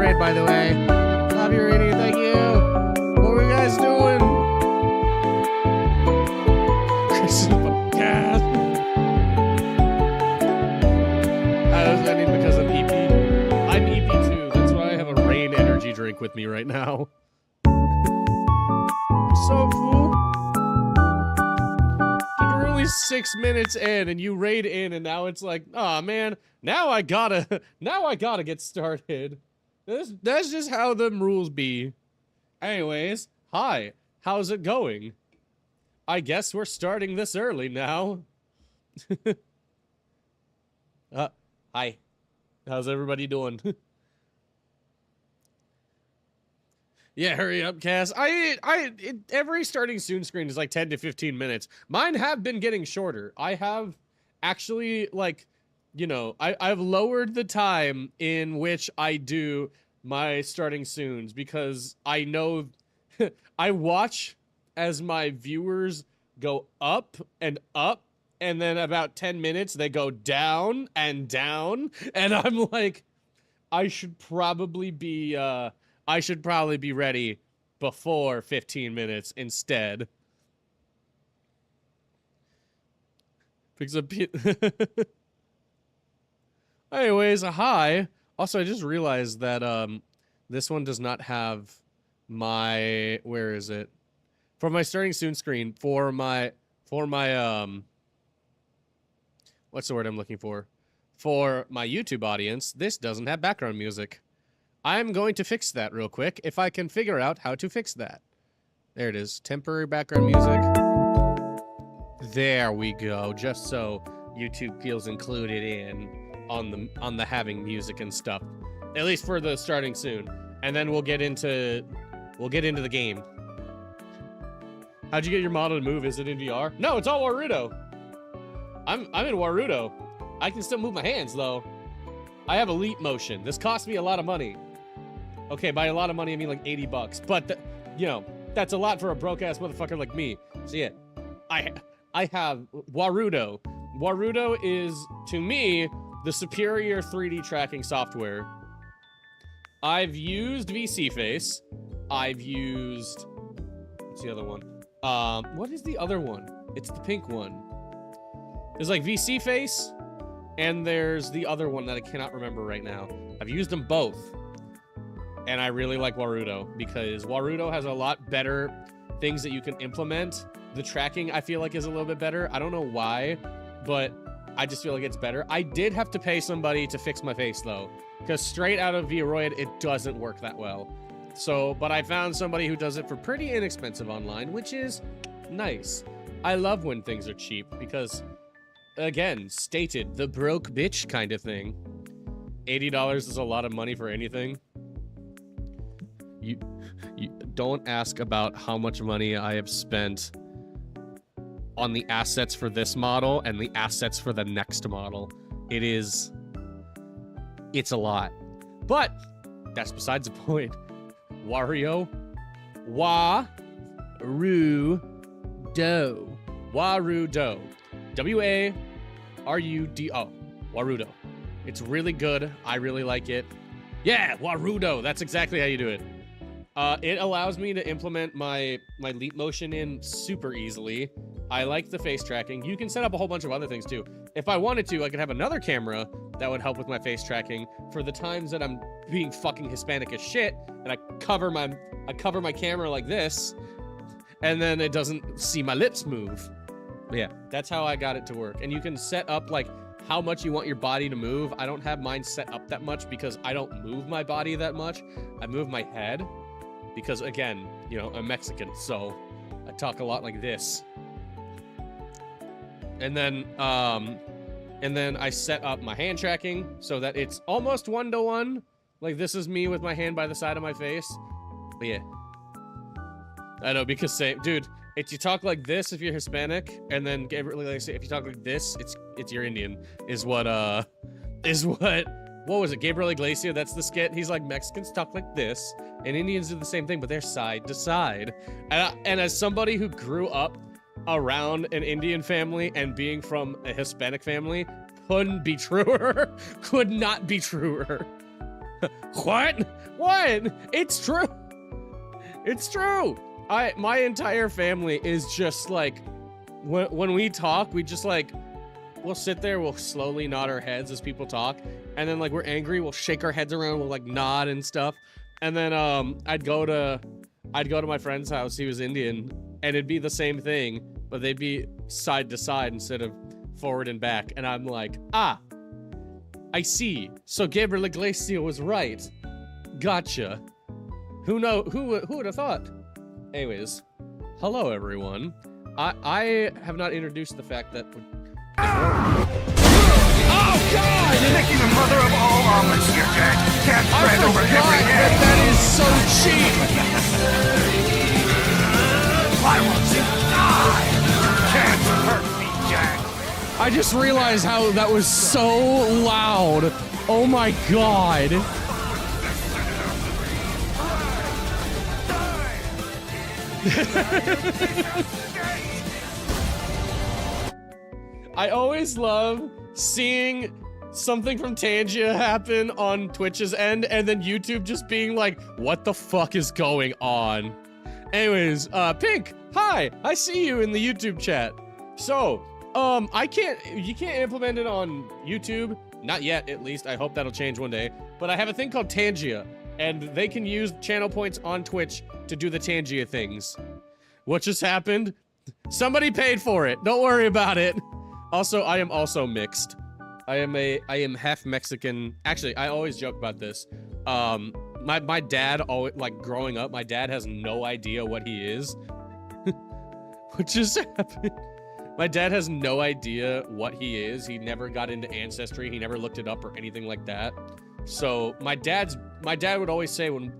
raid, by the way. Love you, raiding. Thank you. What were you guys doing? Chris is fucking gas. I was ending because I'm EP. I'm EP too. That's why I have a rain energy drink with me right now. So cool. Dude, we're only 6 minutes in, and you raid in, and now it's like, oh man, now I gotta get started. That's just how them rules be. Anyways, hi, how's it going? I guess we're starting this early now. Hi, how's everybody doing? Yeah, hurry up, Cass. Every starting soon screen is like 10 to 15 minutes. Mine have been getting shorter. I have actually, like, you know, I've lowered the time in which I do my starting soons because I know I watch as my viewers go up, and then about 10 minutes they go down, and I'm like, I should probably be ready before 15 minutes instead. Picks up. Anyways, hi. Also, I just realized that this one does not have my, where is it? For my starting soon screen, for my what's the word I'm looking for? For my YouTube audience, this doesn't have background music. I'm going to fix that real quick if I can figure out how to fix that. There it is. Temporary background music. There we go. Just so YouTube feels included in on the having music and stuff. At least for the starting soon. And then we'll get into the game. How'd you get your model to move? Is it in VR? No, it's all Warudo. I'm in Warudo. I can still move my hands though. I have elite motion. This cost me a lot of money. Okay, by a lot of money, I mean like 80 bucks. But, you know, that's a lot for a broke-ass motherfucker like me. So yeah, I have Warudo. Warudo is, to me, the superior 3D tracking software. I've used VC Face. I've used... What's the other one? What is the other one? It's the pink one. There's like VC Face, and there's the other one that I cannot remember right now. I've used them both. And I really like Warudo because Warudo has a lot better things that you can implement. The tracking, I feel like, is a little bit better. I don't know why, but I just feel like it's better. I did have to pay somebody to fix my face, though, because straight out of Vroid, it doesn't work that well. So, but I found somebody who does it for pretty inexpensive online, which is nice. I love when things are cheap because, again, stated, the broke bitch kind of thing. $80 is a lot of money for anything. You don't ask about how much money I have spent on the assets for this model and the assets for the next model. It's a lot. But that's besides the point. Warudo. Warudo. W-A-R-U-D-O. Warudo. It's really good. I really like it. Yeah, Warudo. That's exactly how you do it. It allows me to implement my leap motion in super easily. I like the face tracking. You can set up a whole bunch of other things too. If I wanted to, I could have another camera that would help with my face tracking for the times that I'm being fucking Hispanic as shit, and I cover my camera like this, and then it doesn't see my lips move. But yeah, that's how I got it to work. And you can set up like how much you want your body to move. I don't have mine set up that much because I don't move my body that much. I move my head. Because, again, you know, I'm Mexican, so I talk a lot like this. And then I set up my hand tracking so that it's almost 1-to-1. Like, this is me with my hand by the side of my face. But, yeah. I know, because, dude, if you talk like this if you're Hispanic, and then, if you talk like this, it's you're Indian, what was it, Gabriel Iglesias? That's the skit. He's like, Mexicans talk like this, and Indians do the same thing, but they're side to side. And as somebody who grew up around an Indian family and being from a Hispanic family, couldn't be truer. Could not be truer. What? What? It's true. It's true. My entire family is just like, when we talk, we just like, we'll sit there, we'll slowly nod our heads as people talk, and then like we're angry, we'll shake our heads around, we'll like nod and stuff, and then I'd go to my friend's house. He was Indian, and it'd be the same thing, but they'd be side to side instead of forward and back, and I'm like, ah, I see. So Gabriel Iglesias was right. Gotcha. Who would have thought? Anyways, hello everyone. I have not introduced the fact that. Oh God! You're making the mother of all omelets here, Jack. Can't spread over every head. That is so cheap. Why won't you die? You can't hurt me, Jack. I just realized how that was so loud. Oh my God. I always love seeing something from Tangia happen on Twitch's end, and then YouTube just being like, what the fuck is going on? Anyways, Pink, hi, I see you in the YouTube chat. So, you can't implement it on YouTube, not yet at least, I hope that'll change one day, but I have a thing called Tangia, and they can use channel points on Twitch to do the Tangia things. What just happened? Somebody paid for it, don't worry about it. Also, I am also mixed. I am half Mexican. Actually, I always joke about this. My dad always, like, growing up, my dad has no idea what he is. What just happened? My dad has no idea what he is. He never got into Ancestry. He never looked it up or anything like that. So my dad would always say when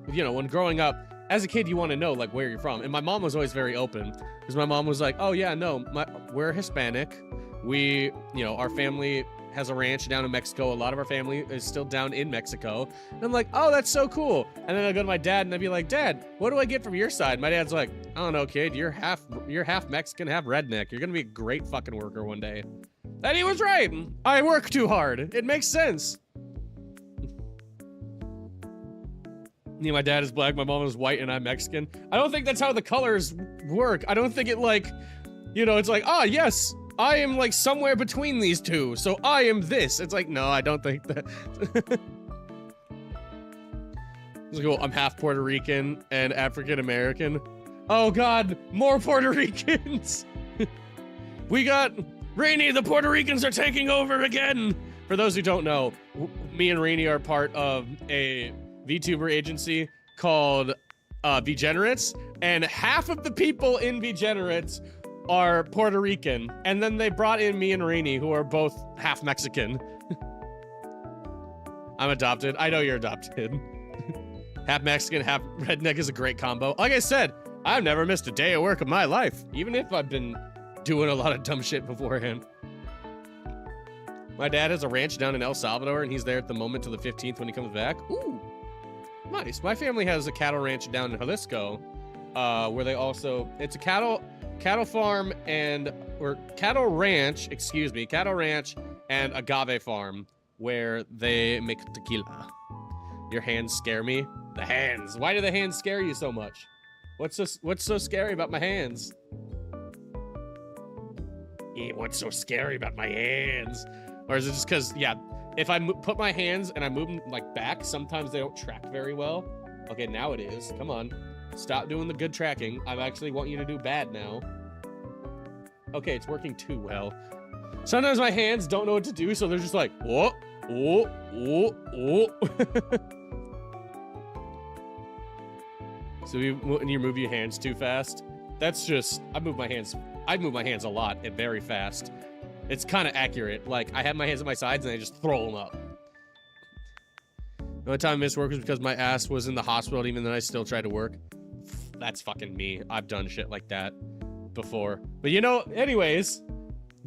growing up, as a kid, you want to know like where you're from. And my mom was always very open because my mom was like, oh yeah, no, we're Hispanic. We, our family has a ranch down in Mexico. A lot of our family is still down in Mexico. And I'm like, oh, that's so cool. And then I'd go to my dad and I'd be like, Dad, what do I get from your side? My dad's like, I don't know, kid. You're half Mexican, half redneck. You're going to be a great fucking worker one day. And he was right. I work too hard. It makes sense. My dad is black, my mom is white, and I'm Mexican. I don't think that's how the colors work. I don't think it like, it's like, ah, yes, I am like somewhere between these two, so I am this. It's like, no, I don't think that. It's cool. I'm half Puerto Rican and African American. Oh God, more Puerto Ricans. We got Rainy, the Puerto Ricans are taking over again. For those who don't know, me and Rainy are part of a VTuber agency called Vgenerates, and half of the people in Vgenerates are Puerto Rican, and then they brought in me and Rainy, who are both half Mexican. I'm adopted. I know you're adopted. Half Mexican, half redneck is a great combo. Like I said, I've never missed a day of work of my life, even if I've been doing a lot of dumb shit beforehand. My dad has a ranch down in El Salvador, and he's there at the moment till the 15th when he comes back. Ooh. Nice. My family has a cattle ranch down in Jalisco, where they also, it's a cattle farm or cattle ranch and agave farm where they make tequila. Your hands scare me. The hands. Why do the hands scare you so much? What's so scary about my hands? What's so scary about my hands? Or is it just because, yeah, if I put my hands and I move them like back, sometimes they don't track very well. Okay, now it is. Come on. Stop doing the good tracking. I actually want you to do bad now. Okay, it's working too well. Sometimes my hands don't know what to do, so they're just like, oh, oh, oh, oh. So when you move your hands too fast, that's just, I move my hands a lot and very fast. It's kind of accurate. Like, I have my hands at my sides and I just throw them up. The only time I missed work was because my ass was in the hospital, even though I still tried to work. That's fucking me. I've done shit like that before. But anyways,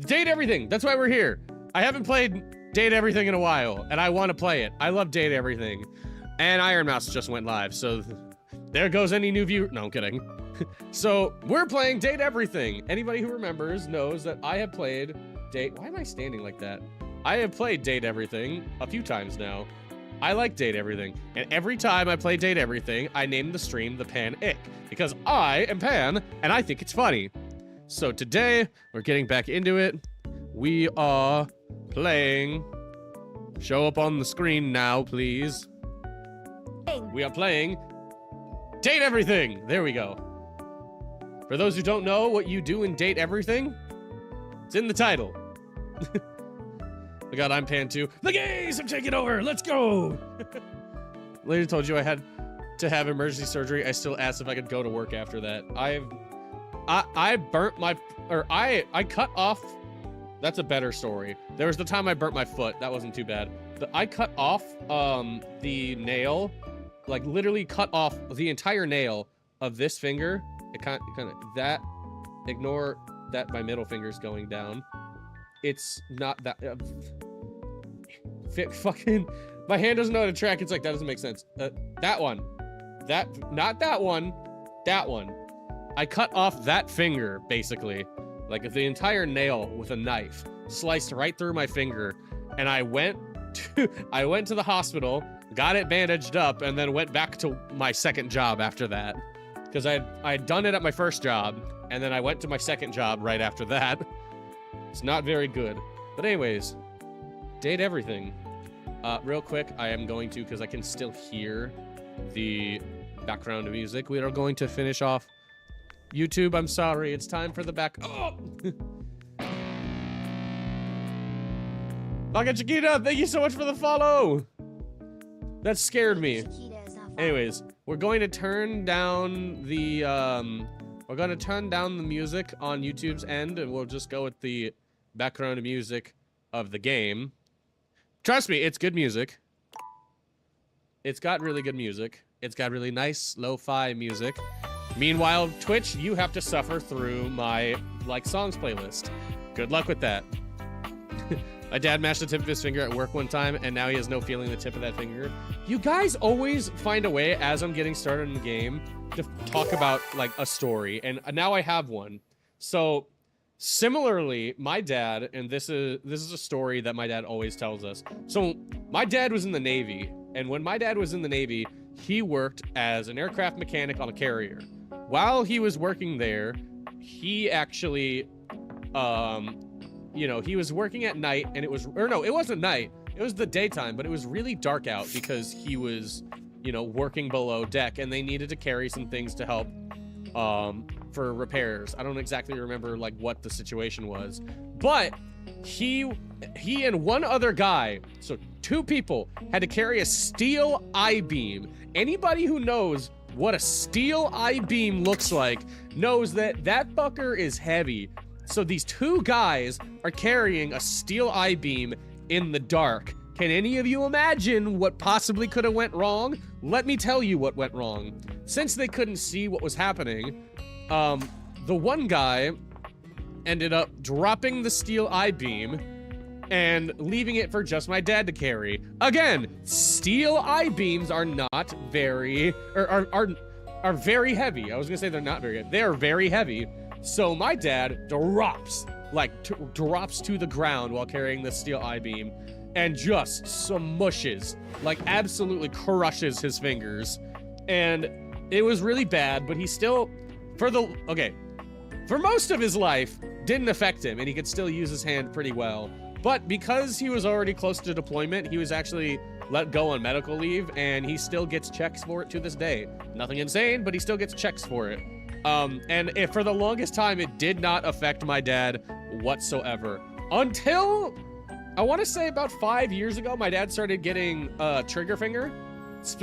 Date Everything. That's why we're here. I haven't played Date Everything in a while, and I want to play it. I love Date Everything. And Iron Mouse just went live, so there goes any new viewer. No, I'm kidding. So, we're playing Date Everything. Anybody who remembers knows that I have played Why am I standing like that? I have played Date Everything a few times now. I like Date Everything. And every time I play Date Everything, I name the stream the PAN-IC because I am Pan and I think it's funny. So today, we're getting back into it. We are playing. Show up on the screen now, please. We are playing Date Everything. There we go. For those who don't know what you do in Date Everything, it's in the title. Oh god, I'm Pan too. The gays have taken over. Let's go. Later told you I had to have emergency surgery. I still asked if I could go to work after that. I burnt my, or I cut off. That's a better story. There was the time I burnt my foot. That wasn't too bad. I cut off the nail, like literally cut off the entire nail of this finger. It kind of that. Ignore that. My middle finger's going down. It's not that. Fucking. My hand doesn't know how to track. It's like that doesn't make sense. That one. That. Not that one. That one. I cut off that finger basically, like the entire nail with a knife, sliced right through my finger, and I went to the hospital, got it bandaged up, and then went back to my second job after that, because I had done it at my first job, and then I went to my second job right after that. It's not very good. But anyways, Date Everything. Real quick, I am going to, because I can still hear the background music, we are going to finish off YouTube. I'm sorry, it's time for the back. Oh! Baka Chiquita, thank you so much for the follow! That scared me. Anyways, we're going to turn down the, music on YouTube's end, and we'll just go with the background music of the game. Trust me, it's good music. It's got really good music. It's got really nice lo-fi music. Meanwhile, Twitch, you have to suffer through my like songs playlist. Good luck with that. My dad mashed the tip of his finger at work one time, and now he has no feeling in the tip of that finger. You guys always find a way, as I'm getting started in the game, to talk about, like, a story, and now I have one. So, similarly, my dad, and this is a story that my dad always tells us. So, my dad was in the Navy, and when my dad was in the Navy, he worked as an aircraft mechanic on a carrier. While he was working there, he actually, you know, he was working at night, and it wasn't night, it was the daytime, but it was really dark out because he was, you know, working below deck, and they needed to carry some things to help, for repairs. I don't exactly remember, like, what the situation was, but he and one other guy, so 2 people, had to carry a steel I-beam. Anybody who knows what a steel I-beam looks like knows that that fucker is heavy. So these 2 guys are carrying a steel I-beam in the dark. Can any of you imagine what possibly could have went wrong? Let me tell you what went wrong. Since they couldn't see what was happening, the one guy ended up dropping the steel I-beam and leaving it for just my dad to carry. Again, steel I-beams are not very, are very heavy. I was gonna say they're not very heavy. They are very heavy. So my dad drops to the ground while carrying the steel I-beam and just smushes, like absolutely crushes his fingers. And it was really bad, but he still, for most of his life, didn't affect him, and he could still use his hand pretty well. But because he was already close to deployment, he was actually let go on medical leave, and he still gets checks for it to this day. Nothing insane, but he still gets checks for it. For the longest time, it did not affect my dad whatsoever. Until, I want to say about 5 years ago, my dad started getting trigger finger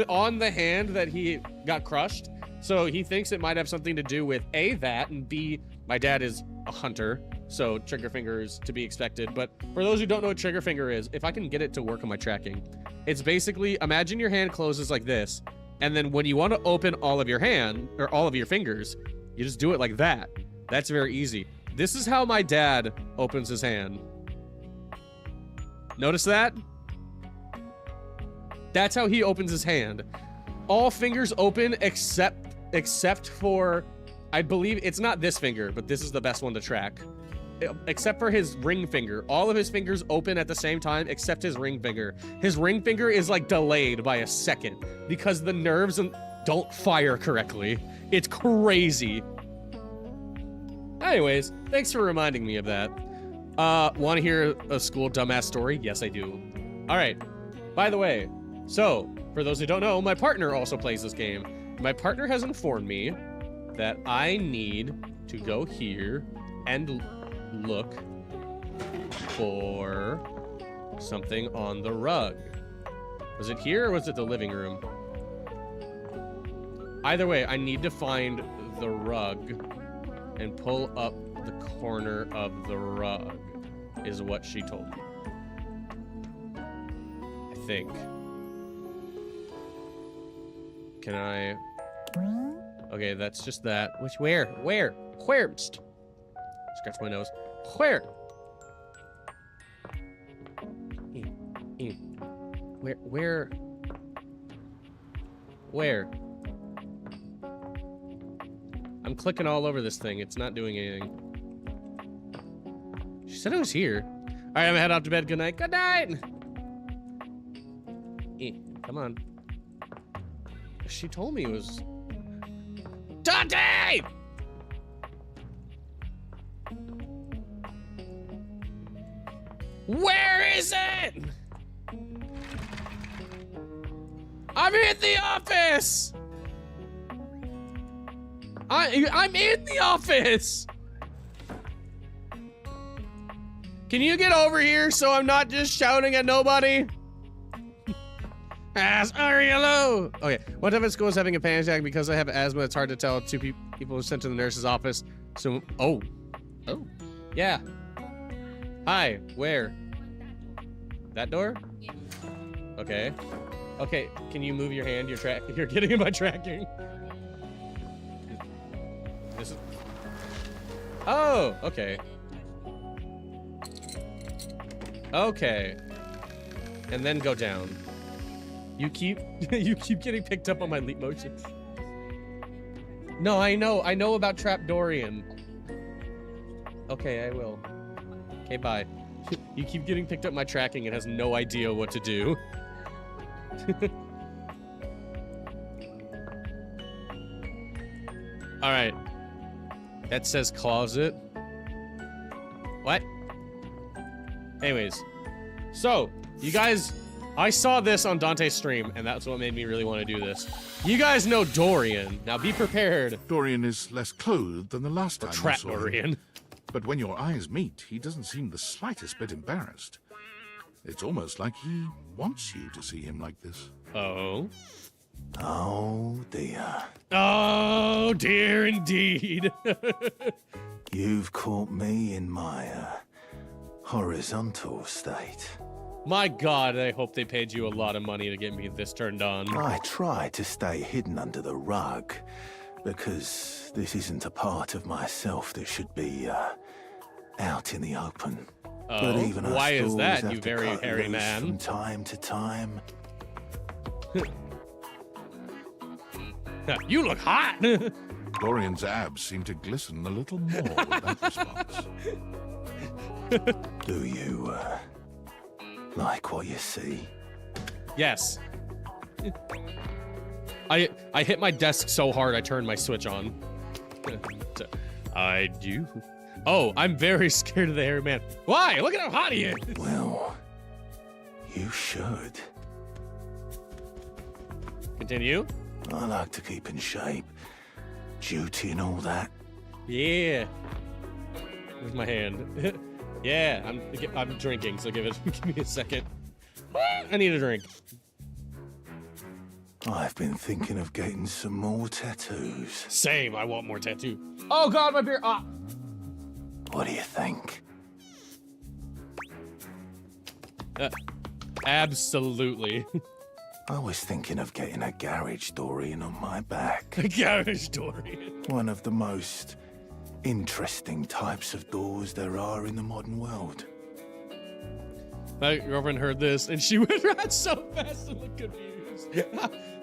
on the hand that he got crushed. So he thinks it might have something to do with A, that, and B, my dad is a hunter, so trigger finger is to be expected. But for those who don't know what trigger finger is, if I can get it to work on my tracking, it's basically, imagine your hand closes like this, and then when you want to open all of your hand, or all of your fingers, you just do it like that. That's very easy. This is how my dad opens his hand. Notice that? That's how he opens his hand. All fingers open except for, I believe, it's not this finger, but this is the best one to track. except for his ring finger. All of his fingers open at the same time, except his ring finger. His ring finger is like delayed by a second because the nerves don't fire correctly. It's crazy. Anyways, thanks for reminding me of that. Want to hear a school dumbass story? Yes, I do. All right. By the way, so for those who don't know, my partner also plays this game. My partner has informed me that I need to go here and look for something on the rug. Was it here or was it the living room? Either way, I need to find the rug and pull up the corner of the rug, is what she told me. I think. Can I? Okay, that's just that. Which, where? Scratch my nose. Where? Where? I'm clicking all over this thing. It's not doing anything. She said it was here. All right, I'm gonna head off to bed. Good night. Good night. Come on. She told me it was... Dante! Where is it? I'm in the office! I'm in the office! Can you get over here so I'm not just shouting at nobody? Sorry, hello! Okay, one time at school I was having a panic attack because I have asthma. It's hard to tell. Two people were sent to the nurse's office. So, oh, yeah. Hi, where? That door? Yeah. Okay. Okay, can you move your hand? You're getting in my tracking. This is... Oh, okay. Okay. And then go down. You keep getting picked up on my leap motion. No, I know about Trapdorian. Okay, I will. Okay, bye. You keep getting picked up my tracking and has no idea what to do. All right. That says closet. What? Anyways. So, you guys, I saw this on Dante's stream, and that's what made me really want to do this. You guys know Dorian. Now be prepared. Dorian is less clothed than the last time I saw him. Dorian. But when your eyes meet, he doesn't seem the slightest bit embarrassed. It's almost like he wants you to see him like this. Oh. Oh, dear. Oh, dear indeed. You've caught me in my horizontal state. My God, I hope they paid you a lot of money to get me this turned on. I try to stay hidden under the rug, because this isn't a part of myself that should be out in the open. Oh, but even why is that, have you to very cut hairy loose man? From time to time. You look hot. Dorian's abs seem to glisten a little more with that response. Do you like what you see? Yes. I hit my desk so hard I turned my switch on. I do. Oh, I'm very scared of the hairy man. Why? Look at how hot he is. Well, you should. Continue. I like to keep in shape. Duty and all that. Yeah. Where's my hand? Yeah, I'm drinking, so give me a second. I need a drink. I've been thinking of getting some more tattoos. Same, I want more tattoo. Oh God, my beer. Ah. What do you think? Absolutely. I was thinking of getting a garage Dorian on my back. A garage Dorian. One of the most interesting types of doors there are in the modern world. My girlfriend heard this and she went around so fast and looked confused.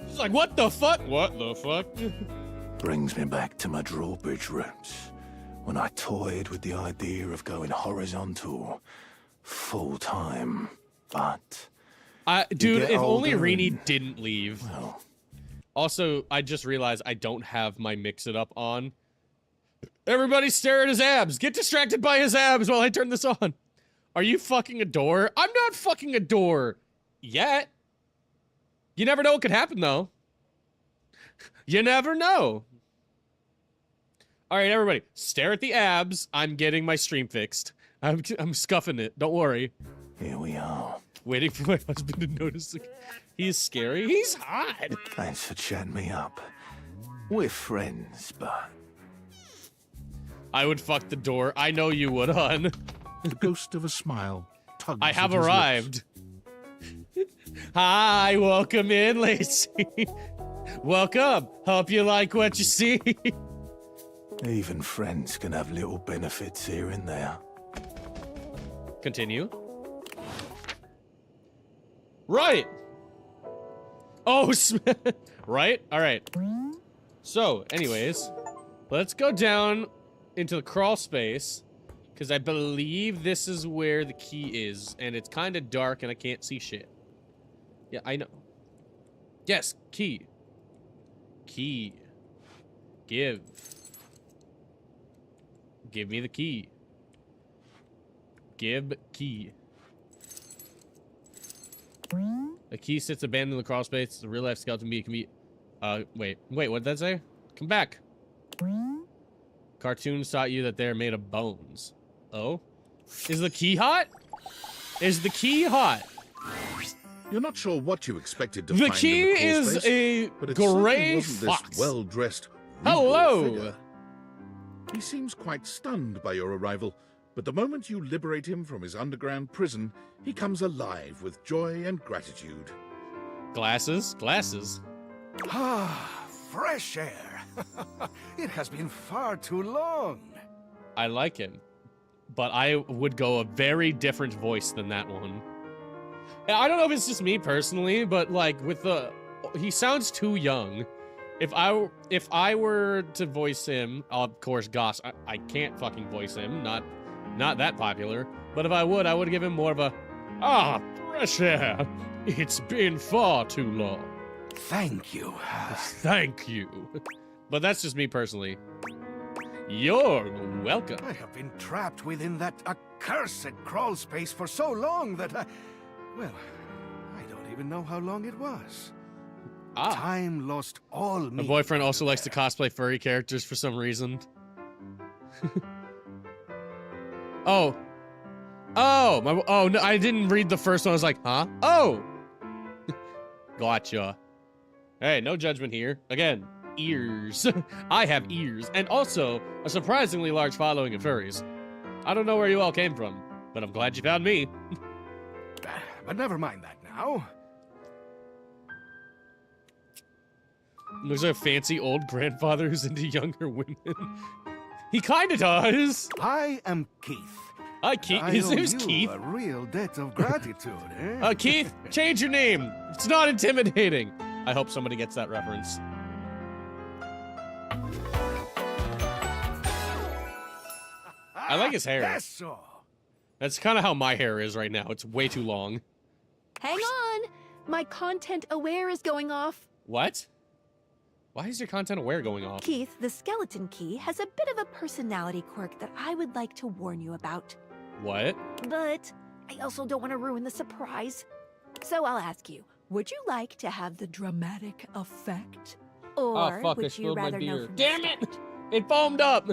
She's like, what the fuck? What the fuck? Brings me back to my drawbridge roots, when I toyed with the idea of going horizontal full time, but dude, get if only older Rini and- didn't leave. well, Also, I just realized I don't have my Mix It Up on. Everybody stare at his abs. Get distracted by his abs while I turn this on. Are you fucking a door? I'm not fucking a door. Yet. You never know what could happen, though. You never know. All right, everybody, stare at the abs. I'm getting my stream fixed. I'm scuffing it. Don't worry. here we are. Waiting for my husband to notice. He's scary. He's hot. Thanks for chatting me up. We're friends, but I would fuck the door. I know you would, hon. The ghost of a smile tugs I have at his arrived. lips. Hi, welcome in, Lacey. Welcome. Hope you like what you see. even friends can have little benefits here and there. Continue. Right. Oh, right? All right. So, anyways, let's go down into the crawl space, because I believe this is where the key is, and it's kind of dark and I can't see shit. Yeah, I know. Yes, key. Key. Give. Give me the key. Give key. A key sits abandoned in the crawl space. The real life skeleton bee can be. Wait, what did that say? Come back. Cartoons taught you that they're made of bones. Oh? Is the key hot? Is the key hot? You're not sure what you expected to The find key in the crawl is space, a but it certainly gray wasn't fox. this well-dressed, Hello! regal figure. He seems quite stunned by your arrival, but the moment you liberate him from his underground prison, he comes alive with joy and gratitude. Glasses? Glasses. Ah, fresh air. It has been far too long. I like him. But I would go a very different voice than that one. And I don't know if it's just me personally, but like with the... He sounds too young. If I were to voice him, of course, Goss, I can't fucking voice him. Not that popular. But if I would give him more of a... Ah, fresh air. It's been far too long. Thank you. Thank you. But that's just me personally. You're welcome. I have been trapped within that accursed crawl space for so long that well, I don't even know how long it was. Ah. Time lost all meaning. My boyfriend also likes to cosplay furry characters for some reason. Oh. Oh, oh, no, I didn't read the first one. I was like, huh? Oh. Gotcha. Hey, no judgment here. Again, ears. I have ears. And also, a surprisingly large following of furries. I don't know where you all came from, but I'm glad you found me. But never mind that now. Looks like a fancy old grandfather who's into younger women. He kinda does. I am Keith. Hi, Keith. I His owe name's you Keith. a real debt of gratitude, eh? Keith, change your name. It's not intimidating. I hope somebody gets that reference. I like his hair. That's so. That's kind of how my hair is right now. It's way too long. Hang on! My content aware is going off. What? Why is your content aware going off? Keith, the skeleton key has a bit of a personality quirk that I would like to warn you about. What? But I also don't want to ruin the surprise. So I'll ask you, would you like to have the dramatic effect? Or Oh, fuck, I would you spilled my rather know beer. from Damn the it! start? It foamed up!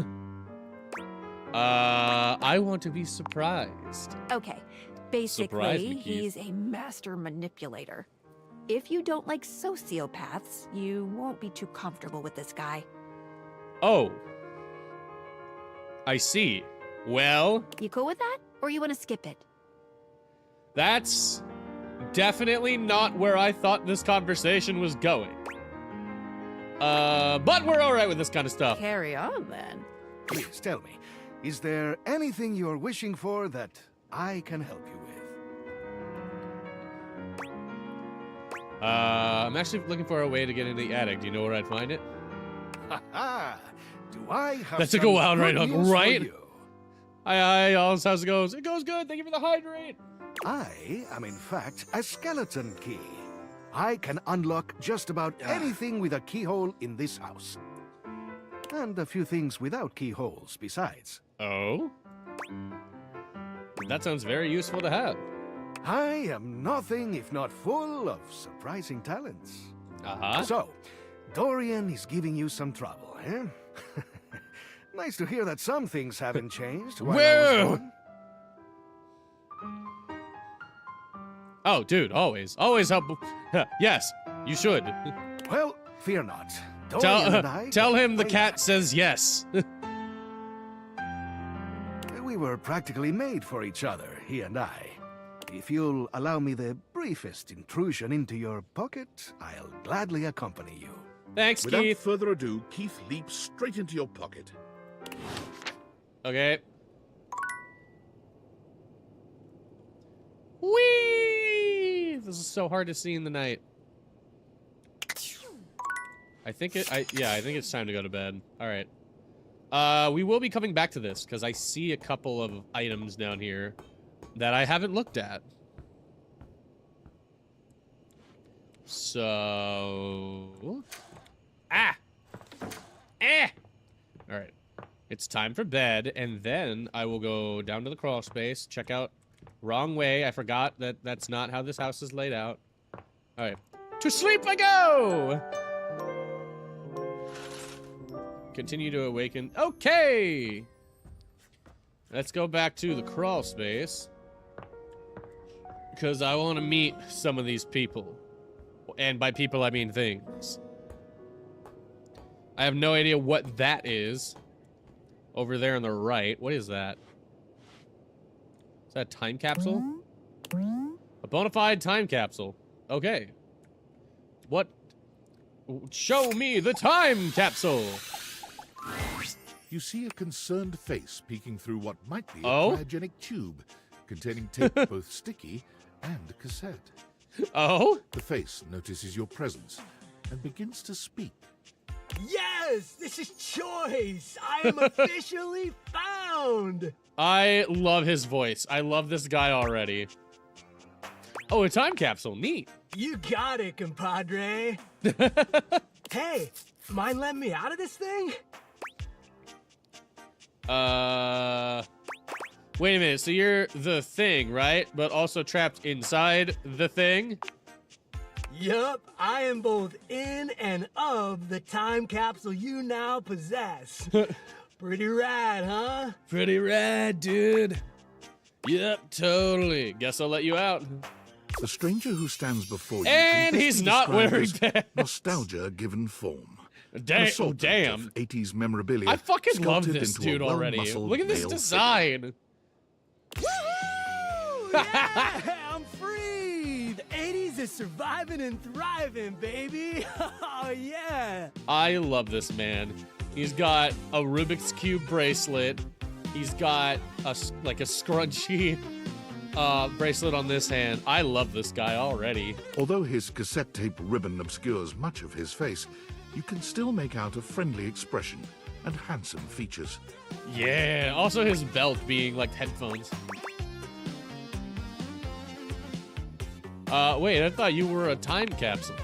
I want to be surprised. Okay, Surprise basically, me, Keith. he's a master manipulator. If you don't like sociopaths, you won't be too comfortable with this guy. Oh. I see. Well, You cool with that? Or you want to skip it? that's definitely not where I thought this conversation was going. But we're alright with this kind of stuff. Carry on, then. Please tell me, is there anything you're wishing for that I can help you with? I'm actually looking for a way to get into the attic. Do you know where I'd find it? Do I have That took a some while, good right, Uncle? news for Right? you? Hi, how's it goes? It goes good. Thank you for the hydrate. I am in fact a skeleton key. I can unlock just about anything with a keyhole in this house. And a few things without keyholes besides. Oh? That sounds very useful to have. I am nothing if not full of surprising talents. Uh-huh. So, Dorian is giving you some trouble, eh? Nice to hear that some things haven't changed while I was Whoa! gone. Oh, dude, always. Always help. Yes, you should. Well, fear not. Dorian and I Tell him the way cat back. says yes. We were practically made for each other, he and I. If you'll allow me the briefest intrusion into your pocket, I'll gladly accompany you. Thanks, Without Keith. further ado, Keith leaps straight into your pocket. Okay. Whee! This is so hard to see in the night. I think it's time to go to bed. All right. We will be coming back to this because I see a couple of items down here that I haven't looked at. So, all right. It's time for bed, and then I will go down to the crawl space, check out. Wrong way. I forgot that that's not how this house is laid out. All right. To sleep I go! Continue to awaken. Okay! Let's go back to the crawl space. Because I want to meet some of these people. And by people, I mean things. I have no idea what that is. Over there on the right. What is that? Is that a time capsule? A bona fide time capsule. Okay. What? Show me the time capsule! You see a concerned face peeking through what might be a Oh? cryogenic tube containing tape both sticky and cassette. Oh? The face notices your presence and begins to speak. Yes, this is Choice. I am officially found. I love his voice. I love this guy already. Oh, a time capsule. Neat. You got it, compadre. Hey, mind letting me out of this thing? Wait a minute. So you're the thing, right? But also trapped inside the thing? Yup, I am both in and of the time capsule you now possess. Pretty rad, huh? Pretty rad, dude. Yep, totally. Guess I'll let you out. The stranger who stands before you And can best he's be not described wearing as pants. nostalgia given form. Damn, An oh, assortment damn. of 80s memorabilia I fucking love sculpted this into a dude already. well-muscled Look at this male design. Woohoo! Yeah, I'm free. The 80s is surviving and thriving, baby. Oh, yeah. I love this man. He's got a Rubik's Cube bracelet. He's got a scrunchy bracelet on this hand. I love this guy already. Although his cassette tape ribbon obscures much of his face, you can still make out a friendly expression and handsome features. Yeah, also his belt being like headphones. Wait, I thought you were a time capsule.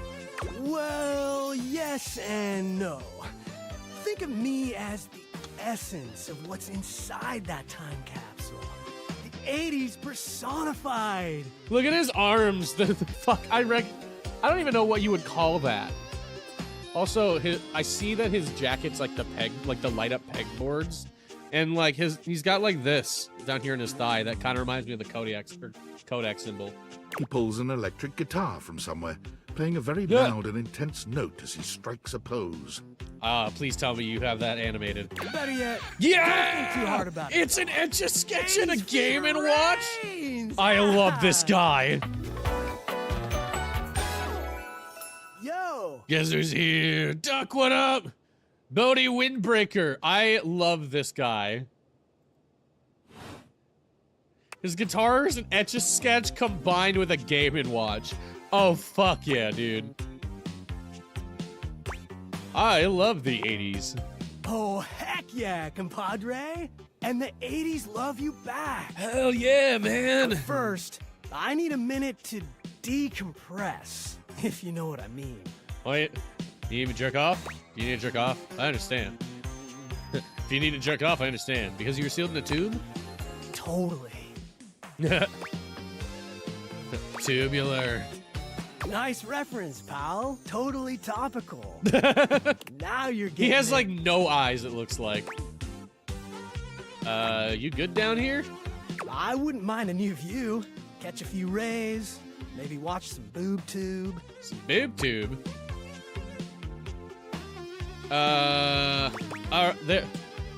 Well, yes and no. Think of me as the essence of what's inside that time capsule. The 80s personified. Look at his arms. The fuck, I don't even know what you would call that. Also, I see that his jacket's like the light up pegboards, and like he's got like this down here in his thigh that kind of reminds me of the Kodak symbol. He pulls an electric guitar from somewhere, playing a very Yeah. loud and intense note as he strikes a pose. Please tell me you have that animated. Better yet, Yeah! don't think too hard about it. It's an Etch-a-Sketch in a Game & Watch. Brains! I love this guy. Yo, Guess who's here? Duck, what up? Bodie Windbreaker. I love this guy. His guitar is an Etch-a-Sketch combined with a Game & Watch. Oh, fuck yeah, dude. I love the 80s. Oh, heck yeah, compadre. And the 80s love you back. Hell yeah, man. But first, I need a minute to decompress, if you know what I mean. Wait, you need to jerk off? You need to jerk off? I understand. If you need to jerk off, I understand. Because you were sealed in a tube? Totally. Tubular. Nice reference, pal. Totally topical. Now you're getting He has it. like no eyes, it looks like. You good down here? I wouldn't mind a new view. Catch a few rays. Maybe watch some boob tube. Some boob tube. There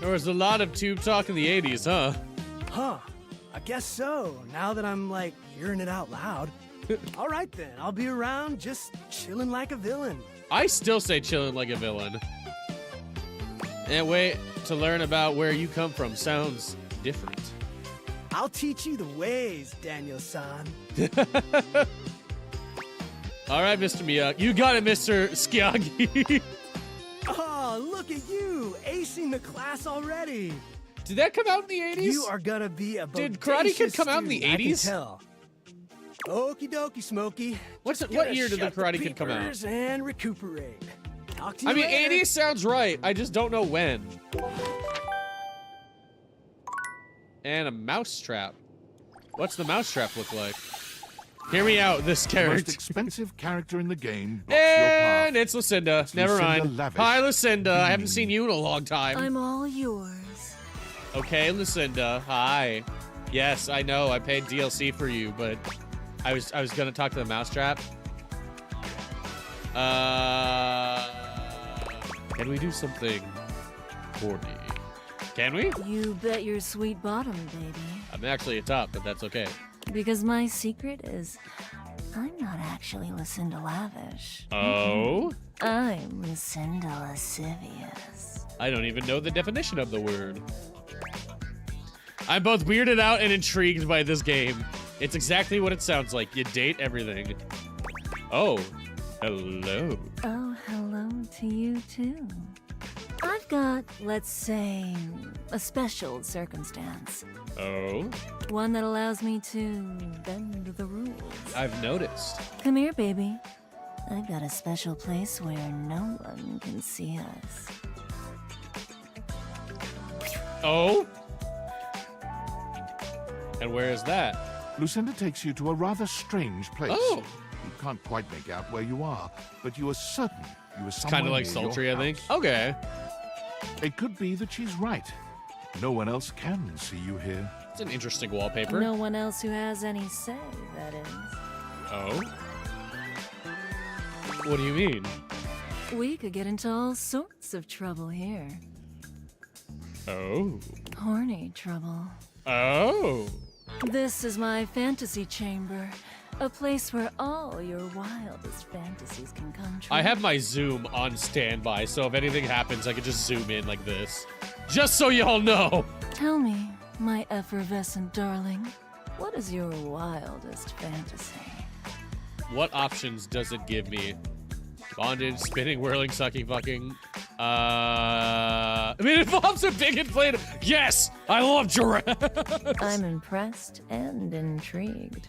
was a lot of tube talk in the 80s, huh? Huh. I guess so, now that I'm, like, hearing it out loud. All right, then. I'll be around just chilling like a villain. I still say chilling like a villain. And wait to learn about where you come from sounds different. I'll teach you the ways, Daniel-san. All right, Mr. Miyagi. You got it, Mr. Skiagi. Oh, look at you, acing the class already. Did that come out in the 80s? You are gonna be a Did Karate Kid bodacious come out in the student, I can 80s? tell. Okie dokie, Smokey. What Just year gotta did the shut Karate Kid come out? peepers and recuperate. Talk to you I mean, later. 80s sounds right. I just don't know when. And a mousetrap. What's the mousetrap look like? Hear me out, this The most character. expensive character in the game blocks your And path. it's Lucinda. It's Never Lucinda mind. Lavish. Hi, Lucinda. I haven't seen you in a long time. I'm all yours. Okay, Lucinda. Hi. Yes, I know. I paid DLC for you, but I was gonna talk to the mousetrap. Can we do something horny? Can we? You bet your sweet bottom, baby. I'm actually a top, but that's okay. Because my secret is I'm not actually Lucinda Lavish. Oh? I'm Lucinda Lascivious. I don't even know the definition of the word. I'm both weirded out and intrigued by this game. It's exactly what it sounds like. You date everything. Oh, hello. Oh, hello to you too. I've got, let's say, a special circumstance. Oh? One that allows me to bend the rules. I've noticed. Come here, baby. I've got a special place where no one can see us. Oh? And where is that? Lucinda takes you to a rather strange place. Oh. You can't quite make out where you are, but you are certain you are somewhere Kind of like near your sultry, I think. house. Okay. It could be that she's right. No one else can see you here. It's an interesting wallpaper. No one else who has any say, that is. Oh? What do you mean? We could get into all sorts of trouble here. Oh. Horny trouble. Oh. This is my fantasy chamber. A place where all your wildest fantasies can come true. I have my zoom on standby, so if anything happens, I can just zoom in like this. Just so y'all know. Tell me, my effervescent darling, what is your wildest fantasy? What options does it give me? Bondage, spinning, whirling, sucking, fucking. I mean, it involves a big inflated. Yes! I love giraffes! I'm impressed and intrigued.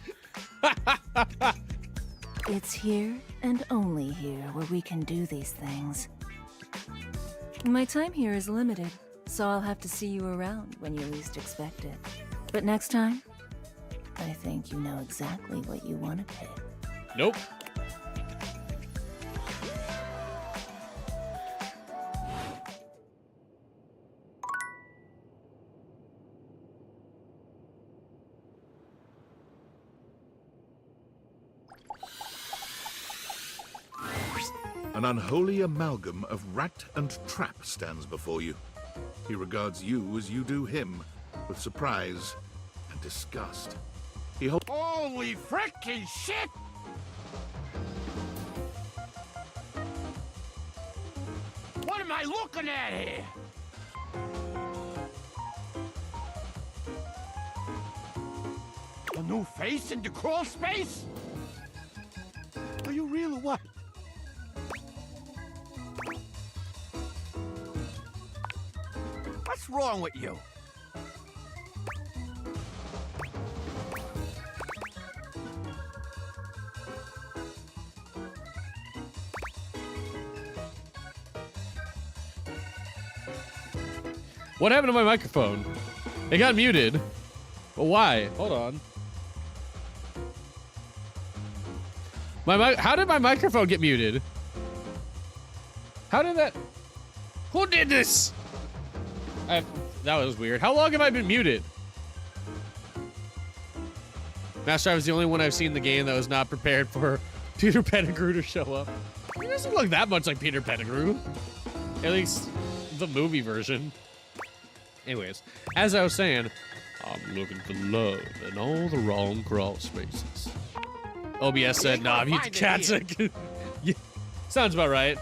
It's here and only here where we can do these things. My time here is limited, so I'll have to see you around when you least expect it. But next time, I think you know exactly what you want to pick. Nope. An unholy amalgam of rat and trap stands before you. He regards you as you do him, with surprise and disgust. He holds... Holy frickin' shit! What am I looking at here? A new face in the crawl space? Are you real or what? What's wrong with you? What happened to my microphone? It got muted. But why? Hold on. How did my microphone get muted? How did that? Who did this? That was weird. How long have I been muted? Master, I was the only one I've seen in the game that was not prepared for Peter Pettigrew to show up. He doesn't look that much like Peter Pettigrew. At least the movie version. Anyways, as I was saying, I'm looking for love in all the wrong crawl spaces. OBS said, nah, mute the cats. Yeah, sounds about right.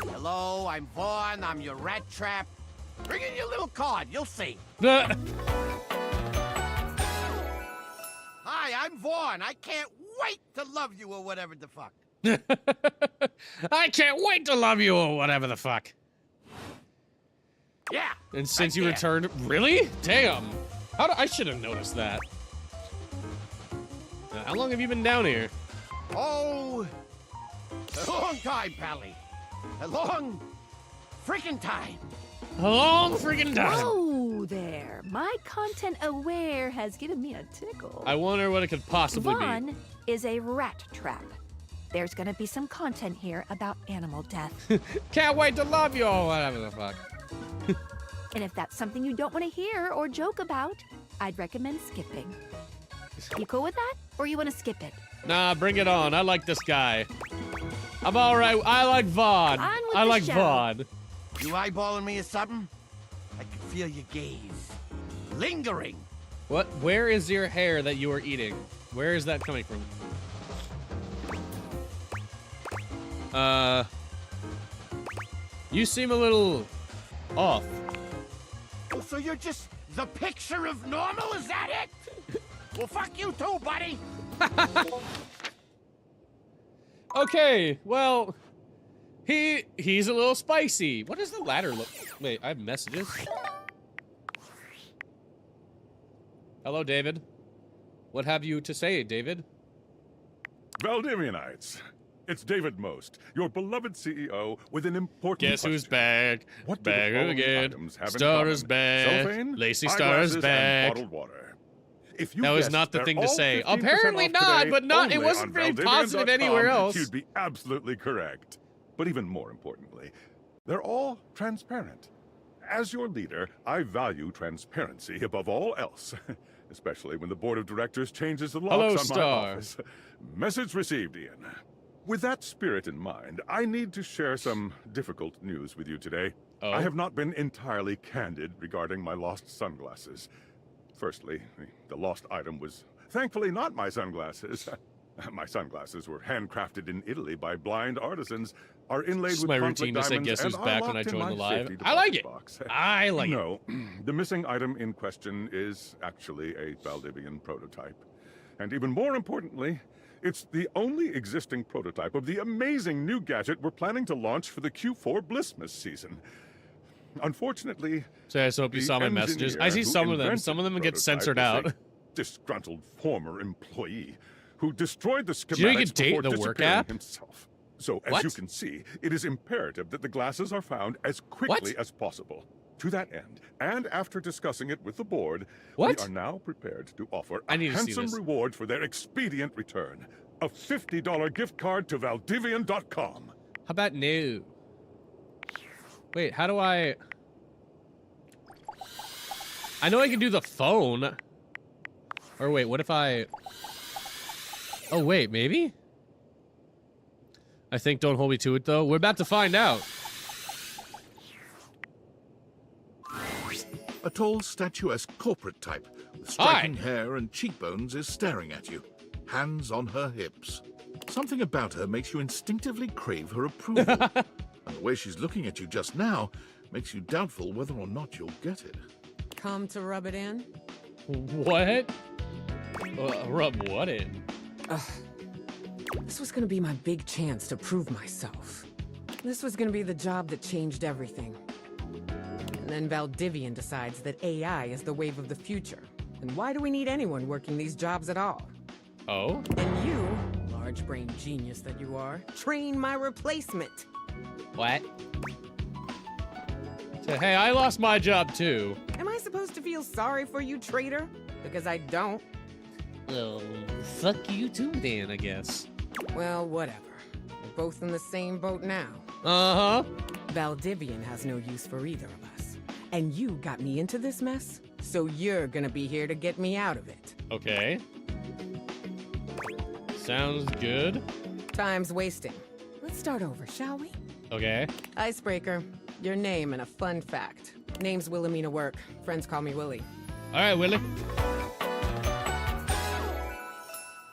Hello, I'm Vaughn. I'm your rat trap. Bring in your little card. You'll see. Hi, I'm Vaughn. I can't wait to love you or whatever the fuck. I can't wait to love you or whatever the fuck. Yeah. And since right you there. returned, really? Damn. I should have noticed that. Now, how long have you been down here? Oh, a long time, Pally. A long freaking time. A long freaking time. Whoa there. My content aware has given me a tickle. I wonder what it could possibly be. Vaughn is a rat trap. There's gonna be some content here about animal death. Can't wait to love you or whatever the fuck. And if that's something you don't want to hear or joke about, I'd recommend skipping. You cool with that? Or you want to skip it? Nah, bring it on. I like this guy. I'm all right. I like Vaughn. On with I the like show. Vaughn. You eyeballing me or something? I can feel your gaze. Lingering. What? Where is your hair that you are eating? Where is that coming from? You seem a little off. Oh, so you're just the picture of normal? Is that it? Well, fuck you too, buddy. Okay, well, he's a little spicy. What does the ladder look? Wait, I have messages. Hello, David. What have you to say, David? Valdivianites, it's David Most, your beloved CEO, with an important Guess who's question. back? What do Back the following again. items have in Star is common? back. Cellophane, Lacey Star is eyeglasses, and back. bottled water. If you That was guessed not the they're thing to all say. 15% Apparently off not, today but not. It only wasn't on very Valdivian.com, positive anywhere else. You'd be absolutely correct. But even more importantly, they're all transparent. As your leader, I value transparency above all else, especially when the board of directors changes the locks Hello, on my Star. office. Message received, Ian. With that spirit in mind, I need to share some difficult news with you today. Oh. I have not been entirely candid regarding my lost sunglasses. Firstly, the lost item was thankfully not my sunglasses. My sunglasses were handcrafted in Italy by blind artisans, are inlaid This is with my conflict routine to say, diamonds, guess who's and are back when I locked in join my the live. safety I like deposit it. box. I like it. No, the missing item in question is actually a Valdivian prototype. And even more importantly, it's the only existing prototype of the amazing new gadget we're planning to launch for the Q4 Blissmas season. Unfortunately, So I just hope you the saw my messages. I see engineer some who of them. invented Some of them the get prototype censored is out. a disgruntled former employee who destroyed the you know you schematics can date before the work disappearing app? himself. So, as What? you can see, it is imperative that the glasses are found as quickly as possible. To that end, and after discussing it with the board, What? we are now prepared to offer I a need to see handsome this. reward for their expedient return. A $50 gift card to Valdivian.com. How about no? Wait, how do I know I can do the phone. Or wait, what if I... Oh, wait, maybe? I think don't hold me to it, though. We're about to find out. A tall, statuesque corporate type with striking hair and cheekbones is staring at you, hands on her hips. Something about her makes you instinctively crave her approval. And the way she's looking at you just now makes you doubtful whether or not you'll get it. Come to rub it in? What? Rub what in? This was gonna be my big chance to prove myself. This was gonna be the job that changed everything. then Valdivian decides that AI is the wave of the future. And why do we need anyone working these jobs at all? Oh? And you, large-brained genius that you are, train my replacement. What? So, hey, I lost my job too. Am I supposed to feel sorry for you, traitor? Because I don't. Well, fuck you too then, I guess. Well, whatever. We're both in the same boat now. Uh-huh. Valdivian has no use for either of us. And you got me into this mess, so you're gonna be here to get me out of it. Okay. Sounds good. Time's wasting. Let's start over, shall we? Okay. Icebreaker. Your name and a fun fact. Name's Wilhelmina Work. Friends call me Willie. All right, Willie.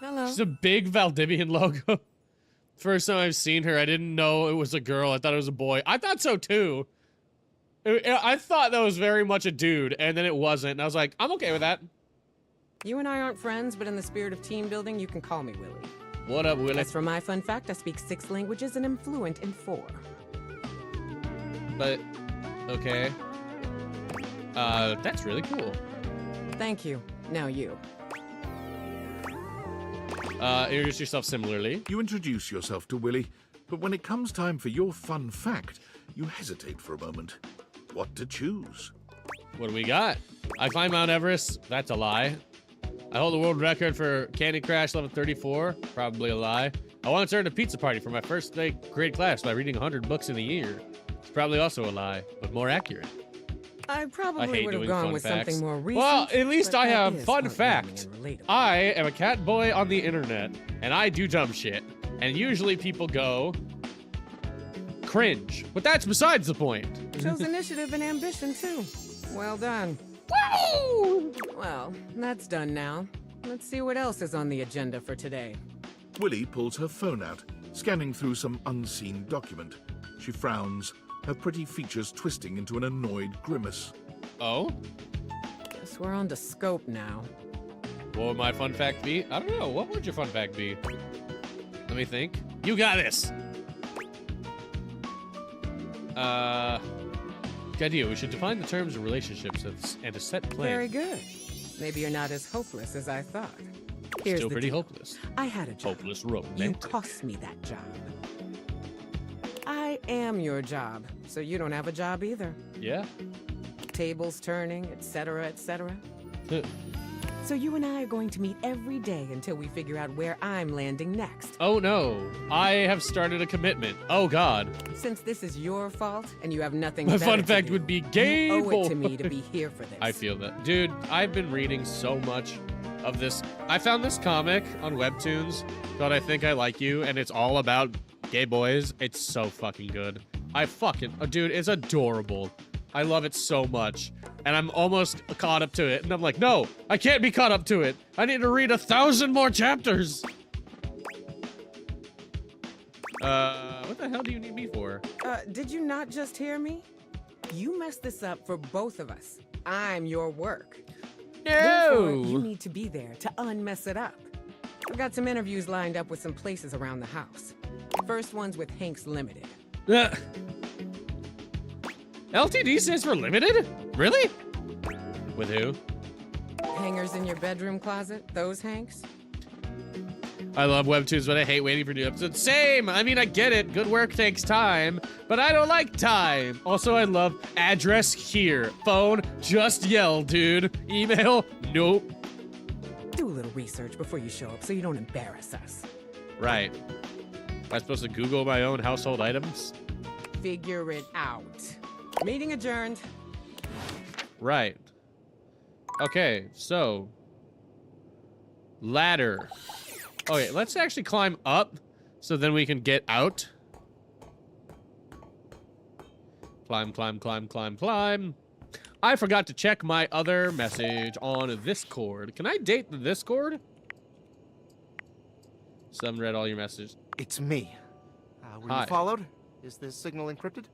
Hello. She's a big Valdivian logo. First time I've seen her, I didn't know it was a girl. I thought it was a boy. I thought so too. I thought that was very much a dude, and then it wasn't. And I was like, I'm okay with that. You and I aren't friends, but in the spirit of team building, you can call me Willie. What up, Willie? As for my fun fact, I speak 6 languages and am fluent in 4. But, okay. That's really cool. Thank you. Now you. Introduce yourself similarly. You introduce yourself to Willie, but when it comes time for your fun fact, you hesitate for a moment. What to choose? What do we got? I climbed Mount Everest. That's a lie. I hold the world record for Candy Crush level 34. Probably a lie. I want to start a pizza party for my first grade class by reading 100 books in a year. It's probably also a lie, but more accurate. I probably hate would have doing gone fun with facts. something more recent. Well, at least but I that have is fun heartwarming fact. and relatable. I am a cat boy on the internet, and I do dumb shit. And usually people go cringe, but that's besides the point. Shows initiative and ambition too. Well done. Woo! Well, that's done now. Let's see what else is on the agenda for today. Willie pulls her phone out, scanning through some unseen document. She frowns, her pretty features twisting into an annoyed grimace. Oh? Guess we're on to scope now. What would my fun fact be? I don't know. What would your fun fact be? Let me think. You got this! Good idea. We should define the terms of relationships and a set plan. Very good. Maybe you're not as hopeless as I thought. Here's Still the pretty deal. hopeless. I had a job. Hopeless You romantic. cost me that job. I am your job, so you don't have a job either. Yeah? Tables turning, etc., etc. Huh. So you and I are going to meet every day until we figure out where I'm landing next. Oh no. I have started a commitment. Oh god. Since this is your fault and you have nothing My better fun to fact do, would be gay you owe it to boy. me to be here for this. I feel that. Dude, I've been reading so much of this. I found this comic on Webtoons called I Think I Like You, and it's all about gay boys. It's so fucking good. Dude, it's adorable. I love it so much. And I'm almost caught up to it. And I'm like, no, I can't be caught up to it. I need to read 1,000 more chapters. What the hell do you need me for? Did you not just hear me? You messed this up for both of us. I'm your work. Therefore, you need to be there to unmess it up. I've got some interviews lined up with some places around the house. First one's with Hanks Limited. LTD stands for limited? Really? With who? Hangers in your bedroom closet? Those Hanks? I love Webtoons, but I hate waiting for new episodes. Same! I mean, I get it. Good work takes time, but I don't like time. Also, I love address here. Phone, just yell, dude. Email, nope. Do a little research before you show up so you don't embarrass us. Right. Am I supposed to Google my own household items? Figure it out. Meeting adjourned. Right. Okay, so. Ladder. Okay, let's actually climb up so then we can get out. Climb, climb, climb, climb, climb. I forgot to check my other message on Discord. Can I date the Discord? Some read all your messages. It's me. Were Hi. you followed? Is this signal encrypted?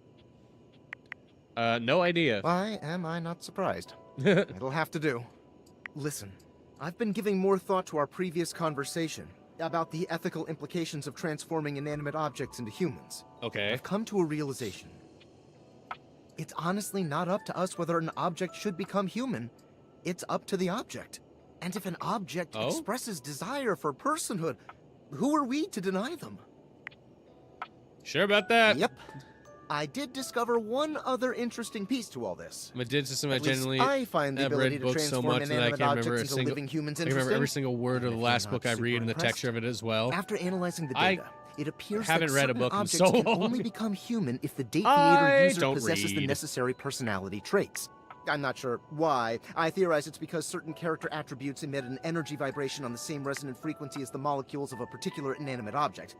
No idea. Why am I not surprised? It'll have to do. Listen, I've been giving more thought to our previous conversation about the ethical implications of transforming inanimate objects into humans. Okay. I've come to a realization. It's honestly not up to us whether an object should become human. It's up to the object. And if an object expresses desire for personhood, who are we to deny them? Sure about that? Yep. I did discover one other interesting piece to all this. I did system I At least genuinely I find the have ability read to books so transform much that I inanimate can't objects remember a into single. living humans I remember every interesting. single word of the And if last you're book not I read super and the impressed, texture of it as well. After analyzing the data, it appears haven't that read a certain book in objects so can long. only become human if the date I creator user don't possesses the read. necessary personality traits. I'm not sure why. I theorize it's because certain character attributes emit an energy vibration on the same resonant frequency as the molecules of a particular inanimate object.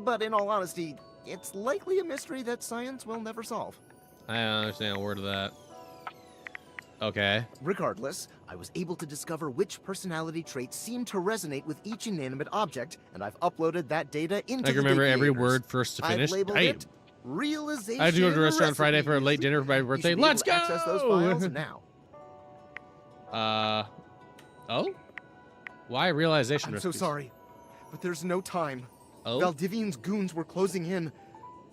But in all honesty, it's likely a mystery that science will never solve. I don't understand a word of that. Okay. Regardless, I was able to discover which personality traits seem to resonate with each inanimate object, and I've uploaded that data into I can the remember data every creators. word first to finish. I've labeled Damn. it Realization I had to go to a restaurant Friday for a late Recipes. dinner for my You birthday. should be able Let's to go! access those files now. Oh? Why realization I'm so recipes? sorry, but there's no time. Oh? Valdivian's goons were closing in,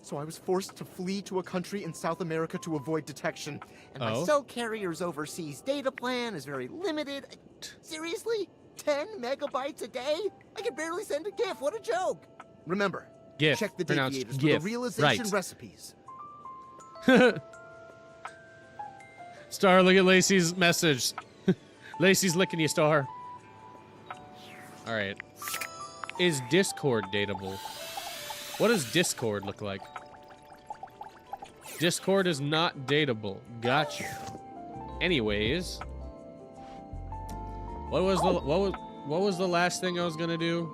so I was forced to flee to a country in South America to avoid detection. And my cell carrier's overseas data plan is very limited. Seriously? 10 megabytes a day? I can barely send a GIF. What a joke! Remember, GIF. check the Pronounced deviators for GIF. the realization Right. recipes. Star, look at Lacey's message. Lacey's licking you, Star. Alright. Is Discord dateable? What does Discord look like? Discord is not dateable. Gotcha. Anyways. What was the last thing I was gonna do?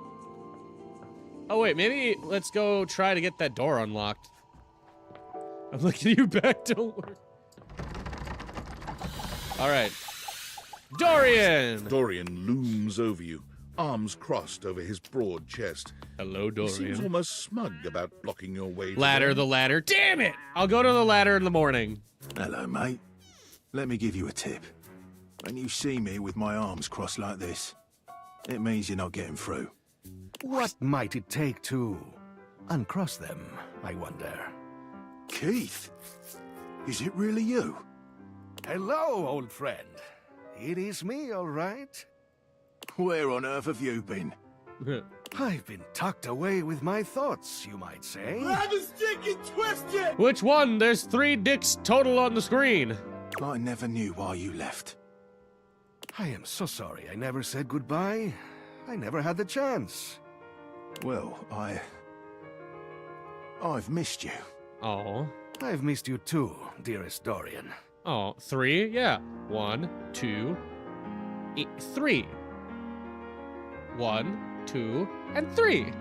Oh wait, maybe let's go try to get that door unlocked. I'm looking at you back, don't worry. Alright. Dorian! Dorian looms over you, arms crossed over his broad chest. Hello, He seems Dorian. almost smug about blocking your way. Ladder, the ladder. Damn it! I'll go to the ladder in the morning. Hello, mate. Let me give you a tip. When you see me with my arms crossed like this, it means you're not getting through. What might it take to uncross them, I wonder? Keith? Is it really you? Hello, old friend. It is me, all right. Where on earth have you been? I've been tucked away with my thoughts, you might say. Which one? There's 3 dicks total on the screen. I never knew why you left. I am so sorry I never said goodbye. I never had the chance. Well, I've missed you. Oh. I've missed you too, dearest Dorian. Oh, 3? Yeah. 1, 2, 3. 1, 2, and 3.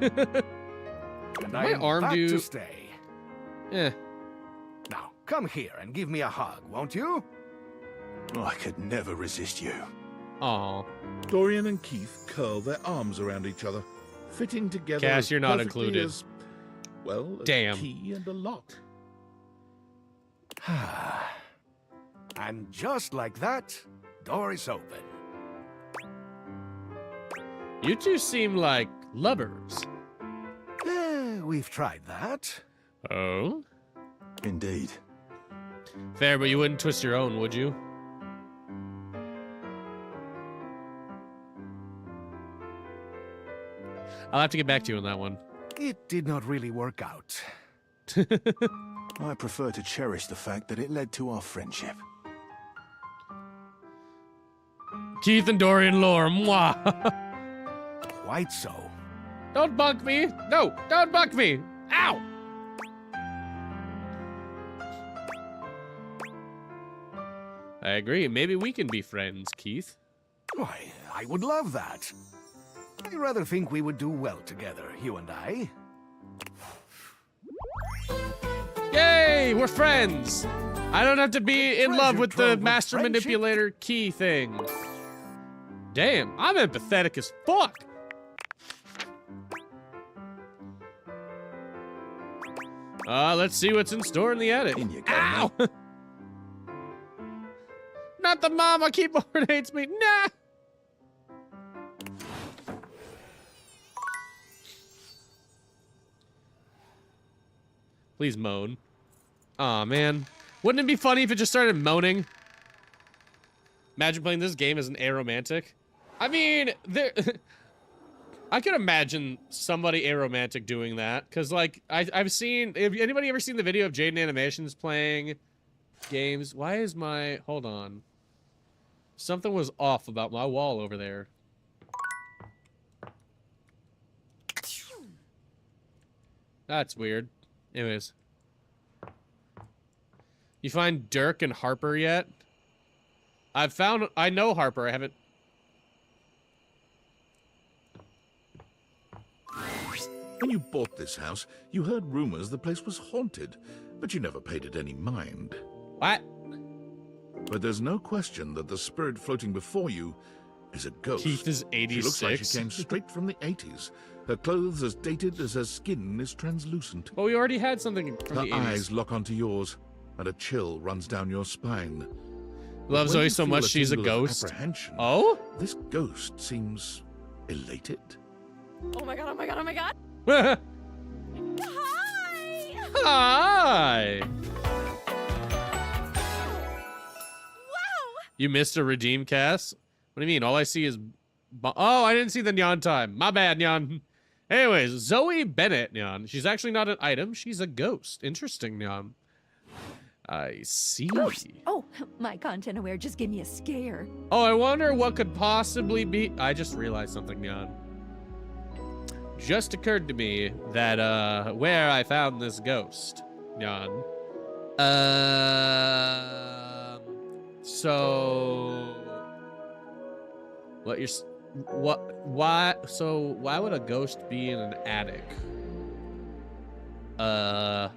And My I am arm back do- to stay. Eh. Now, come here and give me a hug, won't you? I could never resist you. Aw. Dorian and Keith curl their arms around each other, fitting together. Cass, as you're not perfectly included. As, well, a Damn. key and a lock. And just like that, door is open. You two seem like lovers. We've tried that. Oh? Indeed. Fair, but you wouldn't twist your own, would you? I'll have to get back to you on that one. It did not really work out. I prefer to cherish the fact that it led to our friendship. Keith and Dorian lore, mwah! Quite so. Don't bunk me! No, don't bunk me! Ow! I agree. Maybe we can be friends, Keith. Why, I would love that. I rather think we would do well together, you and I. Yay! We're friends! I don't have to be in love treasure with the trove of master friendship. manipulator key thing. Damn, I'm empathetic as fuck! Let's see what's in store in the attic. In you go, Ow! Not the mom, my keyboard hates me. Nah! Please moan. Aw, man. Wouldn't it be funny if it just started moaning? Imagine playing this game as an aromantic. I mean, there... I could imagine somebody aromantic doing that, because, like, I've seen... Have anybody ever seen the video of Jaden Animations playing games? Why is my... Hold on. Something was off about my wall over there. That's weird. Anyways. You find Dirk and Harper yet? I know Harper, I haven't... When you bought this house, you heard rumors the place was haunted, but you never paid it any mind. What? But there's no question that the spirit floating before you is a ghost. Keith is 86. She looks like she came straight from the 80s. Her clothes as dated as her skin is translucent. Well, we already had something from her the 80s. Eyes lock onto yours, and a chill runs down your spine. Love Zoe so much she's a ghost. Oh? This ghost seems elated. Oh my god, oh my god, oh my god. Hi! Hi! Wow! You missed a redeem, Cass? What do you mean? All I see is... Oh, I didn't see the Nyan time. My bad, Nyan. Anyways, Zoe Bennett, Nyan. She's actually not an item. She's a ghost. Interesting, Nyan. I see. Ghost. Oh, my content aware just gave me a scare. Oh, I wonder what could possibly be... I just realized something, Nyan. Just occurred to me that, where I found this ghost, Nyan. So... Why would a ghost be in an attic? I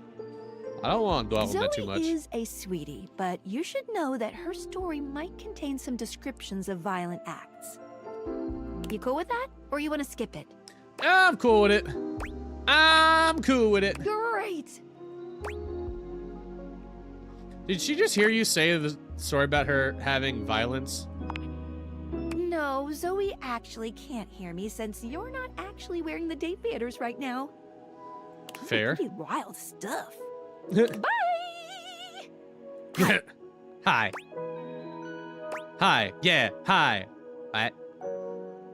don't want to dwell on that too much. Zoe is a sweetie, but you should know that her story might contain some descriptions of violent acts. You cool with that? Or you want to skip it? I'm cool with it. I'm cool with it. Great. Did she just hear you say the story about her having violence? No, Zoe actually can't hear me since you're not actually wearing the date theaters right now. Fair. Pretty wild stuff. Bye! Hi. Hi. Yeah, hi.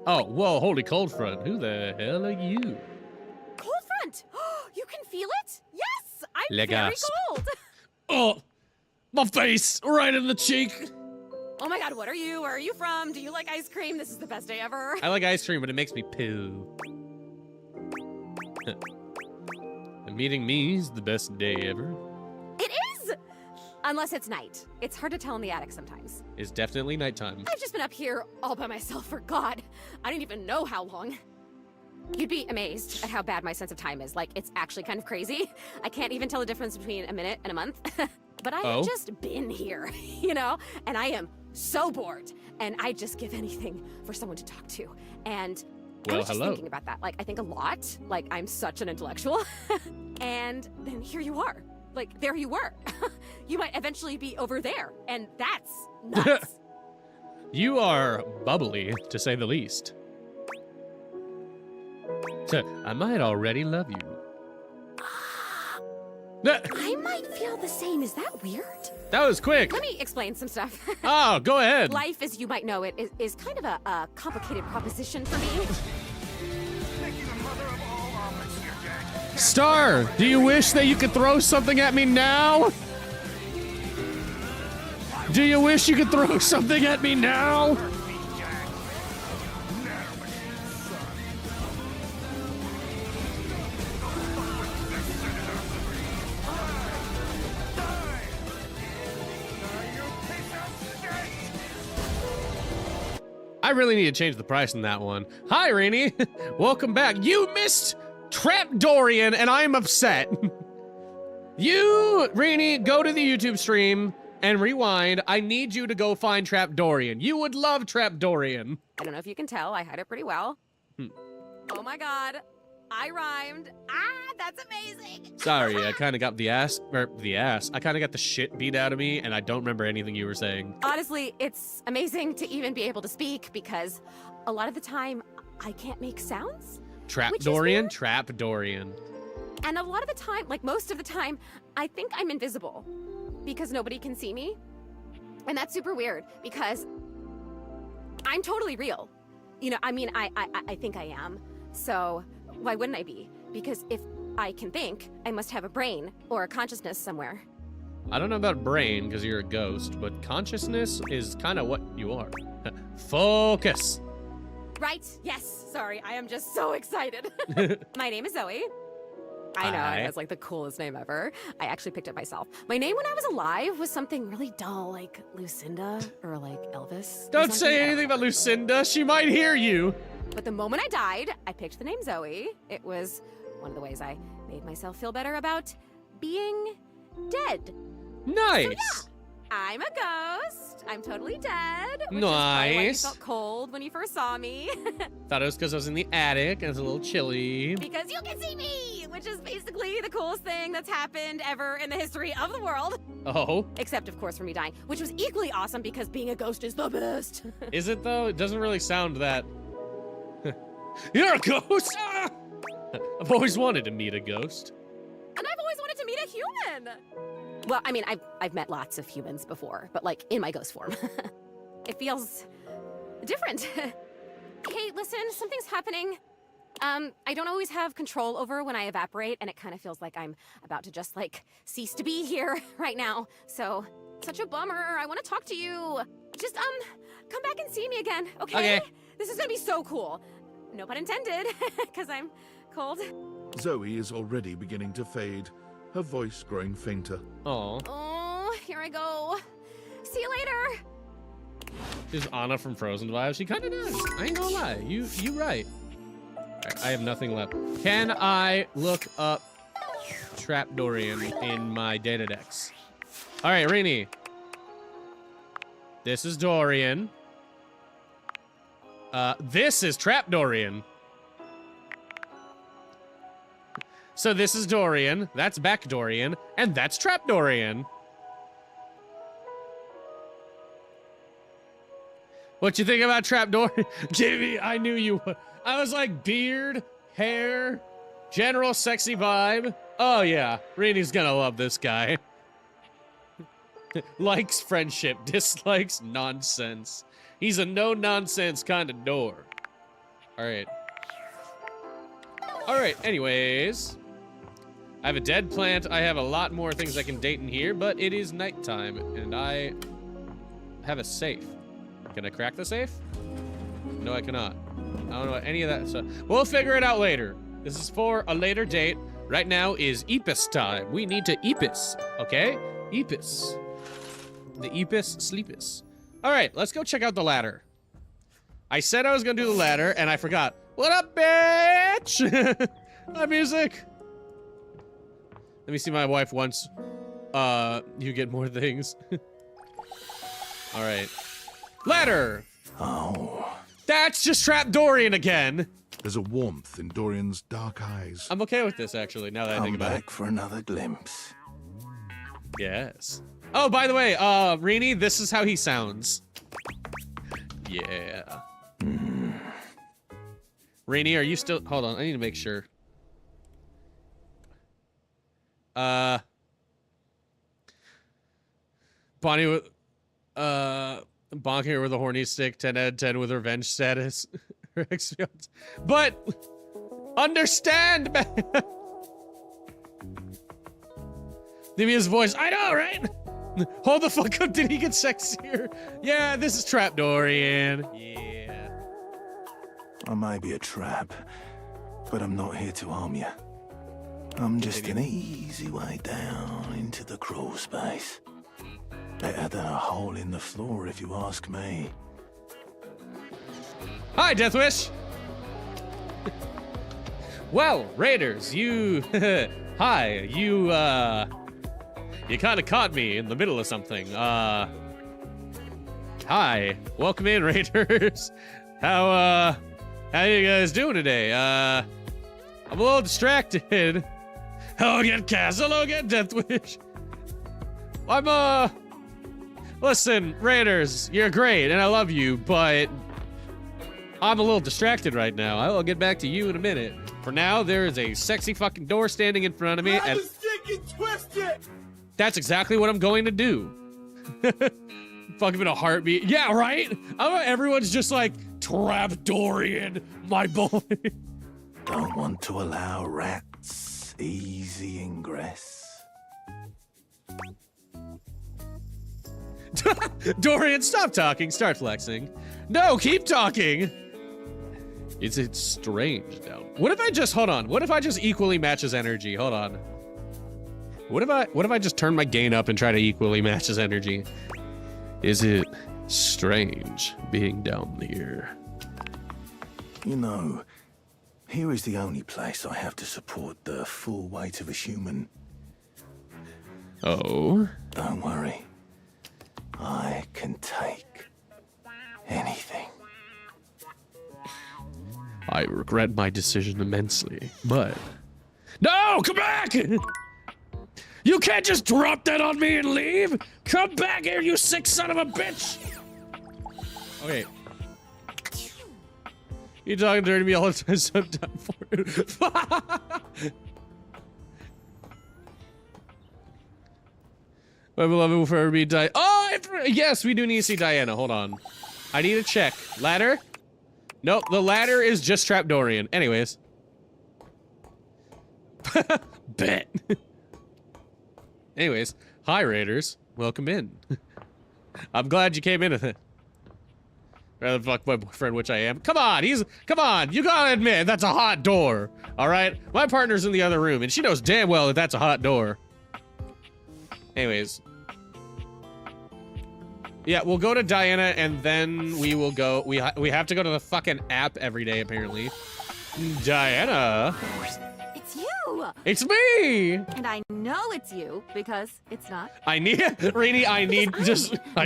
Oh, whoa, holy cold front. Who the hell are you? Cold front! You can feel it? Yes! I'm Le very gasp. cold! Oh, my face right in the cheek. Oh my god, what are you? Where are you from? Do you like ice cream? This is the best day ever. I like ice cream, but it makes me poo. And meeting me is the best day ever. It is! Unless it's night. It's hard to tell in the attic sometimes. It's definitely nighttime. I've just been up here all by myself for God. I don't even know how long. You'd be amazed at how bad my sense of time is. Like, it's actually kind of crazy. I can't even tell the difference between a minute and a month. But I have just been here, you know? And I am so bored. And I just give anything for someone to talk to. And I was just thinking about that. Like, I think a lot. Like, I'm such an intellectual. And then here you are. Like, there you were. You might eventually be over there. And that's nuts. You are bubbly, to say the least. I might already love you. I might feel the same. Is that weird? That was quick. Let me explain some stuff. Oh, go ahead. Life, as you might know it, is kind of a complicated proposition for me. Star, do you wish that you could throw something at me now? Do you wish you could throw something at me now? I really need to change the price on that one. Hi, Rainy. Welcome back. You missed Trap Dorian, and I'm upset. You, Rainy, go to the YouTube stream and rewind. I need you to go find Trap Dorian. You would love Trap Dorian. I don't know if you can tell. I hide it pretty well. Oh my god. I rhymed. Ah, that's amazing. Sorry, I kind of got I kind of got the shit beat out of me, and I don't remember anything you were saying. Honestly, it's amazing to even be able to speak because a lot of the time I can't make sounds. Trap Dorian? Trap Dorian. And a lot of the time, like most of the time, I think I'm invisible. because nobody can see me. And that's super weird because I'm totally real. You know, I mean, I think I am. So why wouldn't I be? Because if I can think, I must have a brain or a consciousness somewhere. I don't know about brain because you're a ghost, but consciousness is kind of what you are. Focus. Right? Yes. Sorry, I am just so excited. My name is Zoe. I know, Hi. it's like the coolest name ever. I actually picked it myself. My name when I was alive was something really dull, like Lucinda or like Elvis. or Don't something. say anything about Lucinda. She might hear you. But the moment I died, I picked the name Zoe. It was one of the ways I made myself feel better about being dead. Nice. So yeah, I'm a ghost. I'm totally dead. Which Nice. Is why you felt cold when you first saw me. Thought it was because I was in the attic and it was a little chilly. Because you can see me, which is basically the coolest thing that's happened ever in the history of the world. Oh. Except, of course, for me dying, which was equally awesome because being a ghost is the best. Is it though? It doesn't really sound that. You're a ghost? Ah! I've always wanted to meet a ghost. And I've always wanted to meet a human. Well, I mean, I've met lots of humans before, but like in my ghost form. It feels different. Hey, listen, something's happening. I don't always have control over when I evaporate, and it kind of feels like I'm about to just like cease to be here right now. So, such a bummer. I want to talk to you. Just come back and see me again, okay? Okay. This is gonna be so cool. No pun intended, because I'm cold. Zoe is already beginning to fade, her voice growing fainter. Oh. Oh, here I go. See you later. There's Anna from Frozen vibes. She kind of does. I ain't gonna lie. You right. Alright, I have nothing left. Can I look up Trap Dorian in my Datadex? All right, Rini. This is Dorian. This is Trap Dorian. So this is Dorian, that's Back Dorian, and that's Trap Dorian. What you think about Trap Dorian? Jimmy, I knew you would. I was like, beard, hair, general sexy vibe. Oh yeah, Rini's gonna love this guy. Likes friendship, dislikes nonsense. He's a no-nonsense kind of door. All right. All right, anyways. I have a dead plant. I have a lot more things I can date in here, but it is nighttime, and I have a safe. Can I crack the safe? No, I cannot. I don't know any of that stuff. We'll figure it out later. This is for a later date. Right now is Epis time. We need to Epis, okay? Epis. The Epis Sleepis. All right, let's go check out the ladder. I said I was gonna do the ladder, and I forgot. What up, bitch? Hi, music. Let me see my wife once. You get more things. All right. Ladder! Oh. That's just Trap Dorian again. There's a warmth in Dorian's dark eyes. I'm okay with this, actually, now that I think Come about back for another glimpse. it. Yes. Oh, by the way, Rini, this is how he sounds. Yeah. Rini, are you still... Hold on, I need to make sure. Bonnie with... Bonk here with a horny stick, 10 out of 10 with revenge status. But... Understand, man! Dimia's voice, I know, right? Hold the fuck up, did he get sexier? Yeah, this is Trap Dorian. Yeah. I may be a trap, but I'm not here to harm you. I'm just an easy way down into the crawl space. Better than a hole in the floor, if you ask me. Hi, Deathwish! Well, Raiders, you... Hi, you, You kinda caught me in the middle of something. Hi. Welcome in, Raiders. How you guys doing today? I'm a little distracted. Hello again, Cass. Hello again, Deathwish. I'm, Listen, Raiders, you're great, and I love you, but... I'm a little distracted right now. I will get back to you in a minute. For now, there is a sexy fucking door standing in front of me, and... Stick and twist it! That's exactly what I'm going to do. Fuck him in a heartbeat. Yeah, right? Everyone's just like, Trap Dorian, my boy. Don't want to allow rats easy ingress. Dorian, stop talking. Start flexing. No, keep talking. Is it strange now? What if I just, hold on. What if I just equally match his energy? Hold on. What if I just turn my gain up and try to equally match his energy? Is it strange being down here? You know, here is the only place I have to support the full weight of a human. Oh? Don't worry. I can take anything. I regret my decision immensely, but... No! Come back! You can't just drop that on me and leave! Come back here, you sick son of a bitch! Okay. You talking dirty to me all the time, sometime for it. My beloved will forever be Diana. Oh, yes, we do need to see Diana. Hold on. I need to check. Ladder? Nope, the ladder is just Trap Dorian. Anyways. Bet. Anyways, hi Raiders. Welcome in. I'm glad you came in with it. Rather fuck my boyfriend, which I am. Come on, come on, you gotta admit, that's a hot door. Alright? My partner's in the other room, and she knows damn well that that's a hot door. Anyways. Yeah, we'll go to Diana, and then we will go, we have to go to the fucking app every day, apparently. Diana. It's you! It's me! And I know it's you, because it's not. Rini, I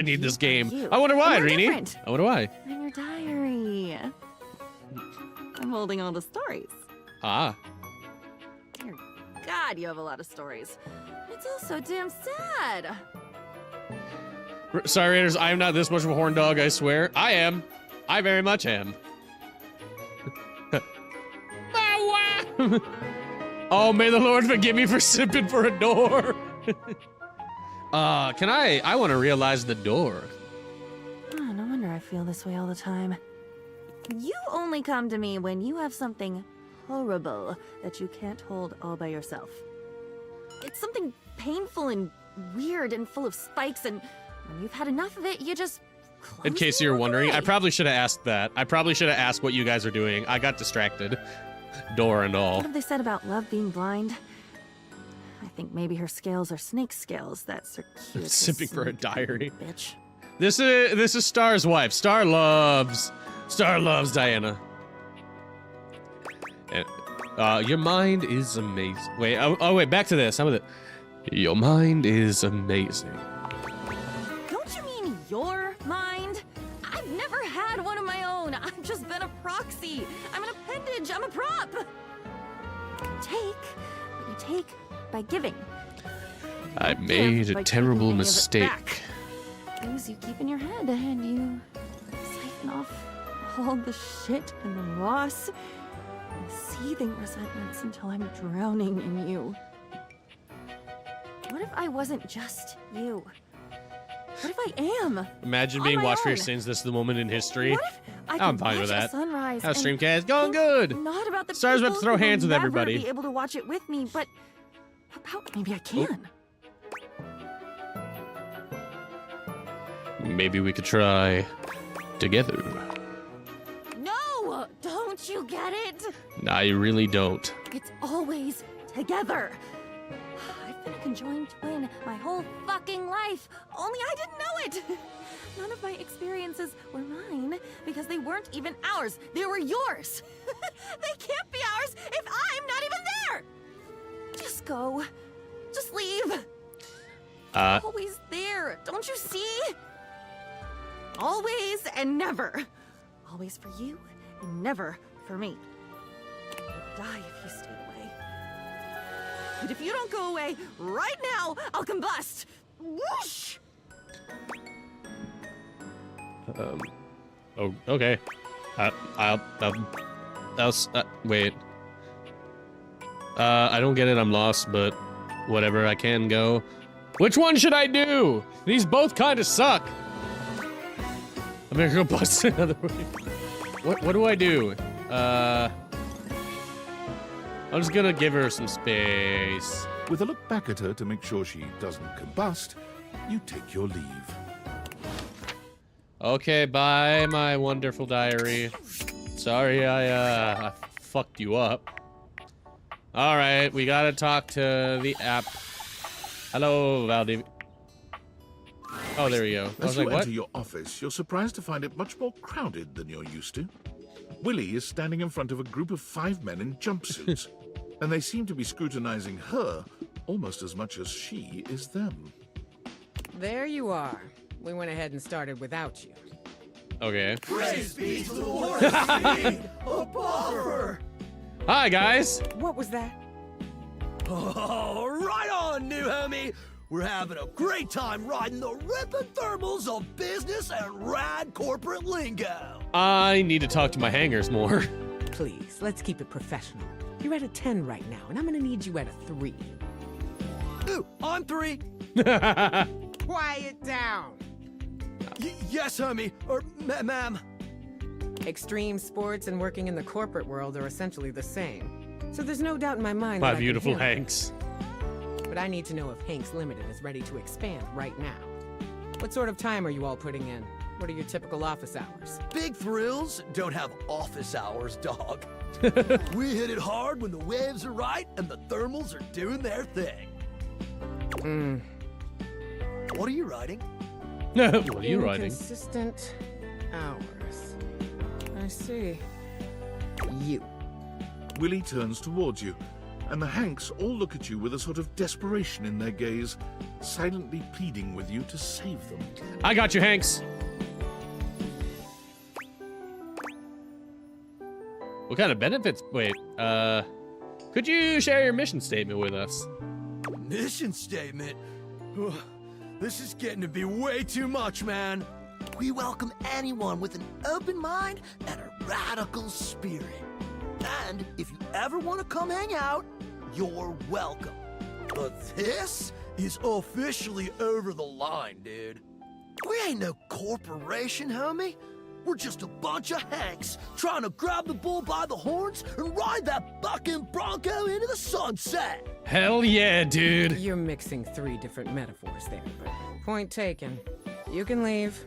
need this game. You. I wonder why, And we're Rini. different. I wonder why. I'm your diary. I'm holding all the stories. Ah. Dear God, you have a lot of stories. It's all so damn sad. Sorry, Raiders, I am not this much of a horn dog, I swear. I am. I very much am. Oh, may the Lord forgive me for sipping for a door. I want to realize the door. Oh, no wonder I feel this way all the time. You only come to me when you have something horrible that you can't hold all by yourself. It's something painful and weird and full of spikes, and when you've had enough of it, you just close In case you're wondering, I probably should have asked that. I probably should have asked what you guys are doing. I got distracted. Door and all. What have they said about love being blind? I think maybe her scales are snake scales. That's her cute. Sipping for a diary. Bitch. This is Star's wife. Star loves Diana. And, your mind is amazing. Wait, wait, back to this. How about it? Your mind is amazing. Don't you mean your mind? I've never had one of my own. I've just been a proxy. I'm an appendage. I'm a prop. You take what you take by giving. I made a terrible mistake. Things you keep in your head, and you siphon off all the shit and the loss and seething resentments until I'm drowning in you. What if I wasn't just you? What if I am? Imagine being watched for your sins. This is the moment in history. What if I I'm could fine with watch a that. sunrise How's and Streamcast going? Good. Not about the Star's about to people throw who hands will with never everybody. Be able to watch it with me, but how about maybe I can? Maybe we could try together. No! Don't you get it? I really don't. It's always together. I've been a conjoined twin my whole fucking life, only I didn't know it. None of my experiences were mine because they weren't even ours. They were yours. They can't be ours if I'm not even there. Just go. Just leave. Always there. Don't you see? Always and never. Always for you and never for me. I'll die if you stay away. And if you don't go away right now, I'll combust. Whoosh! Oh, okay. Wait. I don't get it. I'm lost, but whatever. I can go. Which one should I do? These both kind of suck. I'm gonna go bust another way. What do I do? I'm just gonna give her some space. With a look back at her to make sure she doesn't combust, you take your leave. Okay, bye, my wonderful diary. Sorry I fucked you up. All right, we gotta talk to the app. Hello, Valdivia. Oh, there we go. I As was you like, what? enter your office, you're surprised to find it much more crowded than you're used to. Willie is standing in front of a group of 5 men in jumpsuits, and they seem to be scrutinizing her almost as much as she is them. There you are. We went ahead and started without you. Okay. Praise be to the Lord of Speed, a buffer. Hi, guys. What was that? Oh, right on, new homie. We're having a great time riding the ripping thermals of business and rad corporate lingo. I need to talk to my hangers more. Please, let's keep it professional. You're at a 10 right now, and I'm gonna need you at a 3. Ooh, I'm 3. Quiet down. Yes, homie. Or, ma'am. Extreme sports and working in the corporate world are essentially the same. So there's no doubt in my mind My that I can beautiful handle it. Hanks. But I need to know if Hanks Limited is ready to expand right now. What sort of time are you all putting in? What are your typical office hours? Big thrills don't have office hours, dog. We hit it hard when the waves are right and the thermals are doing their thing. What are you writing? What are you writing? Consistent hours. I see. You. Willie turns towards you, and the Hanks all look at you with a sort of desperation in their gaze, silently pleading with you to save them. I got you, Hanks. What kind of benefits? Wait, could you share your mission statement with us? Mission statement? This is getting to be way too much, man. We welcome anyone with an open mind and a radical spirit. And if you ever want to come hang out, you're welcome. But this is officially over the line, dude. We ain't no corporation, homie. We're just a bunch of Hanks trying to grab the bull by the horns and ride that bucking bronco into the sunset. Hell yeah, dude. You're mixing 3 different metaphors there, but point taken. You can leave.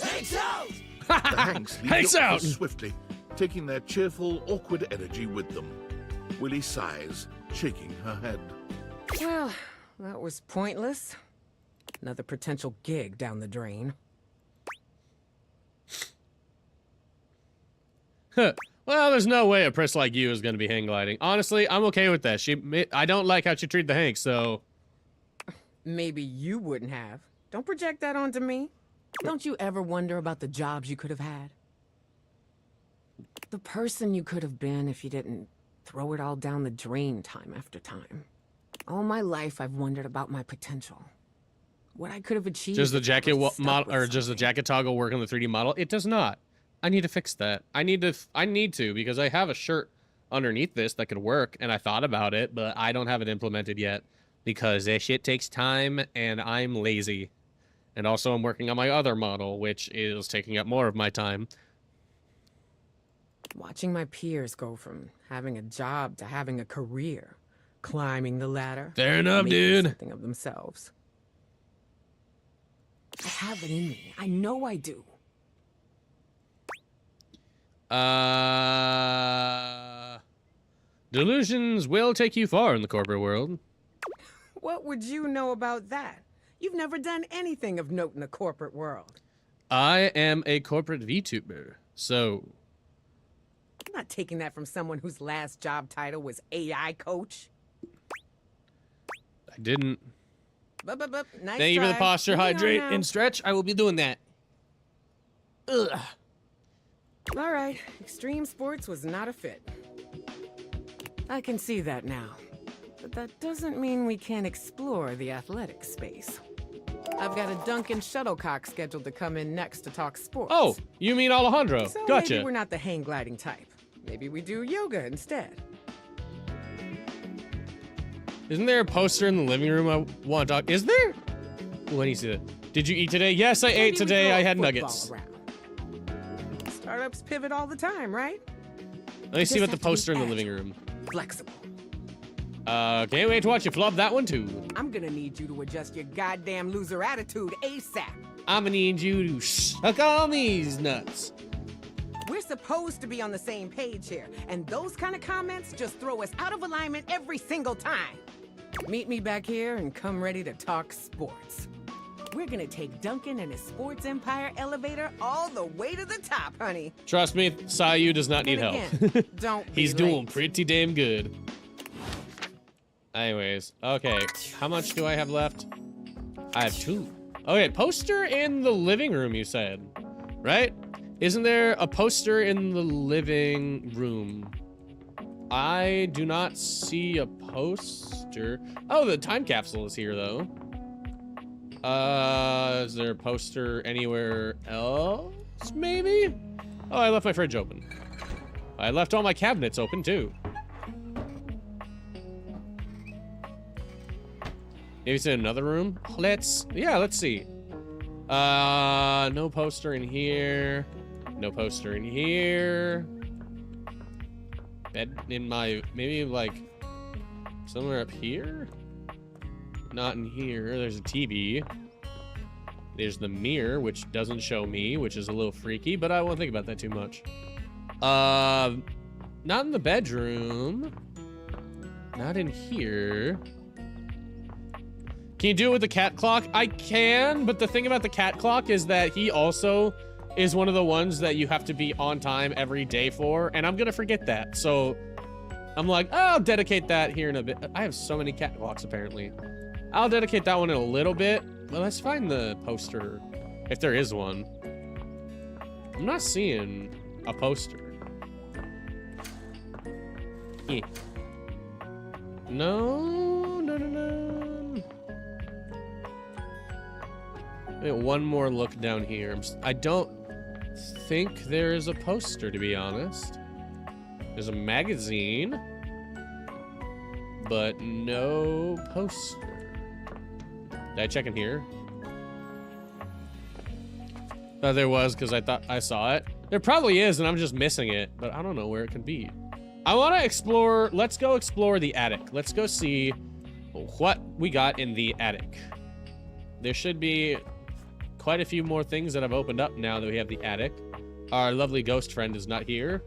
Hanks out! The Hanks leave Hanks your out! office swiftly, taking their cheerful, awkward energy with them. Willie sighs, shaking her head. Well, that was pointless. Another potential gig down the drain. Well, there's no way a press like you is going to be hang gliding. Honestly, I'm okay with that. I don't like how she treated the Hanks, so... Maybe you wouldn't have. Don't project that onto me. Don't you ever wonder about the jobs you could have had? The person you could have been if you didn't throw it all down the drain time after time. All my life, I've wondered about my potential. What I could have achieved. Does the if I jacket was stuck model, with or does the something. jacket toggle work on the 3D model? It does not. I need to fix that. I need to because I have a shirt underneath this that could work, and I thought about it, but I don't have it implemented yet because that shit takes time, and I'm lazy. And also, I'm working on my other model, which is taking up more of my time. Watching my peers go from having a job to having a career, climbing the ladder. Fair enough, making dude. Something of themselves. I have it in me. I know I do. Delusions will take you far in the corporate world. What would you know about that? You've never done anything of note in the corporate world. I am a corporate VTuber, so... I'm not taking that from someone whose last job title was AI coach. I didn't. Nice Thank you for the try. posture, Moving on hydrate, now. and stretch. I will be doing that. Ugh. All right, extreme sports was not a fit. I can see that now. But that doesn't mean we can't explore the athletic space. I've got a Duncan Shuttlecock scheduled to come in next to talk sports. Oh, you mean Alejandro. So Gotcha. maybe we're not the hang gliding type. Maybe we do yoga instead. Isn't there a poster in the living room I want to talk? Is there? When do you see that? Did you eat today? Yes, I ate today. I had nuggets. Startups pivot all the time, right? Let me see what the poster in the living room. Flexible. Can't wait to watch you flub that one too. I'm gonna need you to adjust your goddamn loser attitude ASAP. I'm gonna need you to suck on these nuts. We're supposed to be on the same page here, and those kind of comments just throw us out of alignment every single time. Meet me back here and come ready to talk sports. We're gonna take Duncan and his sports empire elevator all the way to the top, honey. Trust me, Sayu does not need help. Don't He's doing pretty damn good. Anyways, okay, how much do I have left? I have 2. Okay, poster in the living room, you said, right? Isn't there a poster in the living room? I do not see a poster. Oh, the time capsule is here, though. Is there a poster anywhere else, maybe? Oh, I left my fridge open. I left all my cabinets open, too. Maybe it's in another room? Let's see. No poster in here. No poster in here. Bed in my, maybe like somewhere up here? Not in here. There's a TV. There's the mirror, which doesn't show me, which is a little freaky, but I won't think about that too much. Not in the bedroom. Not in here. Can you do it with the cat clock? I can, but the thing about the cat clock is that he also is one of the ones that you have to be on time every day for, and I'm gonna forget that. So I'm like, oh, I'll dedicate that here in a bit. I have so many cat clocks, apparently. I'll dedicate that one in a little bit. Well, let's find the poster, if there is one. I'm not seeing a poster. Eh. No. Wait, one more look down here. I don't think there is a poster, to be honest. There's a magazine, but no poster. Did I check in here? Thought there was because I thought I saw it. There probably is, and I'm just missing it, but I don't know where it could be. I want to explore. Let's go explore the attic. Let's go see what we got in the attic. There should be quite a few more things that have opened up now that we have the attic. Our lovely ghost friend is not here.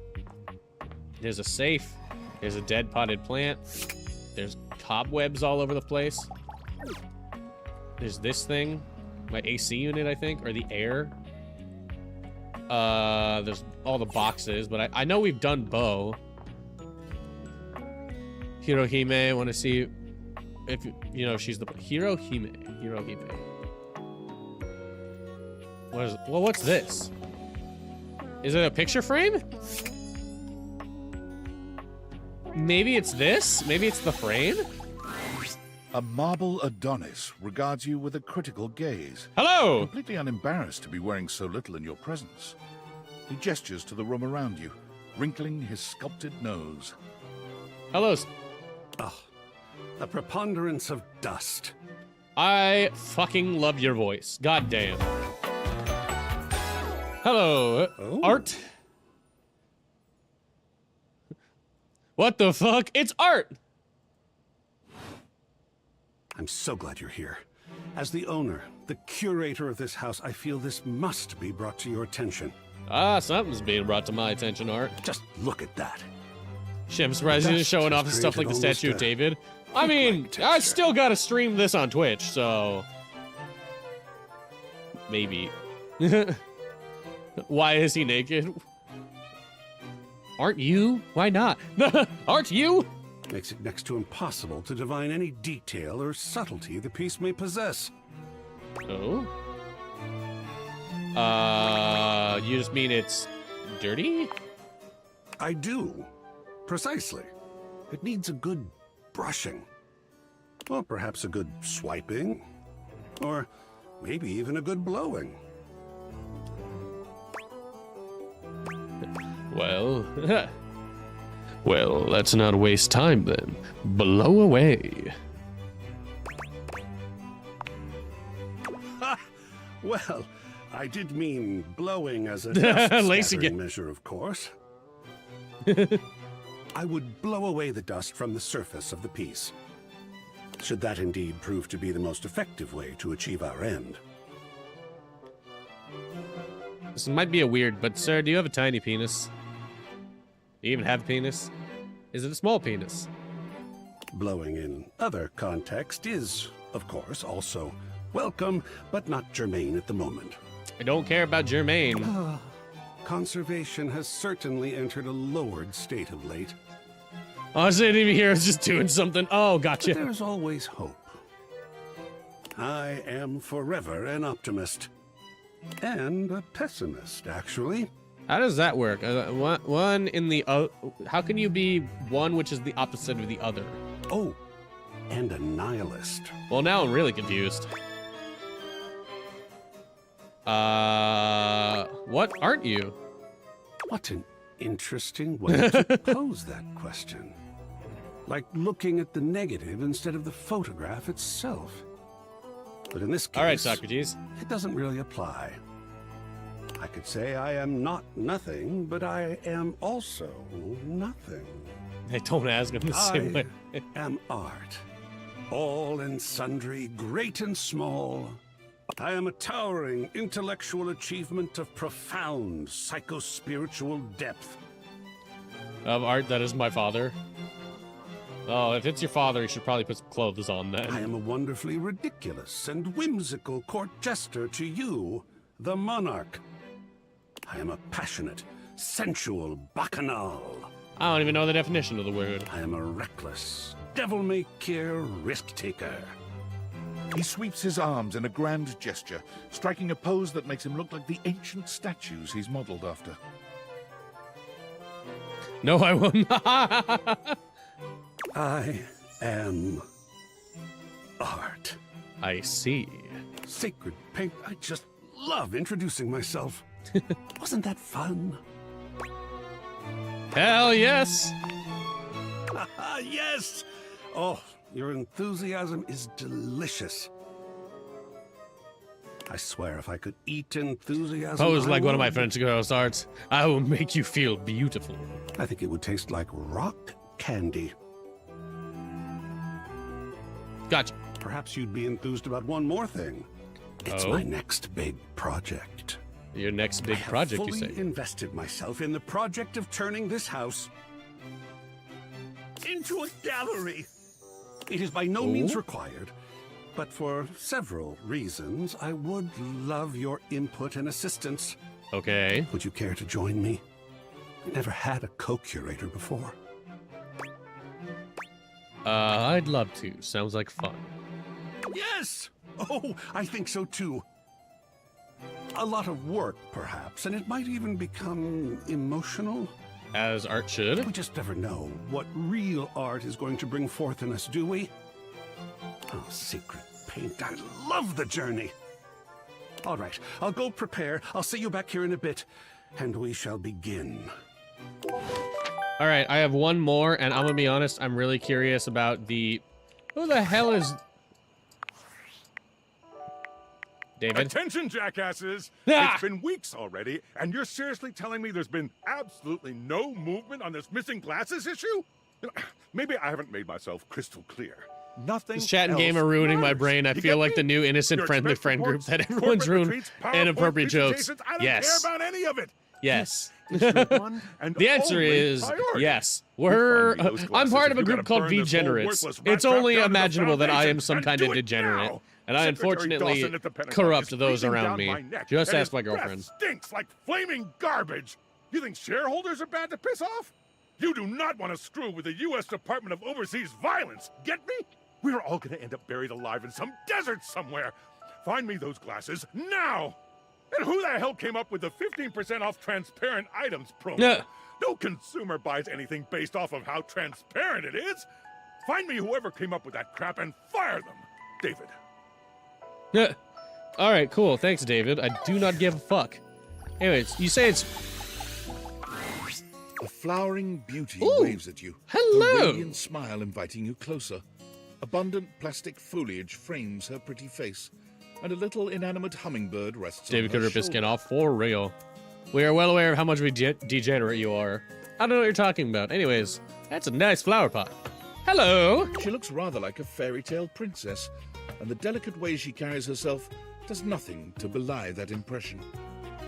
There's a safe. There's a dead potted plant. There's cobwebs all over the place. There's this thing. My AC unit, I think, or the air. There's all the boxes, but I know we've done Bo. Hirohime, I want to see if, you know, she's the... Hirohime. What's this? Is it a picture frame? Maybe it's this? Maybe it's the frame? A marble Adonis regards you with a critical gaze. Hello! Completely unembarrassed to be wearing so little in your presence. He gestures to the room around you, wrinkling his sculpted nose. Hello. Oh, a preponderance of dust. I fucking love your voice. God damn. Hello, Art. What the fuck? It's Art! I'm so glad you're here. As the owner, the curator of this house, I feel this must be brought to your attention. Ah, something's being brought to my attention, Art. Just look at that. Shit, I'm surprised you're showing off the stuff like the statue of David. I mean, I still gotta stream this on Twitch, so... Maybe. Why is he naked? Aren't you? Why not? Aren't you? Makes it next to impossible to divine any detail or subtlety the piece may possess. Oh? You just mean it's dirty? I do. Precisely. It needs a good brushing. Well, perhaps a good swiping. Or maybe even a good blowing. Well... well, let's not waste time then. Blow away. Well, I did mean blowing as a dust-scattering measure, of course. I would blow away the dust from the surface of the piece, should that indeed prove to be the most effective way to achieve our end. This might be a weird, but sir, do you have a tiny penis? Do you even have a penis? Is it a small penis? Blowing in other context is, of course, also welcome, but not germane at the moment. I don't care about germane. Conservation has certainly entered a lowered state of late. Oh, I didn't even hear. I was just doing something. Oh, gotcha. But there's always hope. I am forever an optimist. And a pessimist, actually. How does that work? One in the... how can you be one which is the opposite of the other? Oh, and a nihilist. Well, now I'm really confused. What aren't you? What an interesting way to pose that question. Like looking at the negative instead of the photograph itself. But in this case, all right, Socrates, it doesn't really apply. I could say I am not nothing, but I am also nothing. Hey, don't ask him the same way. I am art. All and sundry, great and small. I am a towering intellectual achievement of profound psycho-spiritual depth. Of art that is my father. Oh, if it's your father, you should probably put some clothes on then. I am a wonderfully ridiculous and whimsical court jester to you, the monarch. I am a passionate, sensual bacchanal. I don't even know the definition of the word. I am a reckless, devil-may-care risk-taker. He sweeps his arms in a grand gesture, striking a pose that makes him look like the ancient statues he's modeled after. No, I will not. I am art. I see. Sacred paint. I just love introducing myself. Wasn't that fun? Hell yes. Yes. Oh, your enthusiasm is delicious. I swear if I could eat enthusiasm... Pose like one of my French girl starts. I will make you feel beautiful. I think it would taste like rock candy. Gotcha. Perhaps you'd be enthused about one more thing. It's my next big project. Your next big project, you say? I have fully invested myself in the project of turning this house into a gallery. It is by no means required, but for several reasons, I would love your input and assistance. Okay. Would you care to join me? I never had a co-curator before. I'd love to. Sounds like fun. Yes! Oh, I think so too. A lot of work, perhaps, and it might even become emotional. As art should. We just never know what real art is going to bring forth in us, do we? Oh, secret paint. I love the journey. All right, I'll go prepare. I'll see you back here in a bit, and we shall begin. All right, I have one more, and I'm gonna be honest, I'm really curious about the... Who the hell is... David? Attention, jackasses! Ah! It's been weeks already, and you're seriously telling me there's been absolutely no movement on this missing glasses issue? You know, maybe I haven't made myself crystal clear. Nothing. This chat and game are ruining my brain. I feel like the new innocent friendly friend group that everyone's ruined inappropriate jokes. I don't yes. care about any of it. Yes. The answer is yes. I'm part of a group called Vgenerates. It's only imaginable that I am some kind of degenerate. And I unfortunately corrupt those around me. Just ask my girlfriend. Stinks like flaming garbage. You think shareholders are bad to piss off? You do not want to screw with the U.S. Department of Overseas Violence. Get me? We're all going to end up buried alive in some desert somewhere. Find me those glasses now. And who the hell came up with the 15% off transparent items promo? No consumer buys anything based off of how transparent it is. Find me whoever came up with that crap and fire them. David. Yeah. All right, cool. Thanks, David. I do not give a fuck. Anyways, you say it's... A flowering beauty waves at you. Hello! A radiant smile inviting you closer. Abundant plastic foliage frames her pretty face. and a little inanimate hummingbird rests David on her could rip his skin shoulder. off for real. We are well aware of how much of a degenerate you are. I don't know what you're talking about. Anyways, that's a nice flower pot. Hello! She looks rather like a fairy tale princess, and the delicate way she carries herself does nothing to belie that impression.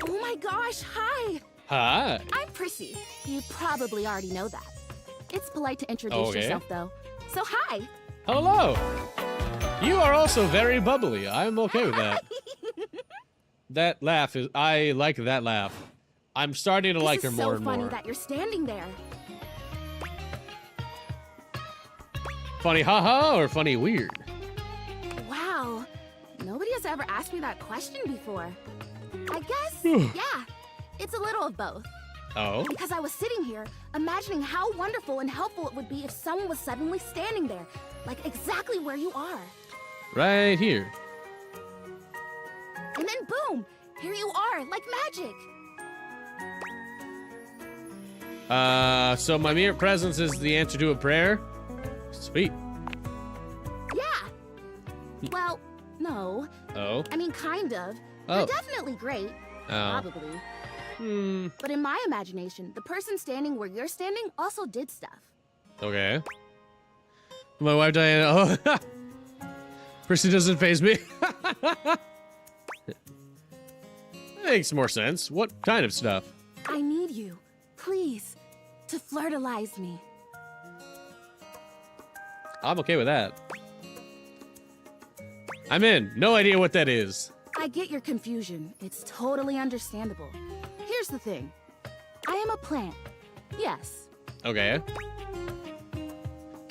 Oh my gosh, hi! Hi. I'm Prissy. You probably already know that. It's polite to introduce Okay. yourself, though. So hi! Hello! You are also very bubbly. I'm okay with that. That laugh is... I like that laugh. I'm starting to like her more and This is so funny more. that you're standing there. Funny haha or funny weird? Wow. Nobody has ever asked me that question before. I guess, yeah. It's a little of both. Oh? Because I was sitting here, imagining how wonderful and helpful it would be if someone was suddenly standing there, like exactly where you are. Right here. And then boom, here you are, like magic. So my mere presence is the answer to a prayer? Sweet. Yeah. Well, no. Oh? I mean, kind of. Oh. You're definitely great. Oh. Probably. Hmm. But in my imagination, the person standing where you're standing also did stuff. Okay. My wife Diana. Oh. Percy doesn't faze me. Makes more sense. What kind of stuff? I need you, please, to flirtalize me. I'm okay with that. I'm in. No idea what that is. I get your confusion. It's totally understandable. Here's the thing. I am a plant. Yes. Okay.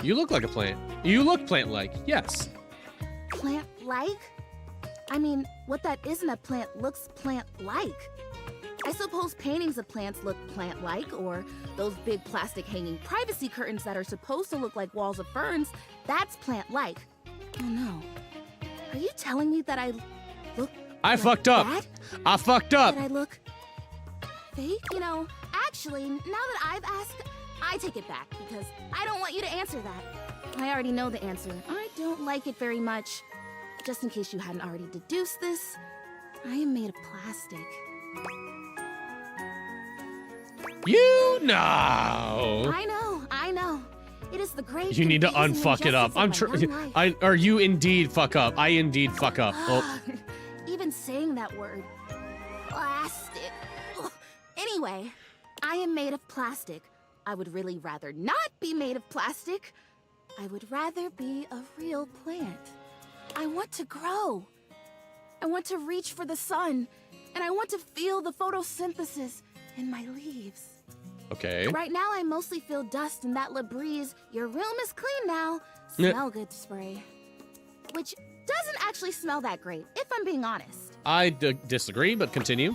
You look like a plant. You look plant-like. Yes. Plant-like? I mean, what that isn't a plant looks plant-like. I suppose paintings of plants look plant-like, or those big plastic hanging privacy curtains that are supposed to look like walls of ferns, that's plant-like. Oh no. Are you telling me that I look I like fucked up. that? I fucked up. That I look fake? You know, actually, now that I've asked, I take it back because I don't want you to answer that. I already know the answer. I don't like it very much. Just in case you hadn't already deduced this, I am made of plastic. You know. I know. It is the great. You need to confusing unfuck it up. injustice I'm of my young life. or you indeed fuck up. I indeed fuck up. Oh. Even saying that word. Plastic. Ugh. Anyway, I am made of plastic. I would really rather not be made of plastic. I would rather be a real plant. I want to grow. I want to reach for the sun. And I want to feel the photosynthesis in my leaves. Okay. Right now, I mostly feel dust in that Labreeze, your room is clean now, Yeah. smell good spray. Which doesn't actually smell that great, if I'm being honest. I disagree, but continue.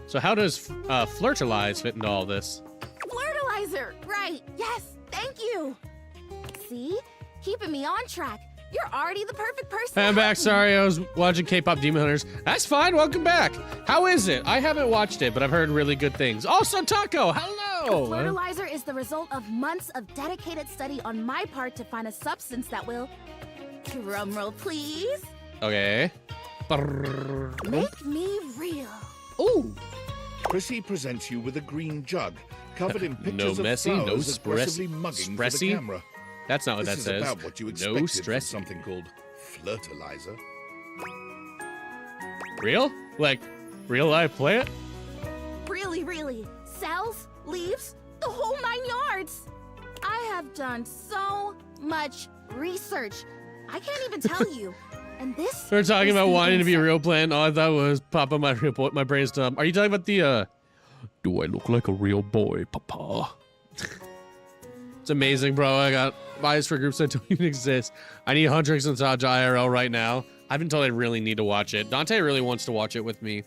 So how does flirtalize fit into all this? Flirtalizer, right, yes, thank you. See? Keeping me on track. You're already the perfect person. Hey, I'm to back. help me. Sorry, I was watching K-pop Demon Hunters. That's fine. Welcome back. How is it? I haven't watched it, but I've heard really good things. Also, Taco, hello. Flirtalizer is the result of months of dedicated study on my part to find a substance that will, drumroll please, Okay. make me real. Ooh. Prissy presents you with a green jug, covered in No pictures messy, of no flowers aggressively mugging for the stressy. camera. That's not what that This is says. about what you No expected from stress. something called flirtalizer. Real? Like, real life plant? Really. Cells, leaves, the whole 9 yards. I have done so much research. I can't even tell you. And this. We're talking is about the wanting to be a answer. real plant. All I thought was Papa, my real boy. My brain's dumb. Are you talking about the, do I look like a real boy, Papa? It's amazing, bro. I got bias for groups that don't even exist. I need Huntrix and Saja IRL right now. I've been told I really need to watch it. Dante really wants to watch it with me.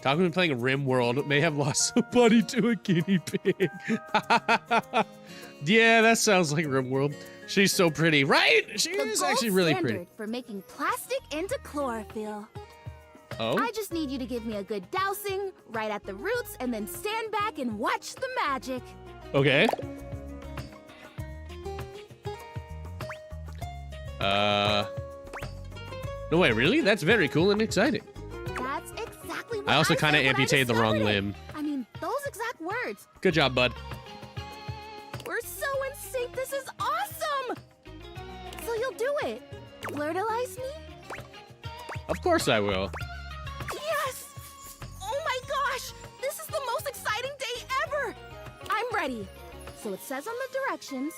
Talking about playing RimWorld may have lost somebody to a guinea pig. Yeah, that sounds like RimWorld. She's so pretty, right? She The is gold actually really standard pretty. for making plastic into chlorophyll. Oh? I just need you to give me a good dousing right at the roots and then stand back and watch the magic. Okay. No way, really? That's very cool and exciting. That's exactly what I also kind of amputated the wrong limb. I mean, those exact words. Good job, bud. We're so in sync. This is awesome. So you'll do it. Flirtalize me? Of course I will. Yes! Oh my gosh! This is the most exciting day ever! I'm ready. So it says on the directions.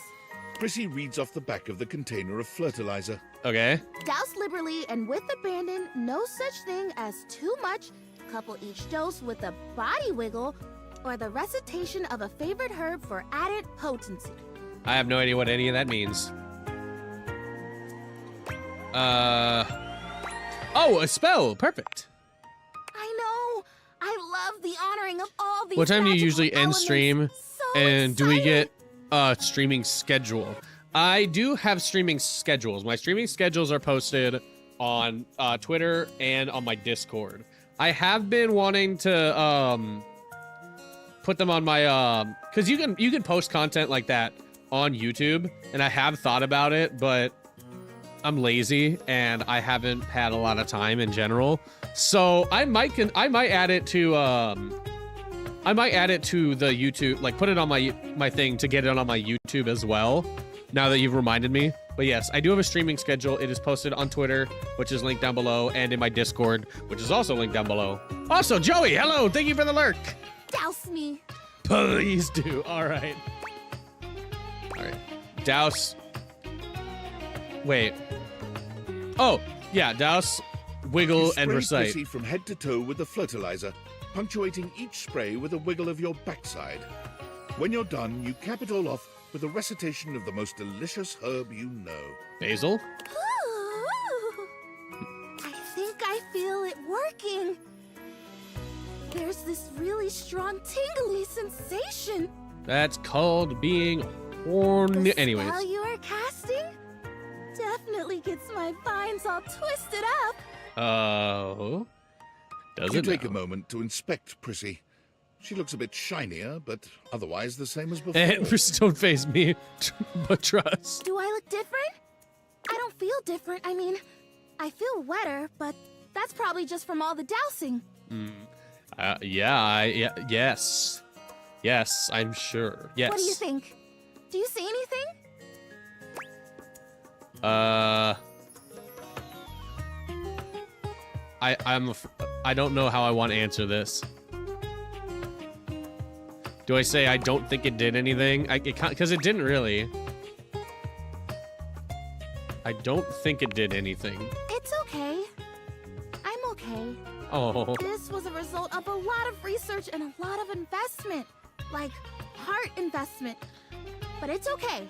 Prissy reads off the back of the container of fertilizer. Okay. Douse liberally and with abandon, no such thing as too much. Couple each dose with a body wiggle or the recitation of a favorite herb for added potency. I have no idea what any of that means. Oh, a spell. Perfect. I know. I love the honoring of all these. What time do you magical usually end elements. stream? So And do we excited. get streaming schedule? I do have streaming schedules. My streaming schedules are posted on Twitter and on my Discord. I have been wanting to put them on my because you can post content like that on YouTube, and I have thought about it, but I'm lazy and I haven't had a lot of time in general. So I might add it to the YouTube, like put it on my thing to get it on my YouTube as well, now that you've reminded me. But yes, I do have a streaming schedule. It is posted on Twitter, which is linked down below, and in my Discord, which is also linked down below. Also, Joey, hello, thank you for the lurk. Douse me. Please do. All right. Douse. Wait. Oh, yeah, douse, wiggle, You and spray recite. Prissy from head to toe with the fertilizer, punctuating each spray with a wiggle of your backside. When you're done, you cap it all off with a recitation of the most delicious herb you know. Basil? Ooh. I think I feel it working. There's this really strong tingly sensation. That's called being horny. The Anyways. spell you are casting definitely gets my vines all twisted up. Oh. Does You it take now? a moment to inspect Prissy. She looks a bit shinier, but otherwise the same as before. And don't face me, but trust. Do I look different? I don't feel different. I mean, I feel wetter, but that's probably just from all the dousing. Yes. Yes, I'm sure. Yes. What do you think? Do you see anything? I don't know how I want to answer this. Do I say I don't think it did anything? Because it didn't really. I don't think it did anything. It's okay. I'm okay. Oh. This was a result of a lot of research and a lot of investment. Like, heart investment. But it's okay.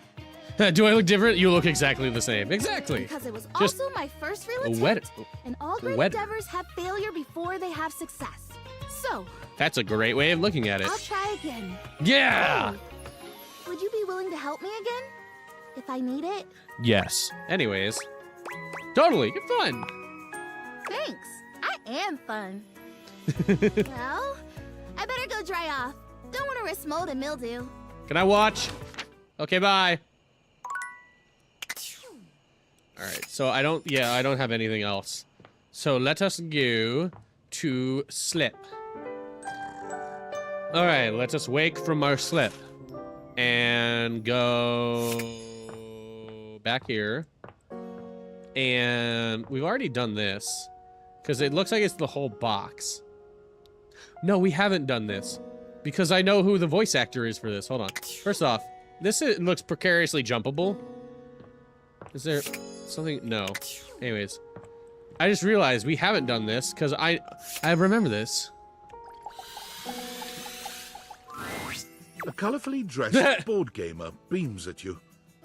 Do I look different? You look exactly the same. Exactly. Because it was Just also my first real attempt. wet- And all great wet- endeavors have failure before they have success. So, That's a great way of looking at it. I'll try again. Yeah! Hey, would you be willing to help me again? If I need it? Yes. Anyways. Totally. You're fun. Thanks. I am fun. Well, I better go dry off. Don't want to risk mold and mildew. Can I watch? Okay, bye. Alright, so I don't have anything else. So let us go to sleep. Alright, let us wake from our sleep. And go back here. And we've already done this. Because it looks like it's the whole box. No, we haven't done this. Because I know who the voice actor is for this. Hold on. First off, it looks precariously jumpable. Is there something? No. Anyways. I just realized we haven't done this because I remember this. A colorfully dressed board gamer beams at you.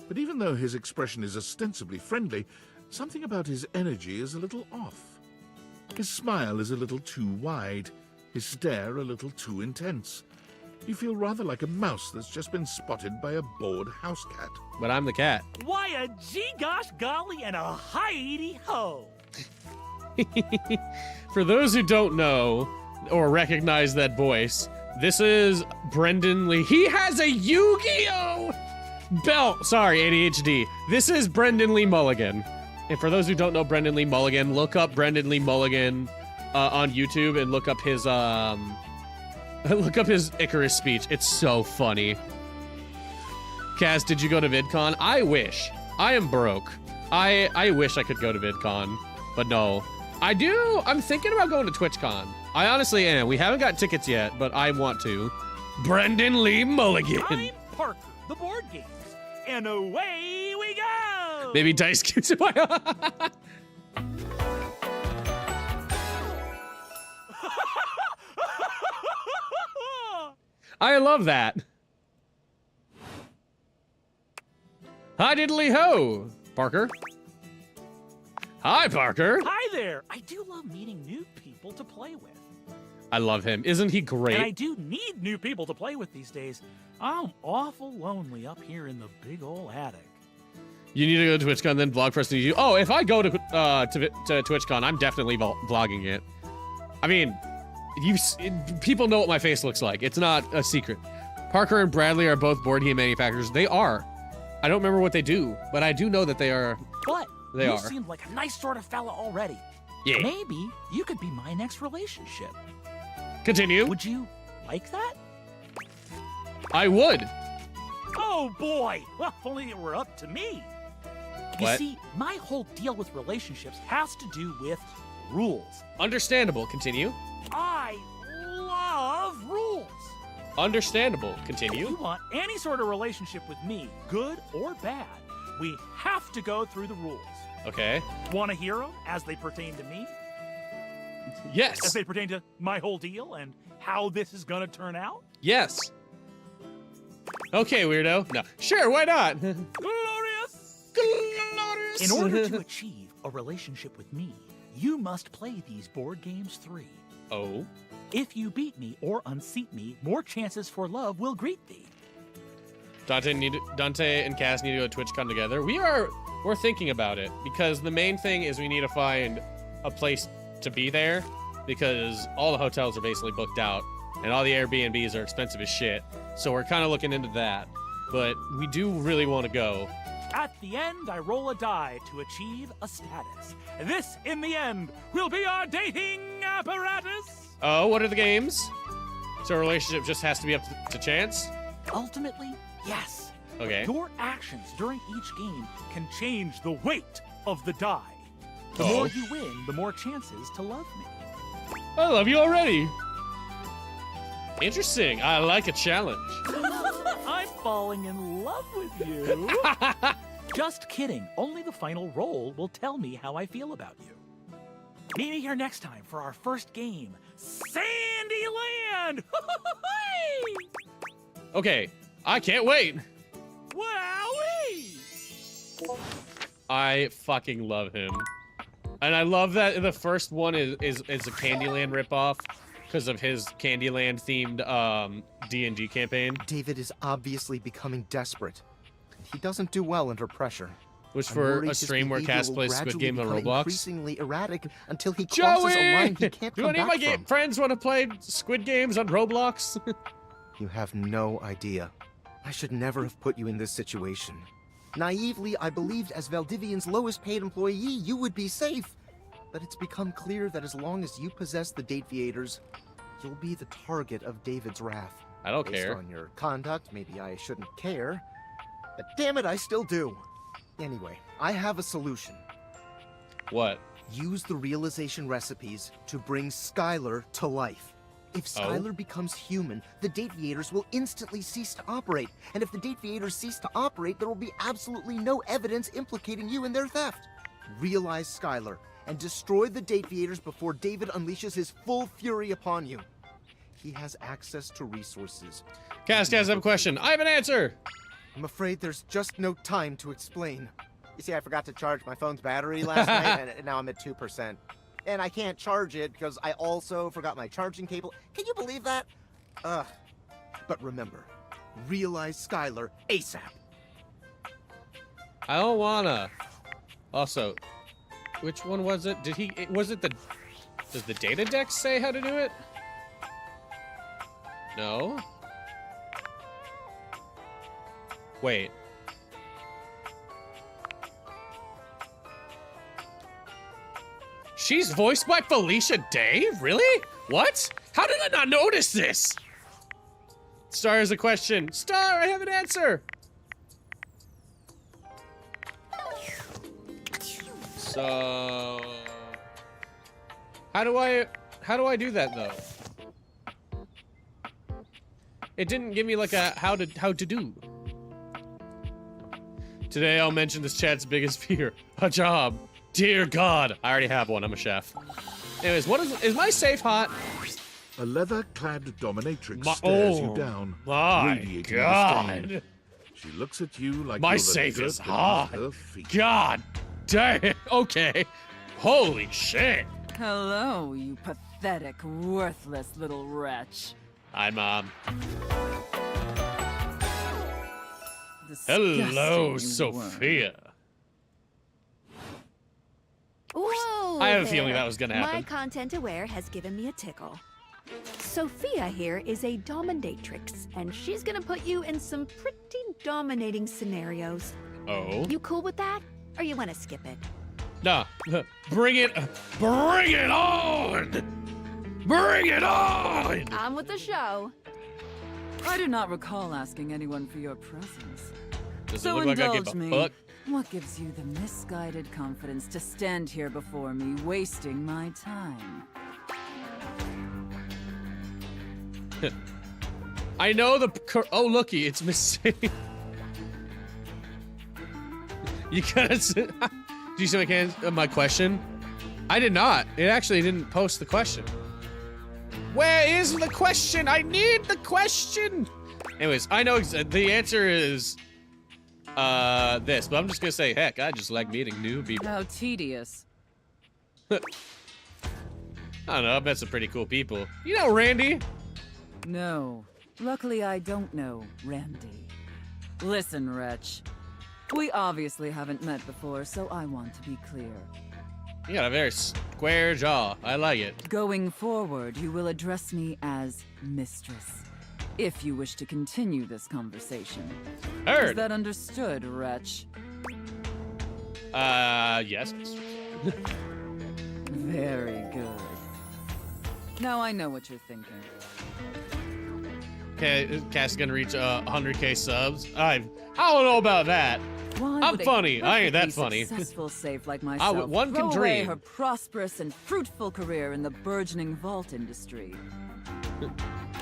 But even though his expression is ostensibly friendly, something about his energy is a little off. His smile is a little too wide, his stare a little too intense. You feel rather like a mouse that's just been spotted by a bored house cat. But I'm the cat. Why a gee-gosh golly and a hi-de-ho! For those who don't know or recognize that voice, this is Brendan Lee. He has a Yu-Gi-Oh! belt. Sorry, ADHD. This is Brendan Lee Mulligan. And for those who don't know Brendan Lee Mulligan, look up Brendan Lee Mulligan on YouTube and look up his Icarus speech. It's so funny. Kaz, did you go to VidCon? I wish. I am broke. I wish I could go to VidCon, but no. I do. I'm thinking about going to TwitchCon. I honestly am. We haven't got tickets yet, but I want to. Brendan Lee Mulligan. I'm Parker, the board games, and away we go. Maybe Dice gives it. I love that. Hi, diddly ho, Parker. Hi, Parker. Hi there. I do love meeting new people to play with. I love him. Isn't he great? And I do need new people to play with these days. I'm awful lonely up here in the big old attic. You need to go to TwitchCon, then vlog first. Oh, if I go to TwitchCon, I'm definitely vlogging it. I mean, people know what my face looks like. It's not a secret. Parker and Bradley are both board game manufacturers. They are. I don't remember what they do, but I do know that they are. But they you seem like a nice sort of fella already. Yeah. Maybe you could be my next relationship. Continue. Would you like that? I would. Oh boy! Well, if only it were up to me. You see, my whole deal with relationships has to do with rules. Understandable. Continue. I love rules. Understandable. Continue. If you want any sort of relationship with me, good or bad, we have to go through the rules. Okay. Want to hear them as they pertain to me? Yes. As they pertain to my whole deal and how this is going to turn out? Yes. Okay, weirdo. No. Sure, why not? Glorious! Glorious! In order to achieve a relationship with me, you must play these board games 3. Oh? If you beat me or unseat me, more chances for love will greet thee. Dante and Cass need to go to TwitchCon together. We're thinking about it because the main thing is we need to find a place to be there because all the hotels are basically booked out and all the Airbnbs are expensive as shit. So we're kind of looking into that, but we do really want to go. At the end, I roll a die to achieve a status. This, in the end, will be our dating apparatus. Oh, what are the games? So a relationship just has to be up to chance? Ultimately, yes. Okay. Your actions during each game can change the weight of the die. The more you win, the more chances to love me. I love you already. Interesting. I like a challenge. I'm falling in love with you. Just kidding. Only the final roll will tell me how I feel about you. Meet me here next time for our first game, Sandyland! Okay, I can't wait. Wowee! I fucking love him. And I love that the first one is a Candyland ripoff because of his Candyland themed D&D campaign. David is obviously becoming desperate. He doesn't do well under pressure. Which for a stream where Cass plays Squid Game on Roblox. Increasingly erratic until he crosses a line he can't do come any of back my from. friends want to play Squid Games on Roblox? You have no idea. I should never have put you in this situation. Naively, I believed as Valdivian's lowest paid employee, you would be safe. But it's become clear that as long as you possess the Dateviators, you'll be the target of David's wrath. I don't Based care. on your conduct, maybe I shouldn't care. But damn it, I still do. Anyway, I have a solution. What? Use the realization recipes to bring Skylar to life. If Skylar becomes human, the Dateviators will instantly cease to operate. And if the Dateviators cease to operate, there will be absolutely no evidence implicating you in their theft. Realize Skylar and destroy the Dateviators before David unleashes his full fury upon you. He has access to resources. Cass, I have a question. I have an answer! I'm afraid there's just no time to explain. You see, I forgot to charge my phone's battery last night, and now I'm at 2%. And I can't charge it because I also forgot my charging cable. Can you believe that? But remember, realize Skylar ASAP. I don't wanna. Also, which one was it? Does the data deck say how to do it? No? Wait. She's voiced by Felicia Day? Really? What? How did I not notice this? Star has a question. Star, I have an answer. So, how do I do that though? It didn't give me like a how to do. Today I'll mention this chat's biggest fear, a job. Dear God, I already have one. I'm a chef. Anyways, what is my safe hot? A leather-clad dominatrix My- stares oh, you down, my radiating God. disdain. She looks at you like My you're the safe dirt is beneath hot. her feet. God damn. Okay. Holy shit. Hello, you pathetic, worthless little wretch. Hi, Mom. Disgusting Hello, you Sophia. Whoa I have a there. feeling that was gonna happen. My content aware has given me a tickle. Sophia here is a dominatrix, and she's gonna put you in some pretty dominating scenarios. Oh. You cool with that? Or you wanna skip it? Nah. Bring it on! Bring it on! On with the show. I do not recall asking anyone for your presence. Does So it look like I indulge gave a me. fuck? What gives you the misguided confidence to stand here before me, wasting my time? I know the oh looky, it's missing. You gotta do you see my question? I did not. It actually didn't post the question. Where is the question? I need the question. Anyways, I know the answer is this, but I'm just gonna say, heck, I just like meeting new people. How tedious. I don't know, I met some pretty cool people. You know Randy? No. Luckily, I don't know Randy. Listen, wretch. We obviously haven't met before, so I want to be clear. You got a very square jaw. I like it. Going forward, you will address me as Mistress, if you wish to continue this conversation. Heard. Is that understood, wretch? Yes. Very good. Now I know what you're thinking. Okay, Cass is gonna reach 100k subs. I don't know about that. Why I'm would a funny. I ain't that perfectly funny. Successful safe like myself one can throw away dream. her prosperous and fruitful career in the burgeoning vault industry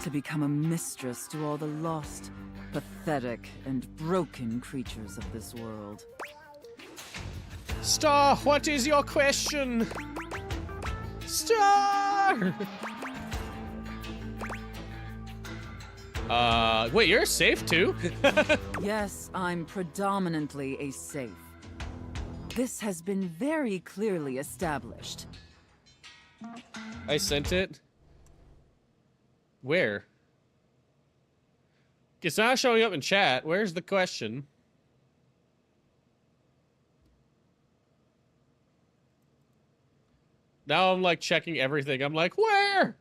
to become a mistress to all the lost, pathetic, and broken creatures of this world. Star, what is your question? Star! Wait, you're safe too? Yes, I'm predominantly a safe. This has been very clearly established. I sent it. Where? It's not showing up in chat. Where's the question? Now I'm like checking everything. I'm like, where?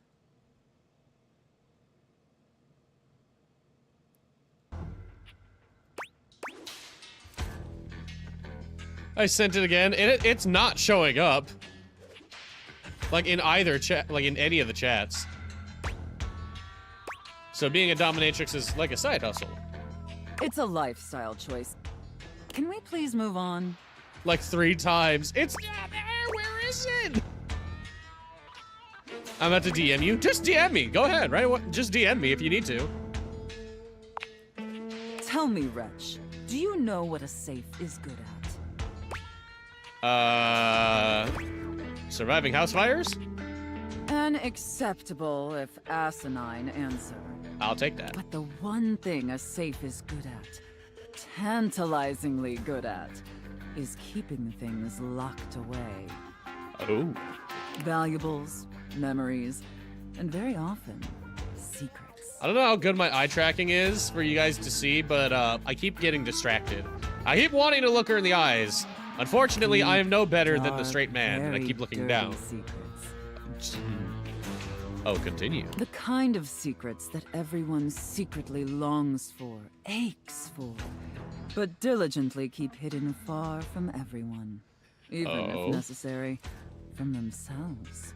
I sent it again, and it's not showing up. Like in either chat, like in any of the chats. So being a dominatrix is like a side hustle. It's a lifestyle choice. Can we please move on? Like 3 times. It's not there, where is it? I'm about to DM you. Just DM me, go ahead, right? Just DM me if you need to. Tell me, wretch, do you know what a safe is good at? Surviving house fires? An acceptable, if asinine, answer. I'll take that. But the one thing a safe is good at, tantalizingly good at, is keeping things locked away. Oh. Valuables, memories, and very often, secrets. I don't know how good my eye tracking is for you guys to see, but I keep getting distracted. I keep wanting to look her in the eyes. Unfortunately, I am no better than the straight man, and I keep looking down. Secrets. Oh, continue. The kind of secrets that everyone secretly longs for, aches for, but diligently keep hidden far from everyone. Even if necessary, from themselves.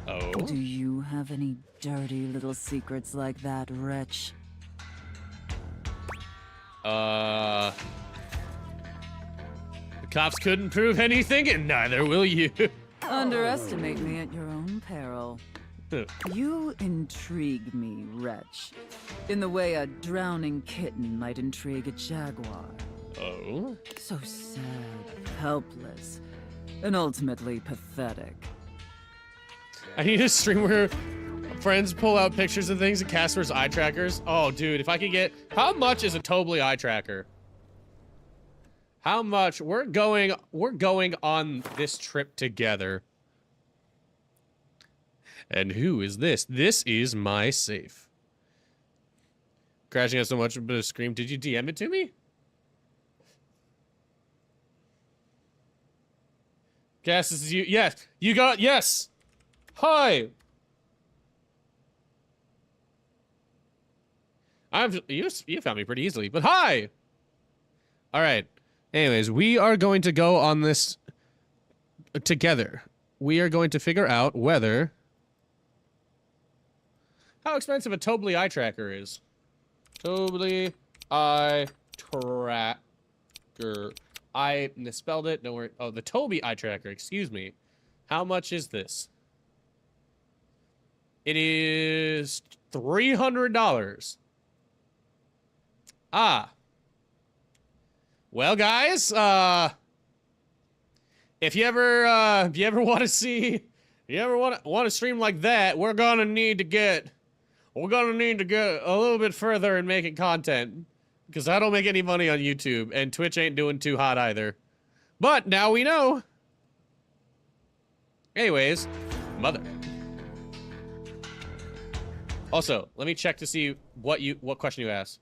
Oh? Do you have any dirty little secrets like that, wretch? The cops couldn't prove anything, and neither will you. Underestimate me at your own peril. You intrigue me, wretch, in the way a drowning kitten might intrigue a jaguar. Oh? So sad, helpless, and ultimately pathetic. I need a stream where friends pull out pictures of things and Casper's eye trackers. Oh, dude, if I could get... How much is a Tobly eye tracker? How much? We're going on this trip together. And who is this? This is my safe. Crashing out so much, but a scream. Did you DM it to me? Cass, this is you. Yes, you got, yes. Hi. You found me pretty easily, but hi. All right. Anyways, we are going to go on this together. We are going to figure out whether... How expensive a Tobly eye tracker is. Tobly eye tracker. I misspelled it. Don't worry. Oh, the Toby eye tracker. Excuse me. How much is this? It is $300. Ah. Well, guys, if you ever want to see, if you ever want to stream like that, we're gonna need to get a little bit further in making content, because I don't make any money on YouTube, and Twitch ain't doing too hot either. But now we know. Anyways, mother. Also, let me check to see what question you asked.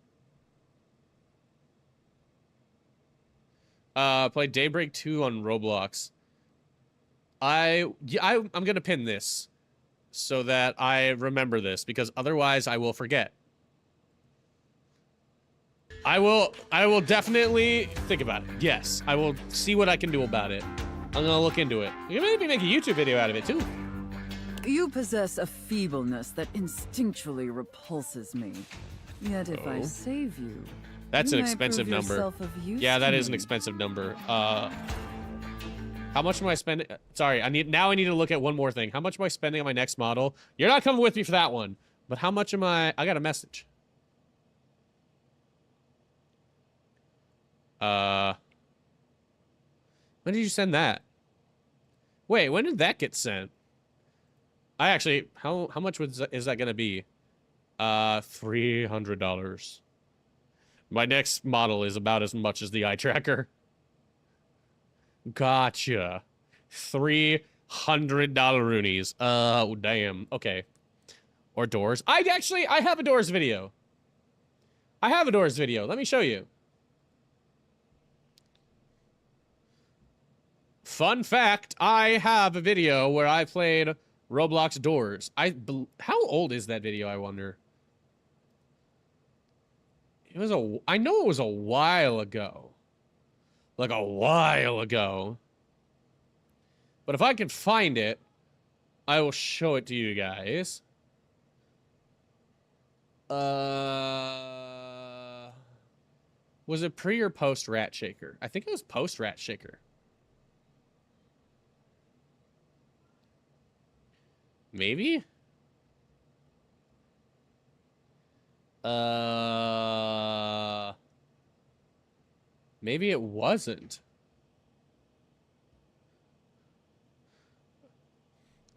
Played Daybreak 2 on Roblox. I'm gonna pin this so that I remember this, because otherwise I will forget. I will definitely think about it. Yes, I will see what I can do about it. I'm gonna look into it. You can maybe make a YouTube video out of it too. You possess a feebleness that instinctually repulses me. Yet if I save you, that's you an may expensive prove number. yourself of use Yeah, that to is an me. expensive number. How much am I spending? Sorry, I need to look at one more thing. How much am I spending on my next model? You're not coming with me for that one. But how much am I got a message. When did you send that? Wait, when did that get sent? I actually, how much is that gonna be? $300. My next model is about as much as the eye tracker. Gotcha. $300 roonies. Oh, damn. Okay. Or doors. I have a doors video. Let me show you. Fun fact, I have a video where I played Roblox Doors. How old is that video, I wonder? I know it was a while ago. Like a while ago. But if I can find it, I will show it to you guys. Was it pre or post Rat Shaker? I think it was post Rat Shaker. Maybe? Maybe it wasn't.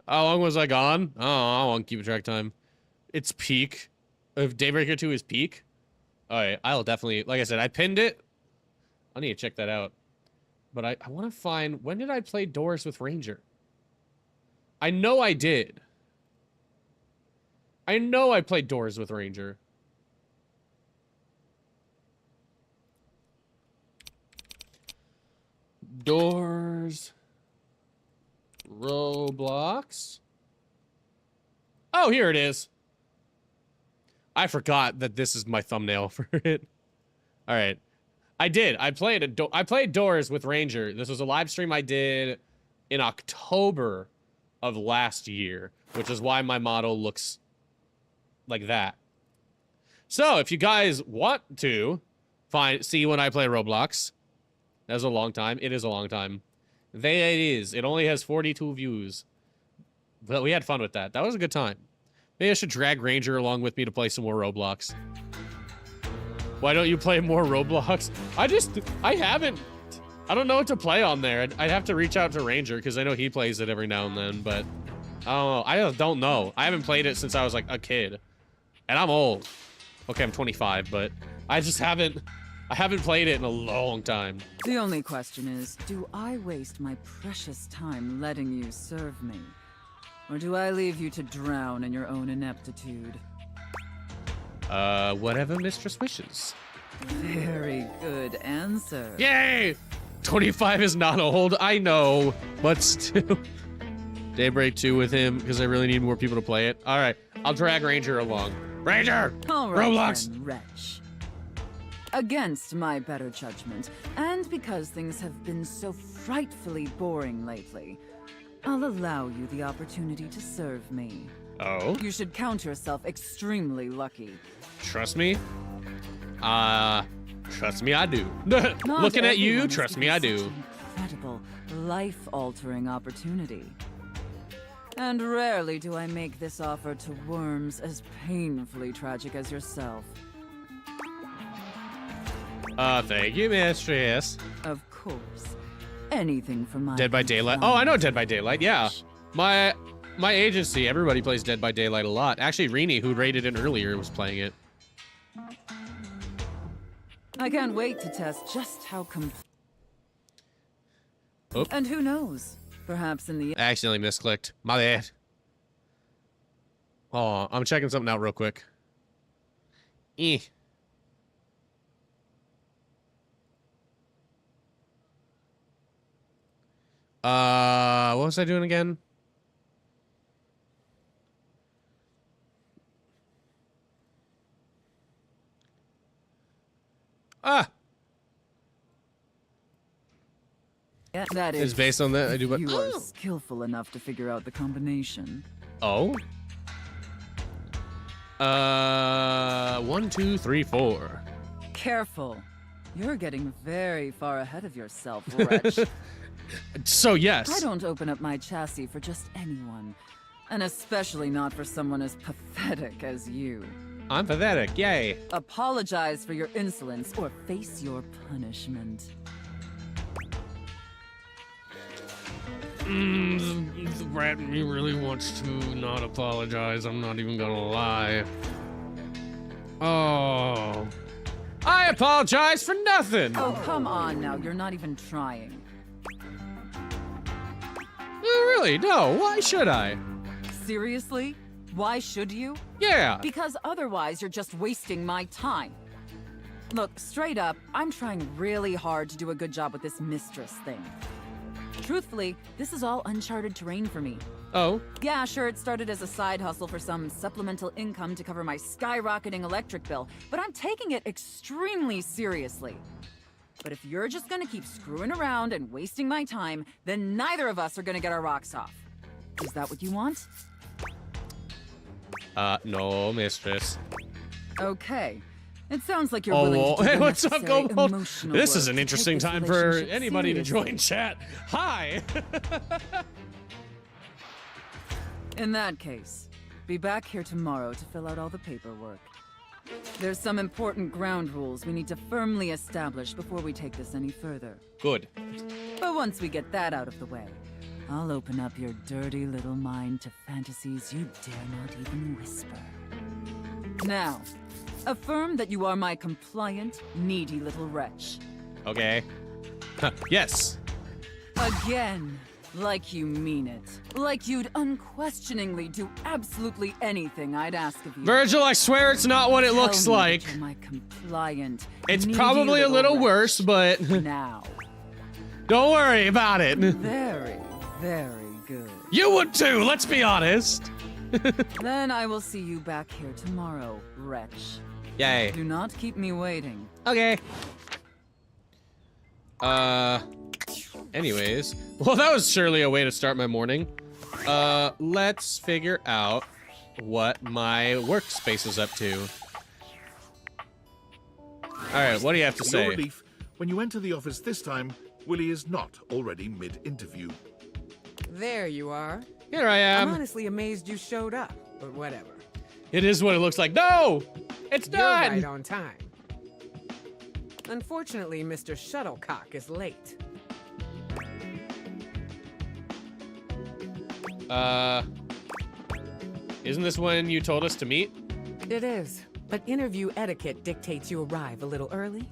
How long was I gone? Oh, I won't keep track time. It's peak. If Daybreaker 2 is peak. Alright, I'll definitely, like I said, I pinned it. I need to check that out. But I want to find, when did I play Doors with Ranger? I know I did. I know I played Doors with Ranger. Doors. Roblox. Oh, here it is. I forgot that this is my thumbnail for it. All right. I did. I played Doors with Ranger. This was a live stream I did in October of last year, which is why my model looks like that. So if you guys want to see when I play Roblox, that's a long time. It is a long time. There it is. It only has 42 views. But we had fun with that. That was a good time. Maybe I should drag Ranger along with me to play some more Roblox. Why don't you play more Roblox? I haven't. I don't know what to play on there. I'd have to reach out to Ranger because I know he plays it every now and then, but I don't know. I just don't know. I haven't played it since I was like a kid. And I'm old. Okay, I'm 25, but I haven't played it in a long time. The only question is, do I waste my precious time letting you serve me? Or do I leave you to drown in your own ineptitude? Whatever Mistress wishes. Very good answer. Yay! 25 is not old, I know, but still. Daybreak 2 with him, because I really need more people to play it. Alright, I'll drag Ranger along. Ranger! All right, Roblox! then, wretch. Against my better judgment, and because things have been so frightfully boring lately, I'll allow you the opportunity to serve me. Oh? You should count yourself extremely lucky. Trust me? Trust me, I do. Not Looking at you, everyone is trust me, given I do. such an incredible, life-altering opportunity. And rarely do I make this offer to worms as painfully tragic as yourself. Thank you, Mistress. Of course. Anything for my Dead by Daylight. Oh, I know Dead by Daylight, yeah. My agency, everybody plays Dead by Daylight a lot. Actually, Rini, who rated it earlier, was playing it. I can't wait to test just how Oop. And who knows? Perhaps in the I accidentally misclicked. My bad. Oh, I'm checking something out real quick. What was I doing again? that It's based on that. I do, but you are skillful enough to figure out the combination. oh. 1, 2, 3, 4. Careful. You're getting very far ahead of yourself, wretch. So yes. I don't open up my chassis for just anyone. And especially not for someone as pathetic as you. I'm pathetic, yay. Apologize for your insolence or face your punishment. The rat in me really wants to not apologize. I'm not even gonna lie. Oh. I apologize for nothing. Oh, come on now. You're not even trying. Really? No. Why should I? Seriously? Why should you? Yeah. Because otherwise you're just wasting my time. Look, straight up, I'm trying really hard to do a good job with this mistress thing. Truthfully, this is all uncharted terrain for me. Oh? Yeah, sure, it started as a side hustle for some supplemental income to cover my skyrocketing electric bill, but I'm taking it extremely seriously. But if you're just gonna keep screwing around and wasting my time, then neither of us are gonna get our rocks off. Is that what you want? No, mistress. Okay. It sounds like you're willing to do hey, the what's up, necessary Gold? emotional This work is an to interesting take this time for relationship anybody to join seriously. chat. Hi! In that case, be back here tomorrow to fill out all the paperwork. There's some important ground rules we need to firmly establish before we take this any further. Good. But once we get that out of the way, I'll open up your dirty little mind to fantasies you dare not even whisper. Now, affirm that you are my compliant, needy little wretch. Okay. Yes. Again, like you mean it. Like you'd unquestioningly do absolutely anything I'd ask of you. Virgil, I swear it's not what it Tell looks me that like. you're my compliant, It's needy probably a little wretch. worse, but Now. don't worry about it. Very, very good. You would too, let's be honest. Then I will see you back here tomorrow, wretch. Yay. Do not keep me waiting. Okay. Anyways, well, that was surely a way to start my morning. Let's figure out what my workspace is up to. All right, what do you have to To say? your relief, when you enter the office this time, Willie is not already mid-interview. There you are. Here I am. I'm honestly amazed you showed up, but whatever. It is what it looks like. No! It's You're done! right on time. Unfortunately, Mr. Shuttlecock is late. Isn't this when you told us to meet? It is, but interview etiquette dictates you arrive a little early.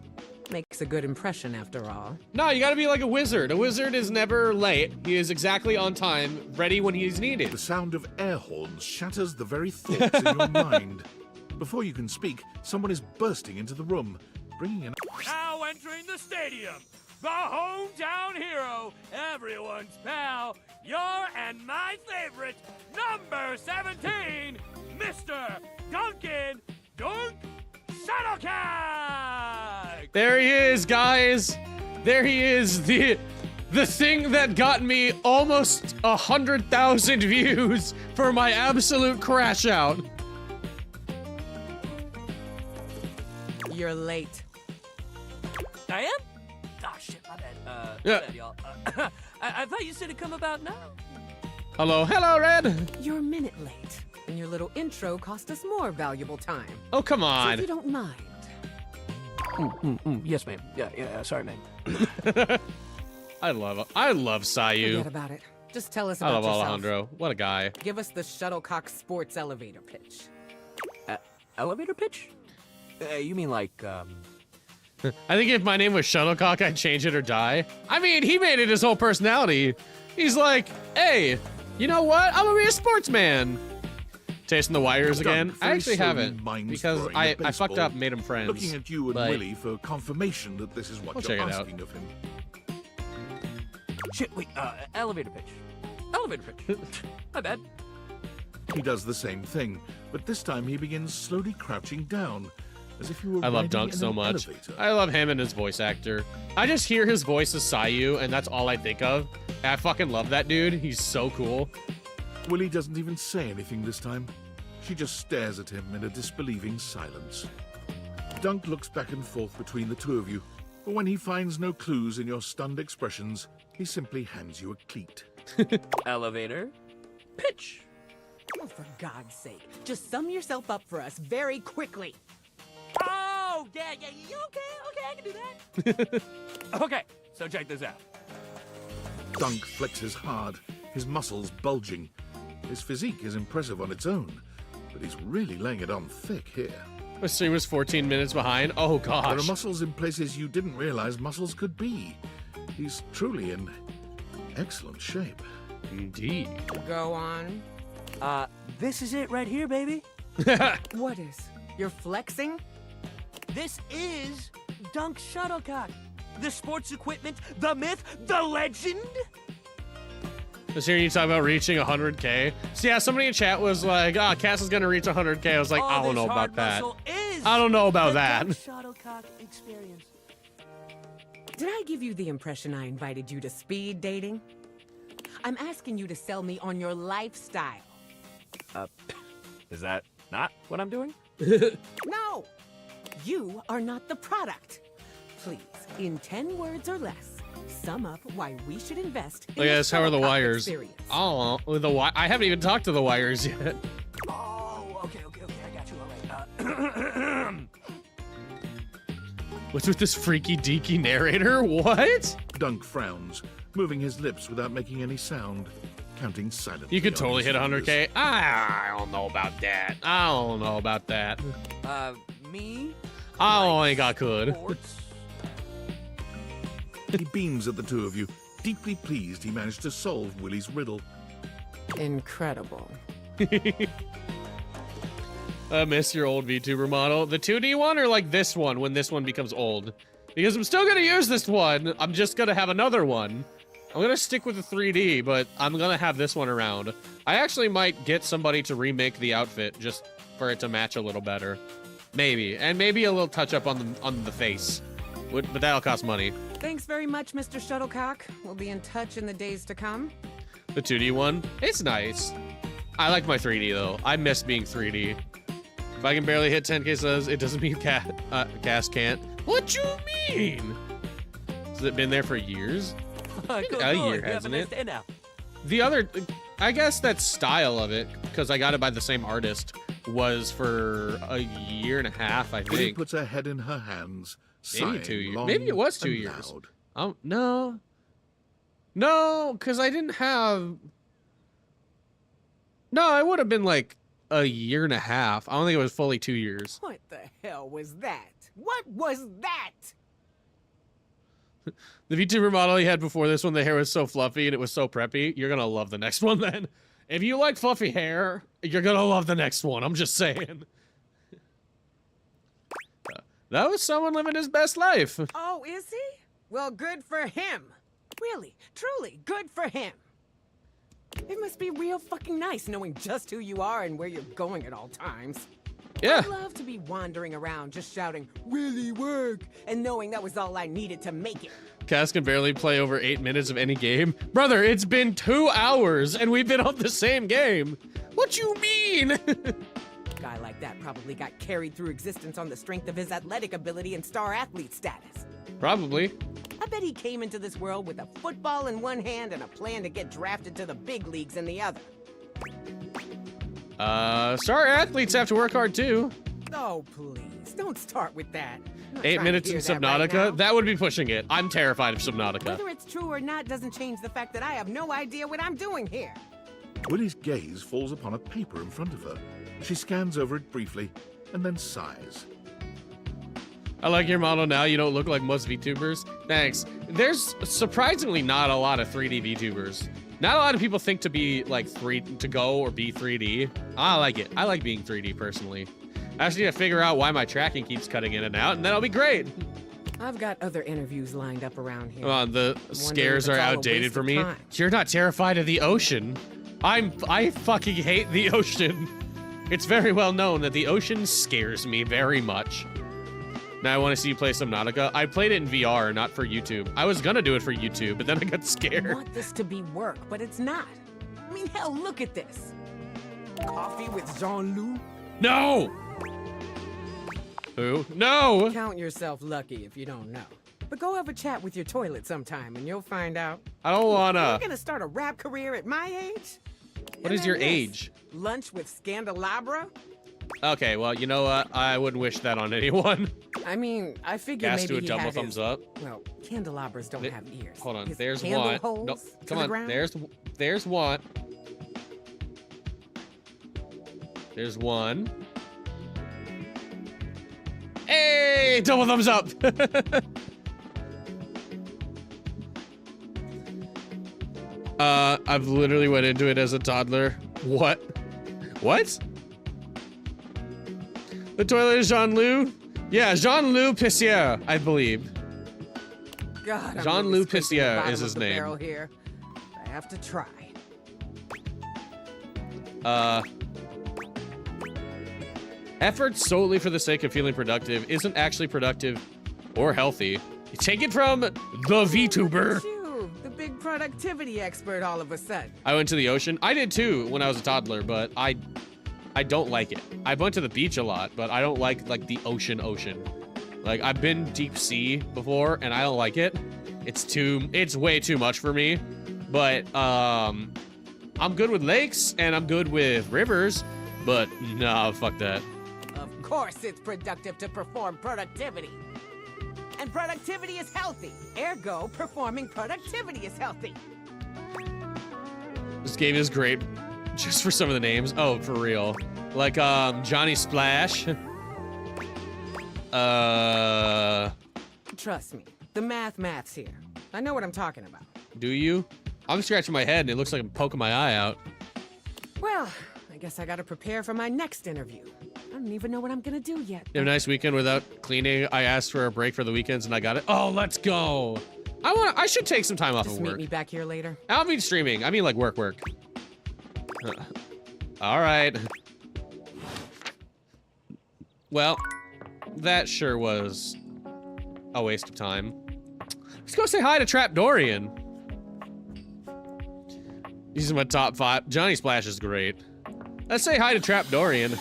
Makes a good impression, after all. No, you gotta be like a wizard. A wizard is never late. He is exactly on time, ready when he's needed. The sound of air horns shatters the very thoughts in your mind. Before you can speak, someone is bursting into the room, bringing in... Now entering the stadium, the hometown hero, everyone's pal, your and my favorite, number 17, Mr. Duncan Dunk Shuttlecock! There he is, guys. There he is. The thing that got me almost 100,000 views for my absolute crash out. You're late. I am? Oh, shit, my bad. Yeah. My bad, y'all. I thought you said it'd come about now. Hello, Red. You're a minute late, and your little intro cost us more valuable time. Oh, come So on. if you don't mind. Yes, ma'am. Yeah, sorry, ma'am. I love Sayu. Forget about it. Just tell us I about love yourself. Alejandro. What a guy. Give us the Shuttlecock Sports elevator pitch. Elevator pitch? You mean like, I think if my name was Shuttlecock, I'd change it or die. I mean, he made it his whole personality. He's like, hey, you know what? I'm gonna be a sportsman. Tasting the wires again? I actually haven't, because I fucked up and made him friends. Looking at you and Like, Willie for confirmation that this is what We'll you're check it out. asking of him. shit, wait, elevator pitch. Elevator pitch. My bad. He does the same thing, but this time he begins slowly crouching down, as if you were I love riding Dunk in so an much. elevator. I love him and his voice actor. I just hear his voice as Sayu, and that's all I think of. And I fucking love that dude. He's so cool. Willie doesn't even say anything this time. She just stares at him in a disbelieving silence. Dunk looks back and forth between the two of you, but when he finds no clues in your stunned expressions, he simply hands you a cleat. Elevator pitch. Oh, for God's sake, just sum yourself up for us very quickly. Oh, yeah, okay, I can do that. Okay, so check this out. Dunk flexes hard, his muscles bulging. His physique is impressive on its own, but he's really laying it on thick here. The stream was 14 minutes behind. Oh, There are gosh. muscles in places you didn't realize muscles could be. He's truly in excellent shape. Indeed. Go on. This is it right here, baby. What is? You're flexing? This is Dunk Shuttlecock. The sports equipment, the myth, the legend. Just hearing you talk about reaching 100K. So yeah, somebody in chat was like, Cass is gonna reach 100K. I was like, I don't know about that. I don't know about that. Dunk Shuttlecock experience. Did I give you the impression I invited you to speed dating? I'm asking you to sell me on your lifestyle. Is that not what I'm doing? No! You are not the product. Please, in 10 words or less, sum up why we should invest in I guess, how are the Shuttlecock wires? experience. Oh, I haven't even talked to the wires yet. Oh, okay, I got you. All right. What's with this freaky deaky narrator? What? Dunk frowns, moving his lips without making any sound, counting silently. You could on totally his hit fingers. 100K. I don't know about that. I don't know about that. Me? I don't think I could. Sports? He beams at the two of you, deeply pleased he managed to solve Willie's riddle. Incredible. I miss your old VTuber model. The 2D one or like this one when this one becomes old? Because I'm still gonna use this one. I'm just gonna have another one. I'm gonna stick with the 3D, but I'm gonna have this one around. I actually might get somebody to remake the outfit just for it to match a little better. Maybe. And maybe a little touch up on the face. But that'll cost money. Thanks very much, Mr. Shuttlecock. We'll be in touch in the days to come. The 2D one, it's nice. I like my 3D though. I miss being 3D. If I can barely hit 10K subs, it doesn't mean Cass can't. What you mean? Has it been there for years? A year, hasn't it? The other, I guess that style of it, because I got it by the same artist, was for a year and a half, I She think. puts her head in her hands, Maybe 2 sighing years. long Maybe it was 2 and years. loud. Oh, no. No, because I didn't have... No, it would have been like a year and a half. I don't think it was fully 2 years. What the hell was that? What was that? The VTuber model he had before this one, the hair was so fluffy and it was so preppy. You're gonna love the next one then. If you like fluffy hair, you're gonna love the next one. I'm just saying. That was someone living his best life. Oh, is he? Well, good for him. Really, truly, good for him. It must be real fucking nice knowing just who you are and where you're going at all times. Yeah. I'd love to be wandering around just shouting, "Really work," and knowing that was all I needed to make it. Cass can barely play over 8 minutes of any game. Brother, it's been 2 hours and we've been on the same game. What you mean? A guy like that probably got carried through existence on the strength of his athletic ability and star athlete status. Probably. I bet he came into this world with a football in one hand and a plan to get drafted to the big leagues in the other. Star athletes have to work hard too. Oh, please, don't start with that. I'm not 8 trying to minutes in hear that right Subnautica? now. That would be pushing it. I'm terrified of Subnautica. Whether it's true or not doesn't change the fact that I have no idea what I'm doing here. Woody's gaze falls upon a paper in front of her. She scans over it briefly and then sighs. I like your model now. You don't look like most VTubers. Thanks. There's surprisingly not a lot of 3D VTubers. Not a lot of people think to be like to go or be 3D. I like it. I like being 3D personally. I just need to figure out why my tracking keeps cutting in and out, and then I'll be great. I've got other interviews lined up around here. Come on, the scares are outdated for me. Time. You're not terrified of the ocean. I fucking hate the ocean. It's very well known that the ocean scares me very much. Now I want to see you play Subnautica. I played it in VR, not for YouTube. I was gonna do it for YouTube, but then I got I scared. want this to be work, but it's not. I mean, hell, look at this. Coffee with Jean-Loup? No! Who? No! Count yourself lucky if you don't know. But go have a chat with your toilet sometime and you'll find out. I don't wanna. You're gonna start a rap career at my age? What is your age? Lunch with Scandelabra? Okay, well, you know what? I wouldn't wish that on anyone. I mean, I figured Gas maybe to a he double had thumbs his, up. Well, candelabras don't have ears. Hold on, His there's candle one. holes Nope, to come the on. ground? There's one. There's one. Hey, double thumbs up. I've literally went into it as a toddler. What? What? The toilet is Jean-Loup? Yeah, Jean-Loup Pissier, I believe. God, I'm Jean-Loup really scraping the Pissier bottom is of his the name. barrel here. I have to try. Effort solely for the sake of feeling productive isn't actually productive or healthy. You take it from the VTuber. You, the big productivity expert all of a sudden. I went to the ocean. I did too when I was a toddler, but I don't like it. I went to the beach a lot, but I don't like the ocean. Like I've been deep sea before and I don't like it. It's way too much for me. But I'm good with lakes and I'm good with rivers, but nah, fuck that. Of course it's productive to perform productivity. And productivity is healthy. Ergo, performing productivity is healthy. This game is great just for some of the names. Oh, for real. Like Johnny Splash. Trust me, the math's here. I know what I'm talking about. Do you? I'm scratching my head and it looks like I'm poking my eye out. Well, I guess I gotta prepare for my next interview. I don't even know what I'm gonna do yet. You have a nice weekend without cleaning. I asked for a break for the weekends and I got it. Oh, let's go. I should take some time off Just of meet work. me back here later. I'll be streaming. I mean like work. All right. Well, that sure was a waste of time. Let's go say hi to Trap Dorian. These are my top 5. Johnny Splash is great. Let's say hi to Trap Dorian.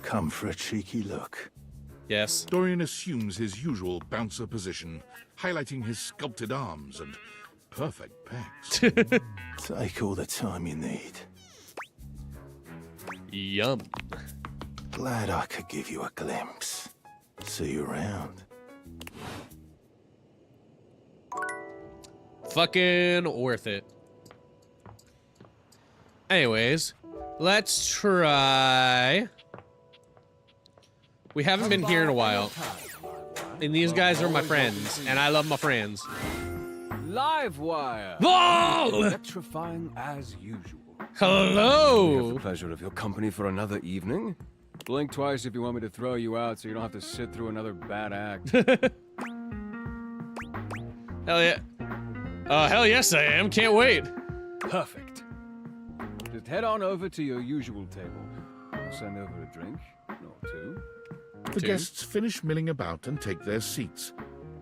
Come for a cheeky look. Yes. Dorian assumes his usual bouncer position, highlighting his sculpted arms and perfect pecs. Take all the time you need. Yum. Glad I could give you a glimpse. See you around. Fucking worth it. Anyways, let's try. We haven't been here in a while. And these guys are my friends, and I love my friends. Livewire. Ball! Electrifying as usual. Hello! We have the pleasure of your company for another evening. Blink twice if you want me to throw you out so you don't have to sit through another bad act. Hell yeah. Hell yes I am. Can't wait. Perfect. Just head on over to your usual table. I'll send over a drink or two. The guests finish milling about and take their seats.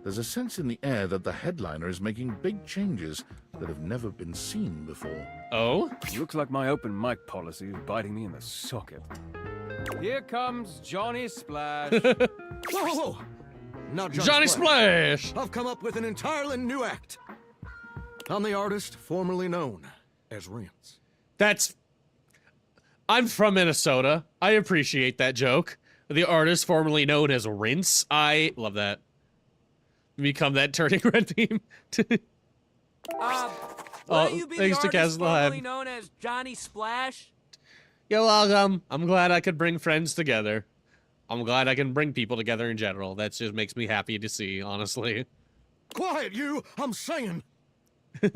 There's a sense in the air that the headliner is making big changes that have never been seen before. Oh? Looks like my open mic policy is biting me in the socket. Here comes Johnny Splash. Whoa, whoa, whoa! Not Johnny Splash! I've come up with an entirely new act. I'm the artist formerly known as Rince. I'm from Minnesota. I appreciate that joke. The artist formerly known as Rince. I love that. Become that turning red beam. Will you be thanks the to artist formerly Castle known as Johnny Splash? You're welcome. I'm glad I could bring friends together. I'm glad I can bring people together in general. That just makes me happy to see, honestly. Quiet, you! I'm singing. Purple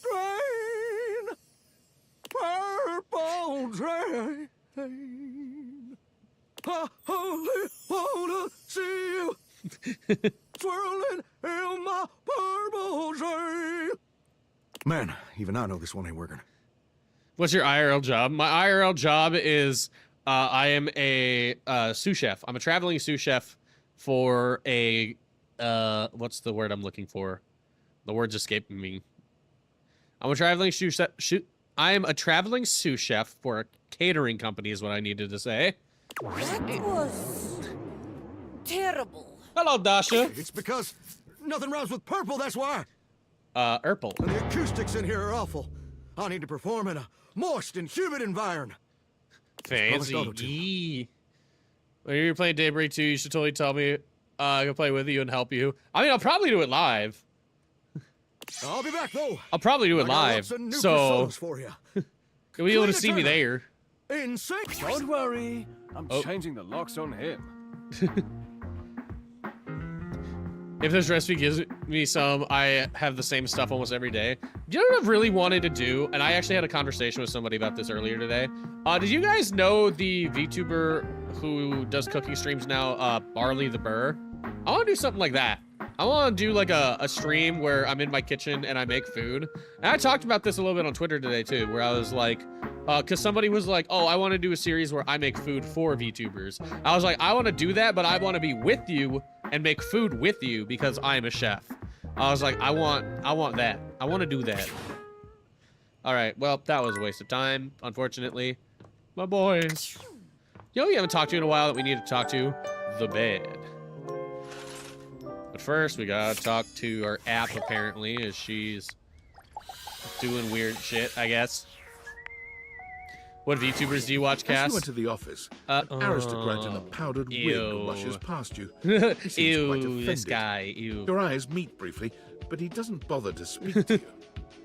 train, purple train. I only wanna see you swirling in my purple train. Man, even I know this one ain't working. What's your IRL job? My IRL job is I am a sous chef. I'm a traveling sous chef for a what's the word I'm looking for? The word's escaping me. I'm a traveling sous chef. I am a traveling sous chef for a catering company is what I needed to say. That was terrible. Hello, Dasha. It's because nothing rhymes with purple, that's why. Urple. And the acoustics in here are awful. I need to perform in a moist and humid environment. Fancy. When you're playing Daybreak 2, you should totally tell me I can play with you and help you. I mean, I'll probably do it live. I'll be back, though. I'll probably do it live, so for you. you'll be able to see me there. In sync. Don't worry. I'm changing the locks on him. If this recipe gives me some, I have the same stuff almost every day. You know what I've really wanted to do? And I actually had a conversation with somebody about this earlier today. Did you guys know the VTuber who does cooking streams now, Barley the Burr? I want to do something like that. I want to do like a stream where I'm in my kitchen and I make food. And I talked about this a little bit on Twitter today too, where I was like, because somebody was like, oh, I want to do a series where I make food for VTubers. I was like, I want to do that, but I want to be with you and make food with you because I'm a chef. I was like, I want that. I want to do that. All right, well, that was a waste of time, unfortunately. My boys. You know, we haven't talked to in a while that we need to talk to? The bed. But first, we gotta talk to our app, apparently, as she's doing weird shit, I guess. What VTubers do you watch, Cass? As you went to the office, an aristocrat in a powdered wig rushes past you. He seems Ew, quite offended. this guy, ew. Your eyes meet briefly, but he doesn't bother to speak to you.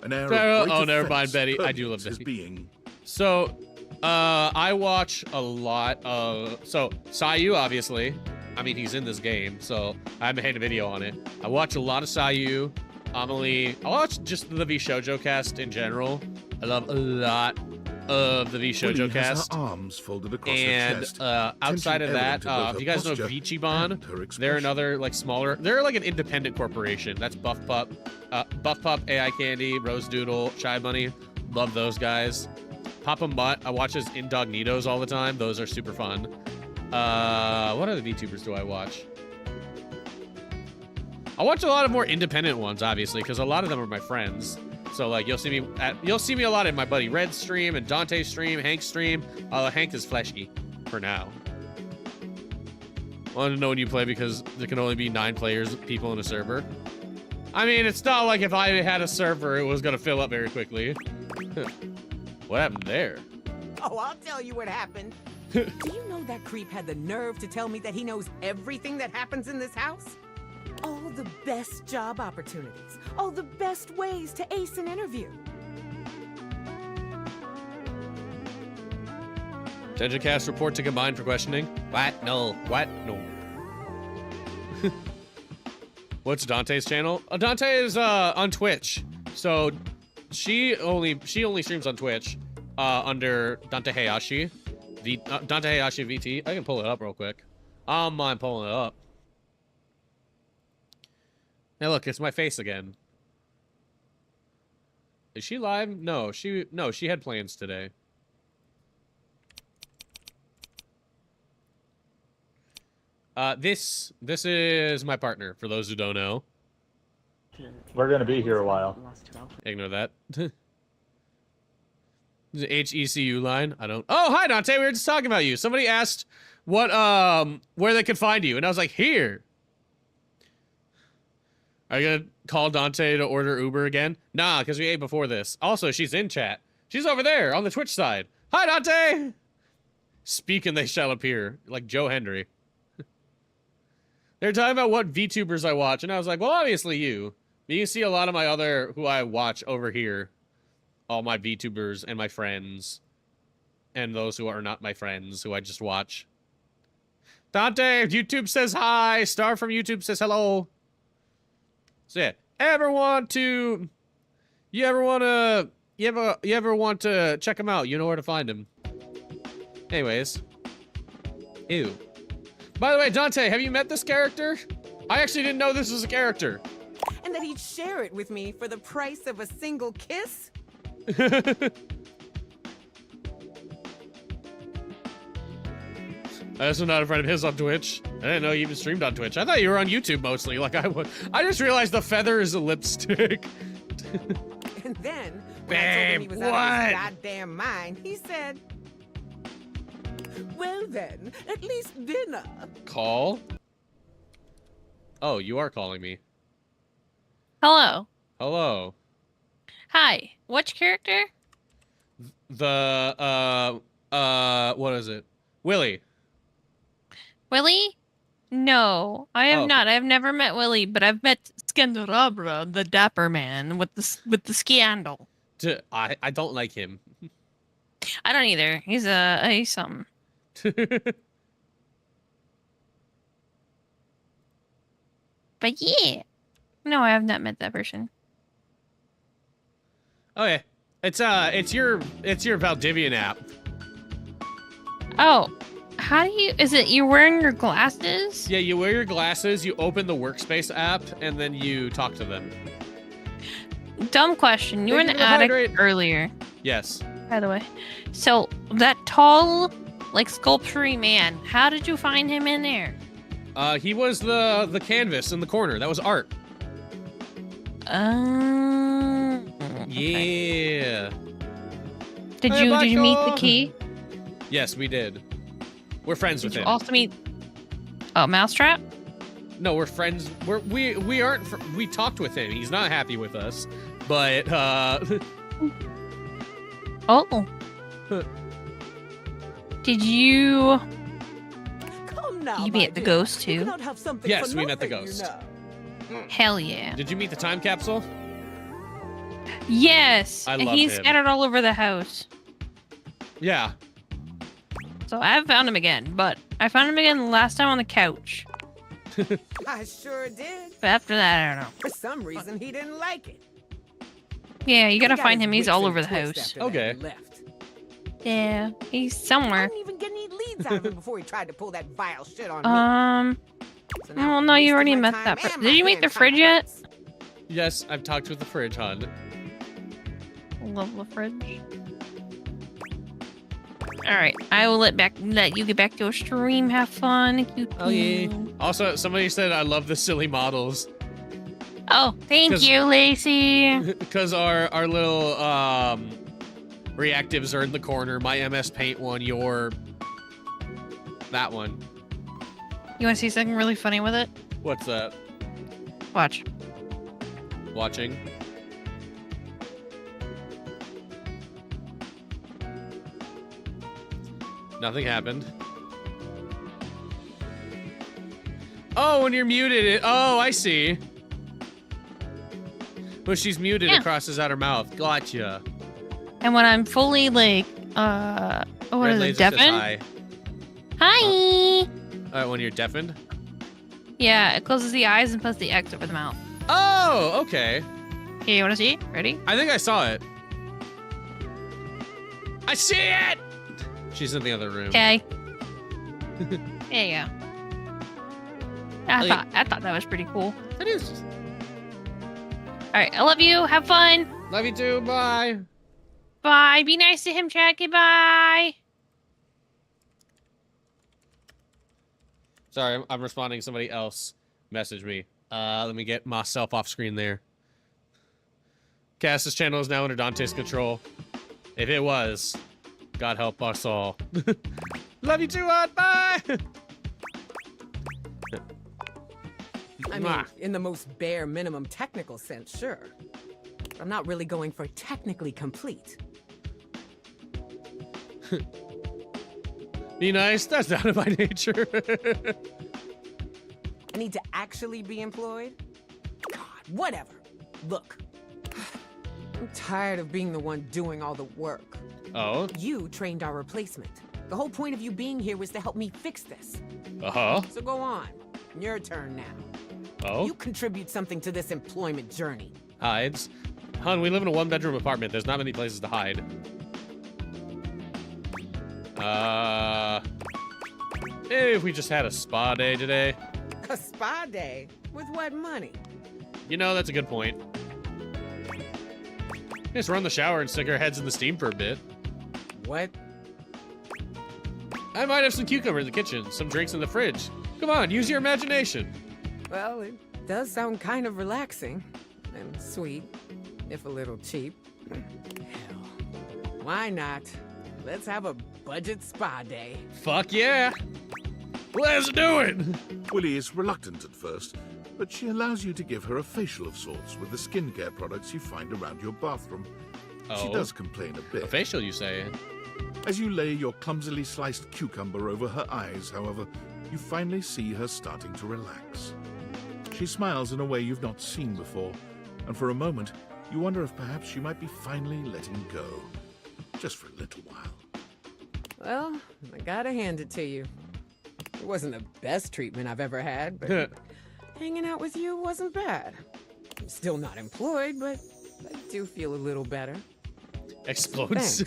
An air of great oh, never mind, offense Betty. I do love permeates his Betty. being. So, I watch a lot of... So, Sayu, obviously. I mean, he's in this game, so I haven't made a video on it. I watch a lot of Sayu, Amelie. I watch just the V Shoujo cast in general. I love a lot of the V Shoujo Willie has cast. her arms folded across her And chest, outside of tension that, evident in both if her you guys know posture Vichibon, and her they're expression. another like smaller. They're like an independent corporation. That's Buff Pup, AI Candy, Rose Doodle, Shy Bunny. Love those guys. Papa Mutt. I watch his Indognitos all the time. Those are super fun. What other VTubers do I watch? I watch a lot of more independent ones, obviously, because a lot of them are my friends. So like you'll see me a lot in my buddy Red's stream and Dante's stream, Hank's stream. Hank is fleshy for now. I want to know when you play because there can only be 9 people in a server. I mean, it's not like if I had a server, it was gonna fill up very quickly. What happened there? Oh, I'll tell you what happened. Do you know that creep had the nerve to tell me that he knows everything that happens in this house? All the best job opportunities, all the best ways to ace an interview. Attention cast report to combine for questioning. What? No. What? No. What's Dante's channel? Dante is on Twitch. So she only streams on Twitch under Dante Hayashi. Dante Hayashi VT. I can pull it up real quick. I don't mind pulling it up. Hey, look, it's my face again. Is she live? No, she had plans today. This is my partner, for those who don't know. We're gonna be here a while. Ignore that. The HECU line. I don't. Oh, hi Dante. We were just talking about you. Somebody asked what where they could find you, and I was like, here. Are you gonna call Dante to order Uber again? Nah, because we ate before this. Also, she's in chat. She's over there on the Twitch side. Hi Dante. Speak and they shall appear, like Joe Hendry. They're talking about what VTubers I watch, and I was like, well, obviously you. But you can see a lot of my other, who I watch over here. All my VTubers and my friends. And those who are not my friends, who I just watch. Dante, YouTube says hi. Star from YouTube says hello. So yeah, you ever want to check him out, you know where to find him. Anyways. Ew. By the way, Dante, have you met this character? I actually didn't know this was a character. And that he'd share it with me for the price of a single kiss? I also not a friend of his on Twitch. I didn't know you even streamed on Twitch. I thought you were on YouTube mostly, like I would. I just realized the feather is a lipstick. And then, when I told him he was out of his goddamn mind, he said, well then, at least dinner. Call? Oh, you are calling me. Hello. Hello. Hi. Which character? The, what is it? Willie. Willie? No, I have not. I've never met Willie, but I've met Scandarabra, the dapper man with the scandal. I don't like him. I don't either. He's something. But yeah. No, I have not met that person. Okay. It's your Valdivian app. Oh. How do you, is it you're wearing your glasses? Yeah, you wear your glasses, you open the workspace app, and then you talk to them. Dumb question. You were in the attic earlier. Yes. By the way. So, that tall, like, sculpture-y man, how did you find him in there? He was the canvas in the corner. That was art. Yeah. Did you meet the key? Yes, we did. We're friends with him. Did you also meet... Oh, Mousetrap? No, we're friends. We aren't. We talked with him. He's not happy with us, but Oh. Did you? Come now, you met the ghost too? Yes, we met the ghost. Hell yeah. Did you meet the time capsule? Yes. I and love he's him. scattered all over the house. Yeah. So I haven't found him again, but I found him again last time on the couch. I sure did. But after that, I don't know. For some reason, he didn't like it. Yeah, you gotta He got find his him. He's wits all in over the twist house. after that Okay. he left. Yeah, he's I somewhere. didn't even get any leads out of him before he tried to pull that vile shit on me. So now Well, I'm no, you wasting already my met time that. and Did my you meet the hand fridge yet? Yes, I've talked with the fridge, hon. Love the fridge. All right, I will let you get back to your stream. Have fun. Oh yeah. Also, somebody said I love the silly models. Oh, thank you, Lacey. Because our little reactives are in the corner. My MS Paint one, your that one. You want to see something really funny with it? What's that? Watch. Watching. Nothing happened. Oh, when you're muted, oh, I see. When she's muted, it crosses out her mouth. Gotcha. And when I'm fully like, what is it, deafened? Hi. When you're deafened? Yeah, it closes the eyes and puts the X over the mouth. Oh, okay. Here, you want to see? Ready? I think I saw it. I see it! She's in the other room. Okay. There you go. I thought that was pretty cool. It is. All right, I love you. Have fun. Love you too. Bye. Bye. Be nice to him, Chad. Goodbye. Sorry, I'm responding. Somebody else messaged me. Let me get myself off screen there. Cass's channel is now under Dante's control. If it was, God help us all. Love you too, bye! I mean, in the most bare minimum technical sense, sure. But I'm not really going for technically complete. Be nice? That's out of my nature. I need to actually be employed? God, whatever. Look, I'm tired of being the one doing all the work. Oh? You trained our replacement. The whole point of you being here was to help me fix this. Uh-huh. So go on. Your turn now. Oh? You contribute something to this employment journey. Hides. Hun, we live in a one-bedroom apartment. There's not many places to hide. Maybe if we just had a spa day today. A spa day? With what money? You know, that's a good point. Just run the shower and stick our heads in the steam for a bit. What? I might have some cucumber in the kitchen, some drinks in the fridge. Come on, use your imagination. Well, it does sound kind of relaxing. And sweet, if a little cheap. Hell, why not? Let's have a budget spa day. Fuck yeah! Let's do it! Willie is reluctant at first, but she allows you to give her a facial of sorts with the skincare products you find around your bathroom. She does complain a bit. A facial, you say? As you lay your clumsily sliced cucumber over her eyes, however, you finally see her starting to relax. She smiles in a way you've not seen before, and for a moment, you wonder if perhaps she might be finally letting go. Just for a little while. Well, I gotta hand it to you. It wasn't the best treatment I've ever had, but hanging out with you wasn't bad. I'm still not employed, but I do feel a little better. Explodes.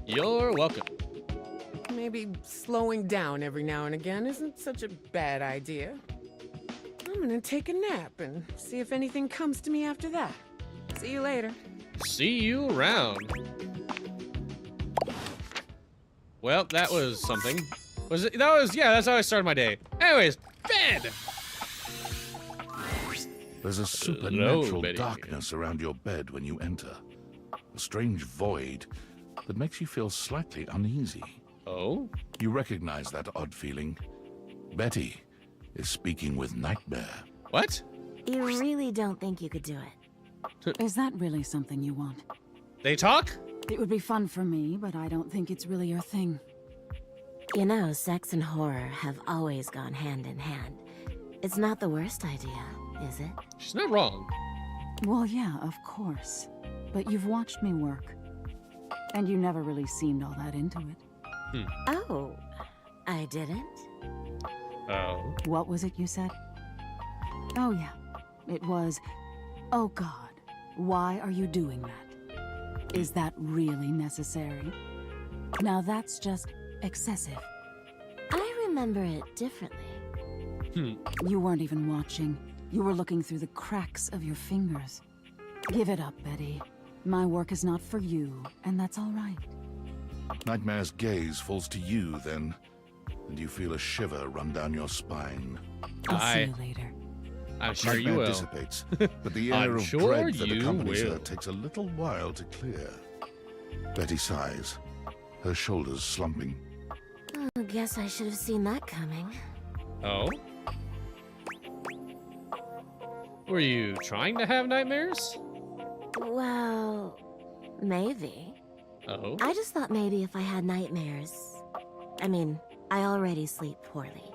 You're welcome. Maybe slowing down every now and again isn't such a bad idea. I'm gonna take a nap and see if anything comes to me after that. See you later. See you around. Well, that was something. Was it? That was, yeah, that's how I started my day. Anyways, bed! There's a supernatural darkness around your bed when you enter. A strange void that makes you feel slightly uneasy. Oh? You recognize that odd feeling. Betty is speaking with Nightmare. What? You really don't think you could do it? Is that really something you want? They talk? It would be fun for me, but I don't think it's really your thing. You know, sex and horror have always gone hand in hand. It's not the worst idea, is it? She's not wrong. Well, yeah, of course. But you've watched me work. And you never really seemed all that into it. Oh, I didn't? Oh. What was it you said? Oh, yeah. It was, oh God, why are you doing that? Is that really necessary? Now that's just excessive. I remember it differently. You weren't even watching. You were looking through the cracks of your fingers. Give it up, Betty. My work is not for you, and that's all right. Nightmare's gaze falls to you then, and you feel a shiver run down your spine. I'll see you later. I'm sure you Nightmare will. dissipates, but the air I'm of sure dread that you accompanies her will. takes a little while to clear. Betty sighs, her shoulders slumping. I guess I should have seen that coming. Oh? Were you trying to have nightmares? Well, maybe. Oh? I just thought maybe if I had nightmares. I mean, I already sleep poorly.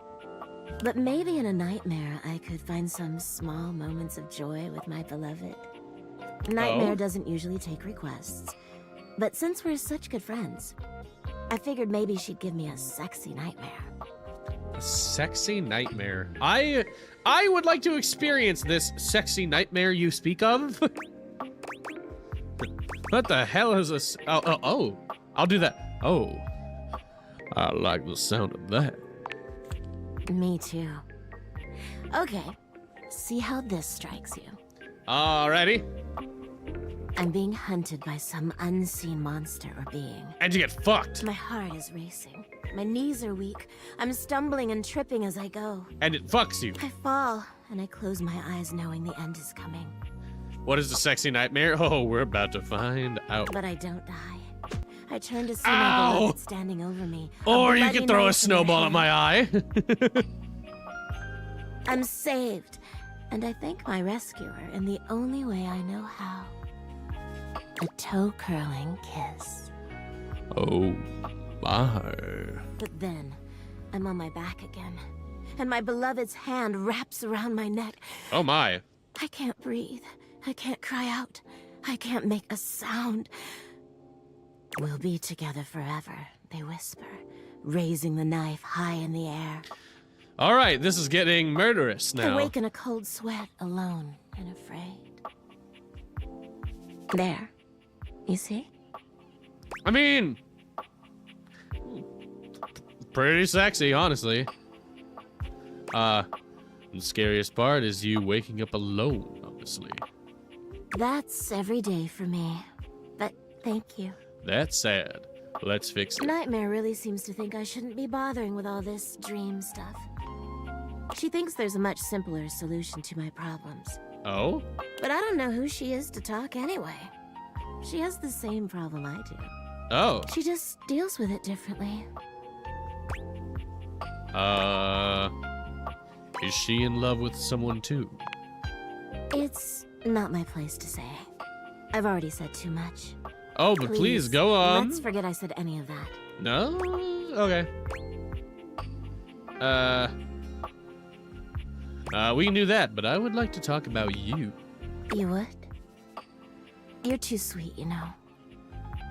But maybe in a nightmare, I could find some small moments of joy with my beloved. Nightmare doesn't usually take requests. But since we're such good friends, I figured maybe she'd give me a sexy nightmare. A sexy nightmare. I would like to experience this sexy nightmare you speak of. What the hell is this? Oh, I'll do that. Oh, I like the sound of that. Me too. Okay, see how this strikes you. Alrighty. I'm being hunted by some unseen monster or being. And you get fucked. My heart is racing. My knees are weak. I'm stumbling and tripping as I go. And it fucks you. I fall, and I close my eyes knowing the end is coming. What is the sexy nightmare? Oh, we're about to find out. But I don't die. I turn to see my beloved standing over me. Or you can throw a snowball at my eye. I'm saved, and I thank my rescuer in the only way I know how. A toe-curling kiss. Oh, my. But then, I'm on my back again, and my beloved's hand wraps around my neck. Oh, my. I can't breathe. I can't cry out. I can't make a sound. We'll be together forever, they whisper, raising the knife high in the air. All right, this is getting murderous now. I wake in a cold sweat, alone and afraid. There. You see? I mean, pretty sexy, honestly. The scariest part is you waking up alone, obviously. That's every day for me. But thank you. That's sad. Let's fix it. Nightmare really seems to think I shouldn't be bothering with all this dream stuff. She thinks there's a much simpler solution to my problems. Oh? But I don't know who she is to talk anyway. She has the same problem I do. Oh. She just deals with it differently. Is she in love with someone too? It's not my place to say. I've already said too much. Oh, but please go on. Let's forget I said any of that. No? Okay. We can do that, but I would like to talk about you. You would? You're too sweet, you know.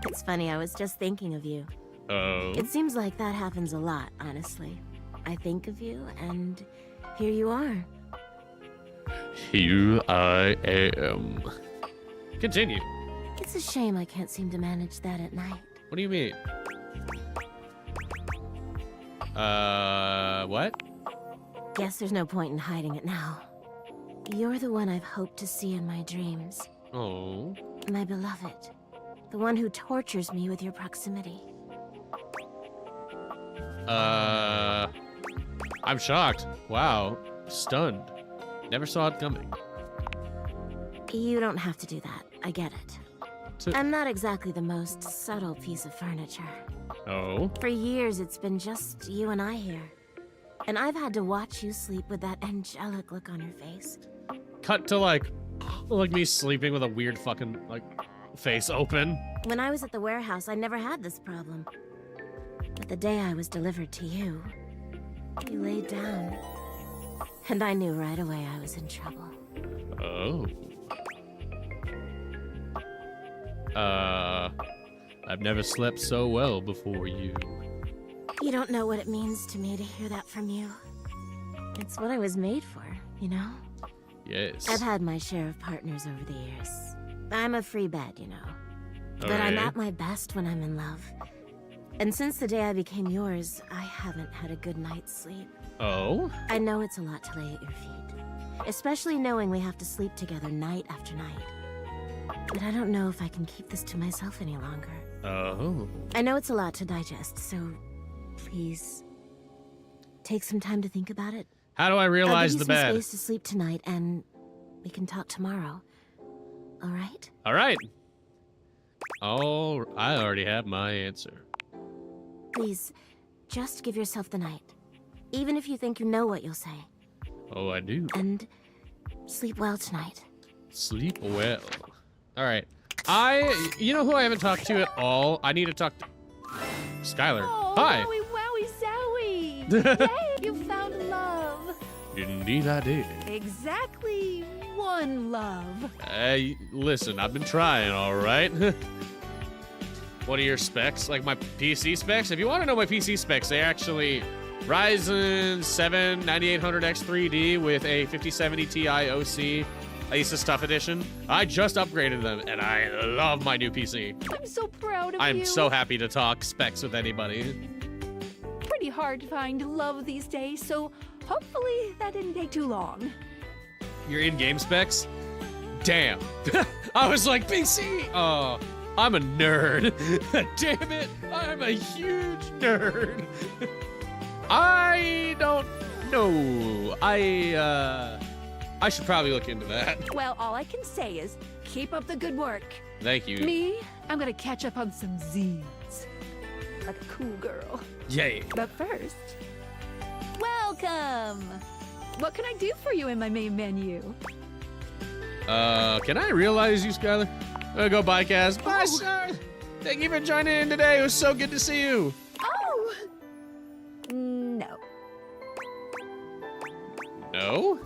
It's funny, I was just thinking of you. Oh? It seems like that happens a lot, honestly. I think of you, and here you are. Here I am. Continue. It's a shame I can't seem to manage that at night. What do you mean? What? Guess there's no point in hiding it now. You're the one I've hoped to see in my dreams. Oh. My beloved. The one who tortures me with your proximity. I'm shocked. Wow. Stunned. Never saw it coming. You don't have to do that. I get it. I'm not exactly the most subtle piece of furniture. Oh? For years, it's been just you and I here. And I've had to watch you sleep with that angelic look on your face. Cut to like me sleeping with a weird fucking, face open. When I was at the warehouse, I never had this problem. But the day I was delivered to you, you laid down. And I knew right away I was in trouble. Oh. I've never slept so well before you. You don't know what it means to me to hear that from you. It's what I was made for, you know? Yes. I've had my share of partners over the years. I'm a free bed, you know. But I'm Okay. at my best when I'm in love. And since the day I became yours, I haven't had a good night's sleep. Oh? I know it's a lot to lay at your feet. Especially knowing we have to sleep together night after night. But I don't know if I can keep this to myself any longer. Oh. I know it's a lot to digest, so please take some time to think about it. How do I I'll realize give you the some bed? space to sleep tonight, and we can talk tomorrow. All right? All right. Oh, I already have my answer. Please, just give yourself the night. Even if you think you know what you'll say. Oh, I do. And sleep well tonight. Sleep well. All right. You know who I haven't talked to at all? I need to talk to Skylar. Oh, Hi. wowie, zowie! Yay, you found love! Indeed I did. Exactly one love. Hey, listen, I've been trying, all right? What are your specs? Like my PC specs? If you want to know my PC specs, they actually Ryzen 7 9800X 3D with a 5070 Ti OC Asus Tough Edition. I just upgraded them, and I love my new PC. I'm so proud of you. I'm so happy to talk specs with anybody. Pretty hard to find love these days, so hopefully that didn't take too long. Your in-game specs? Damn. I was like, PC! Oh, I'm a nerd. Damn it, I'm a huge nerd. I don't know. I should probably look into that. Well, all I can say is keep up the good work. Thank you. Me, I'm gonna catch up on some Z's. Like a cool girl. Yay. But first, welcome! What can I do for you in my main menu? Can I realize you, Skylar? Go bye, Kaz. Bye, sir. Thank you for joining in today. It was so good to see you. Oh! No. No?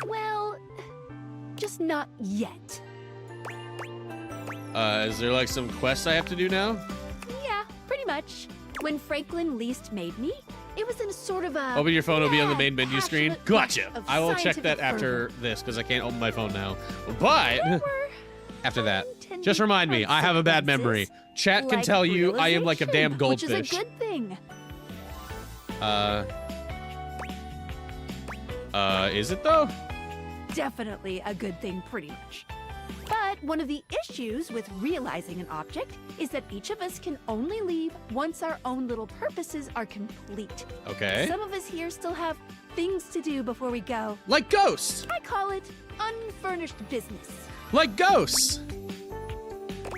Well, just not yet. Is there like some quests I have to do now? Yeah, pretty much. When Franklin least made me, it was in a sort of a... Open your phone, it'll be on the main menu screen. Gotcha. of I will check that scientific after fervor. this because I can't open my phone now. But after that, just remind me, I have a bad memory. Chat can Like tell you I am like a damn realization, goldfish. Which is a good thing. Is it though? Definitely a good thing, pretty much. But one of the issues with realizing an object is that each of us can only leave once our own little purposes are complete. Okay. Some of us here still have things to do before we go. Like ghosts. I call it unfurnished business. Like ghosts.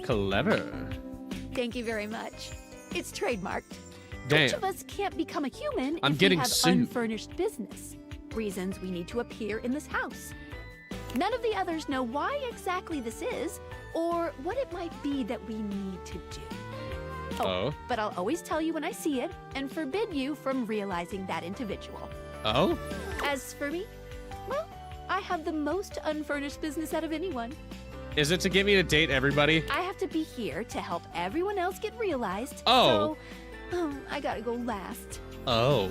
Clever. Thank you very much. It's trademarked. Damn. Each of us can't become a human I'm if getting we have sued. unfurnished business. Reasons we need to appear in this house. None of the others know why exactly this is, or what it might be that we need to do. Oh. But I'll always tell you when I see it, and forbid you from realizing that individual. Oh? As for me, well, I have the most unfurnished business out of anyone. Is it to get me to date everybody? I have to be here to help everyone else get realized. Oh. So, I gotta go last. Oh.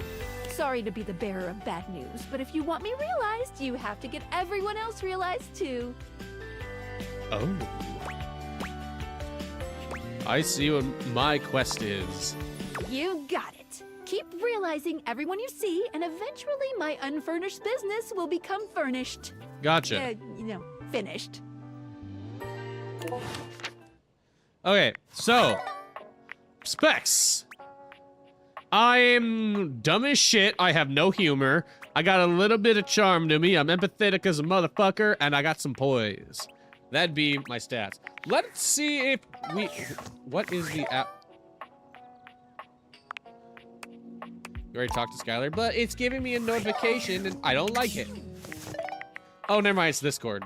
Sorry to be the bearer of bad news, but if you want me realized, you have to get everyone else realized too. Oh. I see what my quest is. You got it. Keep realizing everyone you see, and eventually my unfurnished business will become furnished. Gotcha. Finished. Okay, so specs. I'm dumb as shit. I have no humor. I got a little bit of charm to me. I'm empathetic as a motherfucker, and I got some poise. That'd be my stats. Let's see if we... What is the app? You already talked to Skylar, but it's giving me a notification, and I don't like it. Oh, never mind. It's Discord.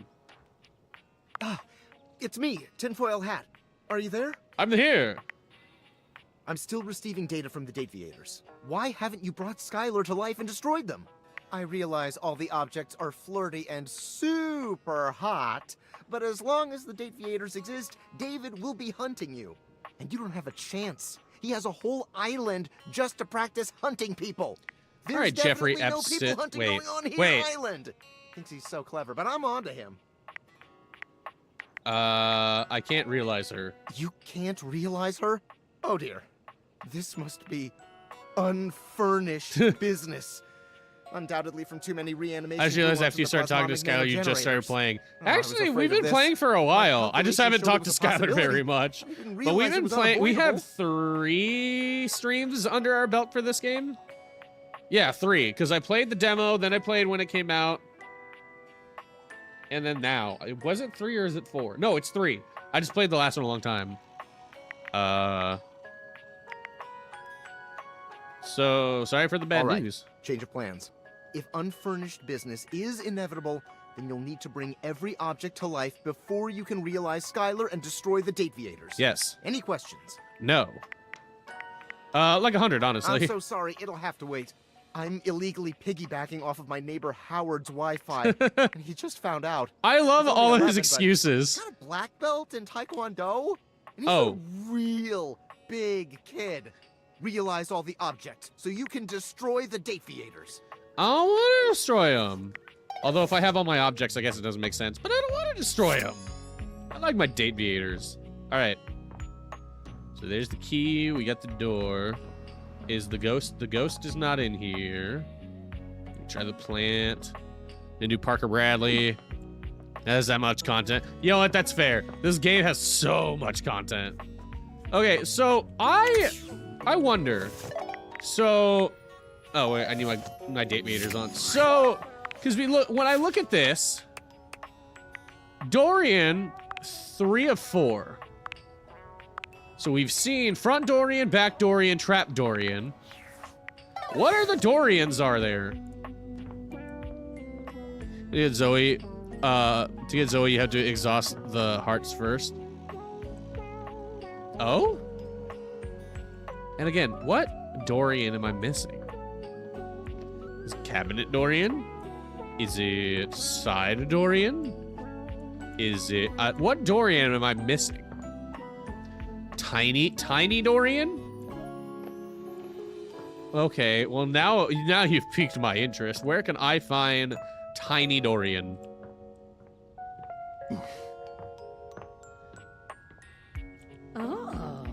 It's me, Tinfoil Hat. Are you there? I'm here. I'm still receiving data from the Dateviators. Why haven't you brought Skylar to life and destroyed them? I realize all the objects are flirty and super hot, but as long as the Dateviators exist, David will be hunting you. And you don't have a chance. He has a whole island just to practice hunting people. There's All right, Jeffrey definitely no people Epstein. hunting going on here Wait. Island. Thinks he's so clever, but I'm on to him. I can't realize her. You can't realize her? Oh dear. This must be unfurnished business. Undoubtedly from too many reanimations. I just realized after you started talking to Skylar, you just started playing. Actually, we've been playing for a while. I just haven't talked to Skylar very much. But we've been playing. We have 3 streams under our belt for this game. Yeah, 3, because I played the demo, then I played when it came out, and then now. Was it 3 or is it 4? No, it's 3. I just played the last one a long time. So, sorry for the bad news. Change of plans. If unfurnished business is inevitable, then you'll need to bring every object to life before you can realize Skylar and destroy the Dateviators. Yes. Any questions? No. Like 100, honestly. I'm so sorry, it'll have to wait. I'm illegally piggybacking off of my neighbor Howard's Wi-Fi, and he just found out. I love He's all only of his 11, excuses. He's got a black belt in Taekwondo. And he's Oh. a real big kid. Realize all the objects, so you can destroy the Dateviators. I don't want to destroy them. Although if I have all my objects, I guess it doesn't make sense. But I don't want to destroy them. I like my Dateviators. All right. So there's the key. We got the door. Is the ghost? The ghost is not in here. Try the plant. Then do Parker Bradley. Has that much content? You know what? That's fair. This game has so much content. Okay, so I wonder. So, oh wait, I need my Dateviators on. So, because when I look at this, Dorian, 3 of 4. So we've seen front Dorian, back Dorian, trap Dorian. What are the Dorians are there? To get Zoe, you have to exhaust the hearts first. Oh? And again, what Dorian am I missing? Is it Cabinet Dorian? Is it Side Dorian? Is it... what Dorian am I missing? Tiny Dorian? Okay, well now you've piqued my interest. Where can I find Tiny Dorian? Oh.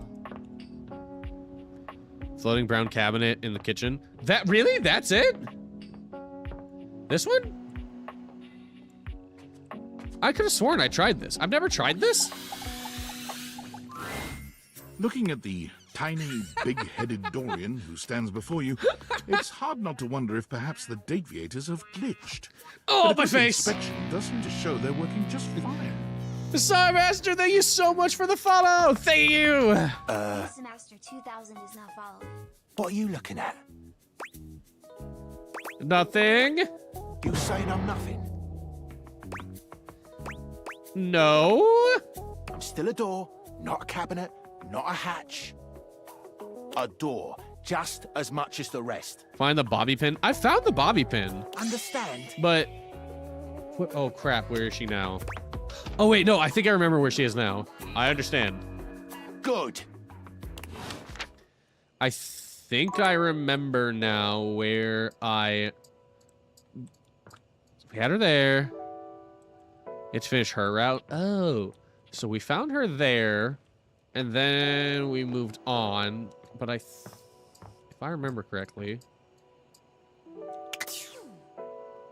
Floating brown cabinet in the kitchen. Really? That's it? This one? I could have sworn I tried this. I've never tried this? Looking at the tiny, big-headed Dorian who stands before you, it's hard not to wonder if perhaps the Dateviators have glitched. Oh, but my this face! inspection does seem to show they're working just fine. Sorry, Master, thank you so much for the follow! Thank you! Master 2000 is now followed. What are you looking at? Nothing. You saying I'm nothing? No. I'm still a door, not a cabinet, not a hatch. A door, just as much as the rest. Find the bobby pin. I found the bobby pin. Understand? But... oh, crap. Where is she now? Oh, wait. No, I think I remember where she is now. I understand. Good. I think I remember now where I... we had her there. It's finished her route. Oh. So we found her there. And then we moved on. But if I remember correctly...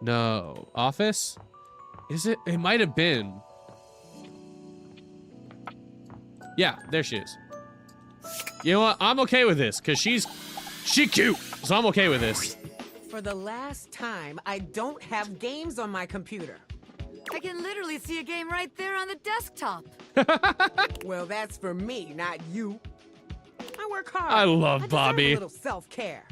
no. Office? Is it? It might have been. Yeah, there she is. You know what? I'm okay with this, because she cute. So I'm okay with this. For the last time, I don't have games on my computer. I can literally see a game right there on the desktop. Well, that's for me, not you. I work hard. I love I deserve Bobby. A little self-care.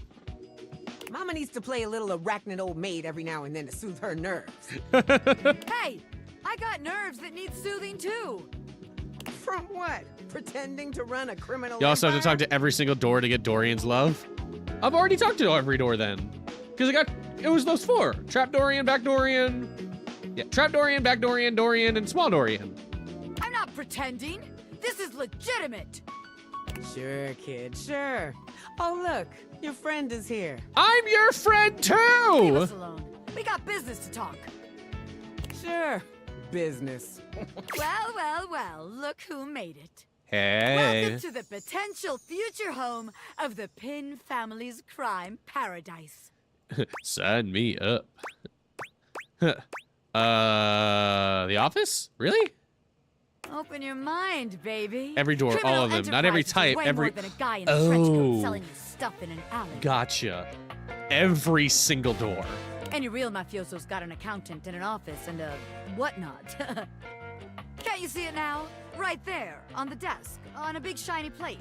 Mama needs to play a little arachnid old maid every now and then to soothe her nerves. Hey, I got nerves that need soothing too. From what? Pretending to run a criminal You also have to empire? talk to every single door to get Dorian's love. I've already talked to every door then. Because it was those 4. Trap Dorian, back Dorian. Yeah, Trap Dorian, back Dorian, Dorian, and small Dorian. I'm not pretending. This is legitimate. Sure, kid, sure. Oh, look, your friend is here. I'm your friend Leave too! us alone. We got business to talk. Sure, business. Well, look who made it. Hey. Welcome to the potential future home of the Pin family's crime paradise. Sign me up. The office? Really? Open your mind, baby. Every door, Criminal all of them. Not every Enterprise is type, way every... more than a guy in a trench coat Oh. selling you stuff in an alley. Gotcha. every single door. Any real mafioso's got an accountant and an office and a whatnot. Can't you see it now? Right there, on the desk, on a big shiny plate.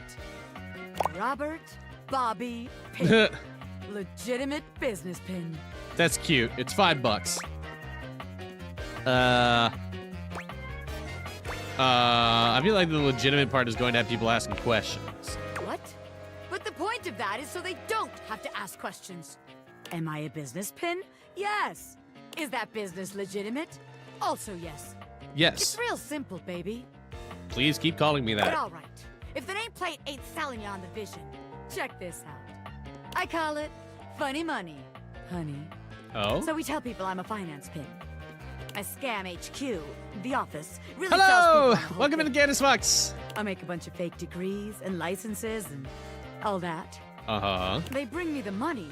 Robert Bobby Pin. Legitimate business pin. That's cute. It's $5. I feel like the legitimate part is going to have people asking questions. What? But the point of that is so they don't have to ask questions. Am I a business pin? Yes. Is that business legitimate? Also yes. Yes. It's real simple, baby. Please keep calling me But that. all right. If the nameplate ain't selling you on the vision, check this out. I call it funny money, honey. Oh? So we tell people I'm a finance pin. I scam HQ, the office, really sells Hello! people on the whole Welcome thing. into Candace Fox. I make a bunch of fake degrees and licenses and all that. Uh-huh. They bring me the money.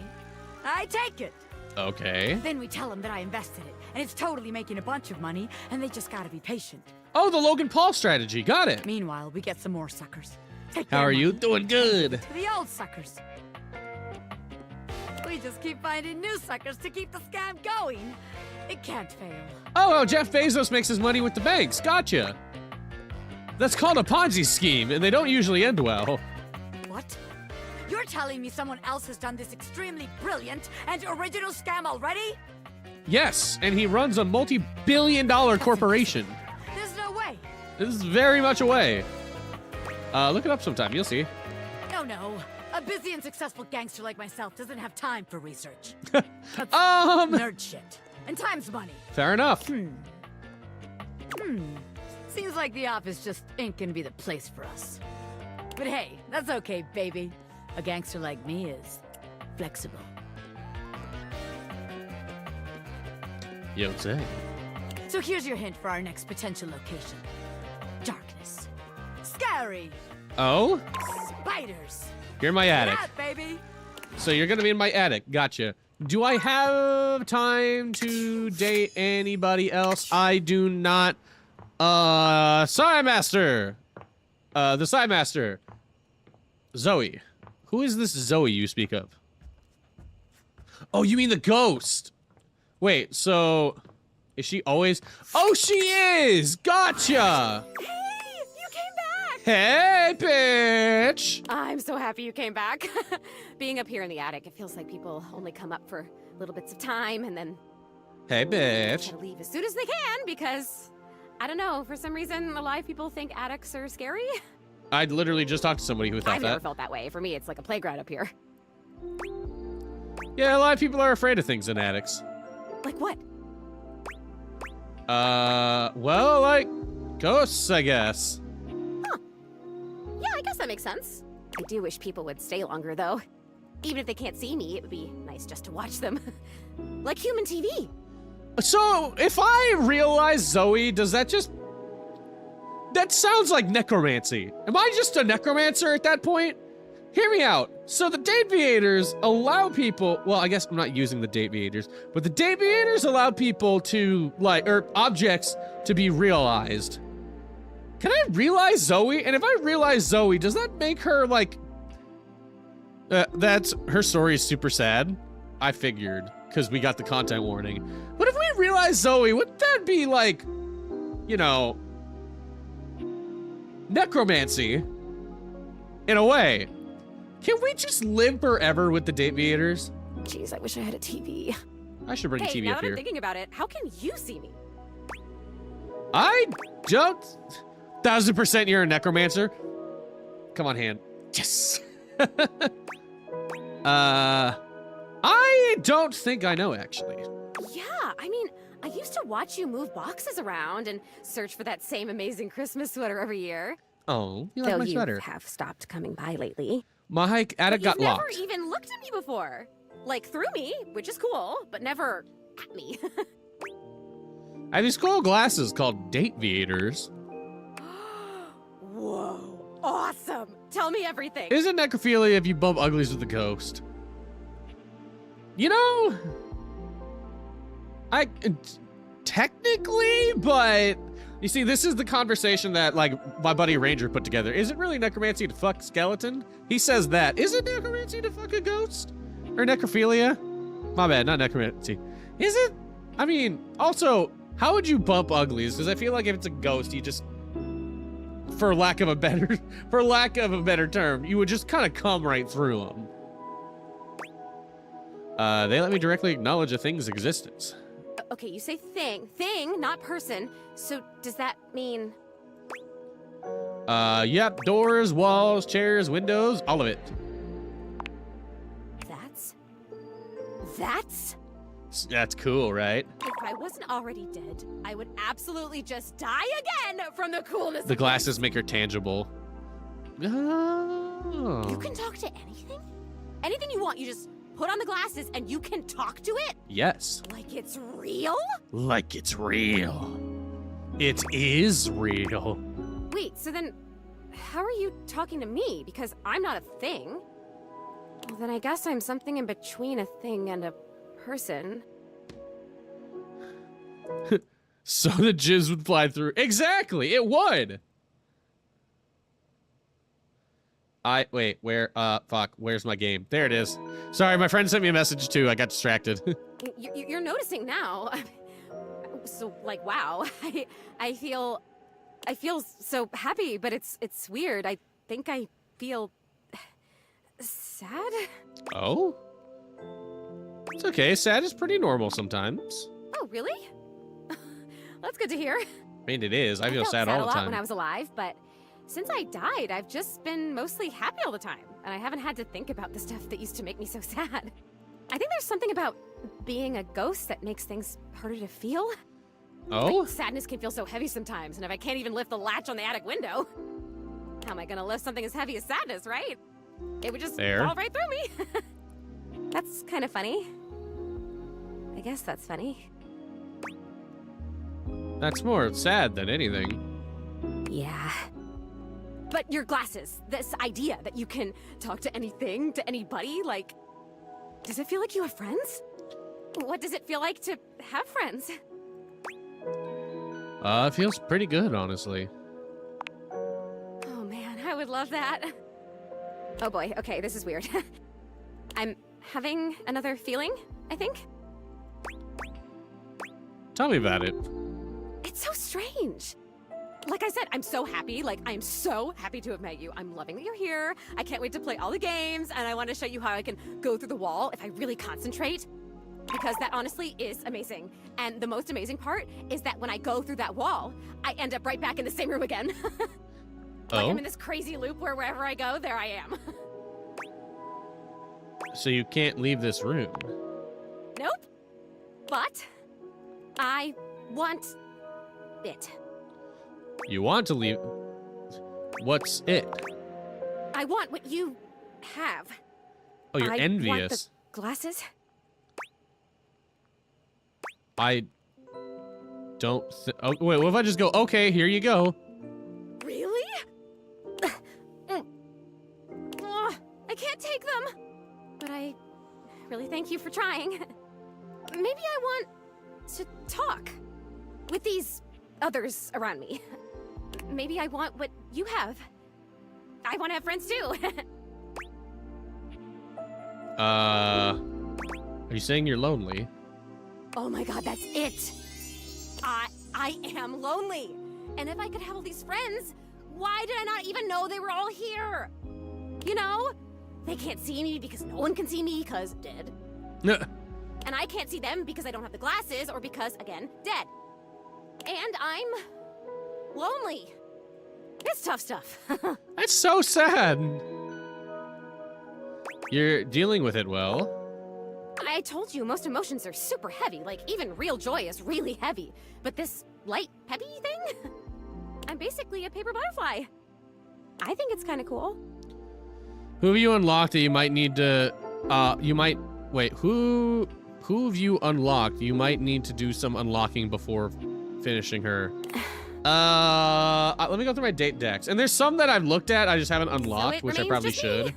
I take it. Okay. Then we tell them that I invested it, and it's totally making a bunch of money, and they just gotta be patient. Oh, the Logan Paul strategy. Got it. Meanwhile, we get some more suckers. Take How their are you? money. Doing good. To the old suckers. We just keep finding new suckers to keep the scam going. It can't fail. Oh, Jeff Bezos makes his money with the banks. Gotcha. That's called a Ponzi scheme, and they don't usually end well. What? You're telling me someone else has done this extremely brilliant and original scam already? Yes, and he runs a multi-billion-dollar corporation. There's no way. This is very much a way. Look it up sometime. You'll see. No. A busy and successful gangster like myself doesn't have time for research. That's nerd shit. And time's money. Fair enough. Seems like the office just ain't gonna be the place for us. But hey, that's okay, baby. A gangster like me is flexible. You don't say. So here's your hint for our next potential location. Darkness. Scary. Oh? Spiders. You're in my attic. Yeah, baby. So you're gonna be in my attic. Gotcha. Do I have time to date anybody else? I do not. Side Master. The Side Master. Zoe. Who is this Zoe you speak of? Oh, you mean the ghost. Wait, so is she always? Oh, she is. Gotcha. Hey, bitch! I'm so happy you came back. Being up here in the attic, it feels like people only come up for little bits of time and then Hey, bitch. try to leave as soon as they can because, I don't know, for some reason, a lot of people think attics are scary. I literally just talked to somebody who thought I've that. never felt that way. For me, it's like a playground up here. Yeah, a lot of people are afraid of things in attics. Like what? Well, like ghosts, I guess. Yeah, I guess that makes sense. I do wish people would stay longer, though. Even if they can't see me, it would be nice just to watch them. Like human TV. So, if I realize Zoe, does that just... That sounds like necromancy. Am I just a necromancer at that point? Hear me out. So the Deviators allow people... Well, I guess I'm not using the Deviators, but the Deviators allow people to, like, or objects to be realized. Can I realize Zoe? And if I realize Zoe, does that make her, like... that's... Her story is super sad. I figured, because we got the content warning. But if we realize Zoe, wouldn't that be, like... You know... necromancy? In a way. Can we just live forever with the Deviators? Jeez, I wish I had a TV. I should bring a TV now up that I'm here. thinking about it, how can you see me? I don't... 1000% you're a necromancer. Come on, hand. Yes. I don't think I know, actually. Yeah, I mean, I used to watch you move boxes around and search for that same amazing Christmas sweater every year. Oh, you like Though my you sweater. have stopped coming by lately. My attic got You've never locked. even looked at me before. Like, through me, which is cool, but never at me. I have these cool glasses called Deviators. Whoa, awesome. Tell me everything. Isn't necrophilia if you bump uglies with a ghost? You know, technically, but you see, this is the conversation that, like, my buddy Ranger put together. Is it really necromancy to fuck skeleton? He says that. Is it necromancy to fuck a ghost? Or necrophilia? My bad, not necromancy. Is it? I mean, also, how would you bump uglies? Because I feel like if it's a ghost, you just, for lack of a better term, you would just kind of come right through them. They let me directly acknowledge a thing's existence. Okay, you say thing, not person. So does that mean? Yep, doors, walls, chairs, windows, all of it. That's cool, right? If I wasn't already dead, I would absolutely just die again from the coolness. The glasses make her tangible. Oh. You can talk to anything? Anything you want, you just put on the glasses and you can talk to it? Yes. Like it's real? Like it's real. It is real. Wait, so then how are you talking to me? Because I'm not a thing. Well, then I guess I'm something in between a thing and a person. So the jizz would fly through. Exactly, it would. Wait, where, fuck, where's my game? There it is. Sorry, my friend sent me a message too. I got distracted. You're noticing now. So, like, wow. I feel so happy, but it's weird. I think I feel sad. Oh? It's okay. Sad is pretty normal sometimes. Oh, really? That's good to hear. I mean, it is. I feel sad all the a lot time. when I was alive, but since I died, I've just been mostly happy all the time, and I haven't had to think about the stuff that used to make me so sad. I think there's something about being a ghost that makes things harder to feel. Oh? Like, sadness can feel so heavy sometimes, and if I can't even lift the latch on the attic window, how am I gonna lift something as heavy as sadness, right? It would just fall right through me. That's kind of funny. I guess that's funny. That's more sad than anything. Yeah. But your glasses, this idea that you can talk to anything, to anybody, like, does it feel like you have friends? What does it feel like to have friends? It feels pretty good, honestly. Oh man, I would love that. Oh boy, okay, this is weird. I'm having another feeling, I think. Tell me about it. It's so strange. Like I said, I'm so happy. Like, I'm so happy to have met you. I'm loving that you're here. I can't wait to play all the games, and I want to show you how I can go through the wall if I really concentrate. Because that honestly is amazing. And the most amazing part is that when I go through that wall, I end up right back in the same room again. Like I'm in this crazy loop where wherever I go, there I am. So you can't leave this room. Nope. But I want it. You want to leave? What's it? I want what you have. Oh, you're envious. Want the glasses? I don't. Oh, wait, what if I just go? Okay, here you go. Really? I can't take them. But I really thank you for trying. Maybe I want to talk with these others around me. Maybe I want what you have. I want to have friends too. Are you saying you're lonely? Oh my god, that's it. I am lonely. And if I could have all these friends, why did I not even know they were all here? You know? They can't see me because no one can see me because dead. And I can't see them because I don't have the glasses or because, again, dead. And I'm lonely. It's tough stuff. That's so sad. You're dealing with it well. I told you, most emotions are super heavy. Like, even real joy is really heavy. But this light, peppy thing? I'm basically a paper butterfly. I think it's kind of cool. Who have you unlocked that you might need to, wait, who have you unlocked? You might need to do some unlocking before finishing her. Let me go through my date decks. And there's some that I've looked at, I just haven't unlocked, which I probably should.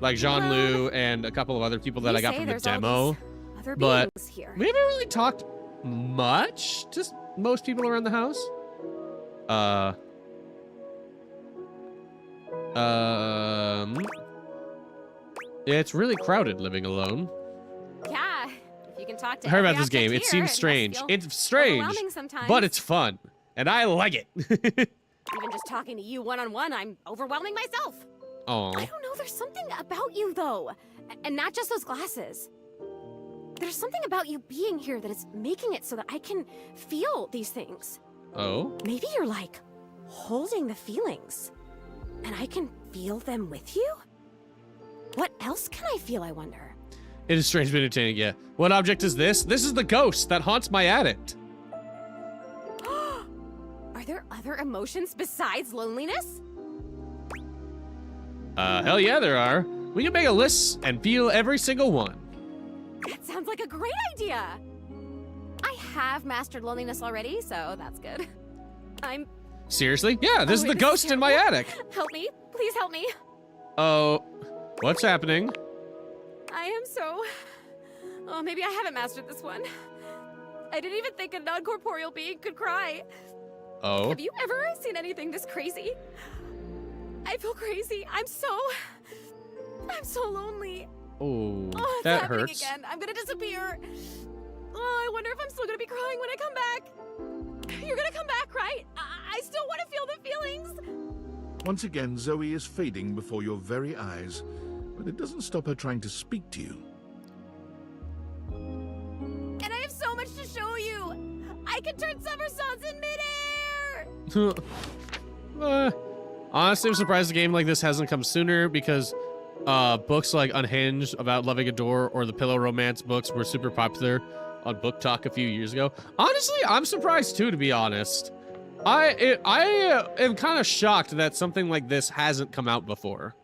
Like Jean-Lu and a couple of other people that I got from the demo. But we haven't really talked much to most people around the house. It's really crowded living alone. Yeah, if you can talk to I heard every about this object game. It here, seems must strange. feel It's strange, overwhelming sometimes. but it's fun, and I like it. Even just talking to you one-on-one, I'm overwhelming myself. Oh. I don't know, there's something about you, though. And not just those glasses. There's something about you being here that is making it so that I can feel these things. Oh? Maybe you're, like, holding the feelings. And I can feel them with you? What else can I feel, I wonder? It is strange but entertaining, yeah. What object is this? This is the ghost that haunts my attic. Are there other emotions besides loneliness? Hell yeah, there are. We can make a list and feel every single one. That sounds like a great idea. I have mastered loneliness already, so that's good. I'm... Seriously? Yeah, this is the wait, ghost in my attic. Help me. Please help me. Oh, what's happening? I am so... Oh, maybe I haven't mastered this one. I didn't even think a non-corporeal being could cry. Oh? Have you ever seen anything this crazy? I feel crazy. I'm so lonely. Oh, Oh, it's that happening hurts. again. I'm gonna disappear. Oh, I wonder if I'm still gonna be crying when I come back. You're gonna come back, right? I still want to feel the feelings. Once again, Zoe is fading before your very eyes, but it doesn't stop her trying to speak to you. And I have so much to show you. I can turn somersaults in midair. Honestly, I'm surprised a game like this hasn't come sooner because books like Unhinged about loving a door or the pillow romance books were super popular on Book Talk a few years ago. Honestly, I'm surprised too, to be honest. I am kind of shocked that something like this hasn't come out before.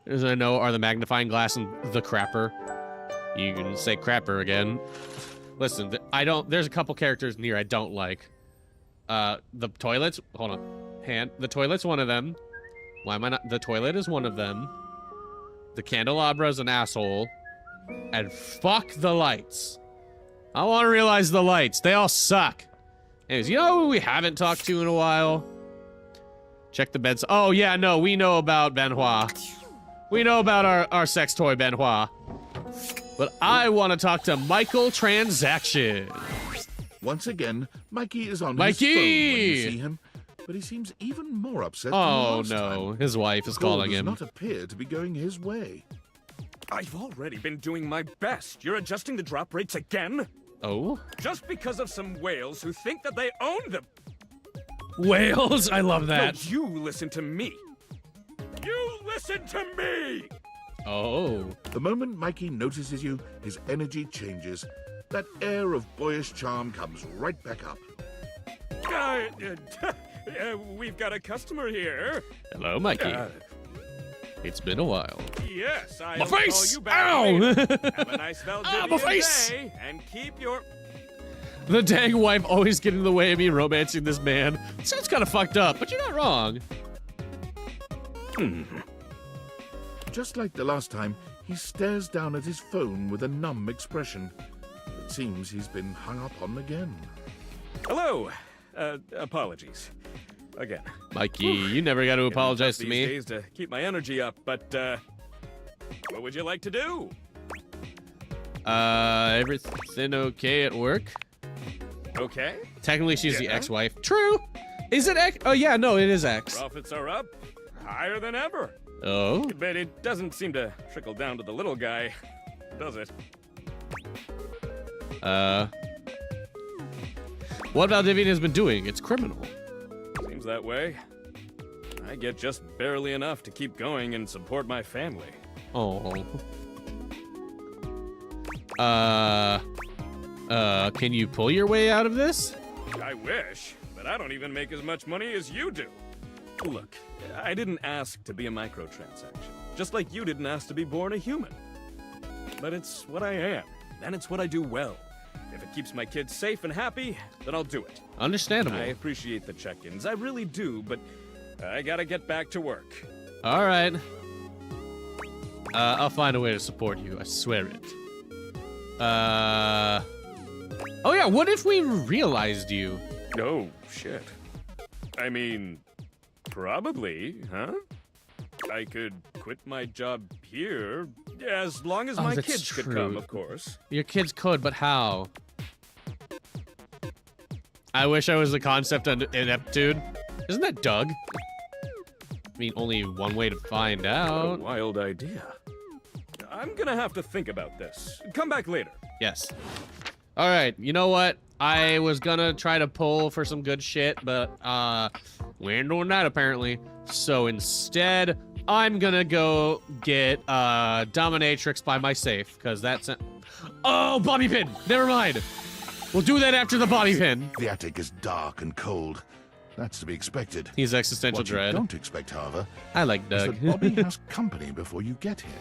As I know, are the magnifying glass and the crapper. You can say crapper again. Listen, there's a couple characters in here I don't like. The toilets, hold on. The toilet's one of them. Why am I not? The toilet is one of them. The candelabra's an asshole. And fuck the lights. I want to realize the lights. They all suck. Anyways, you know who we haven't talked to in a while? Check the beds. Oh, yeah, no, we know about Benoit. We know about our sex toy, Benoit. But I want to talk to Michael Transaction. Once again, Mikey is on Mikey! his phone when you see him, but he seems even more upset than Oh, last no. time. His wife is Gold calling does him. not appear to be going his way. I've already been doing my best. You're adjusting the drop rates again? Oh? Just because of some whales who think that they own them. Whales? I love that. No, you listen to me. You listen to me! Oh. The moment Mikey notices you, his energy changes. That air of boyish charm comes right back up. We've got a customer here. Hello, Mikey. It's been a while. Yes, I My will face! call you back Ow! later. Have a nice Valdivian my face! day, and keep your... The dang wife always getting in the way of me romancing this man. Sounds kind of fucked up, but you're not wrong. Just like the last time, he stares down at his phone with a numb expression. It seems he's been hung up on again. Hello. Apologies. Again. Mikey, you never got to apologize to these me. days to keep my energy up, but what would you like to do? Everything okay at work? Okay. Technically, she's the Yeah. ex-wife. True. Is it ex? Oh, yeah, no, it is ex. Profits are up, higher than ever. Oh? But it doesn't seem to trickle down to the little guy, does it? What Valdivian has been doing? It's criminal. Seems that way. I get just barely enough to keep going and support my family. Oh. Can you pull your way out of this? I wish, but I don't even make as much money as you do. Look, I didn't ask to be a microtransaction, just like you didn't ask to be born a human. But it's what I am, and it's what I do well. If it keeps my kids safe and happy, then I'll do it. Understandable. I appreciate the check-ins, I really do, but I gotta get back to work. All right. I'll find a way to support you, I swear it. Oh yeah, what if we realized you? Oh, shit. I mean, probably, huh? I could quit my job here, As long as Oh, my that's kids could true. come, of course. Your kids could, but how? I wish I was the concept ineptitude. Isn't that Doug? I mean, only one way to find What a out. wild idea. I'm gonna have to think about this. Come back later. Yes. All right, you know what? I was gonna try to pull for some good shit, but we ain't doing that apparently. So instead, I'm gonna go get Dominatrix by my safe, because that's oh, bobby pin! Never mind. We'll do that after the bobby pin. The attic is dark and cold. That's to be expected. He's existential What dread. you don't expect, however, I like is Doug. that Bobby has company before you get here.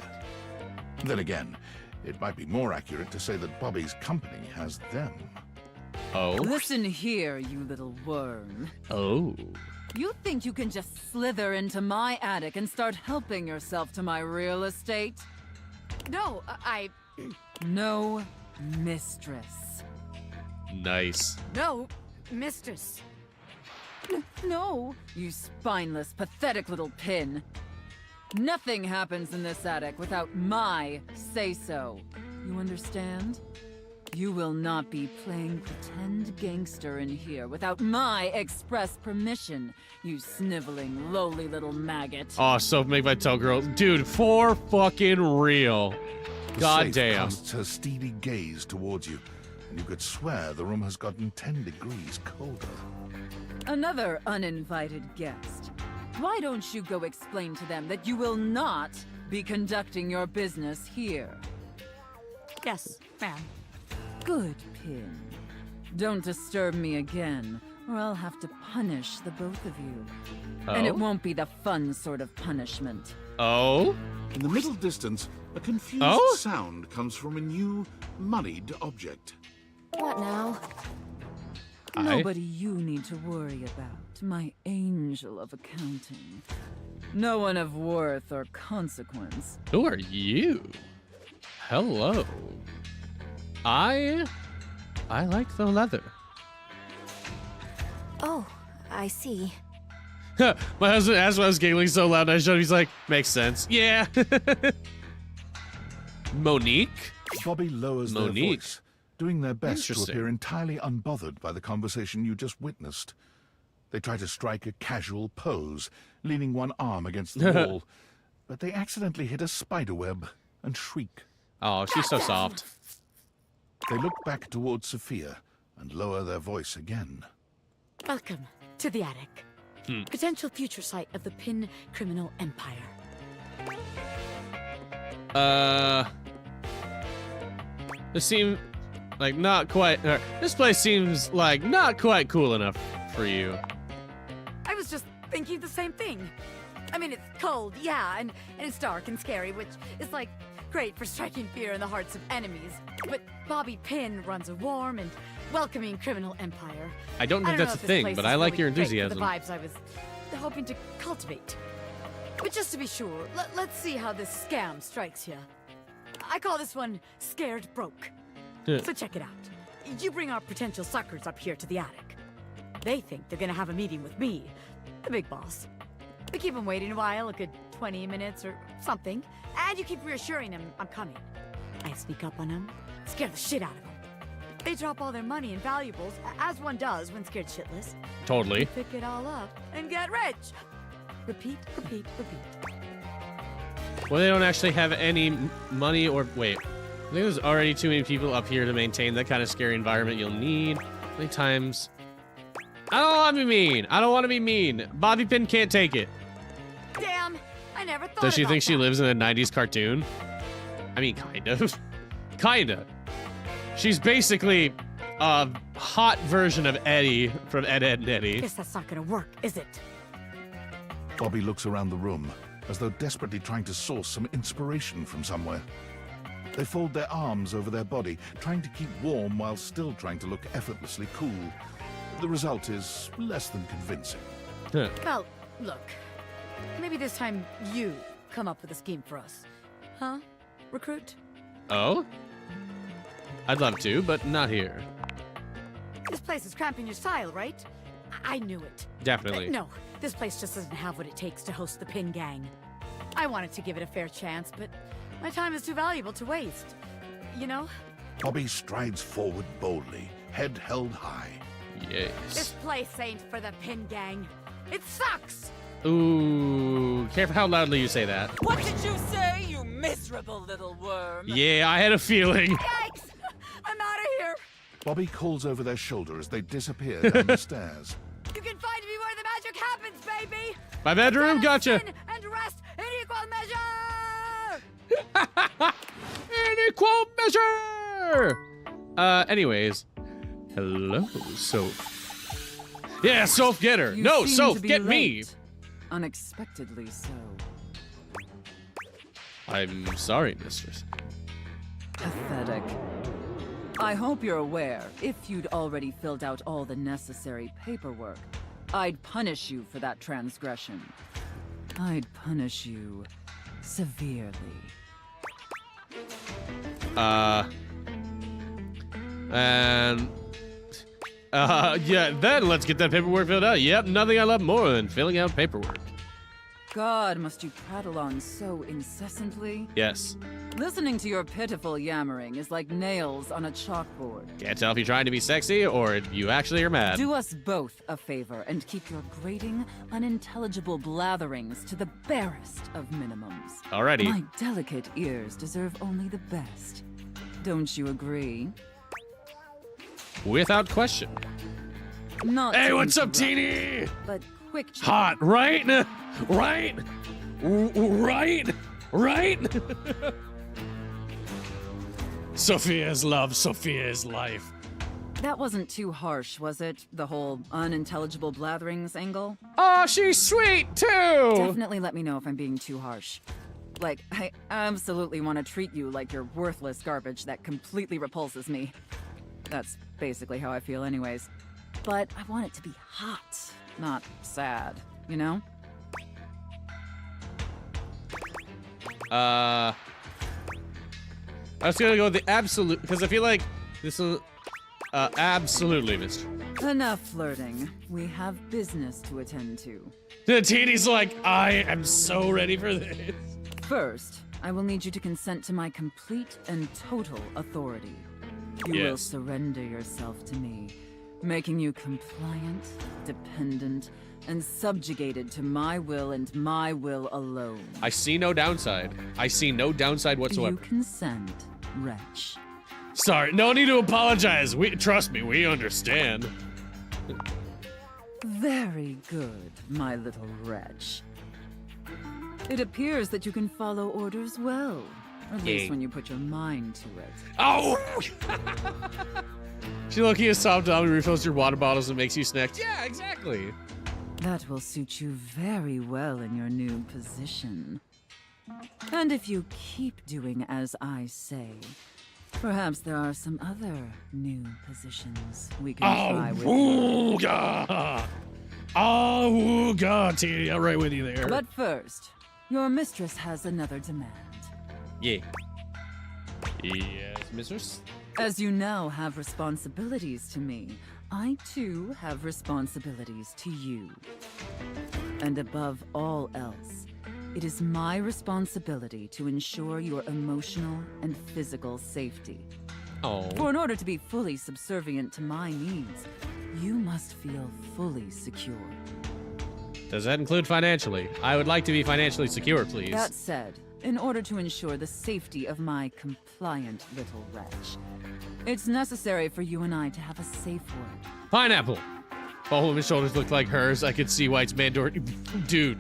Then again, it might be more accurate to say that Bobby's company has them. Oh. Listen here, you little worm. Oh. You think you can just slither into my attic and start helping yourself to my real estate? No, No, mistress. Nice. No, mistress. No. You spineless, pathetic little pin. Nothing happens in this attic without my say-so. You understand? You will not be playing pretend gangster in here without my express permission, you sniveling, lowly little maggot. Oh, so make my toe girl. Dude, for fucking real. The God safe damn. casts her steely gaze towards you, and you could swear the room has gotten 10 degrees colder. Another uninvited guest. Why don't you go explain to them that you will not be conducting your business here? Yes, ma'am. Good, Pin. Don't disturb me again, or I'll have to punish the both of you. And it Oh? won't be the fun sort of punishment. Oh? In the middle distance, a confused Oh? sound comes from a new, moneyed object. What now? Nobody you need to worry about, my angel of accounting. No one of worth or consequence. Who are you? Hello. I like the leather. Oh, I see. My husband asked why I was giggling so loud, and I showed him. He's like, makes sense. Yeah. Monique? Bobby lowers their Monique. voice, doing their best to Interesting. appear entirely unbothered by the conversation you just witnessed. They try to strike a casual pose, leaning one arm against the wall, but they accidentally hit a spiderweb and shriek. Oh, she's so soft. They look back towards Sophia and lower their voice again. Welcome to the attic. Potential future site of the Pin criminal empire. This seems like not quite. This place seems like not quite cool enough for you. I was just thinking the same thing. I mean, it's cold, yeah, and it's dark and scary, which is like great for striking fear in the hearts of enemies. But Bobby Pin runs a warm and welcoming criminal empire. I don't think know that's if a this thing, place but is I like really your great for enthusiasm. The vibes I was hoping to cultivate. But just to be sure, let's see how this scam strikes you. I call this one Scared Broke. So check it out. You bring our potential suckers up here to the attic. They think they're gonna have a meeting with me, the big boss. We keep them waiting a while, a good 20 minutes or something, and you keep reassuring them I'm coming. I sneak up on them, scare the shit out of them. They drop all their money and valuables, as one does when scared shitless. Totally. We pick it all up and get rich. Repeat, repeat, repeat. Well, they don't actually have any money or wait. I think there's already too many people up here to maintain that kind of scary environment you'll need. How many times? I don't want to be mean. I don't want to be mean. Bobby Pin can't take it. Damn, I never thought Does she about think she that. lives in a 90s cartoon? I mean, kind of. Kinda. She's basically a hot version of Eddie from Ed, Ed, and Eddie. Guess that's not gonna work, is it? Bobby looks around the room, as though desperately trying to source some inspiration from somewhere. They fold their arms over their body, trying to keep warm while still trying to look effortlessly cool. The result is less than convincing. Well, look. Maybe this time you come up with a scheme for us. Huh? Recruit? Oh? I'd love to, but not here. This place is cramping your style, right? I knew it. Definitely. No, this place just doesn't have what it takes to host the Pin Gang. I wanted to give it a fair chance, but My time is too valuable to waste. You know? Bobby strides forward boldly, head held high. This Yes. place ain't for the pin gang. It sucks! Ooh, careful how loudly you say that. What did you say, you miserable little worm? Yeah, I had a feeling. Yikes! I'm out of here! Bobby calls over their shoulder as they disappear down the stairs. You can find me where the magic happens, baby! My bedroom, gotcha. Sin and rest in equal measure! In equal measure! Anyways. Hello, Soph. Yeah, Soph, get her. You No, seem Soph, to be get late. me. Unexpectedly so. I'm sorry, mistress. Pathetic. I hope you're aware, if you'd already filled out all the necessary paperwork, I'd punish you for that transgression. I'd punish you severely. Yeah, then let's get that paperwork filled out. Yep, nothing I love more than filling out paperwork. God, must you prattle on so incessantly? Yes. Listening to your pitiful yammering is like nails on a chalkboard. Can't tell if you're trying to be sexy or if you actually are mad. Do us both a favor and keep your grating, unintelligible blatherings to the barest of minimums. Alrighty. My delicate ears deserve only the best. Don't you agree? Without question. Not Hey, to what's up, interrupt, Teeny? But quick check. Hot, right? Right? Right? Right? Sophia's love, Sophia's life. That wasn't too harsh, was it? The whole unintelligible blatherings angle? Oh, she's sweet, too! Definitely let me know if I'm being too harsh. Like, I absolutely want to treat you like you're worthless garbage that completely repulses me. That's basically how I feel anyways. But I want it to be hot, not sad, you know? I was gonna go with the absolute, because I feel like this is, absolutely, mister. Enough flirting. We have business to attend to. The Teeny's like, I am so ready for this. First, I will need you to consent to my complete and total authority. You will Yes. surrender yourself to me, making you compliant, dependent, and subjugated to my will and my will alone. I see no downside. I see no downside whatsoever. You consent, wretch. Sorry, no need to apologize. Trust me, we understand. Very good, my little wretch. It appears that you can follow orders well, or at least Yay. when you put your mind to it. Oh! She low-key is soft down and refills your water bottles and makes you snack. Yeah, exactly. That will suit you very well in your new position. And if you keep doing as I say, perhaps there are some other new positions we can try with. Awooga! Awooga, Teeny, I'm right with you there. But first, your mistress has another demand. Yeah. Yes, mistress? As you now have responsibilities to me, I too have responsibilities to you. And above all else, it is my responsibility to ensure your emotional and physical safety. Oh. For in order to be fully subservient to my needs, you must feel fully secure. Does that include financially? I would like to be financially secure, please. That said, in order to ensure the safety of my compliant little wretch, it's necessary for you and I to have a safe word. Pineapple. If all women's shoulders look like hers, I could see why it's mandatory. Dude.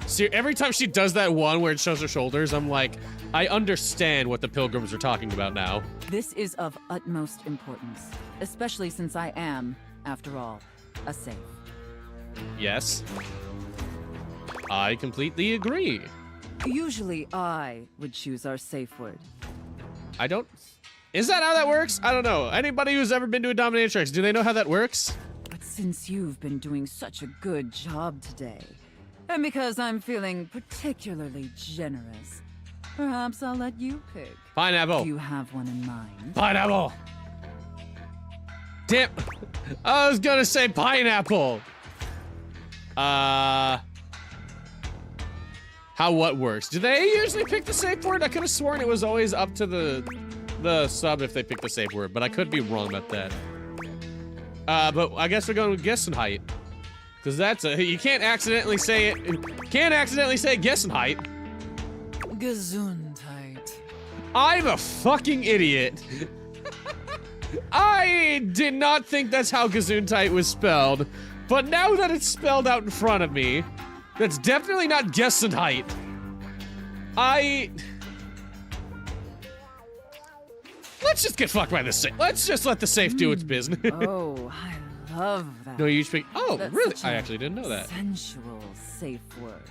See, every time she does that one where it shows her shoulders, I'm like, I understand what the pilgrims are talking about now. This is of utmost importance, especially since I am, after all, a safe. Yes. I completely agree. Usually I would choose our safe word. I don't... Is that how that works? I don't know. Anybody who's ever been to a dominatrix, do they know how that works? But since you've been doing such a good job today, and because I'm feeling particularly generous, perhaps I'll let you pick. Pineapple. Do you have one in mind? Pineapple. Damn. I was gonna say pineapple. How what works? Do they usually pick the safe word? I could have sworn it was always up to the sub if they pick the safe word, but I could be wrong about that. But I guess we're going with guessing height. Because that's you can't accidentally say it. Can't accidentally say guessing height. Gesundheit. I'm a fucking idiot. I did not think that's how Gesundheit was spelled, but now that it's spelled out in front of me, that's definitely not Gesundheit. Let's just get fucked by the safe. Let's just let the safe do its business. Oh, I love that. No, you speak. Oh, That's really? such I a actually didn't know that. Sensual safe word.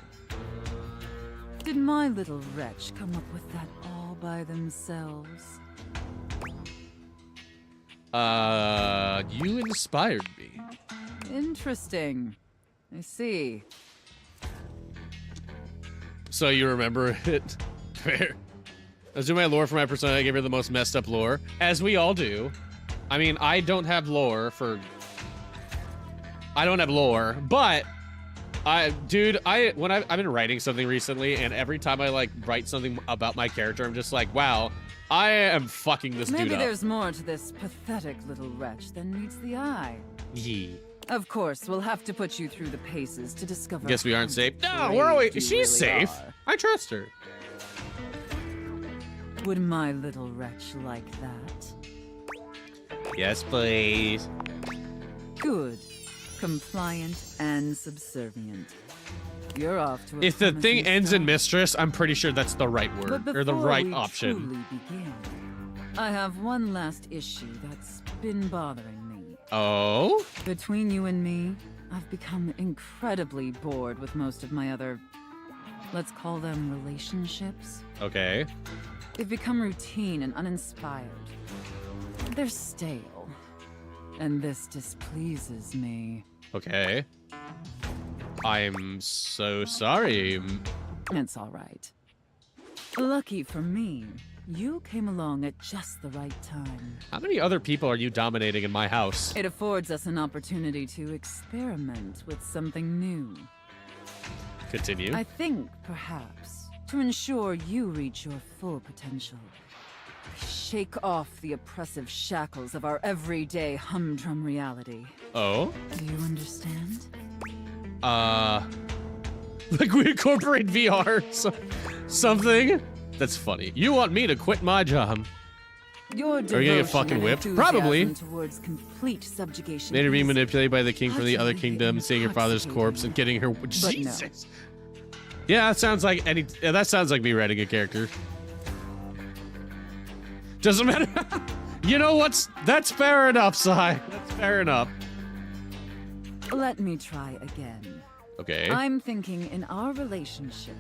Did my little wretch come up with that all by themselves? You inspired me. Interesting. I see. So you remember it? Fair. I was doing my lore for my persona. I gave her the most messed up lore, as we all do. I mean, I don't have lore for. I don't have lore, but dude, I've been writing something recently, and every time I like write something about my character, I'm just like, wow, I am fucking this dude up. Maybe there's more to this pathetic little wretch than meets the eye. Yeah. Of course, we'll have to put you through the paces to discover. Guess we aren't safe. No, brave we're always. you She's really safe. are. I trust her. Would my little wretch like that? Yes, please. Good. Compliant and subservient. You're off to a If the thing promising ends in start. mistress, I'm pretty sure that's the right word But or the before right we option. truly begin, I have one last issue that's been bothering me. Oh? Between you and me, I've become incredibly bored with most of my other, let's call them relationships. Okay. They've become routine and uninspired. They're stale. And this displeases me. Okay. I'm so sorry. It's all right. Lucky for me, you came along at just the right time. How many other people are you dominating in my house? It affords us an opportunity to experiment with something new. Continue. I think, perhaps, to ensure you reach your full potential, shake off the oppressive shackles of our everyday humdrum reality. Oh? Do you understand? Like we incorporate VR something? That's funny. You want me to quit my job? Your Are we gonna get devotion fucking and whipped? enthusiasm Probably. towards complete subjugation Later being is manipulated by the king from the other kingdom, seeing your father's corpse and getting her. no. Jesus. Yeah, that sounds like that sounds like me writing a character. Doesn't matter. You know what's? That's fair enough, Sai. That's fair enough. Let me try again. Okay. I'm thinking in our relationship,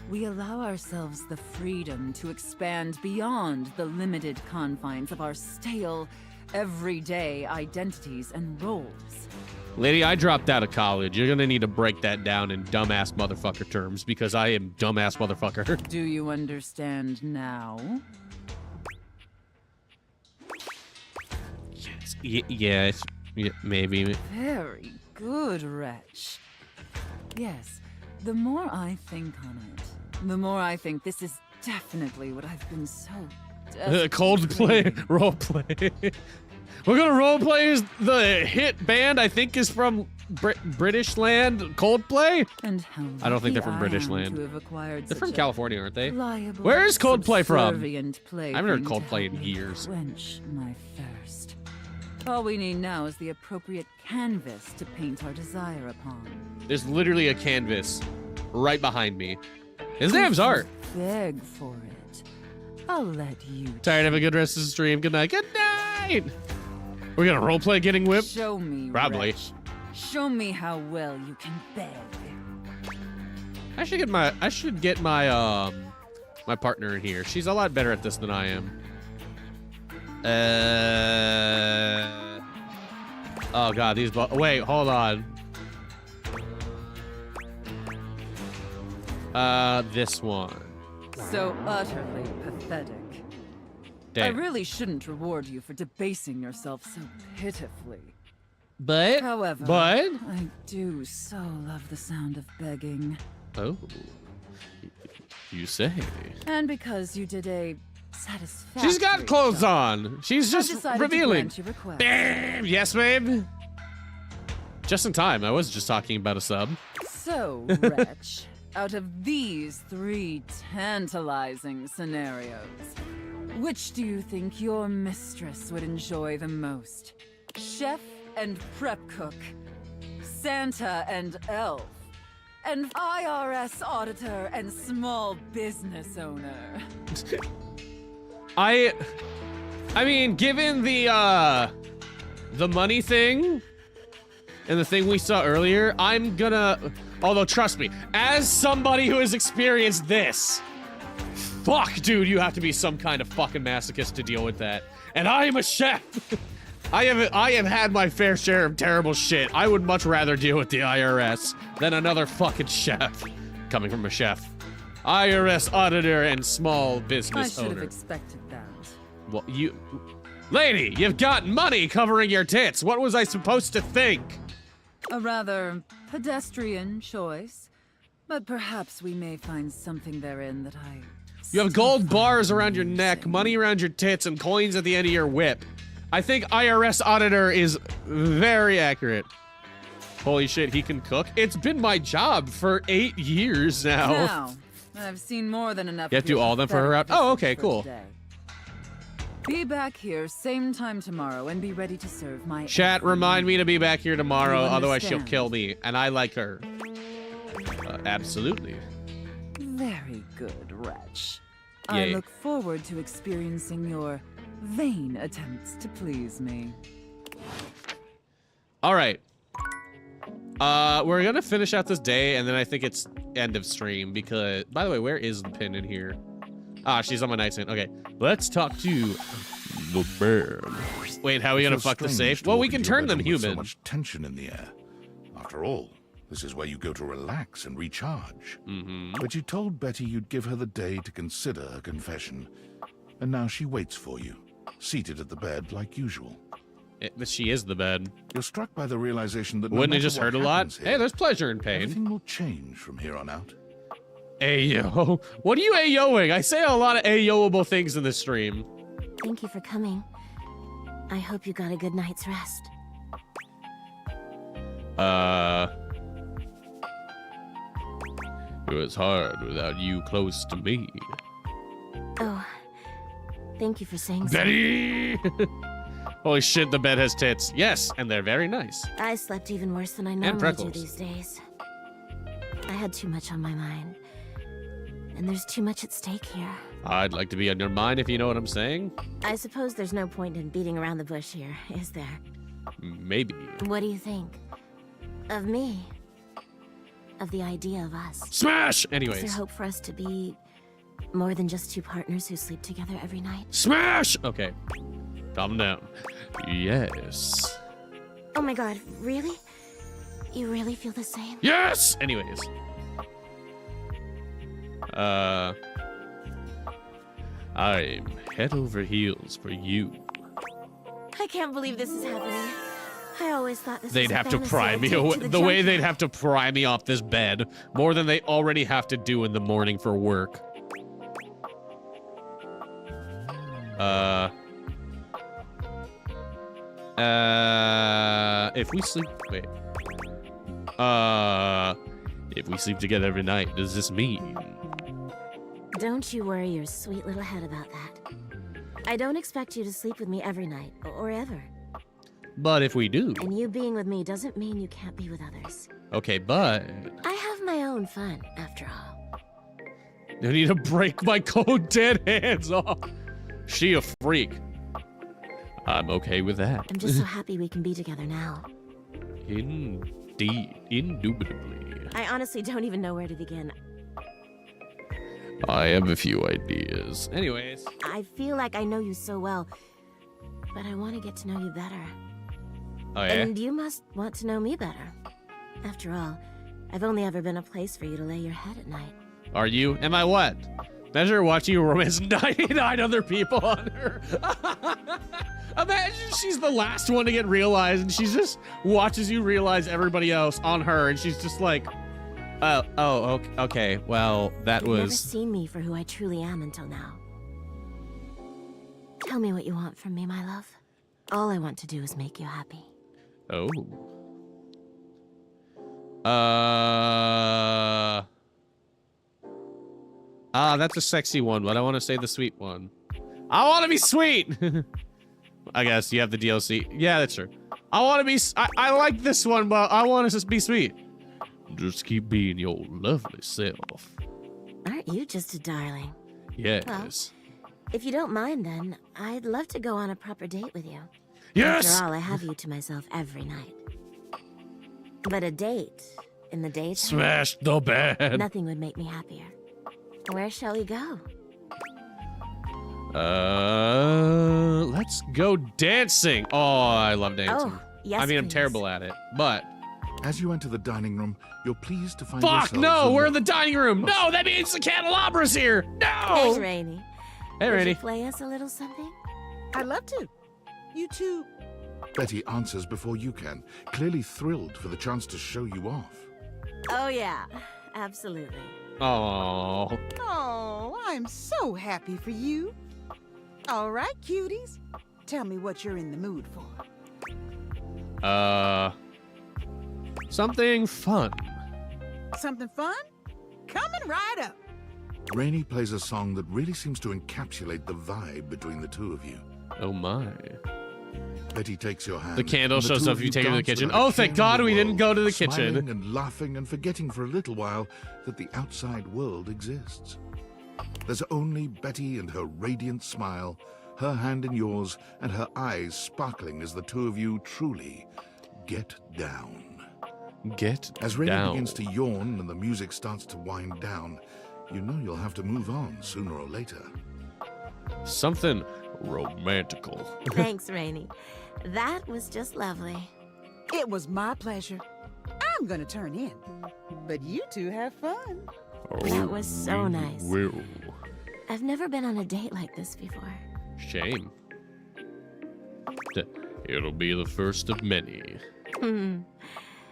we allow ourselves the freedom to expand beyond the limited confines of our stale, everyday identities and roles. Lady, I dropped out of college. You're gonna need to break that down in dumbass motherfucker terms because I am dumbass motherfucker. Do you understand now? Yes. Yeah, maybe. Very good, wretch. Yes, the more I think on it, the more I think this is definitely what I've been so Coldplay roleplay. We're gonna roleplay the hit band I think is from British land, Coldplay. And how I don't think they're lucky from I British am land. to have acquired They're such from a California, aren't they? reliable, Where is Coldplay from? subservient I haven't heard plaything to Coldplay help in me years. Quench my thirst. All we need now is the appropriate canvas to paint our desire upon. There's literally a canvas right behind me. His name's Art. Beg for it. I'll let you. Tired, have a good rest of the stream. Good night. Good night. We're gonna roleplay getting whipped? Show me, Probably. wretch. Show me how well you can beg. I should get my my partner in here. She's a lot better at this than I am. Oh god, these wait, hold on. This one. So utterly pathetic. Damn. I really shouldn't reward you for debasing yourself so pitifully. But I do so love the sound of begging. Oh. You say. And because you did a satisfactory She's got clothes job, on. She's I've just decided to revealing. grant your request. Babe, yes, babe. Just in time. I was just talking about a sub. So, Wretch, out of these 3 tantalizing scenarios, which do you think your mistress would enjoy the most? Chef and prep cook, Santa and elf, and IRS auditor and small business owner. I mean, given the money thing and the thing we saw earlier, I'm gonna, although trust me, as somebody who has experienced this, fuck, dude, you have to be some kind of fucking masochist to deal with that. And I am a chef. I have had my fair share of terrible shit. I would much rather deal with the IRS than another fucking chef. Coming from a chef. IRS auditor and small business I should owner. have expected that. Well, lady, you've got money covering your tits. What was I supposed to think? A rather pedestrian choice, but perhaps we may find something therein that I... You have gold bars around your neck, money around your tits, and coins at the end of your whip. I think IRS auditor is very accurate. Holy shit, he can cook? It's been my job for 8 years now. Now, I've seen more than enough. You have to do all of them for her out? Oh, okay, cool. Be back here same time tomorrow and be ready to serve my... Chat, remind me to be back here tomorrow, You otherwise she'll understand? kill me, and I like her. Absolutely. Very good, Wretch. I Yay. look forward to experiencing your vain attempts to please me. All right. We're gonna finish out this day, and then I think it's end of stream because, by the way, where is the pin in here? Ah, she's on my nightstand. Okay, let's talk to the bear. Wait, how are we gonna Feels fuck the strange safe? to Well, walk we can into your turn them bedroom with human. So much tension in the air. After all, this is where you go to relax and recharge. But you told Betty you'd give her the day to consider a confession, and now she waits for you, seated at the bed like usual. She is the bed. You're struck by the realization that Wouldn't no it just matter hurt a what lot? happens here, Hey, there's pleasure in pain. everything will change from here on out. Ayo. What are you ayoing? I say a lot of ayoable things in this stream. Thank you for coming. I hope you got a good night's rest. It was hard without you close to me. Oh, thank you for saying so. Betty! Holy shit, the bed has tits. Yes, and they're very nice. I slept even worse than I normally do freckles. these days. I had too much on my mind. And there's too much at stake here. I'd like to be on your mind if you know what I'm saying. I suppose there's no point in beating around the bush here, is there? Maybe. What do you think? Of me? Of the idea of us? Smash! Is Anyways. there hope for us to be more than just 2 partners who sleep together every night? Smash! Okay. Calm down. Yes. Oh my god, really? You really feel the same? Yes! Anyways. I'm head over heels for you. I can't believe this is happening. I always thought this They'd was a have to fantasy pry I'd me take away. to The way junkyard. they'd have to pry me off this bed. More than they already have to do in the morning for work. If we sleep... Wait. If we sleep together every night, does this mean... Don't you worry your sweet little head about that. I don't expect you to sleep with me every night, or ever. But if we do... And you being with me doesn't mean you can't be with others. Okay, but... I have my own fun, after all. I need to break my cold dead hands off. She a freak. I'm okay with that. I'm just so happy we can be together now. Indeed. Indubitably. I honestly don't even know where to begin. I have a few ideas. Anyways. I feel like I know you so well, but I want to get to know you better. Oh, yeah? And you must want to know me better. After all, I've only ever been a place for you to lay your head at night. Are you? Am I what? Imagine watching you romance 99 other people on her. Imagine she's the last one to get realized and she just watches you realize everybody else on her and she's just like, Okay. Well, that You've never was... seen me for who I truly am until now. Tell me what you want from me, my love. All I want to do is make you happy. Oh. That's a sexy one, but I want to say the sweet one. I want to be sweet! I guess you have the DLC. Yeah, that's true. I want to be... I like this one, but I want to just be sweet. Just keep being your lovely self. Aren't you just a darling? Yes. Well, if you don't mind, then I'd love to go on a proper date with you. Yes! After all, I have you to myself every night. But a date in the daytime? Smash the bed! Nothing would make me happier. Where shall we go? Let's go dancing. Oh, I love dancing. Oh, yes, I mean, I'm please. terrible at it, but... As you enter the dining room, you're pleased to find Fuck, yourselves no, we're in alone. the dining room. No, that means the candelabra's here. No! Hey, Rainy. Hey, Would Rainy. you play us a little something? I'd love to. You two. Betty answers before you can, clearly thrilled for the chance to show you off. Oh, yeah. Absolutely. Oh. Oh, I'm so happy for you. All right, cuties. Tell me what you're in the mood for. Something fun. Something fun? Coming right up. Rainey plays a song that really seems to encapsulate the vibe between the two of you. Oh my. Betty takes your hand. The candle and shows two up of if you take it to the dance kitchen. without a Oh, thank care in God the we didn't world, go to the kitchen. Smiling and laughing and forgetting for a little while that the outside world exists. There's only Betty and her radiant smile, her hand in yours, and her eyes sparkling as the two of you truly get down. Get As Rainey down. begins to yawn and the music starts to wind down, you know you'll have to move on sooner or later. Something romantical. Thanks, Rainy. That was just lovely. It was my pleasure. I'm gonna turn in. But you two have fun. That was so nice. Will. I've never been on a date like this before. Shame. It'll be the first of many.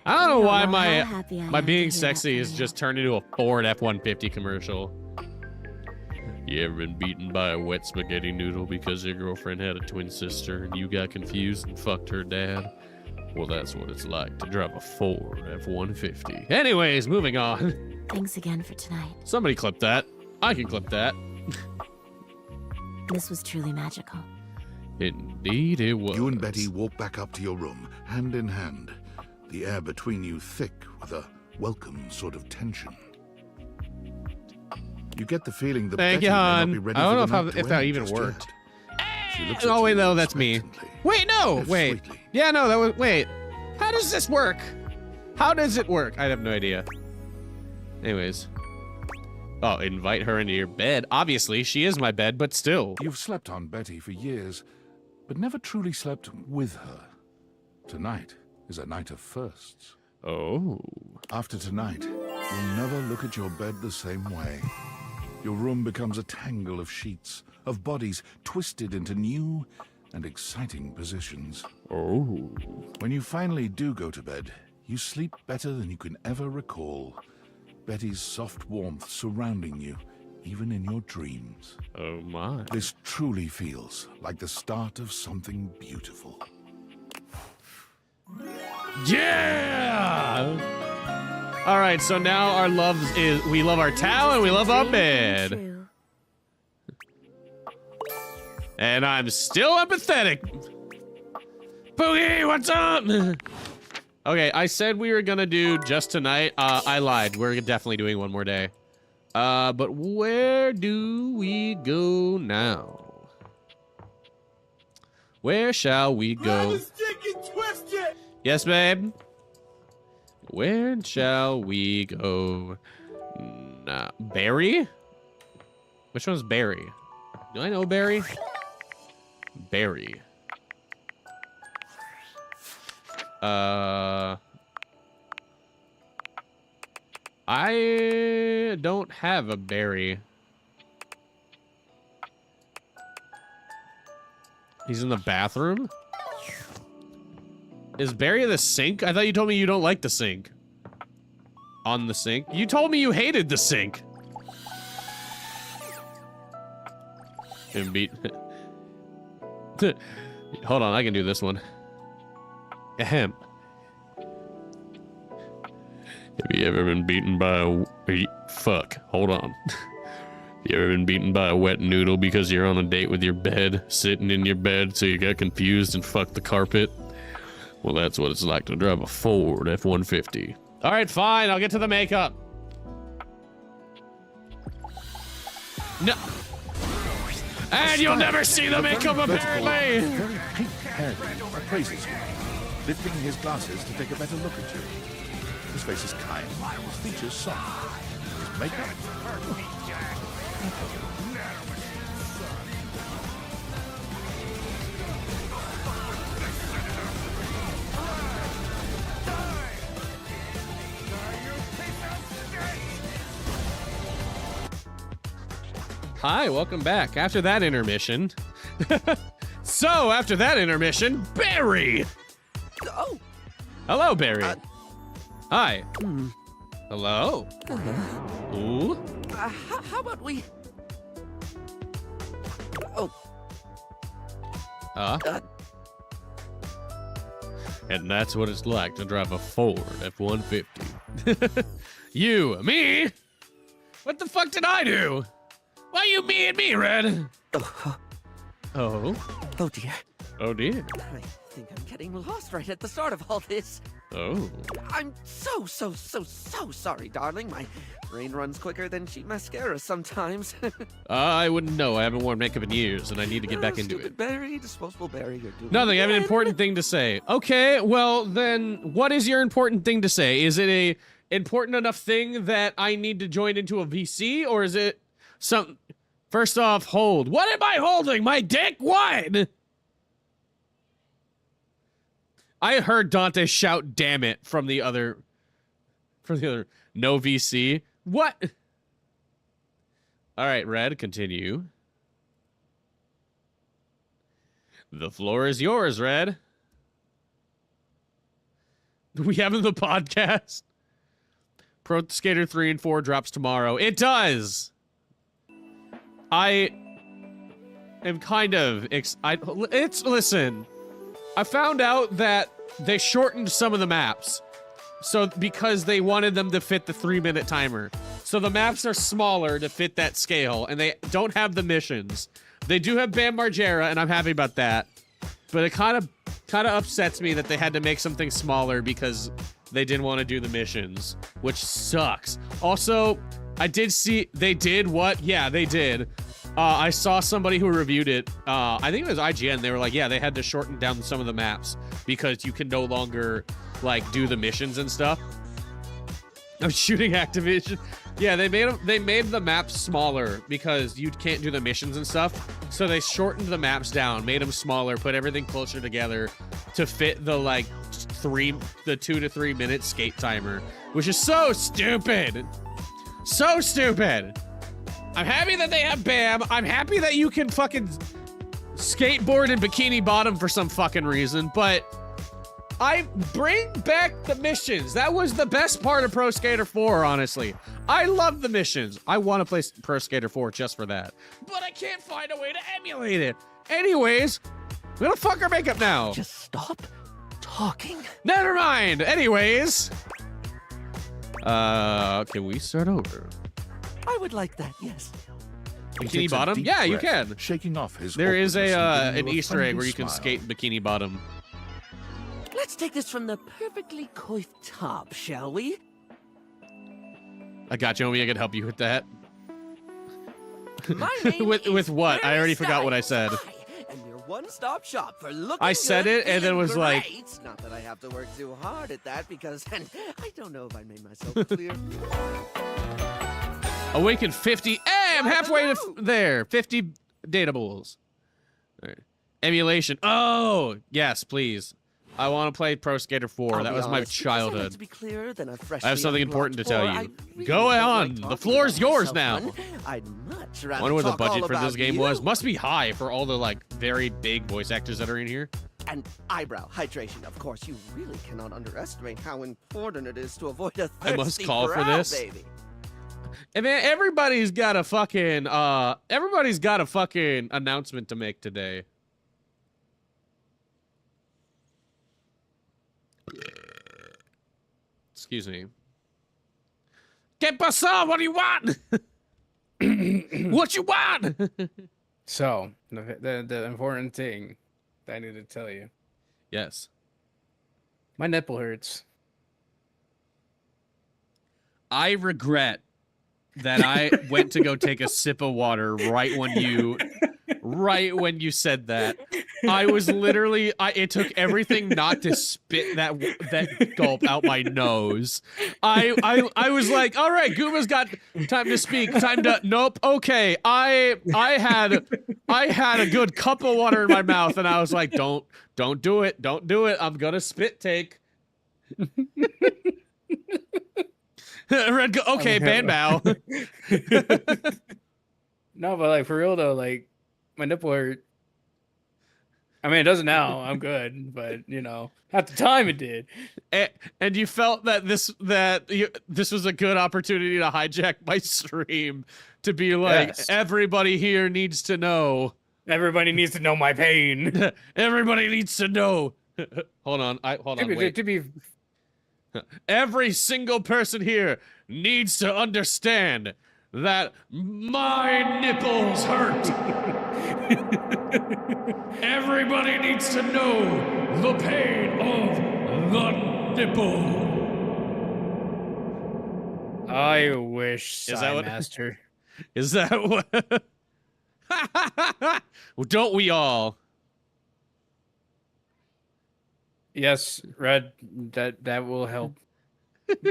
I don't know why my being sexy is just turned into a Ford F-150 commercial. You ever been beaten by a wet spaghetti noodle because your girlfriend had a twin sister and you got confused and fucked her dad? Well, that's what it's like to drive a Ford F-150. Anyways, moving on. Thanks again for tonight. Somebody clip that. I can clip that. This was truly magical. Indeed it was. You and Betty walk back up to your room, hand in hand, the air between you thick with a welcome sort of tension. You get the feeling that Thank Betty you, may not hon. be ready I don't know for the night if to that end even just worked. yet. She looks at Oh, wait, you no, that's me. expectantly. Wait, no, If wait. sweetly. Yeah, no, that was, wait. How does this work? How does it work? I have no idea. Anyways. Oh, invite her into your bed. Obviously, she is my bed, but still. You've slept on Betty for years, but never truly slept with her. Tonight is a night of firsts. Oh. After tonight, you'll never look at your bed the same way. Your room becomes a tangle of sheets, of bodies twisted into new and exciting positions. Oh. When you finally do go to bed, you sleep better than you can ever recall. Betty's soft warmth surrounding you, even in your dreams. Oh my. This truly feels like the start of something beautiful. Yeah! All right, so now our love is we love our towel and we love our bed. And I'm still empathetic. Poogie, what's up? Okay, I said we were gonna do just tonight. I lied. We're definitely doing one more day. But where do we go now? Where shall we go? Yes, babe. Where shall we go now? Barry? Which one's Barry? Do I know Barry? Barry. I don't have a Barry. He's in the bathroom? Is Barry the sink? I thought you told me you don't like the sink. On the sink? You told me you hated the sink. And beat. Hold on, I can do this one. Ahem. Have you ever been beaten by a... Fuck. Hold on. You ever been beaten by a wet noodle because you're on a date with your bed, sitting in your bed, so you got confused and fucked the carpet? Well, that's what it's like to drive a Ford F-150. All right, fine. I'll get to the makeup. No. And you'll never see the makeup, apparently. Very pink Harry appraises you, lifting his glasses to take a better look at you. His face is kind, his features soft. His makeup? Hi, welcome back. After that intermission. So, after that intermission, Barry! Oh! Hello, Barry. Hi. Hello? Ooh? How about we... Oh. And that's what it's like to drive a Ford F-150. You, me? What the fuck did I do? Why you me and me, Red? Oh. Oh? Oh, dear. Oh, dear. I think I'm getting lost right at the start of all this. Oh. I'm so sorry, darling. My brain runs quicker than cheap mascara sometimes. I wouldn't know. I haven't worn makeup in years, and I need to get back into it. Barry, disposable Barry, you're doing Nothing. I have an important thing to say. Okay, well, then, what is your important thing to say? Is it a important enough thing that I need to join into a VC, or is it some... First off, hold. What am I holding? My dick? What? I heard Dante shout "damn it" from the other no VC. What? All right, Red, continue. The floor is yours, Red. Do we have in the podcast? Pro Skater 3 and 4 drops tomorrow. It does. I am kind of listen. I found out that they shortened some of the maps. So because they wanted them to fit the 3-minute timer. So the maps are smaller to fit that scale, and they don't have the missions. They do have Bam Margera, and I'm happy about that. But it kind of upsets me that they had to make something smaller because they didn't want to do the missions, which sucks. Also, I did see they did what? Yeah, they did. I saw somebody who reviewed it. I think it was IGN. They were like, yeah, they had to shorten down some of the maps because you can no longer like do the missions and stuff. I'm shooting Activision. Yeah, they made the maps smaller because you can't do the missions and stuff. So they shortened the maps down, made them smaller, put everything closer together to fit the like 2 to 3 minute skate timer, which is so stupid. So stupid. I'm happy that they have Bam. I'm happy that you can fucking skateboard in Bikini Bottom for some fucking reason, but I bring back the missions. That was the best part of Pro Skater 4, honestly. I love the missions. I want to play Pro Skater 4 just for that, but I can't find a way to emulate it. Anyways, we're gonna fuck our makeup now. Just stop talking. Never mind. Anyways, can we start over? I would like that, yes. Bikini Bottom? Yeah, you can. Shaking off his There is awkwardness and an giving you a Easter egg friendly where you can smile. skate Bikini Bottom. Let's take this from the perfectly coiffed top, shall we? I got you, Omi. I can help you with that. My name with what? I already forgot what I said. And we're one-stop shop for looking I said good, it, and then feeling was like- great. Not that I have to work too hard at that because I don't know if I made myself clear. Awaken 50. Hey, I'm halfway to there. 50 data bulls. All right. Emulation. Oh, yes, please. I want to play Pro Skater 4. I'll that be was my honest, childhood. To be clearer than a I have something important to tell you. Really Go on. like The floor's talking about yours myself, now. hun. I'd much rather Wonder what the talk all budget for this about game you. was. Must be high for all the like very big voice actors that are in here. And eyebrow hydration, of course. You really cannot underestimate how important it is to avoid a thirsty I must call for brow, this. baby. And man, everybody's got a fucking announcement to make today. Excuse me. ¿Qué pasó? What do you want? What you want? So, the important thing that I need to tell you. Yes. My nipple hurts. I regret that I went to go take a sip of water right when you said that. I was literally it took everything not to spit that gulp out my nose. I was like, all right, Gooma's got time to speak. Nope. Okay. I had a good cup of water in my mouth and I was like, don't do it. Don't do it. I'm gonna spit take. Red go, okay, band bow. No, but like for real though, like my nipple hurt. I mean, it doesn't now. I'm good, but you know, at the time it did. And you felt that this was a good opportunity to hijack my stream to be like, Yes. Everybody here needs to know. Everybody needs to know my pain. Everybody needs to know. Hold on. Wait. Every single person here needs to understand that my nipples hurt. Everybody needs to know the pain of the nipple. I wish, Is that what- Master. Is that what? Well, don't we all? Yes, Red. That will help. little.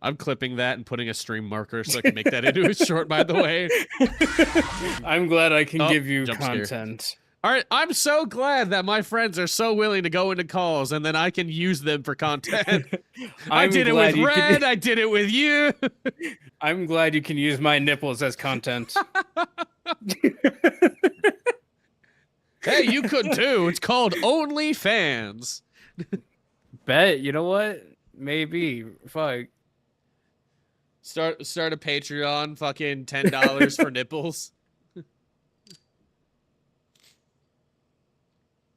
I'm clipping that and putting a stream marker so I can make that into a short, by the way. I'm glad I can give you jump scare. content. All right, I'm so glad that my friends are so willing to go into calls and then I can use them for content. I did it with Red, I did it with you. I'm glad you can use my nipples as content. Hey, you could too. It's called OnlyFans. Bet, you know what? Maybe. Fuck. Start a Patreon, fucking $10 for nipples.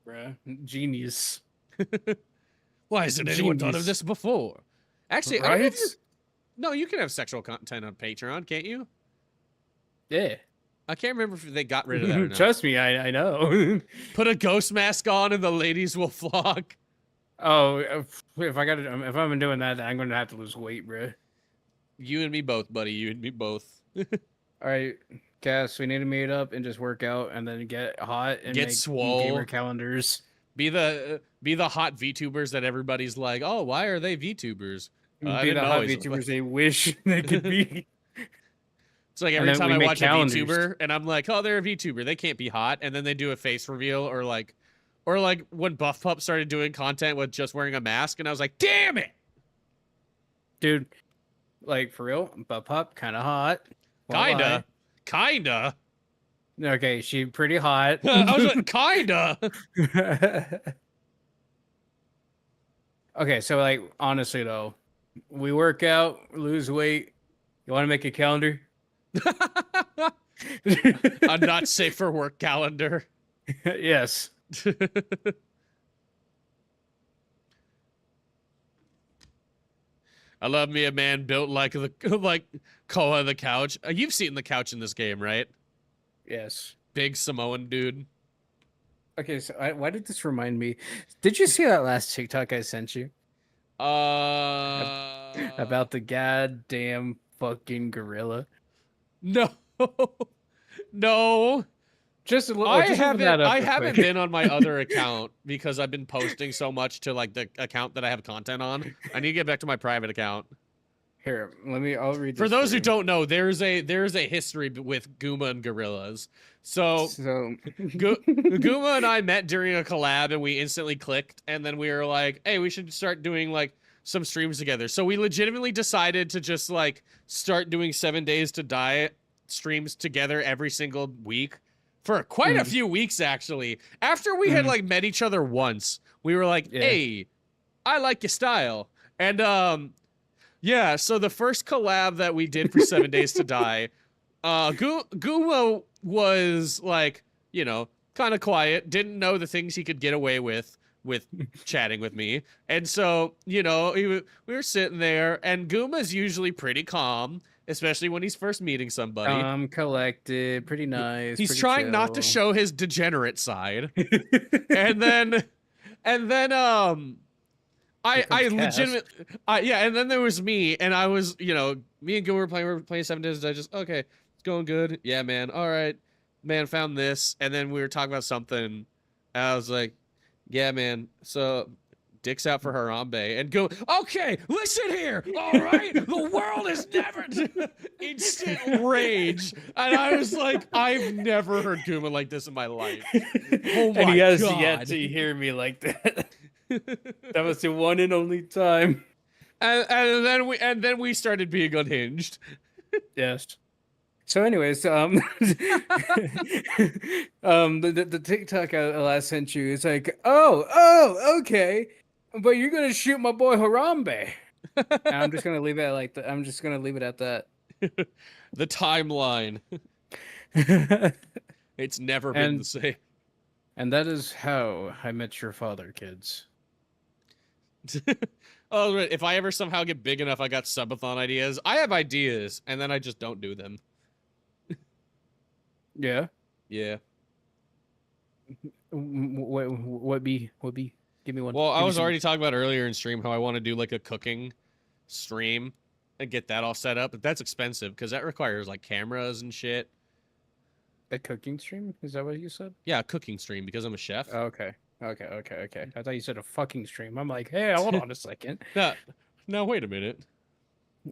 Bruh, genius. Why hasn't anyone thought of this before? Actually, I don't know if no, you can have sexual content on Patreon, can't you? Yeah. I can't remember if they got rid of that or not. Trust me, I know. Put a ghost mask on and the ladies will flock. Oh, if I'm doing that, I'm gonna have to lose weight, bro. You and me both, buddy. You and me both. All right, Cass, we need to meet up and just work out, and then get hot and Get make swole. gamer calendars. Be the hot VTubers that everybody's like, oh, why are they VTubers? I Be didn't the know hot he's- VTubers they wish they could be. It's like And every then time we I make watch calendars. a VTuber and I'm like, oh, they're a VTuber. They can't be hot. And then they do a face reveal or like when Buff Pup started doing content with just wearing a mask. And I was like, damn it. Dude, like for real, Butt Pup, kind of hot. Won't lie. Kinda. Okay, she pretty hot. I was like, kinda. Okay, so like honestly though, we work out, lose weight. You want to make a calendar? A not safe for work calendar. Yes. I love me a man built like Koa the couch. You've seen the couch in this game, right? Yes. Big Samoan dude. Okay, so why did this remind me? Did you see that last TikTok I sent you? About the goddamn fucking gorilla. No. No. Just a little. I just haven't. open that up I real haven't quick. been on my other account because I've been posting so much to like the account that I have content on. I need to get back to my private account. Here, I'll read. For this those who you. don't know, there's a history with Gooma and gorillas. So Gooma and I met during a collab and we instantly clicked. And then we were like, hey, we should start doing like some streams together. So we legitimately decided to just like start doing 7 Days to Die streams together every single week for quite a few weeks, actually. After we had like met each other once, we were like, hey, I like your style. And yeah, so the first collab that we did for 7 Days to Die, Guma was like, you know, kind of quiet, didn't know the things he could get away with chatting with me. And so, you know, we were sitting there, and Guma's usually pretty calm, especially when he's first meeting somebody. Collected, pretty nice. He's pretty trying not to chill. show his degenerate side. and then I legitimately, yeah, and then there was me, and I was, you know, me and Gil were playing 7 Days. I just, okay, it's going good. Yeah, man. All right, man, found this. And then we were talking about something, and I was like, yeah, man, so dick's out for Harambe. And go, okay, listen here, all right? The world is never instant rage. And I was like, I've never heard Guma like this in my life. Oh my and he has God. yet to hear me like that. That was the one and only time. And then we started being unhinged. Yes. So, anyways, the TikTok I last sent you is like, oh, okay, but you're gonna shoot my boy Harambe. And I'm just gonna leave it like that. I'm just gonna leave it at that. The timeline. It's never been the same. And that is how I met your father, kids. Oh, right. If I ever somehow get big enough, I got subathon ideas. I have ideas, and then I just don't do them. Yeah. Yeah. What be? Give me one. Well, Give I me was some- already talking about earlier in stream how I want to do like a cooking stream and get that all set up, but that's expensive because that requires like cameras and shit. A cooking stream? Is that what you said? Yeah, a cooking stream because I'm a chef. Oh, okay. I thought you said a fucking stream. I'm like, hey, hold on a second. No, wait a minute.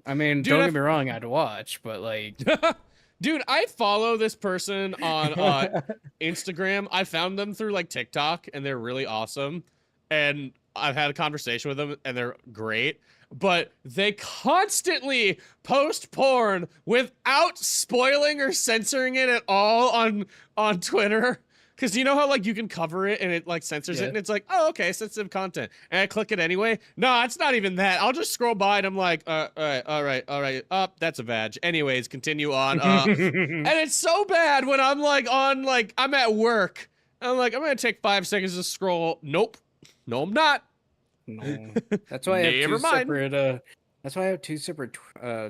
I mean, Dude, don't get me wrong, I'd watch, but like, dude, I follow this person on Instagram. I found them through like TikTok, and they're really awesome. And I've had a conversation with them, and they're great. But they constantly post porn without spoiling or censoring it at all on Twitter. Because you know how like you can cover it and it like censors it, and it's like, oh, okay, sensitive content. And I click it anyway. No, it's not even that. I'll just scroll by and I'm like, all right. That's a badge. Anyways, continue on. And it's so bad when I'm like I'm at work. I'm like, I'm gonna take 5 seconds to scroll. Nope. No, I'm not. no. That's why I have two separate. That's why I have two separate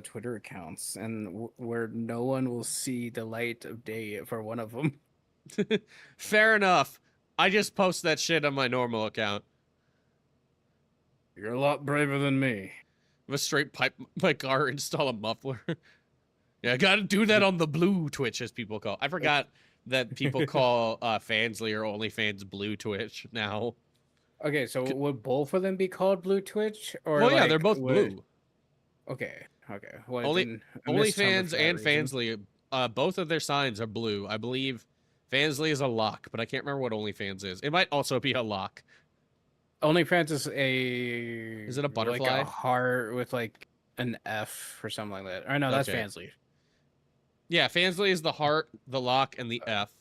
Twitter accounts, and where no one will see the light of day for one of them. Fair enough. I just post that shit on my normal account. You're a lot braver than me. I'm a straight pipe my car, install a muffler. Yeah, I gotta do that on the blue Twitch, as people call. I forgot that people call Fansly or OnlyFans blue Twitch now. Okay, so would both of them be called blue Twitch? Or Well, yeah, like, they're both blue. Okay. Well, OnlyFans and Fansly, both of their signs are blue. I believe Fansly is a lock, but I can't remember what OnlyFans is. It might also be a lock. OnlyFans is Is it a butterfly? Like a heart with like an F or something like that. Or no, that's Okay. Fansly. Yeah, Fansly is the heart, the lock, and the F.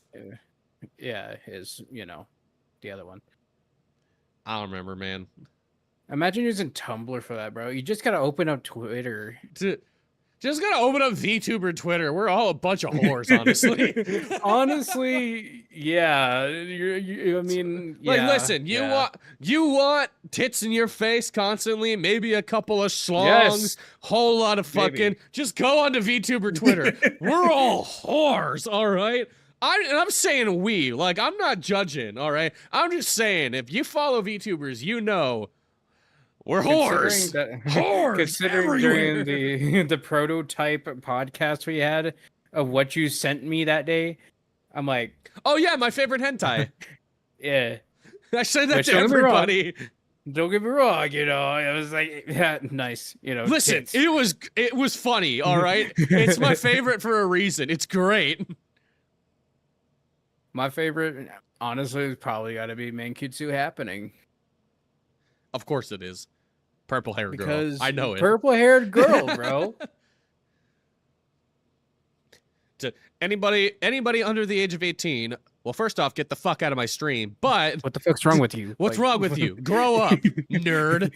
Yeah, is the other one. I don't remember, man. Imagine using Tumblr for that, bro. You just gotta open up Twitter. Just gotta open up Vtuber Twitter. We're all a bunch of whores, honestly. Honestly, yeah. I mean, like, yeah, listen, you want tits in your face constantly, maybe a couple of schlongs, whole lot of fucking. Maybe. Just go onto Vtuber Twitter. We're all whores, all right. I'm saying we, like, I'm not judging, all right. I'm just saying, if you follow VTubers, you know. We're whores. Whores. Considering everywhere. during the prototype podcast we had of what you sent me that day, I'm like, oh yeah, my favorite hentai. Yeah, I said that Which, to don't get me wrong. everybody. Don't get me wrong, I was like, yeah, nice, Listen, tits. it was funny, all right. It's my favorite for a reason. It's great. My favorite, honestly, is probably got to be Mankutsu Happening. Of course it is. Purple-haired girl. Because I know it. Purple-haired girl, bro. To anybody under the age of 18, well, first off, get the fuck out of my stream. But what the fuck's wrong with you? What's wrong with you? Grow up, nerd.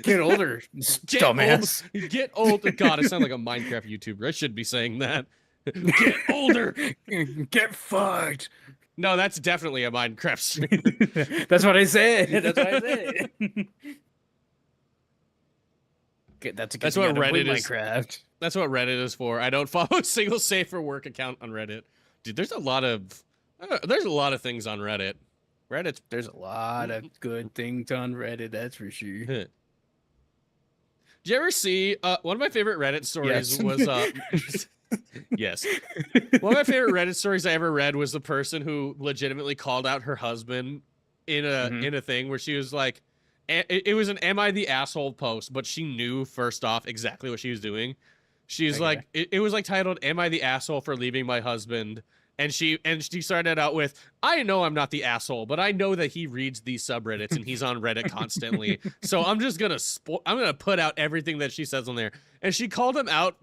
Get older, dumbass. Get older. God, I sound like a Minecraft YouTuber. I should be saying that. Get older. Get fucked. No, that's definitely a Minecraft stream. That's what I said. That's what I said. That's what Reddit is. Minecraft. That's what Reddit is for. I don't follow a single safe for work account on Reddit. Dude, there's a lot of things on Reddit. There's a lot of good things on Reddit, that's for sure. Did you ever see one of my favorite Reddit stories was yes. One of my favorite Reddit stories I ever read was the person who legitimately called out her husband in a thing where she was like, it was an "Am I the asshole?" post, but she knew first off exactly what she was doing. She's like, it was like titled "Am I the asshole for leaving my husband?" And she started out with, I know I'm not the asshole, but I know that he reads these subreddits and he's on Reddit constantly. So I'm just gonna put out everything that she says on there. And she called him out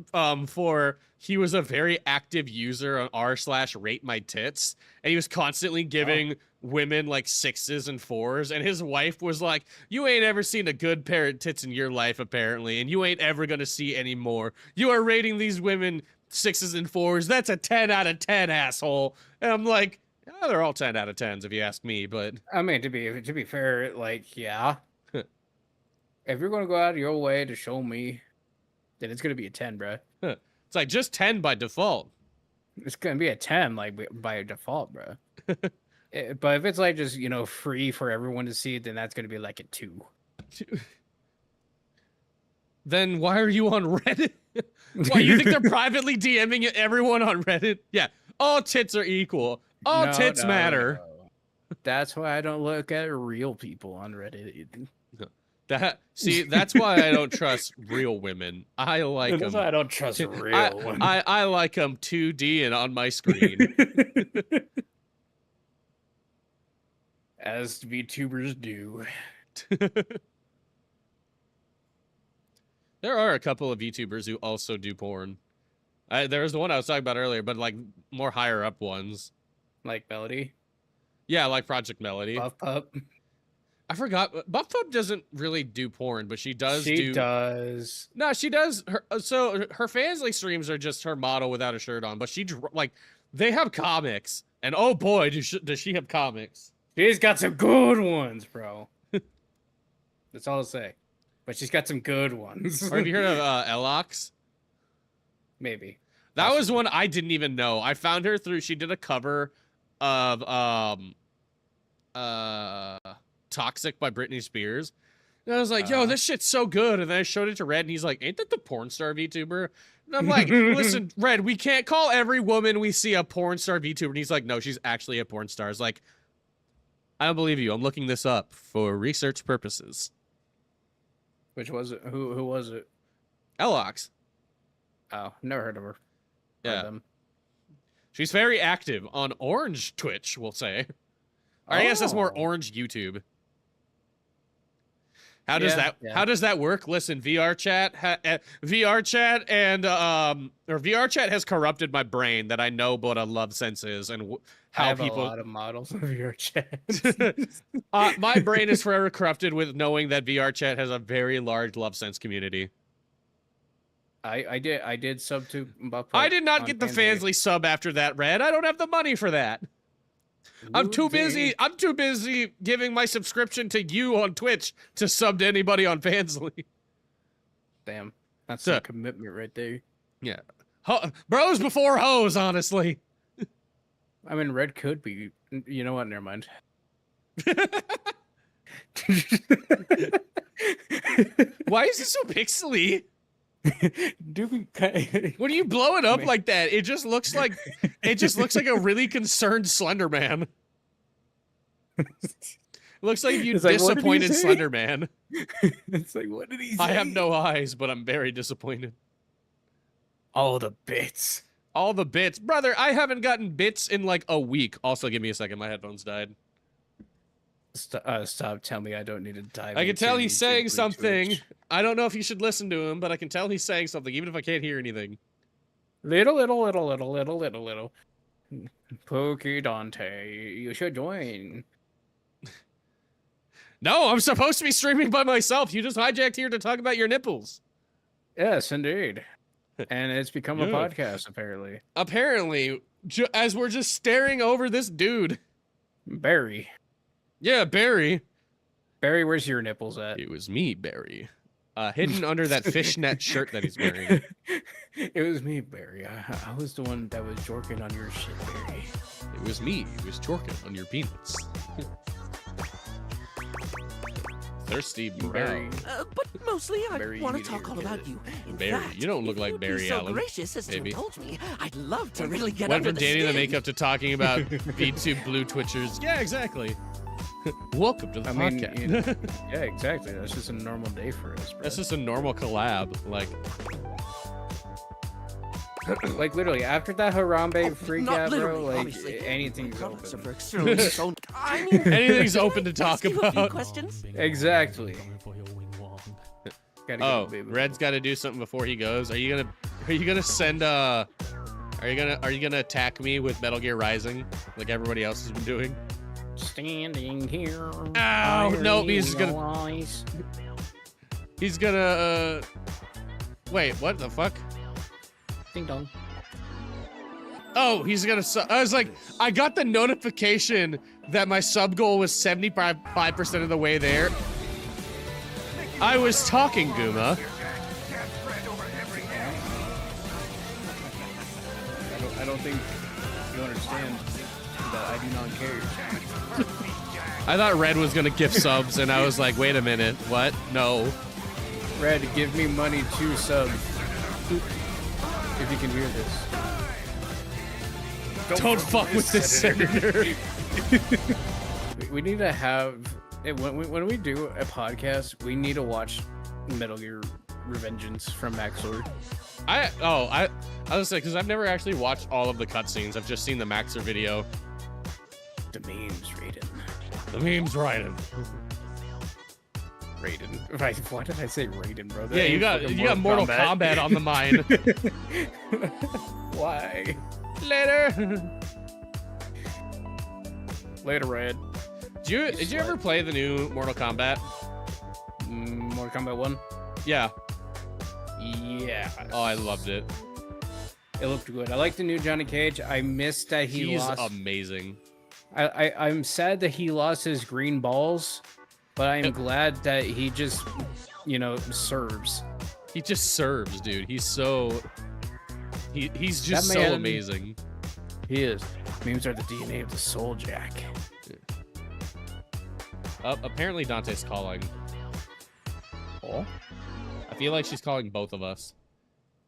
for he was a very active user on r/ratemytits, and he was constantly giving women like 6s and 4s. And his wife was like, "You ain't ever seen a good pair of tits in your life, apparently, and you ain't ever gonna see any more. You are rating these women 6s and 4s. That's a 10 out of 10, asshole." And I'm like, oh, they're all 10 out of 10s if you ask me, but I mean, to be fair, like, yeah. If you're gonna go out of your way to show me, then it's gonna be a 10, bro. It's like just 10 by default. It's gonna be a 10, like, by default, bro. But if it's like just, free for everyone to see, then that's gonna be like a 2. Then why are you on Reddit? Why, you think they're privately DMing everyone on Reddit? Yeah. All tits are equal. All tits matter. No. That's why I don't look at real people on Reddit. That's why I don't trust real women. I like them. That's why I don't trust real women. I like them 2D and on my screen. As VTubers do. There are a couple of VTubers who also do porn. There was the one I was talking about earlier, but like more higher up ones. Like Melody? Yeah, like Project Melody. Buff Pup. I forgot. Buff Pup doesn't really do porn, but she does do... She does. No, she does. So her Fansly streams are just her model without a shirt on, but they have comics. And oh boy, does she have comics. She's got some good ones, bro. That's all I'll say. But she's got some good ones. Or have you heard of Elox? Maybe. That was one I didn't even know. I found her she did a cover of Toxic by Britney Spears. And I was like, yo, this shit's so good. And then I showed it to Red, and he's like, ain't that the porn star VTuber? And I'm like, listen, Red, we can't call every woman we see a porn star VTuber. And he's like, no, she's actually a porn star. I was like, I don't believe you. I'm looking this up for research purposes. Which was it? Who was it? Elox. Oh, never heard of her. Yeah. She's very active on Orange Twitch, we'll say. Or I guess that's more Orange YouTube. How does that work? Listen, VR chat has corrupted my brain that I know what a love sense is and how people. A lot of models of VR chat. My brain is forever corrupted with knowing that VR chat has a very large love sense community. I did sub to Buff. I did not get the Fansly sub after that, Red. I don't have the money for that. I'm too busy giving my subscription to you on Twitch to sub to anybody on Fansly. Damn. That's a commitment right there. Yeah. Bros before hoes, honestly. I mean, Red could be. You know what? Never mind. Why is it so pixely? What do you blow it up like that? It just looks like a really concerned Slender Man. Looks like you disappointed Slender Man. It's like, what did he say? I have no eyes, but I'm very disappointed. All the bits. All the bits. Brother, I haven't gotten bits in like a week. Also, give me a second. My headphones died. Stop telling me I don't need to dive. I can tell into he's YouTube saying Blue something. Twitch. I don't know if you should listen to him, but I can tell he's saying something, even if I can't hear anything. Little. Pokey Dante, you should join. No, I'm supposed to be streaming by myself. You just hijacked here to talk about your nipples. Yes, indeed. And it's become a Yeah. podcast, apparently. Apparently, as we're just staring over this dude. Barry. Yeah, Barry. Barry, where's your nipples at? It was me, Barry. Hidden under that fishnet shirt that he's wearing. It was me, Barry. I was the one that was jorking on your shit, Barry. It was me who was jorking on your peanuts. Thirsty Barry. But mostly I Barry, want you to talk all about you. In Barry, fact, you don't look if like you'd be Barry so Allen. gracious as to Maybe. indulge me, I'd love to really get Went under from the dating the skin. makeup to talking about VTube Blue Twitchers. Yeah, exactly. Welcome to the podcast. You know, yeah, exactly. That's just a normal day for us, bro. That's just a normal collab. Like literally, after that Harambe freak not out, bro, literally, like obviously. anything's Products open. are for external use only. I mean, Anything's can I open to talk ask you a few about. questions? Exactly. Gotta Oh, go, baby. Red's got to do something before he goes. Are you gonna send Are you gonna attack me with Metal Gear Rising like everybody else has been doing? Standing here. Ow! Nope, he's just gonna. Realize. He's gonna. Wait, what the fuck? Ding dong. Oh, he's gonna. I was like, I got the notification that my sub goal was 75% of the way there. I was talking, Guma. I don't think you understand that I do not care. I thought Red was gonna gift subs, and I was like, wait a minute, what? No. Red, give me money to sub. If you can hear this. Don't fuck with this senator. We need to have when we do a podcast, we need to watch Metal Gear Revengeance from Maxor. I was gonna say, because I've never actually watched all of the cutscenes. I've just seen the Maxer video. The memes, Raiden. The memes, Raiden. Raiden. Right? Why did I say Raiden, bro? That Yeah, you ain't got fucking Mortal Kombat on the mind. Why? Later. Later, Red. Did you ever play the new Mortal Kombat? Mortal Kombat 1? Yeah. Yeah. Oh, I loved it. It looked good. I like the new Johnny Cage. I missed that He's lost. amazing. I'm sad that he lost his green balls, but I'm glad that he just, serves. He just serves, dude. He's so. He's just That so man- amazing. He is. Memes are the DNA of the Soul Jack. Apparently Dante's calling. Oh? I feel like she's calling both of us.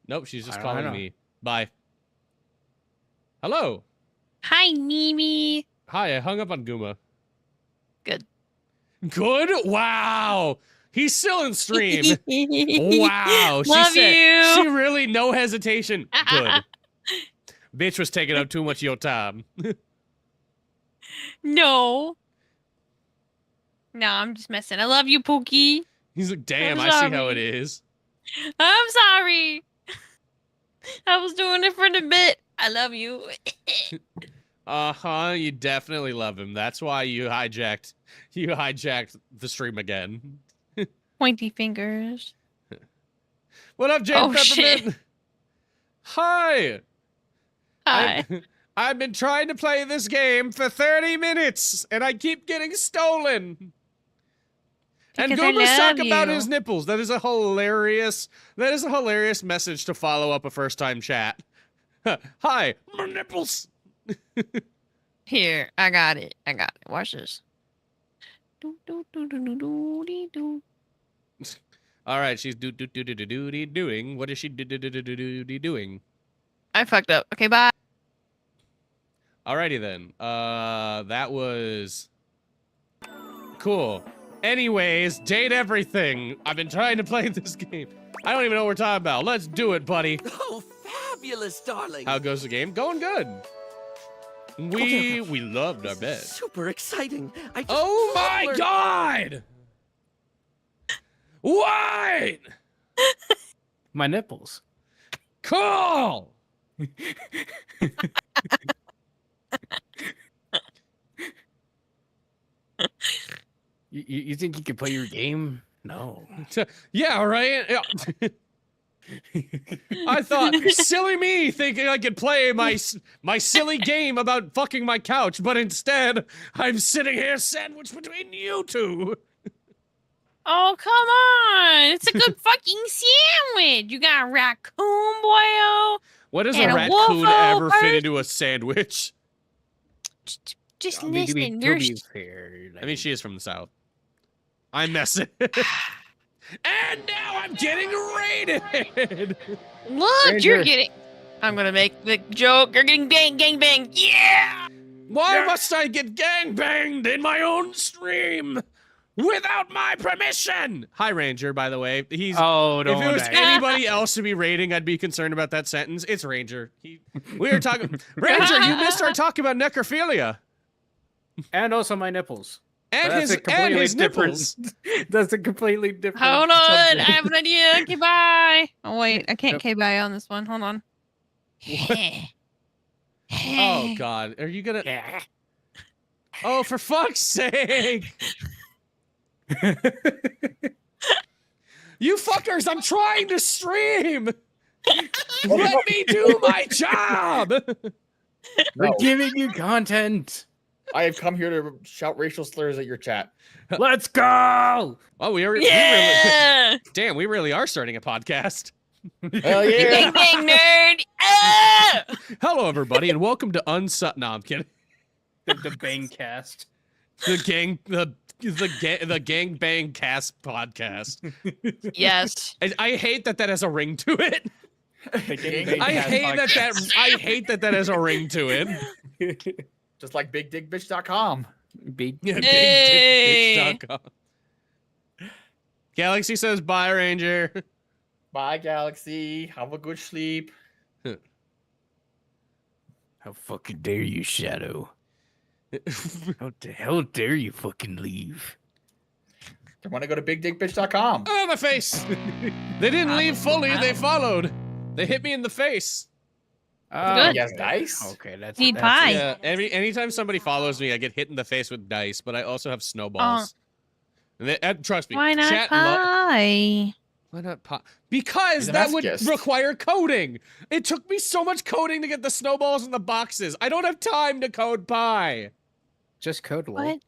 Nope, she's just I calling know. me. Bye. Hello. Hi, Mimi. Hi, I hung up on Guma. Good. Good? Wow. He's still in stream. Wow. Love you. She really no hesitation. Good. Bitch was taking up too much of your time. No. No, I'm just messing. I love you, Pookie. He's like, damn, I'm I see how sorry. it is. I'm sorry. I was doing it for the bit. I love you. Uh-huh, you definitely love him. That's why you hijacked the stream again. Pointy fingers. What up, Jane Oh, Peppermint? shit. Hi. Hi. I've been trying to play this game for 30 minutes, and I keep getting stolen. And Because I Goober suck love about you. his nipples. That is a hilarious message to follow up a first-time chat. Hi, my nipples. Here, I got it. Watch this. Do, do, do, do, do, do, dee, do. All right, she's doing. What is she doing? I fucked up. Okay, bye. Alrighty then. That was cool. Anyways, date everything. I've been trying to play this game. I don't even know what we're talking about. Let's do it, buddy. Oh, fabulous, darling. How goes the game? Going good. Okay. We loved our bed. Super exciting. Oh my god! What? My nipples. Cool! You think you can play your game? No. Yeah, right? Yeah. I thought, silly me thinking I could play my silly game about fucking my couch, but instead, I'm sitting here sandwiched between you two. Oh, come on. It's a good fucking sandwich. You got a raccoon, boyo. What does and a raccoon wolf ever fit over. into a sandwich? Just I mean, to listen. be You're fair, I mean, she is from the South. I'm messing. And now I'm getting raided. Look, Ranger. you're getting. I'm gonna make the joke. You're getting gang banged. Yeah. Why must I get gangbanged in my own stream without my permission? Hi, Ranger, by the way. He's. Oh, if don't it was I- anybody else to be raiding, I'd be concerned about that sentence. It's Ranger. We were talking. Ranger, you missed our talk about necrophilia. And also my nipples. And But that's his- a and completely his different- That's a completely different. Hold on. I subject. have an idea. Okay, bye. Oh wait, I can't K bye on this one. Hold on. Oh God, are you gonna? Oh, for fuck's sake! You fuckers! I'm trying to stream. Let me do my job. We're giving you content. I have come here to shout racial slurs at your chat. Let's go! Oh, we really, damn, we really are starting a podcast. Hell yeah! Bang bang nerd. Ah! Hello, everybody, and welcome to No, I'm kidding. The Bang Cast. The gang bang cast podcast. Yes. I hate that has a ring to it. I hate that has a ring to it. Just like BigDickBitch.com. BigDickBitch.com. Galaxy says bye, Ranger. Bye, Galaxy. Have a good sleep. How fucking dare you, Shadow? How the hell dare you fucking leave? I want to go to BigDickBitch.com. Oh, my face. They didn't leave fully. They followed. They hit me in the face. Good. Yes, dice. Okay, that's Need pie. Yeah, anytime somebody follows me, I get hit in the face with dice, but I also have snowballs. And trust me, Why not chat pie? why not pie? Because He's a that would masochist. require coding. It took me so much coding to get the snowballs in the boxes. I don't have time to code pie. Just code low. What?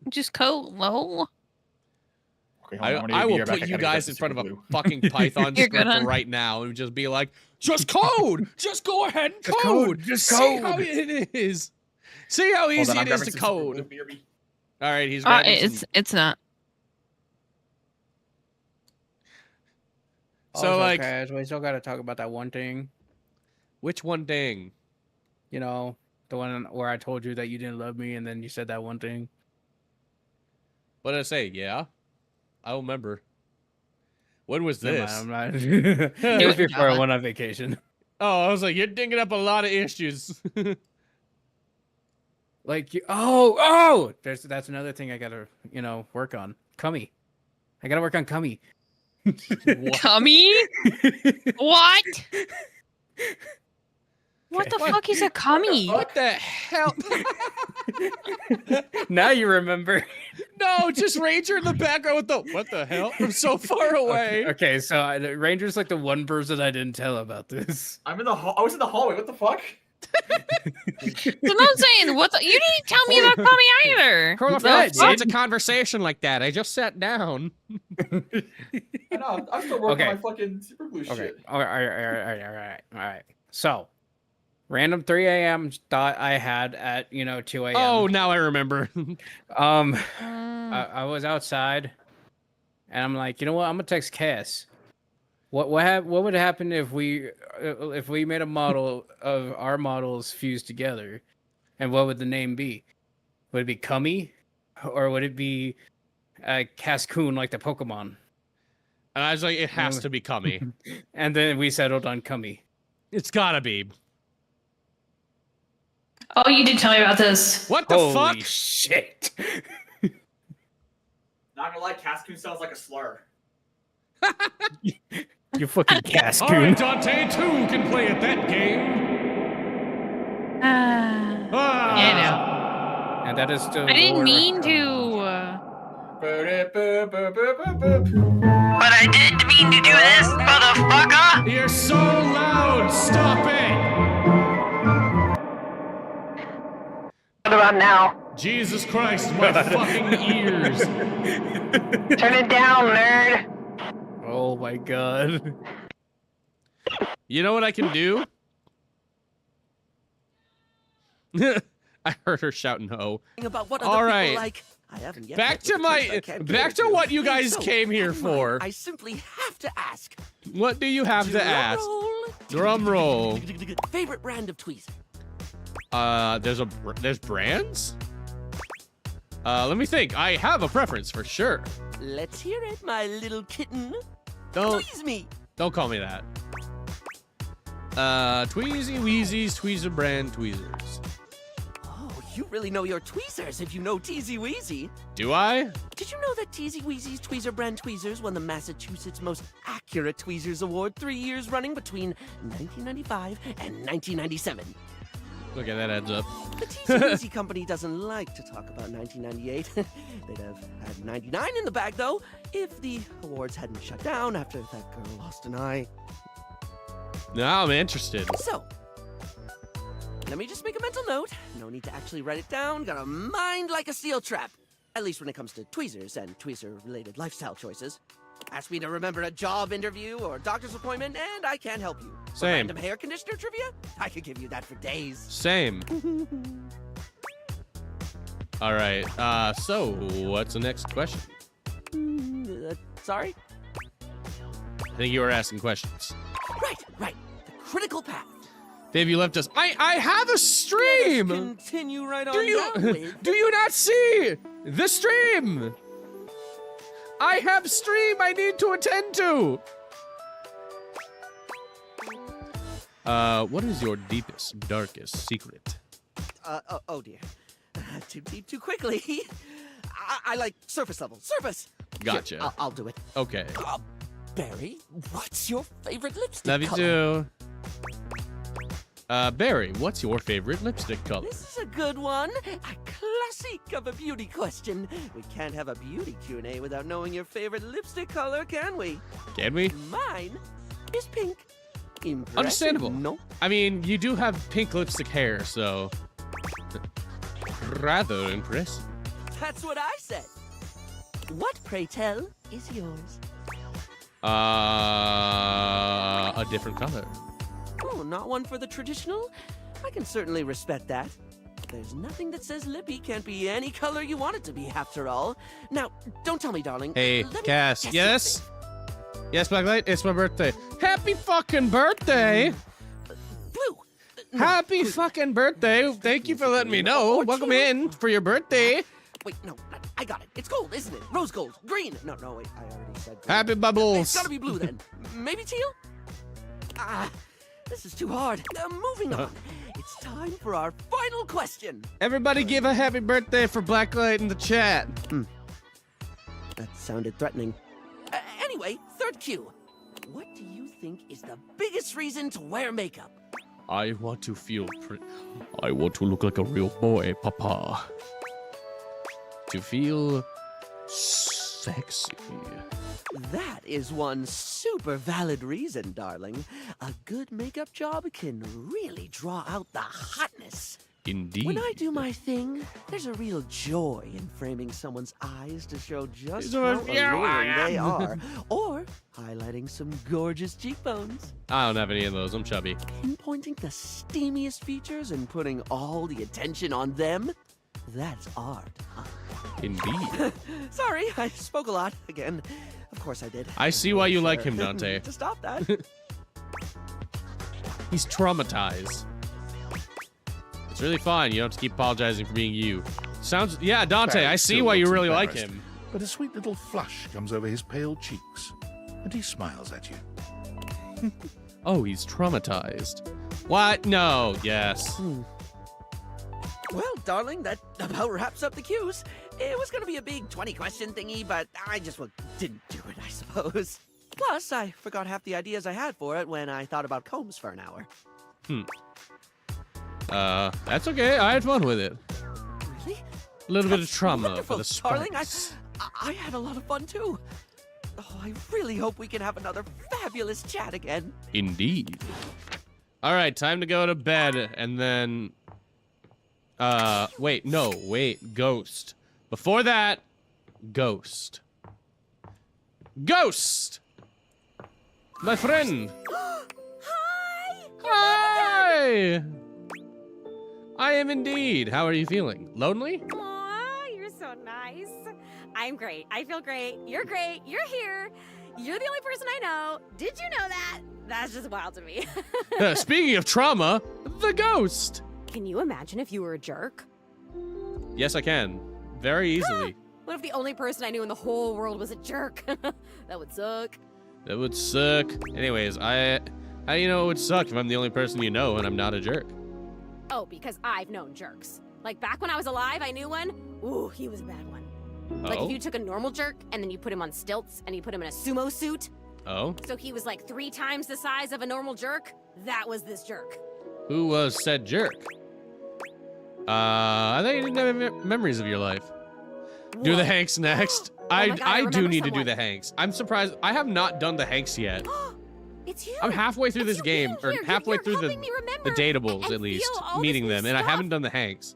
Just code low. Okay, hold on, I'm gonna I be will right back. put I you gotta guys get in front of a Super Glue. fucking Python You're good, script hon. right now and just be like, just code! Just go ahead and Just code! code, just See code. how it is! See how Hold easy on, I'm it is grabbing to some Super Glue, code! BRB. Alright, he's grabbing It's not. So, like- guys, we still got to talk about that one thing. Which one dang? You know, the one where I told you that you didn't love me, and then you said that one thing. What did I say? Yeah? I remember. When was Never this? mind, I'm not. It was before I went on vacation. Oh, I was like, you're digging up a lot of issues. Like, that's another thing I gotta, work on. Cummy. I gotta work on Cummy. Cummy? What? What the fuck is a cummy? What the hell? Now you remember. No, just Ranger in the background with the what the hell from so far away. Okay, so Ranger's like the one person I didn't tell about this. I was in the hallway. What the fuck? That's what I'm saying. What the, you didn't tell me about cummy either. It's a conversation like that. I just sat down. I know. I'm still working Okay. on my fucking Super Glue Okay. shit. All right. So, random 3 a.m. thought I had at 2 a.m. Oh, now I remember. I was outside, and I'm like, you know what? I'm gonna text Cass. What would happen if we made a model of our models fused together, and what would the name be? Would it be Cummy, or would it be Cascoon like the Pokemon? And I was like, it has to be Cummy. And then we settled on Cummy. It's gotta be. Oh, you did tell me about this. What the Holy fuck? shit. Not gonna lie, Cascoon sounds like a slur. You fucking Cascoon. All right, Dante 2 can play at that game. Yeah, I know. And that is still. I didn't more- mean to. But I didn't mean to do this, motherfucker! You're so loud! Stop it! What about now? Jesus Christ, my fucking ears! Turn it down, nerd! Oh my god. You know what I can do? I heard her shout no. About what All other right. people like. I haven't yet Back met to with the choice I my can't back give to you. what you guys So, came here for. I simply have to ask. What do you have to Drum ask? roll. Drum roll. Favorite brand of tweezers? There's brands? Let me think. I have a preference for sure. Let's hear it, my little kitten. Don't Tweeze me. Don't call me that. Tweezy Weezy's Tweezer brand tweezers. Oh, you really know your tweezers if you know Teasy Weezy. Do I? Did you know that Teasy Weezy's Tweezer brand tweezers won the Massachusetts Most Accurate Tweezers Award 3 years running between 1995 and 1997? Look at that adds up. The Teasy Weezy company doesn't like to talk about 1998. They'd have had 99 in the bag, though, if the awards hadn't shut down after that girl lost an eye. Now I'm interested. So, let me just make a mental note. No need to actually write it down. Got a mind like a steel trap. At least when it comes to tweezers and tweezer-related lifestyle choices. Ask me to remember a job interview or doctor's appointment, and I can't help you. For Same. random hair conditioner trivia? I could give you that for days. Same. All right. So what's the next question? Sorry? I think you were asking questions. Right. The critical path. Dave, you left us. I have a stream. Continue right on Do you down with... do you not see the stream? I have stream I need to attend to. What is your deepest, darkest secret? Oh dear. Too deep, too quickly. I like surface level. Surface! Gotcha. Here, I'll do it. Okay. Barry, what's your favorite lipstick Love you color? too. Barry, what's your favorite lipstick color? This is a good one. A classic of a beauty question. We can't have a beauty Q&A without knowing your favorite lipstick color, can we? Can we? Mine is pink. Impressive, Understandable. no? I mean, you do have pink lipstick hair, so rather impressive. That's what I said. What, pray tell, is yours? A different color. Oh, not one for the traditional? I can certainly respect that. There's nothing that says lippy can't be any color you want it to be, after all. Now, don't tell me, darling. Hey, Let me Cass. guess Yes? Yes, Blacklight, it's my birthday. Happy fucking birthday! Blue! Happy fucking birthday. Thank you for letting me know. Welcome in for your birthday. Wait, no, I got it. It's gold, isn't it? Rose gold. Green. No, wait, I already said green. Happy bubbles. It's gotta be blue then. Maybe teal? This is too hard. Moving on. It's time for our final question. Everybody give a happy birthday for Blacklight in the chat. That sounded threatening. Anyway, third cue. What do you think is the biggest reason to wear makeup? I want to feel I want to look like a real boy, Papa. To feel sexy. That is one super valid reason, darling. A good makeup job can really draw out the hotness. Indeed. When I do my thing, there's a real joy in framing someone's eyes to show just So how much- yeah, alluring they yeah. are, or highlighting some gorgeous cheekbones. I don't have any of those. I'm chubby. Pinpointing the steamiest features and putting all the attention on them, that's art. Indeed. Sorry, I spoke a lot again. Of course I did. I see why you like him, Dante. To stop that. He's traumatized. It's really fine. You don't have to keep apologizing for being you. Sounds... Yeah, Dante, Barry I see still why you looks really like embarrassed, him. But a sweet little flush comes over his pale cheeks, and he smiles at you. Oh, he's traumatized. What? No. Yes. Well, darling, that about wraps up the cues. It was gonna be a big 20-question thingy, but I just didn't do it, I suppose. Plus, I forgot half the ideas I had for it when I thought about combs for an hour. That's okay. I had fun with it. Really? A little bit of trauma Wonderful, for the darling. spikes. I had a lot of fun too. Oh, I really hope we can have another fabulous chat again. Indeed. All right, time to go to bed, and then... wait, Ghost. Before that, Ghost. Ghost! My friend! Hi! I am indeed. How are you feeling? Lonely? Aw, you're so nice. I'm great. I feel great. You're great. You're here. You're the only person I know. Did you know that? That's just wild to me. Speaking of trauma, the ghost! Can you imagine if you were a jerk? Yes, I can. Very easily. What if the only person I knew in the whole world was a jerk? That would suck. That would suck. Anyways, how do you know it would suck if I'm the only person you know and I'm not a jerk? Oh, because I've known jerks. Like back when I was alive, I knew one. Ooh, he was a bad one. Like if you took a normal jerk and then you put him on stilts and you put him in a sumo suit. Oh? So he was like 3 times the size of a normal jerk. That was this jerk. Who was said jerk? I thought you didn't have any memories of your life. What? Do the Hanks next. I do need to do the Hanks. I'm surprised. I have not done the Hanks yet. It's you. I'm halfway through this game, or halfway through the datables at least, meeting them, and I haven't done the Hanks.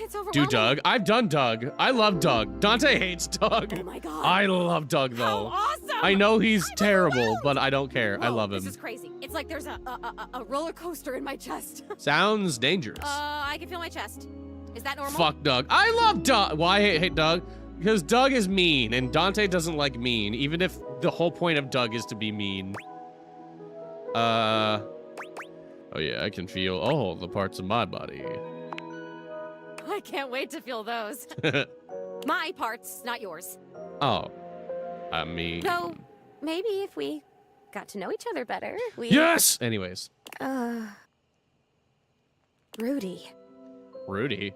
It's overwhelming. Do Doug. I've done Doug. I love Doug. Dante hates Doug. Oh my god. I love Doug though. How awesome. I know he's terrible, but I don't care. Whoa, I love him. This is crazy. It's like there's a roller coaster in my chest. Sounds dangerous. I can feel my chest. Is that normal? Fuck Doug. I love Doug. Why I hate Doug? Because Doug is mean, and Dante doesn't like mean, even if the whole point of Doug is to be mean. Oh yeah, I can feel all the parts of my body. I can't wait to feel those. My parts, not yours. Oh, I mean... No, maybe if we got to know each other better, we... Yes! Anyways. Rudy. Rudy?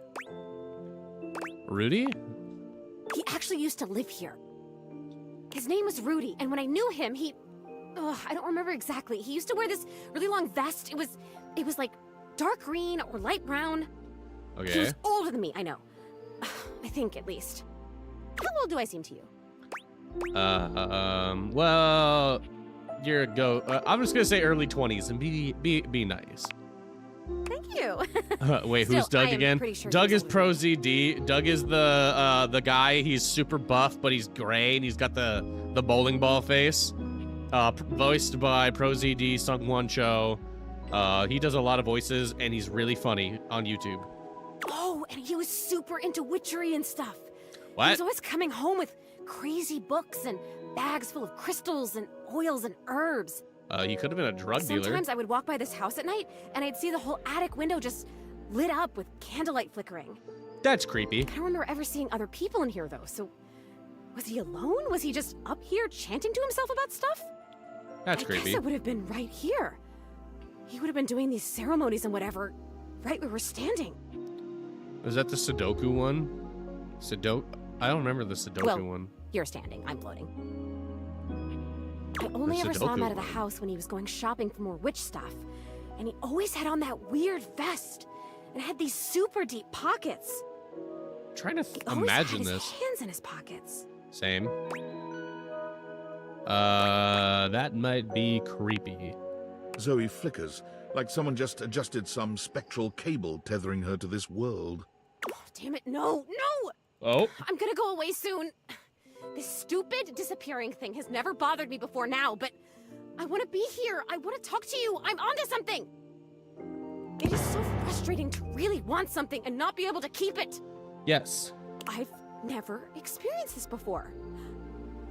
Rudy? He actually used to live here. His name was Rudy, and when I knew him, I don't remember exactly. He used to wear this really long vest. It was like dark green or light brown. Okay. He was older than me, I know. I think, at least. How old do I seem to you? Well, you're a I'm just gonna say early 20s and be nice. Thank you. Wait, Still, who's Doug again? Sure Doug is Pro ZD. Doug is the guy. He's super buff, but he's gray, and he's got the bowling ball face. Voiced by Pro ZD, Sung Won Cho. He does a lot of voices, and he's really funny on YouTube. Oh, and he was super into witchery and stuff. What? He was always coming home with crazy books and bags full of crystals and oils and herbs. He could have been a drug dealer. Sometimes I would walk by this house at night, and I'd see the whole attic window just lit up with candlelight flickering. That's creepy. I don't remember ever seeing other people in here, though, so... Was he alone? Was he just up here chanting to himself about stuff? That's I creepy. guess it would have been right here. He would have been doing these ceremonies and whatever, right where we're standing. Is that the Sudoku one? I don't remember the Sudoku one. You're standing. I'm floating. I only ever saw him out of the house when he was going shopping for more witch stuff. And he always had on that weird vest. And had these super deep pockets. I'm trying to imagine had his this. Hands in his pockets. Same. That might be creepy. Zoe flickers, like someone just adjusted some spectral cable tethering her to this world. Oh, damn it, no! Oh? I'm gonna go away soon. This stupid disappearing thing has never bothered me before now, but I want to be here. I want to talk to you. I'm onto something. It is so frustrating to really want something and not be able to keep it. Yes. I've never experienced this before.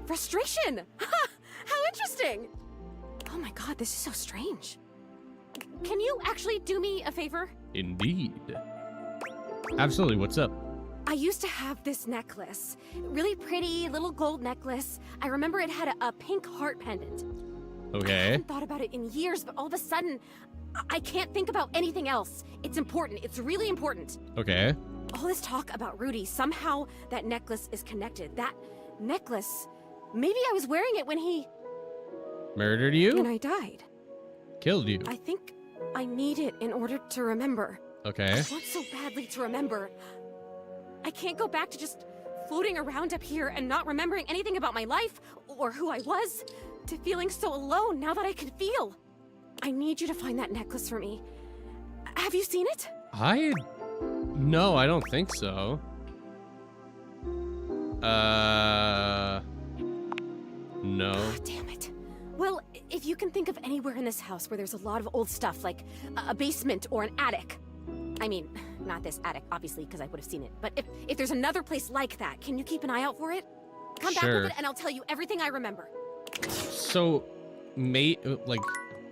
Frustration! How interesting! Oh my god, this is so strange. Can you actually do me a favor? Indeed. Absolutely, what's up? I used to have this necklace. Really pretty little gold necklace. I remember it had a pink heart pendant. Okay. I haven't thought about it in years, but all of a sudden, I can't think about anything else. It's important. It's really important. Okay. All this talk about Rudy, somehow that necklace is connected. That necklace, maybe I was wearing it when he... Murdered you? When I died. Killed you. I think I need it in order to remember. Okay. I want so badly to remember. I can't go back to just floating around up here and not remembering anything about my life or who I was, to feeling so alone now that I can feel. I need you to find that necklace for me. Have you seen it? No, I don't think so. No. Damn it. Well, if you can think of anywhere in this house where there's a lot of old stuff, like a basement or an attic. I mean, not this attic, obviously, because I would have seen it. But if there's another place like that, can you keep an eye out for it? Come back with it and I'll tell you everything I remember. So, like,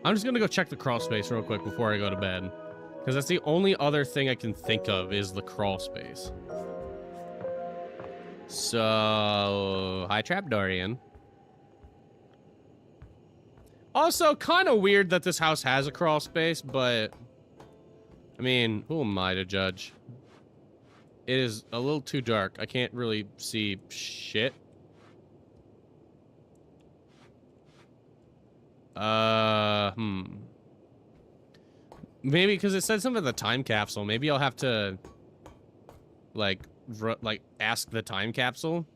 I'm just gonna go check the crawl space real quick before I go to bed. Because that's the only other thing I can think of is the crawl space. So, hi, Trapdorian. Also, kind of weird that this house has a crawl space, but... I mean, who am I to judge? It is a little too dark. I can't really see shit. Maybe because it said something in the time capsule. Maybe I'll have to, like ask the time capsule.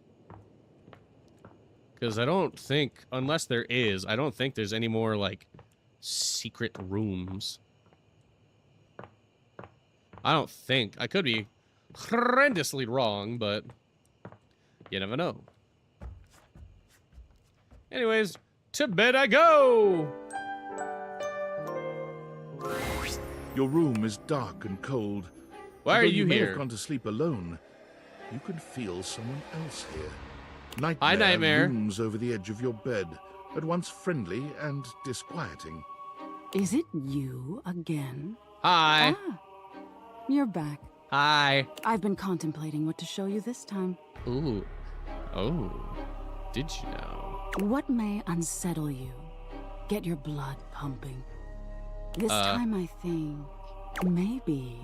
Because I don't think, unless there is, I don't think there's any more, like, secret rooms. I don't think. I could be horrendously wrong, but you never know. Anyways, to bed I go! Your room is dark and cold. Why are Although you may here? have gone to sleep alone, you can feel someone else here. Hi, Nightmare. Looms over the edge of your bed, at once friendly and disquieting. Is it you again? Hi. Ah, you're back. Hi. I've been contemplating what to show you this time. Ooh. Oh. Did you know? What may unsettle you? Get your blood pumping. This time I think maybe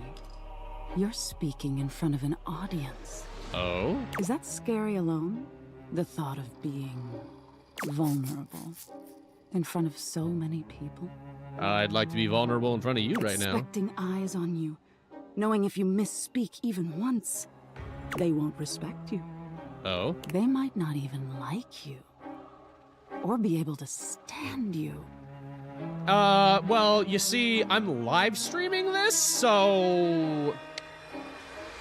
you're speaking in front of an audience. Oh? Is that scary alone? The thought of being vulnerable in front of so many people? I'd like to be vulnerable in front of you right now. Expecting eyes on you, knowing if you misspeak even once, they won't respect you. Oh? They might not even like you, or be able to stand you. Well, you see, I'm live streaming this, so...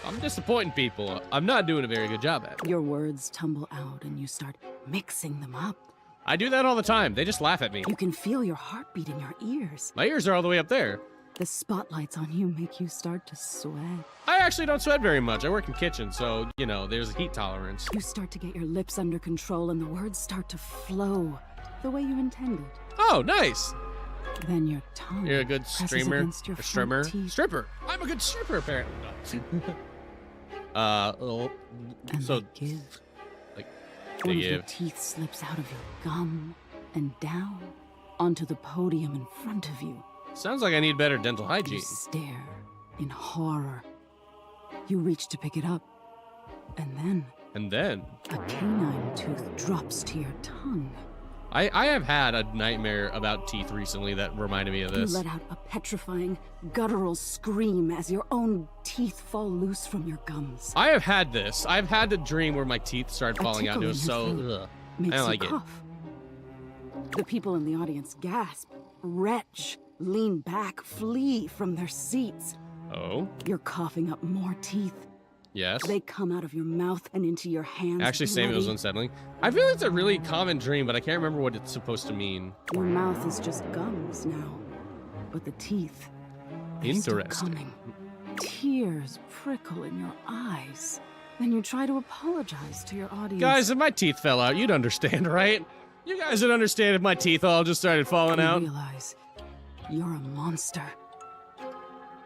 I'm disappointing people. I'm not doing a very good job at it. Your words tumble out and you start mixing them up. I do that all the time. They just laugh at me. You can feel your heartbeat in your ears. My ears are all the way up there. The spotlights on you make you start to sweat. I actually don't sweat very much. I work in kitchen, so, you know, there's a heat tolerance. You start to get your lips under control and the words start to flow the way you intended. Oh, nice. Then your tongue. You're a good streamer. Your a streamer. Stripper. I'm a good stripper, apparently. So, like, one of your teeth slips out of your gum and down onto the podium in front of you. Sounds like I need better dental hygiene. You stare in horror. You reach to pick it up, and then a canine tooth drops to your tongue. I have had a nightmare about teeth recently that reminded me of this. You let out a petrifying, guttural scream as your own teeth fall loose from your gums. I have had this. I've had the dream where my teeth started falling out. It was so... Ugh. I don't like it. Cough. The people in the audience gasp, retch, lean back, flee from their seats. Oh? You're coughing up more teeth. Yes. They come out of your mouth and into your hands. Actually, same. It was unsettling. I feel it's a really common dream, but I can't remember what it's supposed to mean. Your mouth is just gums now, but the teeth. Interesting. Coming. Tears prickle in your eyes. Then you try to apologize to your audience. Guys, if my teeth fell out, you'd understand, right? You guys would understand if my teeth all just started falling out. Realize you're a monster.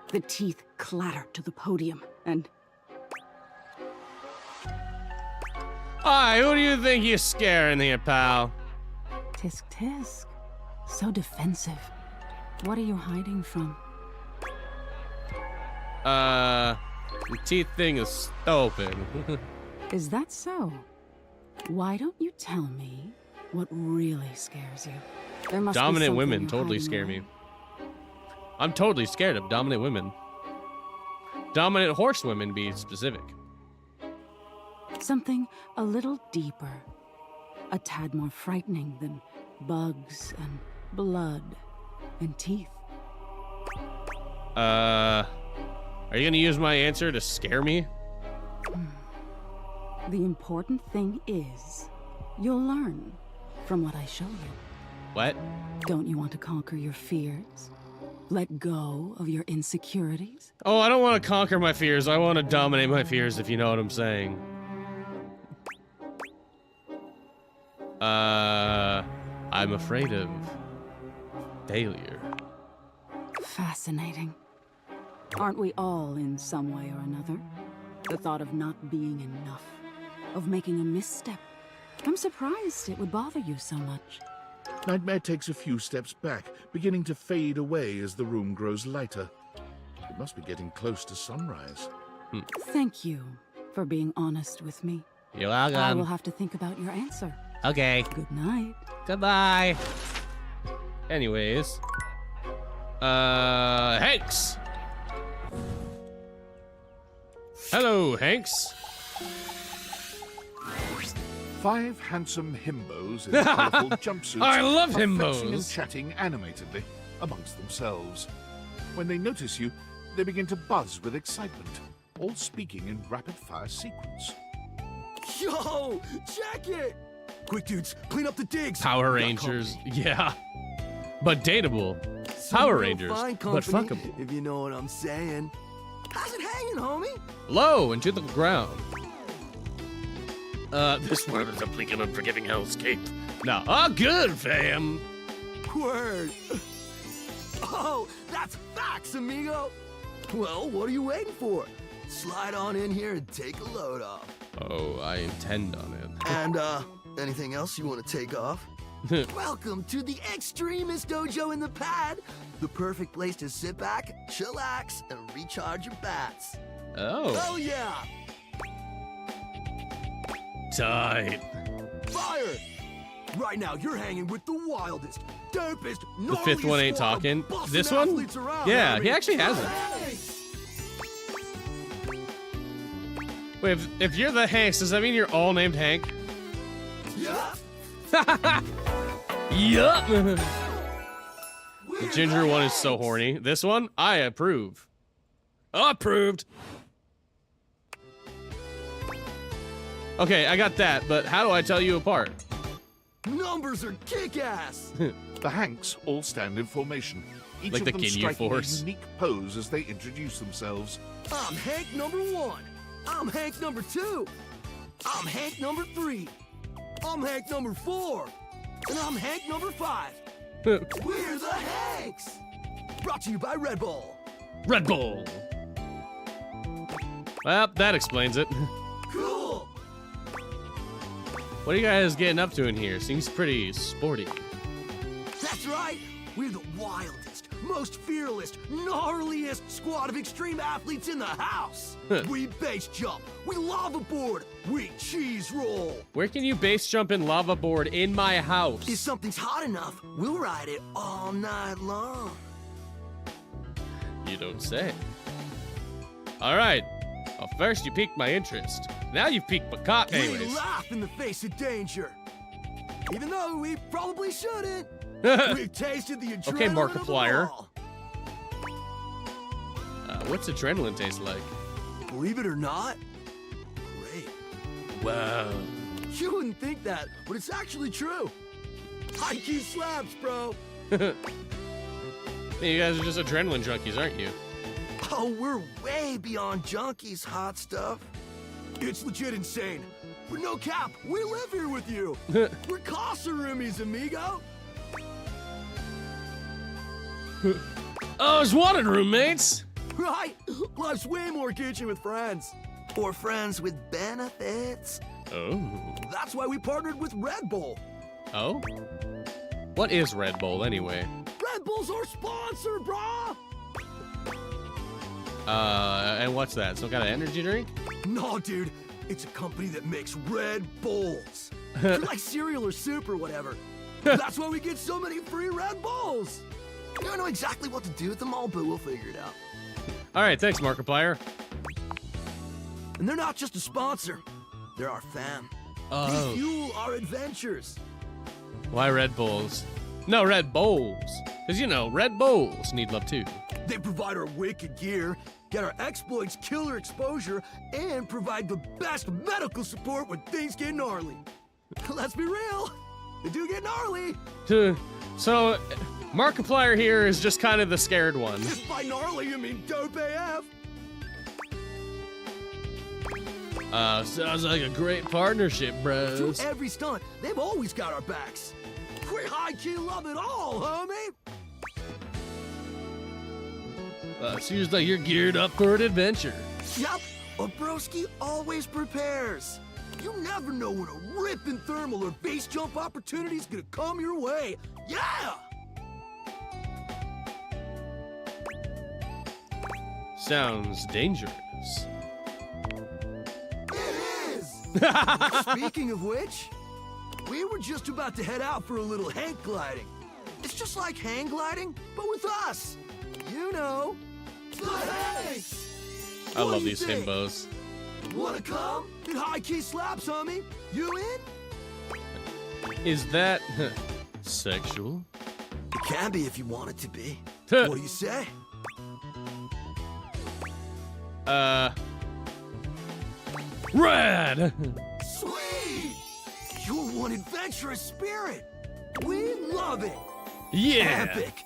The teeth clatter to the podium, and... Hi, who do you think you're scaring here, pal? Tisk tisk. So defensive. What are you hiding from? The teeth thing is open. Is that so? Why don't you tell me what really scares you? There must be Dominant something women you're totally hiding scare away. me. I'm totally scared of dominant women. Dominant horsewomen, be specific. Something a little deeper. A tad more frightening than bugs and blood and teeth. Are you gonna use my answer to scare me? The important thing is, you'll learn from what I show you. What? Don't you want to conquer your fears? Let go of your insecurities? Oh, I don't want to conquer my fears. I want to dominate my fears, if you know what I'm saying. I'm afraid of failure. Fascinating. Aren't we all in some way or another? The thought of not being enough, of making a misstep. I'm surprised it would bother you so much. Nightmare takes a few steps back, beginning to fade away as the room grows lighter. It must be getting close to sunrise. Thank you for being honest with me. You're welcome. I will have to think about your answer. Okay. Good night. Goodbye. Anyways. Hanks! Hello, Hanks. 5 handsome himbos in colorful jumpsuits I love are fetching himbos. and chatting animatedly amongst themselves. When they notice you, they begin to buzz with excitement, all speaking in rapid-fire sequence. Yo, check it! Quick, dudes, clean up the digs. Power Rangers. Yeah. But dateable. Power Rangers. But fuckable. If you know what I'm saying. How's it hanging, homie? Low and to the ground. This world is a bleak and unforgiving hellscape. No. Oh, good, fam. Word. Oh, that's facts, amigo. Well, what are you waiting for? Slide on in here and take a load off. Oh, I intend on it. And, anything else you want to take off? Welcome to the Extremist Dojo in the Pad. The perfect place to sit back, chillax, and recharge your bats. Oh. Oh, yeah. Tight. Fire! Right now, you're hanging with the wildest, dopest, The fifth one ain't talking. This one? Yeah, he actually has it. Wait, if you're the Hanks, does that mean you're all named Hank? Yeah. Yup. The ginger one is so horny. This one, I approve. Approved. Okay, I got that, but how do I tell you apart? Numbers are kick-ass. The Hanks all stand in formation, each Like of the them Ginyu striking Force. a unique pose as they introduce themselves. I'm Hank number 1. I'm Hank number 2. I'm Hank number 3. I'm Hank number 4. And I'm Hank number 5. We're the Hanks. Brought to you by Red Bull. Red Bull. Well, that explains it. Cool. What are you guys getting up to in here? Seems pretty sporty. That's right. We're the wildest, most fearless, gnarliest squad of extreme athletes in the house. We base jump. We lava board. We cheese roll. Where can you base jump and lava board in my house? If something's hot enough, we'll ride it all night long. You don't say. All right. Well, first you piqued my interest. Now you've piqued my cock. We Anyways. laugh in the face of danger. Even though we probably shouldn't. We've tasted the adrenaline Okay, of it Markiplier. all. What's adrenaline taste like? Believe it or not, great. Wow. You wouldn't think that, but it's actually true. High-key slaps, bro. Hey, you guys are just adrenaline junkies, aren't you? Oh, we're way beyond junkies, hot stuff. It's legit insane. But no cap, we live here with you. We're Casa roomies, amigo. Oh, it's wanted roommates. Right? Life's way more kitchen with friends. Or friends with benefits. Oh. That's why we partnered with Red Bull. Oh? What is Red Bull anyway? Red Red Bull's our sponsor, brah! And what's that? Some kind of energy drink? No, dude. It's a company that makes Red Bulls. They're like cereal or soup or whatever. That's why we get so many free Red Bulls. I don't know exactly what to do with them all, but we'll figure it out. All right, thanks, Markiplier. And they're not just a sponsor. They're our fam. Oh. They fuel our adventures. Why Red Bulls? No, Red Bulls. Because, you know, Red Bulls need love too. They provide our wicked gear, get our exploits killer exposure, and provide the best medical support when things get gnarly. Let's be real. They do get gnarly. So, Markiplier here is just kind of the scared one. If by gnarly you mean dope AF. Sounds like a great partnership, bros. Through every stunt, they've always got our backs. We high-key love it all, homie. Seems like you're geared up for an adventure. Yep, a broski always prepares. You never know when a ripping thermal or base jump opportunity's gonna come your way. Yeah! Sounds dangerous. It is! Speaking of which, we were just about to head out for a little hang gliding. It's just like hang gliding, but with us. You know, the Hanks! I love these himbos. Wanna come? It high-key slaps, homie. You in? Is that sexual? It can be if you want it to be. What do you say? Rad! Sweet! You're one adventurous spirit. We love it. Yeah! Epic.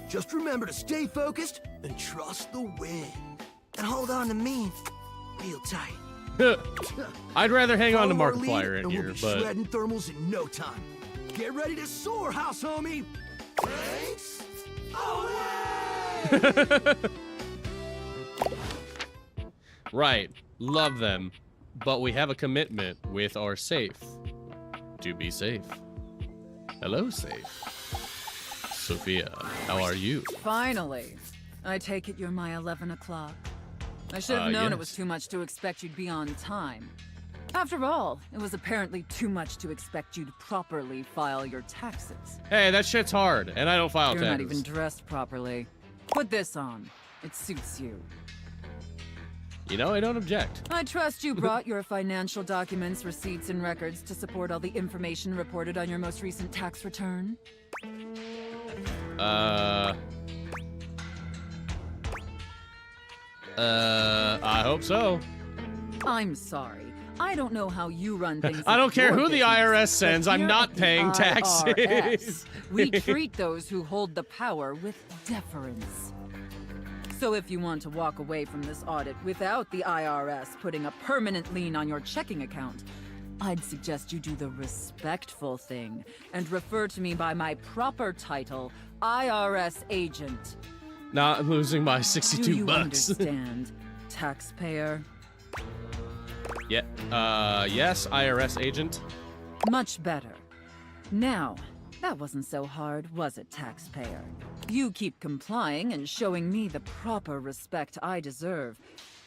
Just remember to stay focused and trust the wind. And hold on to me real tight. I'd rather hang on to Follow our Markiplier lead, in and here, we'll be but shredding thermals in no time. Get ready to soar, house homie. Thanks. right, love them, but we have a commitment with our safe to be safe. Hello, safe. Sophia, how are you? Finally. I take it you're my 11 o'clock. I should have known it was yes. too much to expect you'd be on time. After all, it was apparently too much to expect you to properly file your taxes. Hey, that shit's hard, and I don't file You're taxes. not even dressed properly. Put this on. It suits you. You know, I don't object. I trust you brought your financial documents, receipts, and records to support all the information reported on your most recent tax return. I hope so. I'm sorry. I don't know how you run things. I don't care at your who the business, IRS but sends, I'm here not at the paying taxes. IRS, we treat those who hold the power with deference. So if you want to walk away from this audit without the IRS putting a permanent lien on your checking account, I'd suggest you do the respectful thing and refer to me by my proper title, IRS agent. Not losing my 62 Do you bucks. understand, taxpayer? Yeah. Yes, IRS agent. Much better. Now, that wasn't so hard, was it, taxpayer? You keep complying and showing me the proper respect I deserve,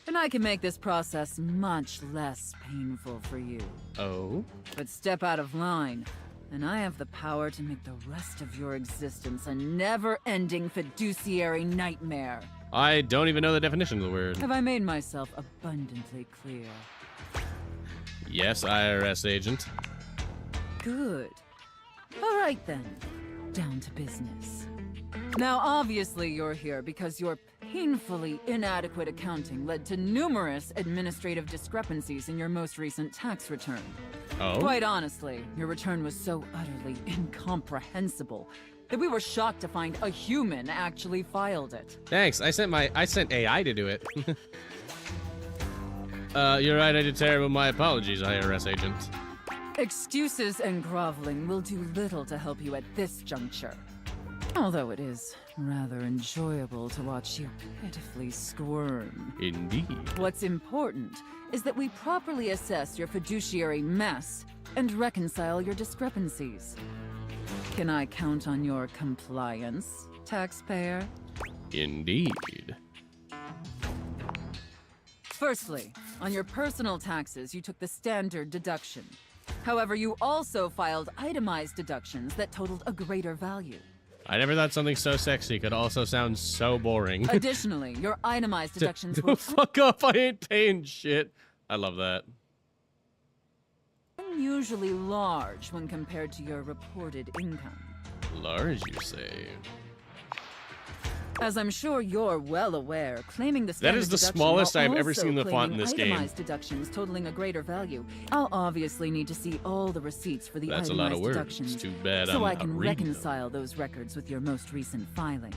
and I can make this process much less painful for you. Oh? But step out of line, and I have the power to make the rest of your existence a never-ending fiduciary nightmare. I don't even know the definition of the word. Have I made myself abundantly clear? Yes, IRS agent. Good. All right then, down to business. Now, obviously you're here because your painfully inadequate accounting led to numerous administrative discrepancies in your most recent tax return. Oh? Quite honestly, your return was so utterly incomprehensible that we were shocked to find a human actually filed it. Thanks. I sent AI to do it. You're right, I did terrible. My apologies, IRS agent. Excuses and groveling will do little to help you at this juncture. Although it is rather enjoyable to watch you pitifully squirm. Indeed. What's important is that we properly assess your fiduciary mess and reconcile your discrepancies. Can I count on your compliance, taxpayer? Indeed. Firstly, on your personal taxes, you took the standard deduction. However, you also filed itemized deductions that totaled a greater value. I never thought something so sexy could also sound so boring. Additionally, your itemized deductions will Fuck off, I ain't paying shit. I love that. unusually large when compared to your reported income. Large, you say? As I'm sure you're well aware, claiming the That is the smallest I've ever seen the font in this game. Itemized deductions totaling a greater value. I'll obviously need to see all the receipts for the That's a itemized lot of words. deductions, Too bad so I'm I not can reading them. reconcile those records with your most recent filing.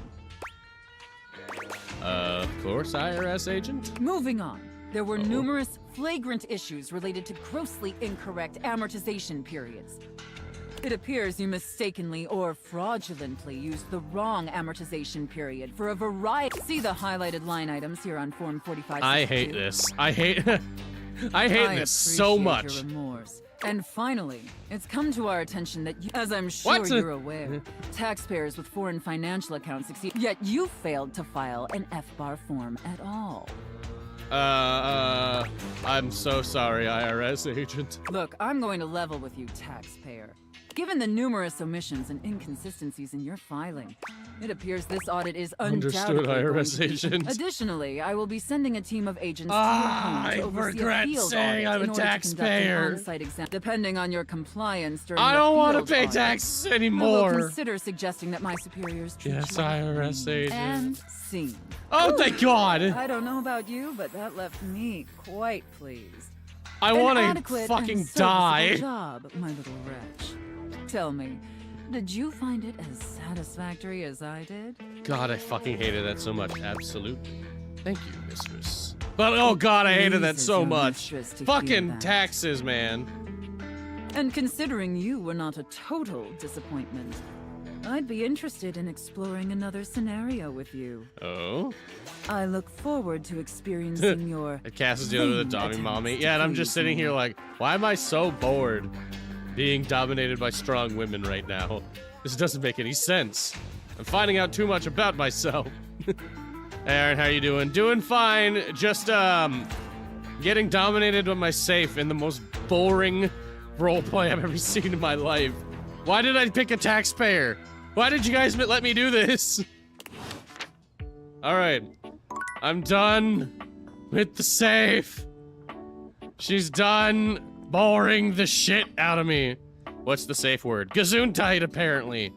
Of course, IRS agent. Moving on. There were numerous flagrant issues related to grossly incorrect amortization periods. It appears you mistakenly or fraudulently used the wrong amortization period for a variety. See the highlighted line items here on Form 45. I hate this. I hate this so much. Your remorse. And finally, it's come to our attention that you, as I'm sure you're aware, taxpayers with foreign financial accounts succeed, yet you failed to file an FBAR form at all. I'm so sorry, IRS agent. Look, I'm going to level with you, taxpayer. Given the numerous omissions and inconsistencies in your filing, it appears this audit is Understood, undoubtedly IRS going to be... agent. Additionally, I will be sending a team of agents to your home to I oversee regret a field saying audit I'm a in order to conduct taxpayer. an on-site exam. Depending on your compliance during I the don't want to field pay audit, taxes I anymore. will consider suggesting that my superiors treat Yes, you IRS agent. and scene. Oh, thank God. I don't know about you, but that left me quite pleased. I An want to adequate fucking and serviceable die. job, my little wretch. Tell me, did you find it as satisfactory as I did? God, I fucking hated that so much. Absolutely. Thank you, mistress. But oh God, I hated that Pleases so your much. mistress to hear Fucking that. taxes, man. And considering you were not a total disappointment, I'd be interested in exploring another scenario with you. Oh? I look forward to experiencing your It casts you to the vain Tommy attempts Mommy. to Yeah, and I'm please just sitting me. here like, why am I so bored being dominated by strong women right now? This doesn't make any sense. I'm finding out too much about myself. Aaron, how you doing? Doing fine. Just, getting dominated by my safe in the most boring roleplay I've ever seen in my life. Why did I pick a taxpayer? Why did you guys let me do this? Alright. I'm done with the safe. She's done boring the shit out of me. What's the safe word? Gesundheit, apparently.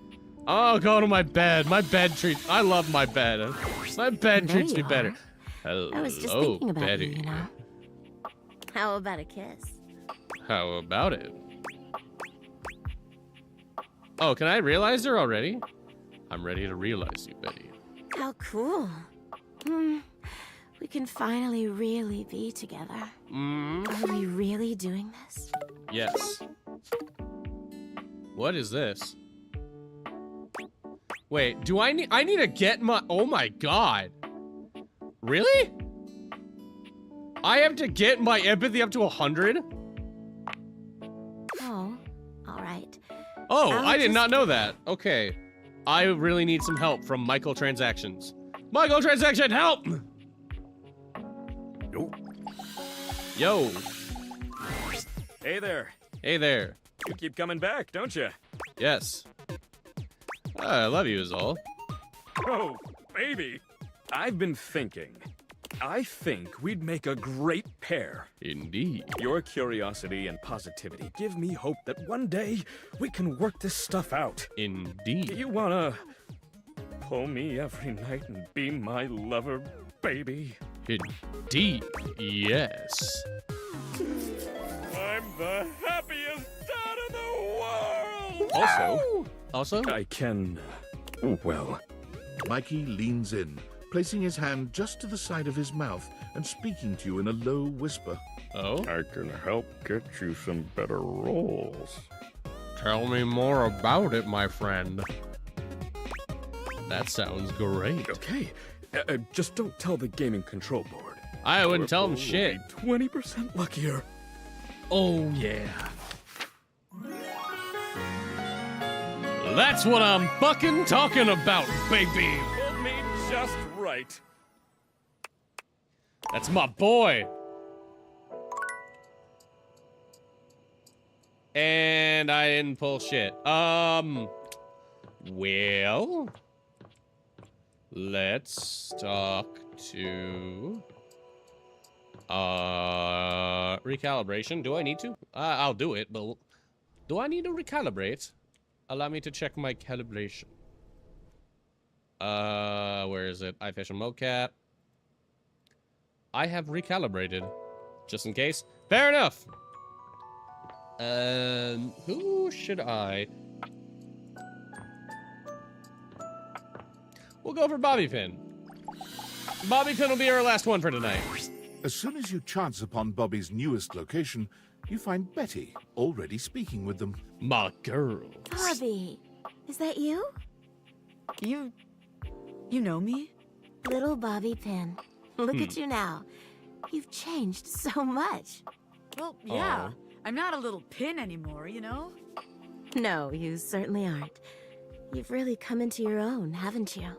I'll go to my bed. My bed treats... I love my bed. My bed There treats me you better. are. Hello, I was just thinking about Betty. you, you know. How about a kiss? How about it? Oh, can I realize her already? I'm ready to realize you, Betty. How cool. We can finally really be together. Are we really doing this? Yes. What is this? Wait, do I need to get my... Oh my God. Really? I have to get my empathy up to 100? Oh, all right. Oh, I'll I did just- not know that. Okay. I really need some help from microtransactions. Microtransaction, help! Yo. Hey there. Hey there. You keep coming back, don't you? Yes. I love you is all. Oh, baby. I've been thinking. I think we'd make a great pair. Indeed. Your curiosity and positivity give me hope that one day we can work this stuff out. Indeed. Do you wanna pull me every night and be my lover, baby? Indeed. Yes. I'm the happiest dad in the world! Also, I can... well... Mikey leans in, placing his hand just to the side of his mouth and speaking to you in a low whisper. Oh? I can help get you some better roles. Tell me more about it, my friend. That sounds great. Okay, just don't tell the gaming control board. I wouldn't tell him We'll shit. be 20% luckier. Oh, yeah. That's what I'm fucking talking about, baby. Pulled me just right. That's my boy. And I didn't pull shit. Well, let's talk to recalibration. Do I need to? I'll do it, but do I need to recalibrate? Allow me to check my calibration. Where is it? Eye facial mocap. I have recalibrated, just in case. Fair enough. Who should I? We'll go for Bobby Pin. Bobby Pin will be our last one for tonight. As soon as you chance upon Bobby's newest location, you find Betty already speaking with them. My girl. Bobby, is that you? You know me? Little Bobby Pin. Look at you now. You've changed so much. Well, yeah. I'm not a little pin anymore, you know? No, you certainly aren't. You've really come into your own, haven't you?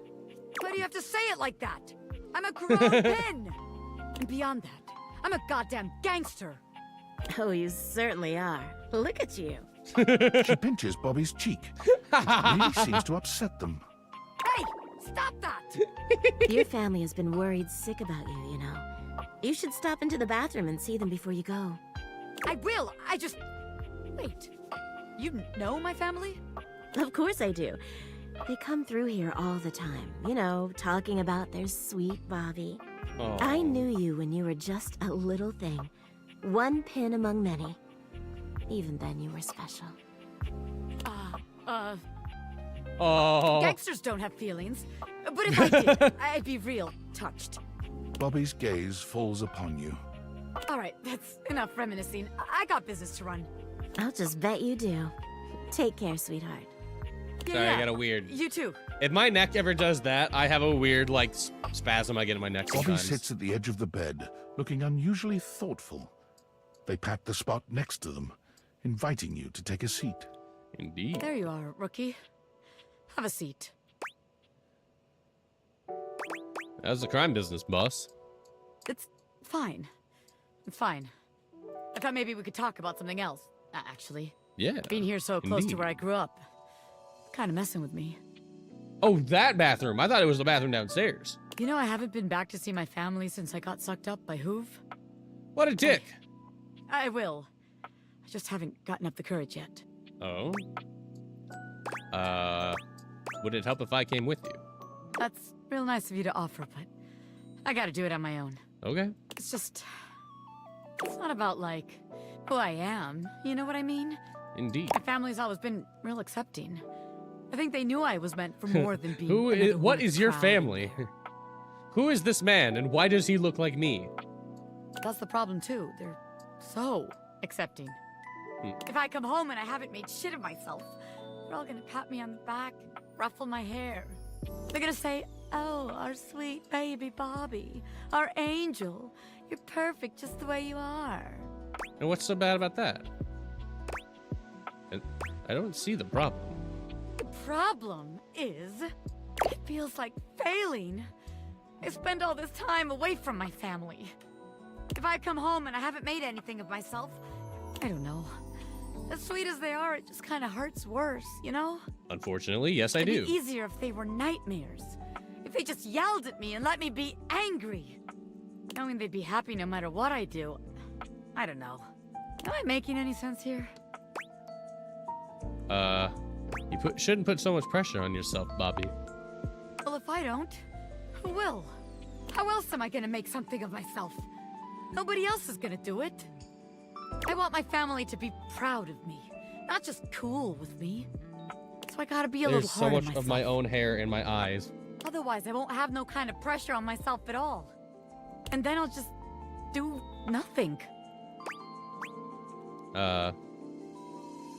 Why do you have to say it like that? I'm a grown pin! And beyond that, I'm a goddamn gangster. Oh, you certainly are. Look at you. She pinches Bobby's cheek. It really seems to upset them. Hey! Stop that! Your family has been worried sick about you, you know. You should stop into the bathroom and see them before you go. I will! Wait. You know my family? Of course I do. They come through here all the time, you know, talking about their sweet Bobby. Aww. I knew you when you were just a little thing. One pin among many. Even then, you were special. Oh. Gangsters don't have feelings. But if I did, I'd be real touched. Bobby's gaze falls upon you. All right, that's enough reminiscing. I got business to run. I'll just bet you do. Take care, sweetheart. Sorry, I got a weird... You too. If my neck ever does that, I have a weird, like, spasm I get in my neck Bobby sometimes. sits at the edge of the bed, looking unusually thoughtful. They pat the spot next to them, inviting you to take a seat. Indeed. There you are, rookie. Have a seat. How's the crime business, boss? It's fine. It's fine. I thought maybe we could talk about something else, actually. Yeah. Being here so close indeed. to where I grew up, it's kind of messing with me. Oh, that bathroom. I thought it was the bathroom downstairs. You know, I haven't been back to see my family since I got sucked up by Hoove. What a dick. I will. I just haven't gotten up the courage yet. Oh. Would it help if I came with you? That's real nice of you to offer, but I gotta do it on my own. Okay. It's just... It's not about, like, who I am. You know what I mean? Indeed. My family's always been real accepting. I think they knew I was meant for more than being Who is, another what one of is the your crowd. family? Who is this man, and why does he look like me? That's the problem, too. They're so accepting. If I come home and I haven't made shit of myself, they're all gonna pat me on the back and ruffle my hair. They're gonna say, "Oh, our sweet baby Bobby, our angel. You're perfect just the way you are." And what's so bad about that? I don't see the problem. The problem is, it feels like failing. I spend all this time away from my family. If I come home and I haven't made anything of myself, I don't know. As sweet as they are, it just kind of hurts worse, you know? Unfortunately, yes, I It'd do. be easier if they were nightmares. If they just yelled at me and let me be angry. Knowing they'd be happy no matter what I do. I don't know. Am I making any sense here? You shouldn't put so much pressure on yourself, Bobby. Well, if I don't, who will? How else am I gonna make something of myself? Nobody else is gonna do it. I want my family to be proud of me, not just cool with me. So I gotta be a There's little so hard on much myself. of my own hair in my eyes. Otherwise, I won't have no kind of pressure on myself at all. And then I'll just do nothing. I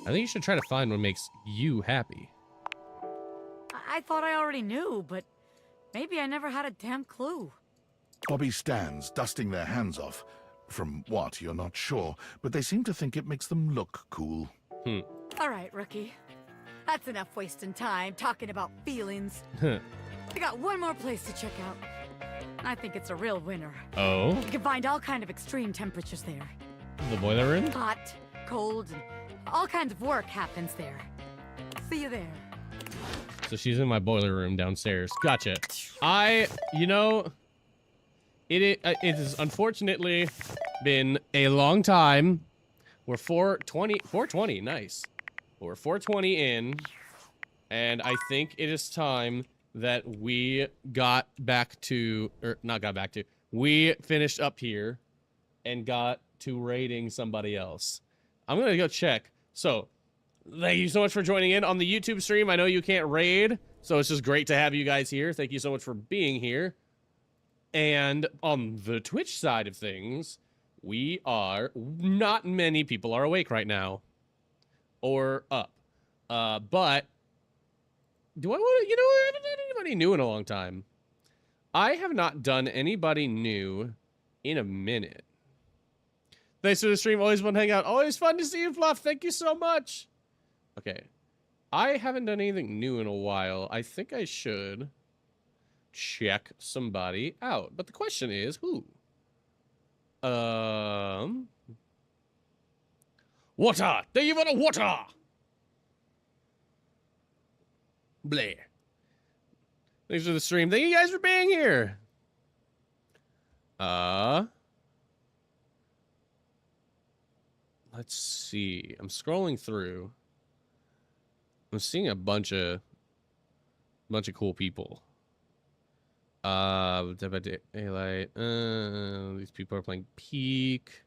think you should try to find what makes you happy. I thought I already knew, but maybe I never had a damn clue. Bobby stands, dusting their hands off. From what, you're not sure, but they seem to think it makes them look cool. All right, rookie. That's enough wasting time talking about feelings. I got one more place to check out. I think it's a real winner. Oh? You can find all kind of extreme temperatures there. The boiler room? Hot, cold, and all kinds of work happens there. See you there. So she's in my boiler room downstairs. Gotcha. You know, it has unfortunately been a long time. We're 420, nice. We're 420 in, and I think it is time that we we finished up here and got to raiding somebody else. I'm gonna go check. So, thank you so much for joining in on the YouTube stream. I know you can't raid, so it's just great to have you guys here. Thank you so much for being here. And on the Twitch side of things, not many people are awake right now. Or up. But, do I want to, I haven't done anybody new in a long time. I have not done anybody new in a minute. Thanks for the stream. Always fun to hang out. Always fun to see you, Fluff. Thank you so much. Okay. I haven't done anything new in a while. I think I should check somebody out. But the question is, who? Water! Do you want a water? Blair. Thanks for the stream. Thank you guys for being here. Let's see. I'm scrolling through. I'm seeing a bunch of cool people. Daylight. These people are playing Peak.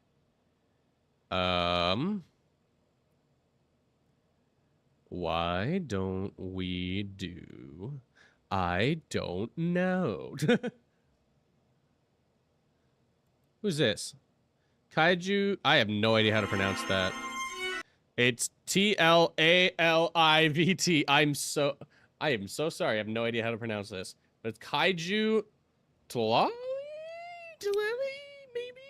Why don't we do? I don't know. Who's this? Kaiju? I have no idea how to pronounce that. It's T-L-A-L-I-V-T. I am so sorry. I have no idea how to pronounce this. But it's Kaiju Tlali? Maybe?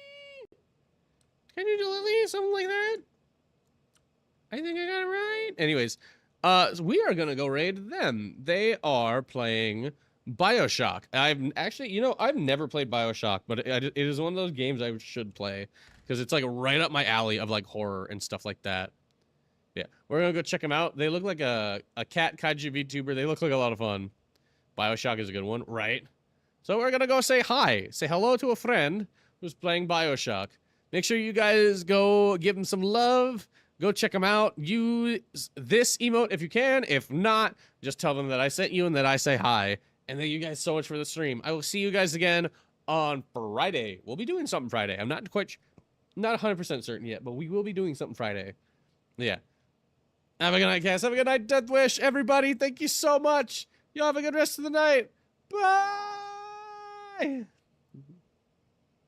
Kaiju Tlali? Something like that? I think I got it right. Anyways, so we are going to go raid them. They are playing BioShock. I've never played BioShock, but it is one of those games I should play because it's like right up my alley of like horror and stuff like that. Yeah, we're going to go check them out. They look like a cat kaiju VTuber. They look like a lot of fun. BioShock is a good one, right? So we're going to go say hi. Say hello to a friend who's playing BioShock. Make sure you guys go give him some love. Go check them out. Use this emote if you can. If not, just tell them that I sent you and that I say hi. And thank you guys so much for the stream. I will see you guys again on Friday. We'll be doing something Friday. I'm not 100% certain yet, but we will be doing something Friday. Yeah. Have a good night, Cass. Have a good night, Death Wish. Everybody, thank you so much. Y'all have a good rest of the night. Bye.